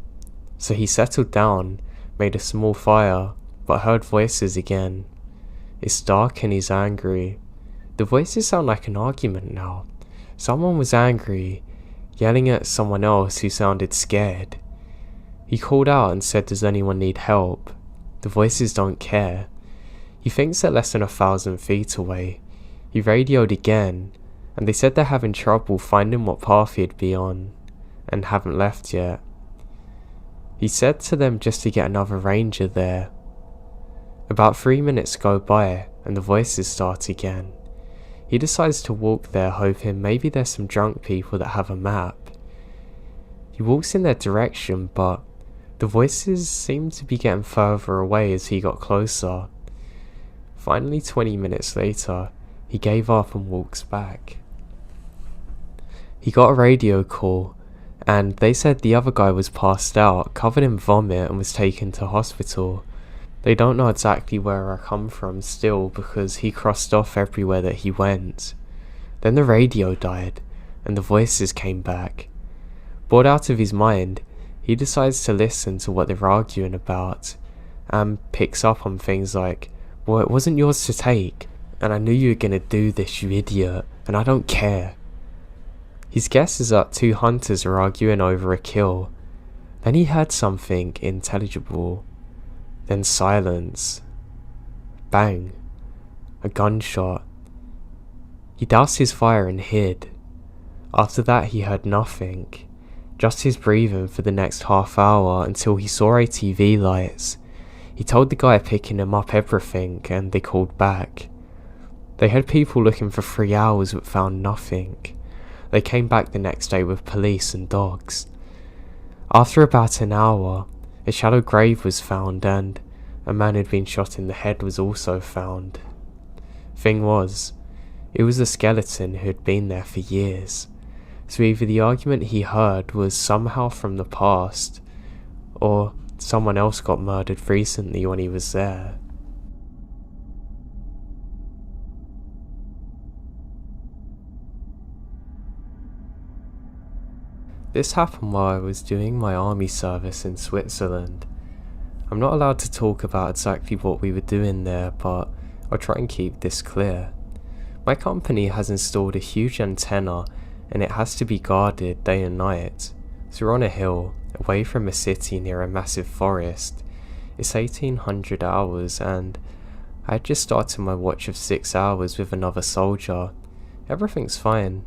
So he settled down, made a small fire, but heard voices again. It's dark and he's angry. The voices sound like an argument now. Someone was angry, yelling at someone else who sounded scared. He called out and said, "Does anyone need help?" The voices don't care. He thinks they're less than 1,000 feet away. He radioed again, and they said they're having trouble finding what path he'd be on, and haven't left yet. He said to them just to get another ranger there. About 3 minutes go by, and the voices start again. He decides to walk there, hoping maybe there's some drunk people that have a map. He walks in their direction, but the voices seemed to be getting further away as he got closer. Finally, 20 minutes later, he gave up and walks back. He got a radio call, and they said the other guy was passed out, covered in vomit, and was taken to hospital. They don't know exactly where I come from still, because he crossed off everywhere that he went. Then the radio died, and the voices came back. Bored out of his mind, he decides to listen to what they're arguing about, and picks up on things like, "Well, it wasn't yours to take, and I knew you were gonna do this, you idiot, and I don't care." His guess is that 2 hunters are arguing over a kill. Then he heard something intelligible. Then silence. Bang. A gunshot. He doused his fire and hid. After that he heard nothing. Just his breathing for the next half hour until he saw ATV lights. He told the guy picking him up everything, and they called back. They had people looking for 3 hours but found nothing. They came back the next day with police and dogs. After about an hour, a shallow grave was found, and a man who'd been shot in the head was also found. Thing was, it was a skeleton who had been there for years. So either the argument he heard was somehow from the past, or someone else got murdered recently when he was there. This happened while I was doing my army service in Switzerland. I'm not allowed to talk about exactly what we were doing there, but I'll try and keep this clear. My company has installed a huge antenna, and it has to be guarded day and night. So we're on a hill, away from a city near a massive forest. It's 1800 hours, and I had just started my watch of 6 hours with another soldier. Everything's fine.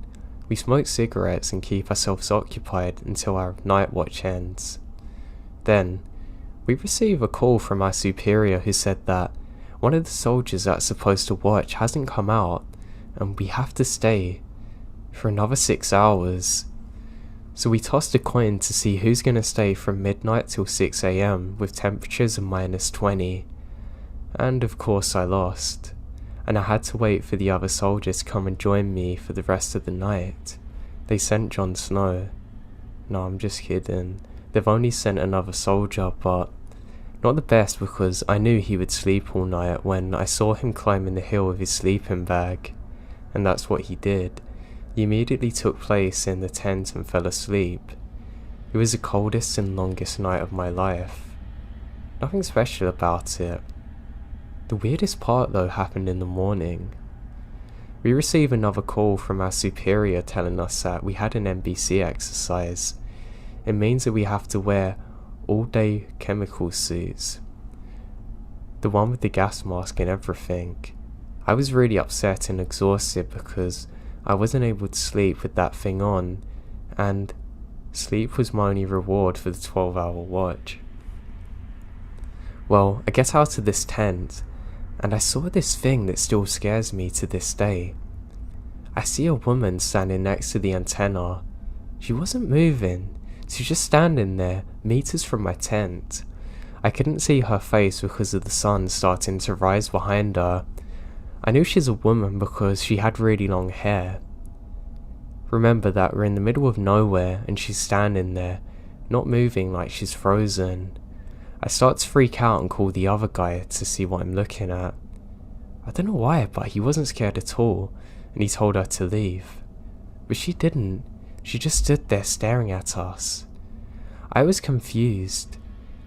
We smoke cigarettes and keep ourselves occupied until our night watch ends. Then, we receive a call from our superior who said that one of the soldiers that's supposed to watch hasn't come out, and we have to stay for another 6 hours. So we tossed a coin to see who's going to stay from midnight till 6 AM with temperatures of -20. And of course I lost, and I had to wait for the other soldiers to come and join me for the rest of the night. They sent Jon Snow. No, I'm just kidding. They've only sent another soldier, but not the best, because I knew he would sleep all night when I saw him climbing the hill with his sleeping bag. And that's what he did. He immediately took place in the tent and fell asleep. It was the coldest and longest night of my life. Nothing special about it. The weirdest part though happened in the morning. We receive another call from our superior telling us that we had an NBC exercise. It means that we have to wear all-day chemical suits. The one with the gas mask and everything. I was really upset and exhausted because I wasn't able to sleep with that thing on, and sleep was my only reward for the 12-hour watch. Well, I get out of this tent, and I saw this thing that still scares me to this day. I see a woman standing next to the antenna. She wasn't moving, she was just standing there, meters from my tent. I couldn't see her face because of the sun starting to rise behind her. I knew she's a woman because she had really long hair. Remember that we're in the middle of nowhere and she's standing there, not moving like she's frozen. I start to freak out and call the other guy to see what I'm looking at. I don't know why, but he wasn't scared at all, and he told her to leave. But she didn't. She just stood there staring at us. I was confused.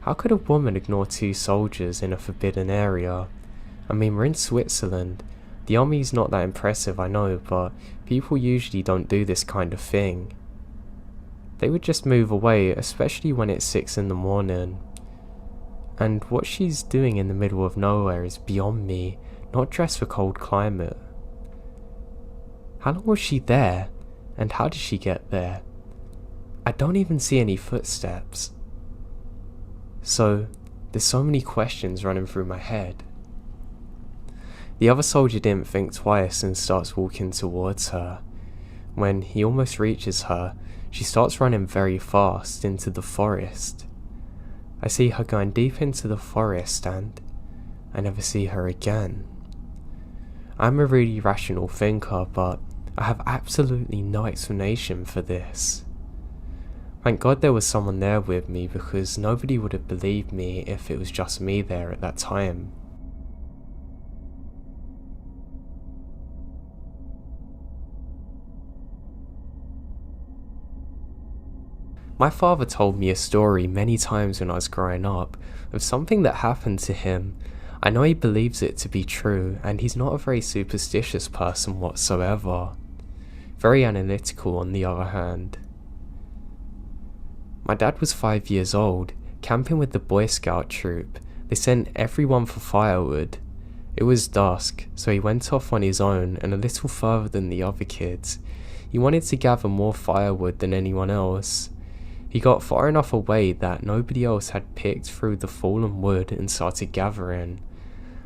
How could a woman ignore two soldiers in a forbidden area? I mean, we're in Switzerland. The army's not that impressive, I know, but people usually don't do this kind of thing. They would just move away, especially when it's 6 in the morning. And what she's doing in the middle of nowhere is beyond me, not dressed for cold climate. How long was she there? And how did she get there? I don't even see any footsteps. So, there's so many questions running through my head. The other soldier didn't think twice and starts walking towards her. When he almost reaches her, she starts running very fast into the forest. I see her going deep into the forest and I never see her again. I'm a really rational thinker, but I have absolutely no explanation for this. Thank God there was someone there with me, because nobody would have believed me if it was just me there at that time. My father told me a story many times when I was growing up of something that happened to him. I know he believes it to be true, and he's not a very superstitious person whatsoever. Very analytical on the other hand. My dad was 5 years old, camping with the Boy Scout troop. They sent everyone for firewood. It was dusk, so he went off on his own and a little further than the other kids. He wanted to gather more firewood than anyone else. He got far enough away that nobody else had picked through the fallen wood and started gathering.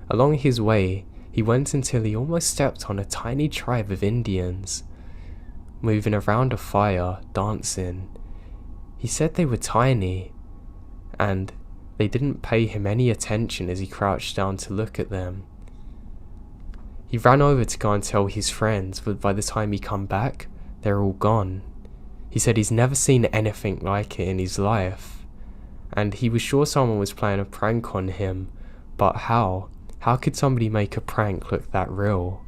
Along his way, he went until he almost stepped on a tiny tribe of Indians, moving around a fire, dancing. He said they were tiny, and they didn't pay him any attention as he crouched down to look at them. He ran over to go and tell his friends, but by the time he come back, they're all gone. He said he's never seen anything like it in his life, and he was sure someone was playing a prank on him, but how? How could somebody make a prank look that real?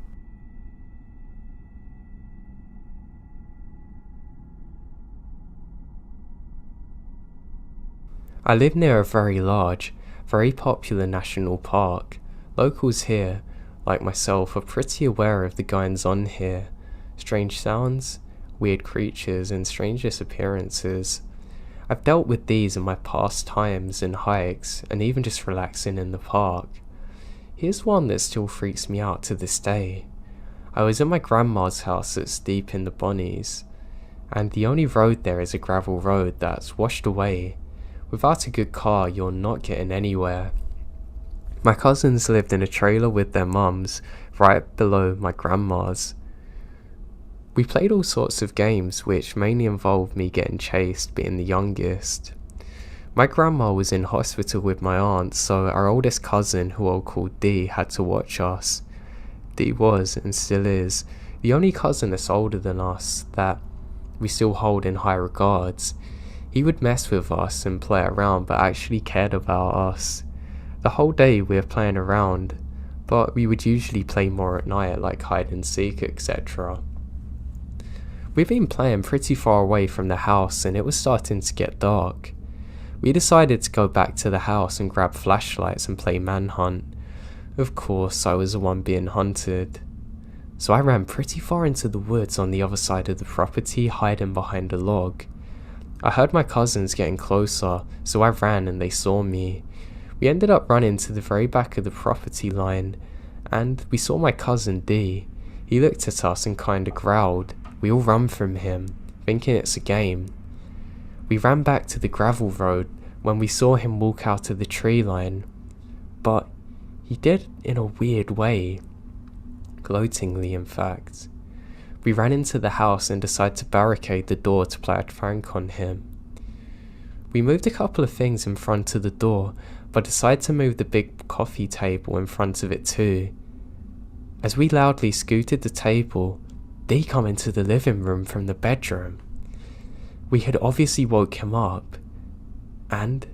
I live near a very large, very popular national park. Locals here, like myself, are pretty aware of the goings on here. Strange sounds, weird creatures, and strange disappearances. I've dealt with these in my past times and hikes, and even just relaxing in the park. Here's one that still freaks me out to this day. I was at my grandma's house that's deep in the Bonnies, and the only road there is a gravel road that's washed away. Without a good car, you're not getting anywhere. My cousins lived in a trailer with their mums, right below my grandma's. We played all sorts of games, which mainly involved me getting chased, being the youngest. My grandma was in hospital with my aunt, so our oldest cousin, who I'll call Dee, had to watch us. Dee was, and still is, the only cousin that's older than us that we still hold in high regards. He would mess with us and play around, but actually cared about us. The whole day we were playing around, but we would usually play more at night, like hide and seek, etc. We'd been playing pretty far away from the house and it was starting to get dark. We decided to go back to the house and grab flashlights and play manhunt. Of course, I was the one being hunted. so I ran pretty far into the woods on the other side of the property, hiding behind a log. I heard my cousins getting closer, so I ran and they saw me. We ended up running to the very back of the property line, and we saw my cousin D. He looked at us and kinda growled. We all run from him, thinking it's a game. We ran back to the gravel road when we saw him walk out of the tree line, but he did in a weird way. Gloatingly, in fact. We ran into the house and decided to barricade the door to play a prank on him. We moved a couple of things in front of the door, but decided to move the big coffee table in front of it too. As we loudly scooted the table, they come into the living room from the bedroom. We had obviously woke him up, and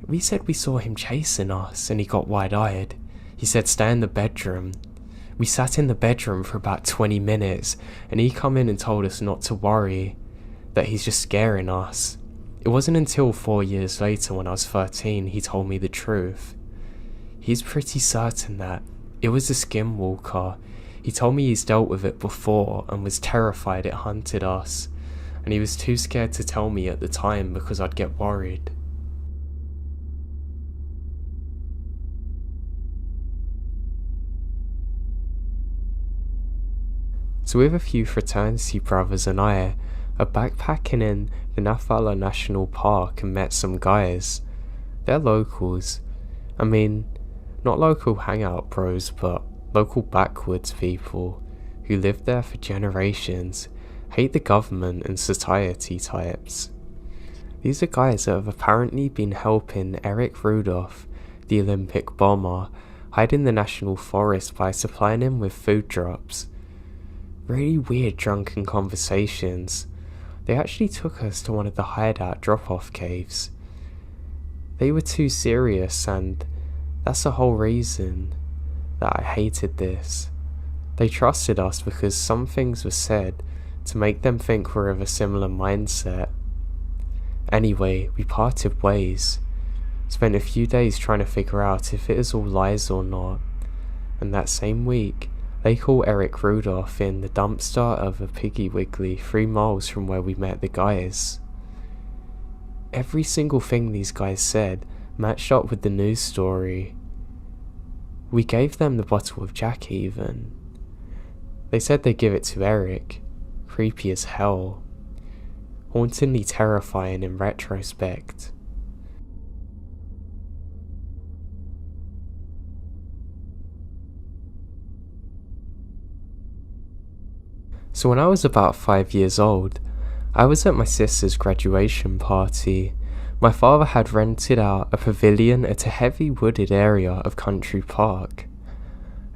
we said we saw him chasing us, and he got wide-eyed. He said stay in the bedroom. We sat in the bedroom for about 20 minutes, and he come in and told us not to worry, that he's just scaring us. It wasn't until 4 years later, when I was 13, he told me the truth. He's pretty certain that it was a skinwalker. He told me he's dealt with it before and was terrified it hunted us, and he was too scared to tell me at the time because I'd get worried. So with a few fraternity brothers and I are backpacking in the Nafala National Park and met some guys. They're locals. I mean, not local hangout bros, but local backwoods people who lived there for generations, hate the government and society types. These are guys that have apparently been helping Eric Rudolph, the Olympic bomber, hide in the national forest by supplying him with food drops. Really weird drunken conversations. They actually took us to one of the hideout drop-off caves. They were too serious, and that's the whole reason that I hated this. They trusted us because some things were said to make them think we're of a similar mindset. Anyway, we parted ways. Spent a few days trying to figure out if it is all lies or not. And that same week, they call Eric Rudolph in the dumpster of a Piggy Wiggly 3 miles from where we met the guys. Every single thing these guys said matched up with the news story. We gave them the bottle of Jack even. They said they'd give it to Eric. Creepy as hell. Hauntingly terrifying in retrospect. So when I was about 5 years old, I was at my sister's graduation party. My father had rented out a pavilion at a heavy wooded area of Country Park.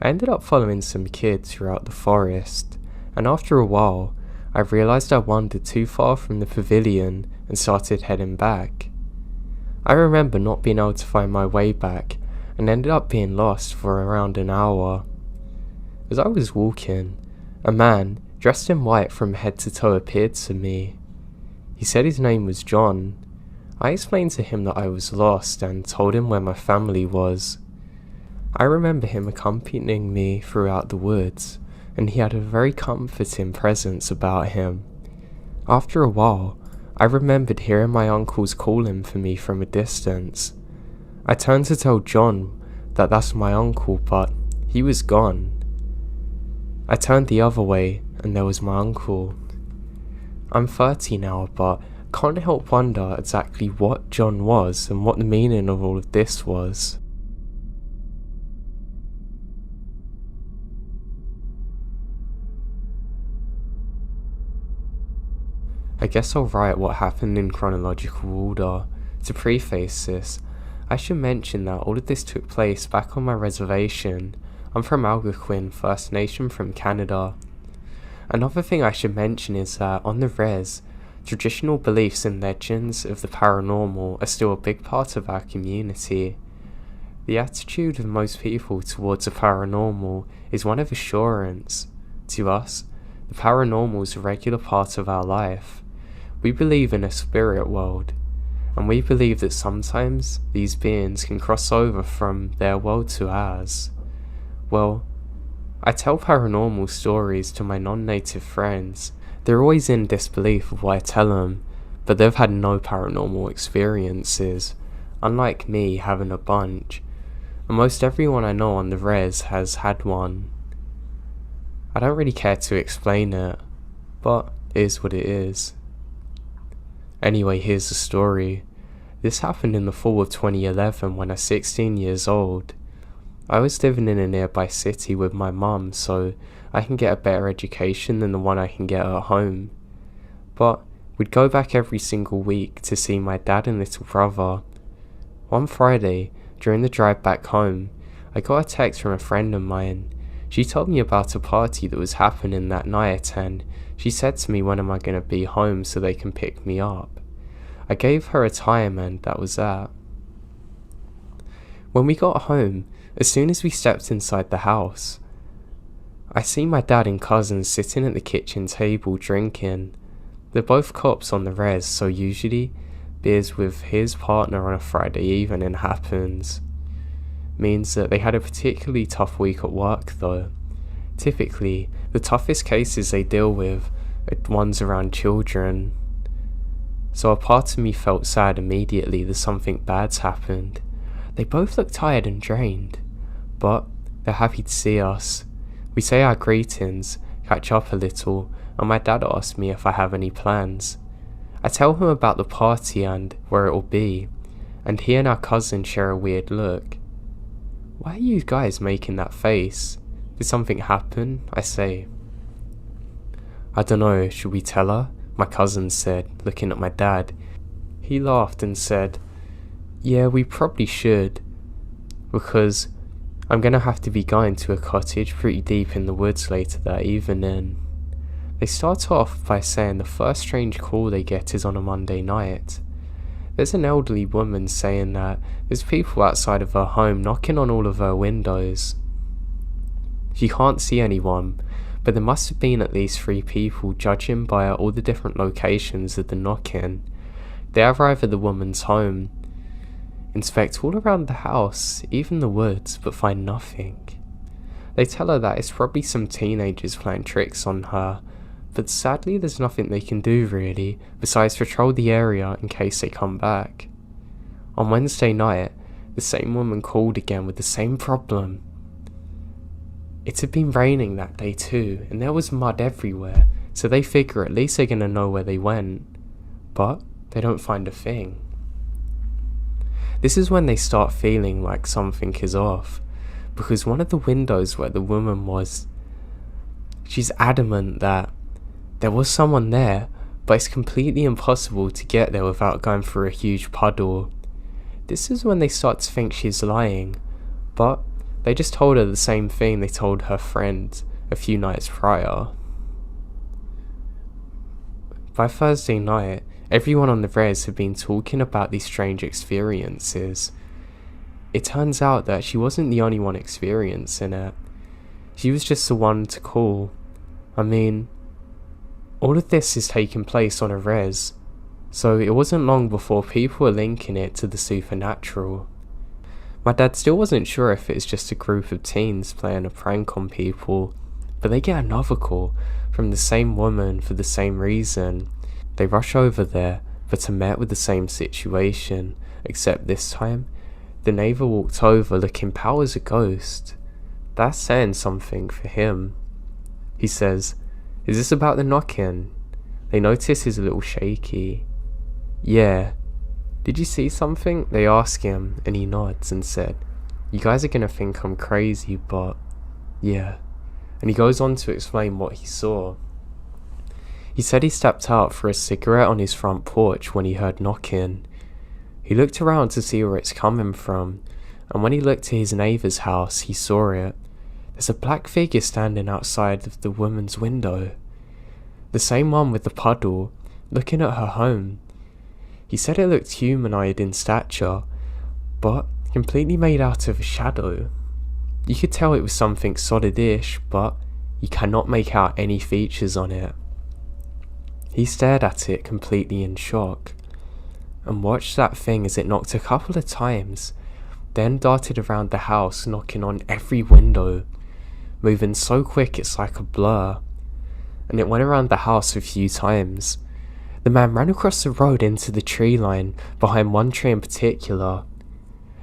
I ended up following some kids throughout the forest, and after a while, I realised I wandered too far from the pavilion and started heading back. I remember not being able to find my way back and ended up being lost for around an hour. As I was walking, a man dressed in white from head to toe appeared to me. He said his name was John. I explained to him that I was lost and told him where my family was. I remember him accompanying me throughout the woods, and he had a very comforting presence about him. After a while, I remembered hearing my uncles calling for me from a distance. I turned to tell John that that's my uncle, but he was gone. I turned the other way, and there was my uncle. I'm 30 now, but can't help wonder exactly what John was and what the meaning of all of this was. I guess I'll write what happened in chronological order. To preface this, I should mention that all of this took place back on my reservation. I'm from Algonquin First Nation from Canada. Another thing I should mention is that on the res, traditional beliefs and legends of the paranormal are still a big part of our community. The attitude of most people towards the paranormal is one of assurance. To us, the paranormal is a regular part of our life. We believe in a spirit world, and we believe that sometimes these beings can cross over from their world to ours. Well, I tell paranormal stories to my non-native friends. They're always in disbelief of what I tell them, but they've had no paranormal experiences, unlike me having a bunch. And most everyone I know on the res has had one. I don't really care to explain it, but it is what it is. Anyway, here's the story. This happened in the fall of 2011 when I was 16 years old. I was living in a nearby city with my mum, so I can get a better education than the one I can get at home. But we'd go back every single week to see my dad and little brother. One Friday, during the drive back home, I got a text from a friend of mine. She told me about a party that was happening that night, and she said to me, when am I going to be home so they can pick me up? I gave her a time and that was that. When we got home, as soon as we stepped inside the house, I see my dad and cousins sitting at the kitchen table drinking. They're both cops on the res, so usually beers with his partner on a Friday evening happens. Means that they had a particularly tough week at work though. Typically, the toughest cases they deal with are ones around children. So a part of me felt sad immediately that something bad's happened. They both look tired and drained, but they're happy to see us. We say our greetings, catch up a little, and my dad asks me if I have any plans. I tell him about the party and where it'll be, and he and our cousin share a weird look. Why are you guys making that face? Did something happen? I say. I don't know, should we tell her? My cousin said, looking at my dad. He laughed and said, yeah, we probably should, because I'm gonna have to be going to a cottage pretty deep in the woods later that evening. They start off by saying the first strange call they get is on a Monday night. There's an elderly woman saying that there's people outside of her home knocking on all of her windows. She can't see anyone, but there must have been at least 3 people, judging by all the different locations of the knocking. They arrive at the woman's home, inspect all around the house, even the woods, but find nothing. They tell her that it's probably some teenagers playing tricks on her, but sadly there's nothing they can do really, besides patrol the area in case they come back. On Wednesday night, the same woman called again with the same problem. It had been raining that day too, and there was mud everywhere, so they figure at least they're gonna know where they went. But they don't find a thing. This is when they start feeling like something is off, because one of the windows where the woman was, she's adamant that there was someone there, but it's completely impossible to get there without going through a huge puddle. This is when they start to think she's lying, but they just told her the same thing they told her friend a few nights prior. By Thursday night, everyone on the res had been talking about these strange experiences. It turns out that she wasn't the only one experiencing it. She was just the one to call. I mean, all of this is taking place on a res, so it wasn't long before people were linking it to the supernatural. My dad still wasn't sure if it's just a group of teens playing a prank on people, but they get another call from the same woman for the same reason. They rush over there, but are met with the same situation, except this time, the neighbour walked over looking pale as a ghost. That's saying something for him. He says, "Is this about the knock-in?" They notice he's a little shaky. "Yeah. Did you see something?" They ask him, and he nods and said, "You guys are gonna think I'm crazy, but yeah." And he goes on to explain what he saw. He said he stepped out for a cigarette on his front porch when he heard knocking. He looked around to see where it's coming from, and when he looked to his neighbour's house, he saw it. There's a black figure standing outside of the woman's window. The same one with the puddle, looking at her home. He said it looked humanoid in stature, but completely made out of a shadow. You could tell it was something solid-ish, but you cannot make out any features on it. He stared at it completely in shock, and watched that thing as it knocked a couple of times, then darted around the house knocking on every window, moving so quick it's like a blur, and it went around the house a few times. The man ran across the road into the tree line, behind one tree in particular.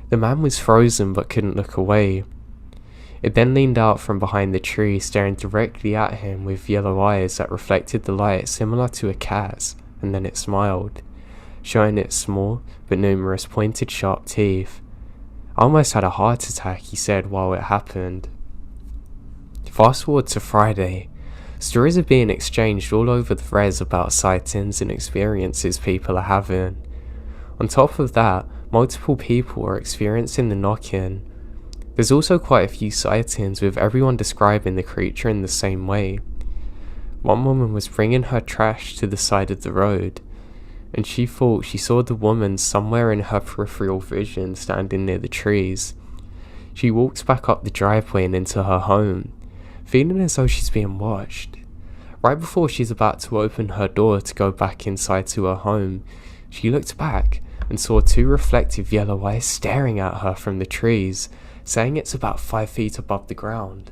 The man was frozen but couldn't look away. It then leaned out from behind the tree, staring directly at him with yellow eyes that reflected the light similar to a cat's, and then it smiled, showing its small but numerous pointed sharp teeth. "I almost had a heart attack," he said while it happened. Fast forward to Friday. Stories are being exchanged all over the res about sightings and experiences people are having. On top of that, multiple people are experiencing the knock-in. There's also quite a few sightings with everyone describing the creature in the same way. One woman was bringing her trash to the side of the road, and she thought she saw the woman somewhere in her peripheral vision standing near the trees. She walks back up the driveway and into her home, feeling as though she's being watched. Right before she's about to open her door to go back inside to her home, she looked back and saw two reflective yellow eyes staring at her from the trees, saying it's about 5 feet above the ground.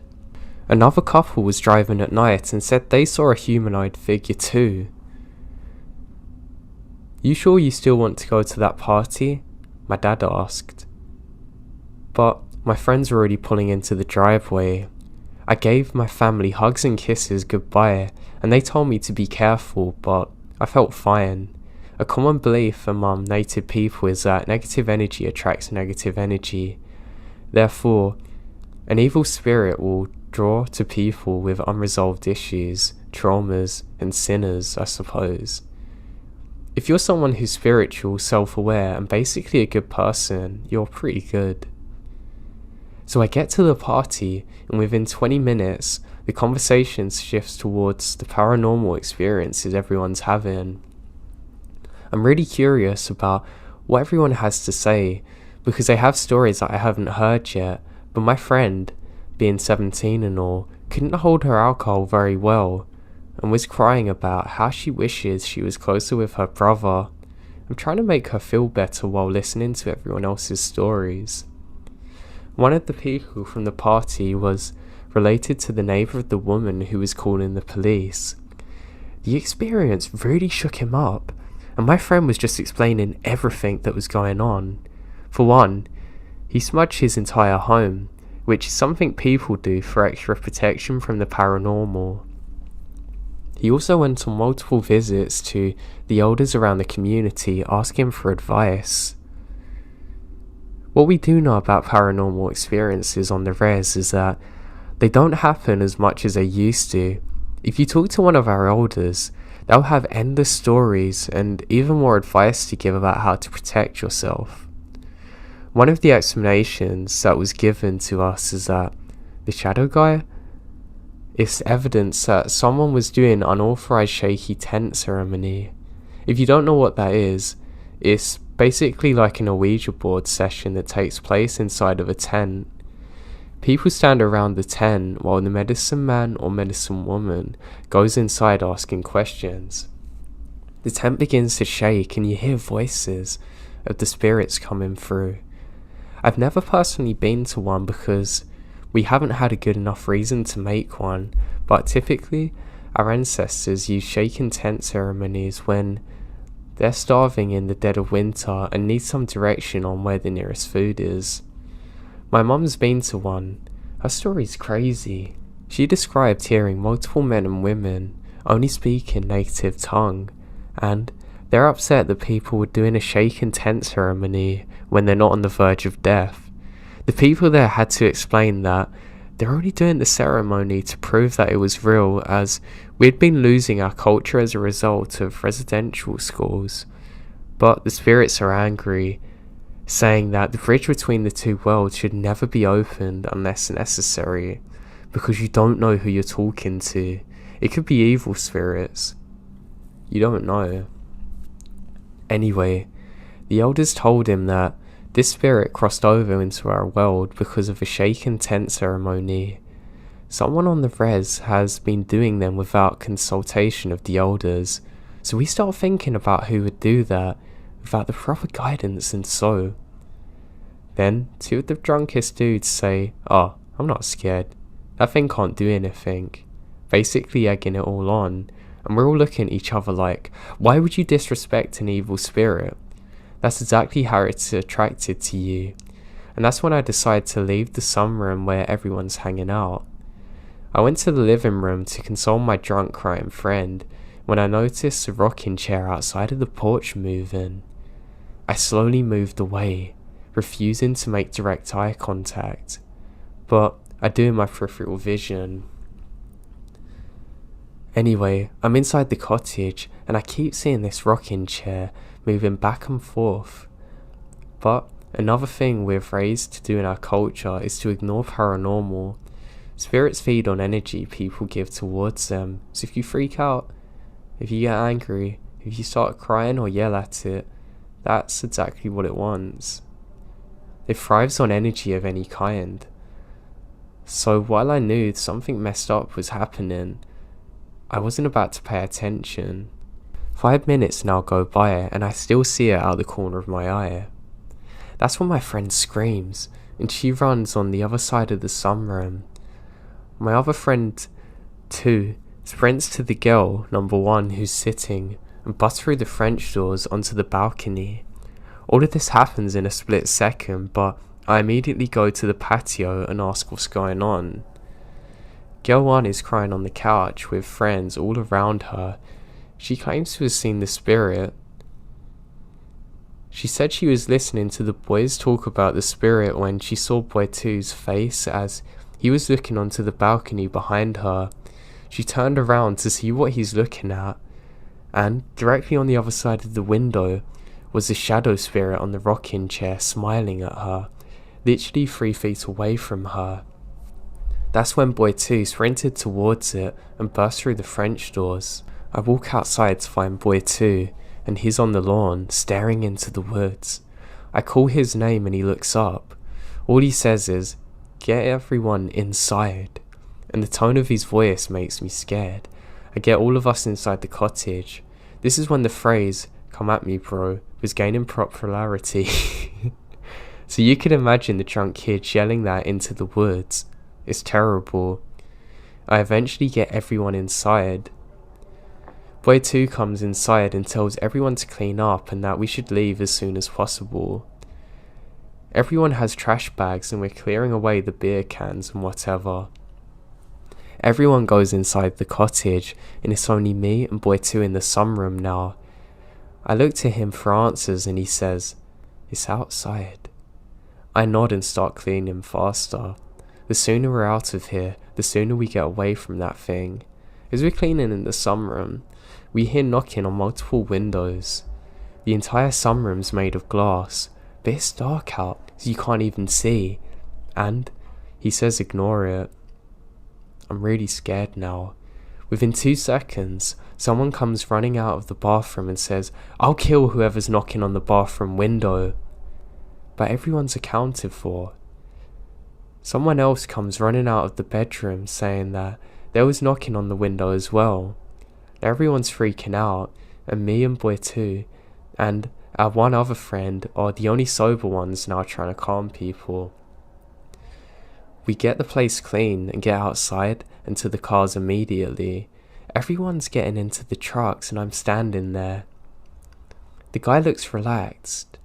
Another couple was driving at night and said they saw a humanoid figure too. "You sure you still want to go to that party?" my dad asked. But my friends were already pulling into the driveway. I gave my family hugs and kisses goodbye, and they told me to be careful, but I felt fine. A common belief among native people is that negative energy attracts negative energy. Therefore, an evil spirit will draw to people with unresolved issues, traumas, and sinners, I suppose. If you're someone who's spiritual, self-aware, and basically a good person, you're pretty good. So I get to the party, and within 20 minutes, the conversation shifts towards the paranormal experiences everyone's having. I'm really curious about what everyone has to say, because they have stories that I haven't heard yet, but my friend, being 17 and all, couldn't hold her alcohol very well, and was crying about how she wishes she was closer with her brother. I'm trying to make her feel better while listening to everyone else's stories. One of the people from the party was related to the neighbour of the woman who was calling the police. The experience really shook him up, and my friend was just explaining everything that was going on. For one, he smudged his entire home, which is something people do for extra protection from the paranormal. He also went on multiple visits to the elders around the community asking for advice. What we do know about paranormal experiences on the res is that they don't happen as much as they used to. If you talk to one of our elders, they'll have endless stories and even more advice to give about how to protect yourself. One of the explanations that was given to us is that the shadow guy is evidence that someone was doing unauthorized shaky tent ceremony. If you don't know what that is, it's basically like an Ouija board session that takes place inside of a tent. People stand around the tent while the medicine man or medicine woman goes inside asking questions. The tent begins to shake and you hear voices of the spirits coming through. I've never personally been to one because we haven't had a good enough reason to make one, but typically our ancestors use shaken tent ceremonies when they're starving in the dead of winter and need some direction on where the nearest food is. My mum's been to one. Her story's crazy. She described hearing multiple men and women only speak in native tongue, and they're upset that people were doing a shaken tent ceremony when they're not on the verge of death. The people there had to explain that they're only doing the ceremony to prove that it was real, as we'd been losing our culture as a result of residential schools. But the spirits are angry, saying that the bridge between the two worlds should never be opened unless necessary, because you don't know who you're talking to. It could be evil spirits. You don't know. Anyway, the elders told him that this spirit crossed over into our world because of a shaken tent ceremony. Someone on the res has been doing them without consultation of the elders, so we start thinking about who would do that without the proper guidance, and then two of the drunkest dudes say, "Oh, I'm not scared. That thing can't do anything, basically egging it all on, and we're all looking at each other like, why would you disrespect an evil spirit? That's exactly how it's attracted to you. And that's when I decided to leave the sunroom where everyone's hanging out. I went to the living room to console my drunk crying friend when I noticed the rocking chair outside of the porch moving. I slowly moved away, refusing to make direct eye contact, but I do in my peripheral vision. Anyway, I'm inside the cottage and I keep seeing this rocking chair moving back and forth. But another thing we're raised to do in our culture is to ignore paranormal. Spirits feed on energy people give towards them, so if you freak out, if you get angry, if you start crying or yell at it, that's exactly what it wants. It thrives on energy of any kind. So while I knew something messed up was happening, I wasn't about to pay attention. 5 minutes now go by and I still see it out the corner of my eye. That's when my friend screams and she runs on the other side of the sunroom. My other friend, too, sprints to the girl, number 1, who's sitting, and busts through the French doors onto the balcony. All of this happens in a split second, but I immediately go to the patio and ask what's going on. Girl 1 is crying on the couch with friends all around her. She claims to have seen the spirit. She said she was listening to the boys talk about the spirit when she saw boy 2's face as he was looking onto the balcony behind her. She turned around to see what he's looking at, and directly on the other side of the window was the shadow spirit on the rocking chair smiling at her, literally 3 feet away from her. That's when boy 2 sprinted towards it and burst through the French doors. I walk outside to find boy 2, and he's on the lawn, staring into the woods. I call his name and he looks up. All he says is, "Get everyone inside," and the tone of his voice makes me scared. I get all of us inside the cottage. This is when the phrase, "Come at me, bro," was gaining popularity. So you can imagine the drunk kid yelling that into the woods. It's terrible. I eventually get everyone inside. Boy 2 comes inside and tells everyone to clean up and that we should leave as soon as possible. Everyone has trash bags and we're clearing away the beer cans and whatever. Everyone goes inside the cottage and it's only me and boy 2 in the sunroom now. I look to him for answers and he says, "It's outside." I nod and start cleaning faster. The sooner we're out of here, the sooner we get away from that thing. As we're cleaning in the sunroom, we hear knocking on multiple windows. The entire sunroom's made of glass, but it's dark out, so you can't even see. And he says ignore it. I'm really scared now. Within 2 seconds, someone comes running out of the bathroom and says, "I'll kill whoever's knocking on the bathroom window." But everyone's accounted for. Someone else comes running out of the bedroom saying that there was knocking on the window as well. Everyone's freaking out, and me and boy 2 and our one other friend are the only sober ones now trying to calm people. We get the place clean and get outside and to the cars immediately. Everyone's getting into the trucks and I'm standing there. The guy looks relaxed,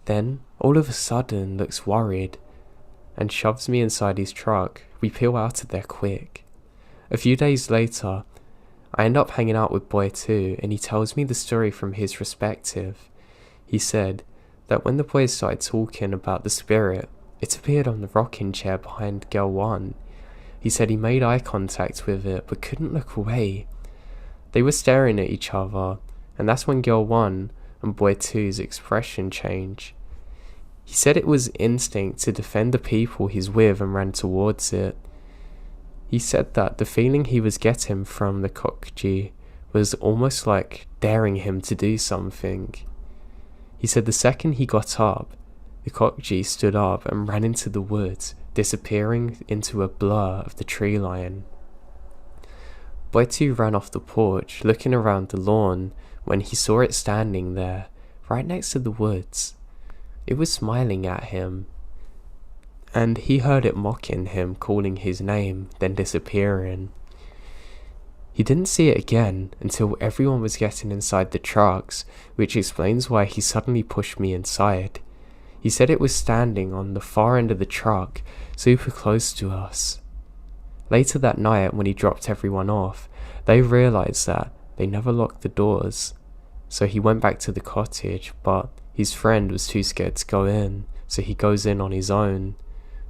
then all of a sudden looks worried and shoves me inside his truck. We peel out of there quick. A few days later, I end up hanging out with boy 2 and he tells me the story from his perspective. He said that when the boys started talking about the spirit, it appeared on the rocking chair behind girl 1. He said he made eye contact with it but couldn't look away. They were staring at each other, and that's when girl 1 and boy 2's expression changed. He said it was instinct to defend the people he's with and ran towards it. He said that the feeling he was getting from the cockgee was almost like daring him to do something. He said the second he got up, the cockgee stood up and ran into the woods, disappearing into a blur of the tree line. Boy 2 ran off the porch, looking around the lawn when he saw it standing there, right next to the woods. It was smiling at him. and he heard it mocking him, calling his name, then disappearing. He didn't see it again until everyone was getting inside the trucks, which explains why he suddenly pushed me inside. He said it was standing on the far end of the truck, super close to us. Later that night, when he dropped everyone off, they realised that they never locked the doors. So he went back to the cottage, but his friend was too scared to go in, so he goes in on his own.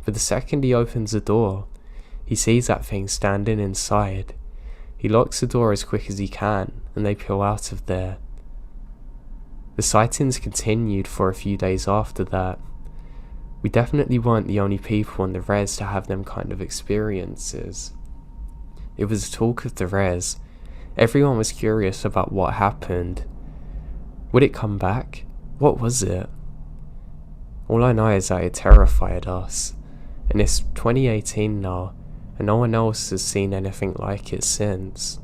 But the second he opens the door, he sees that thing standing inside. He locks the door as quick as he can, and they peel out of there. The sightings continued for a few days after that. We definitely weren't the only people on the res to have them kind of experiences. It was the talk of the res. Everyone was curious about what happened. Would it come back? What was it? All I know is that it terrified us, and it's 2018 now, and no one else has seen anything like it since.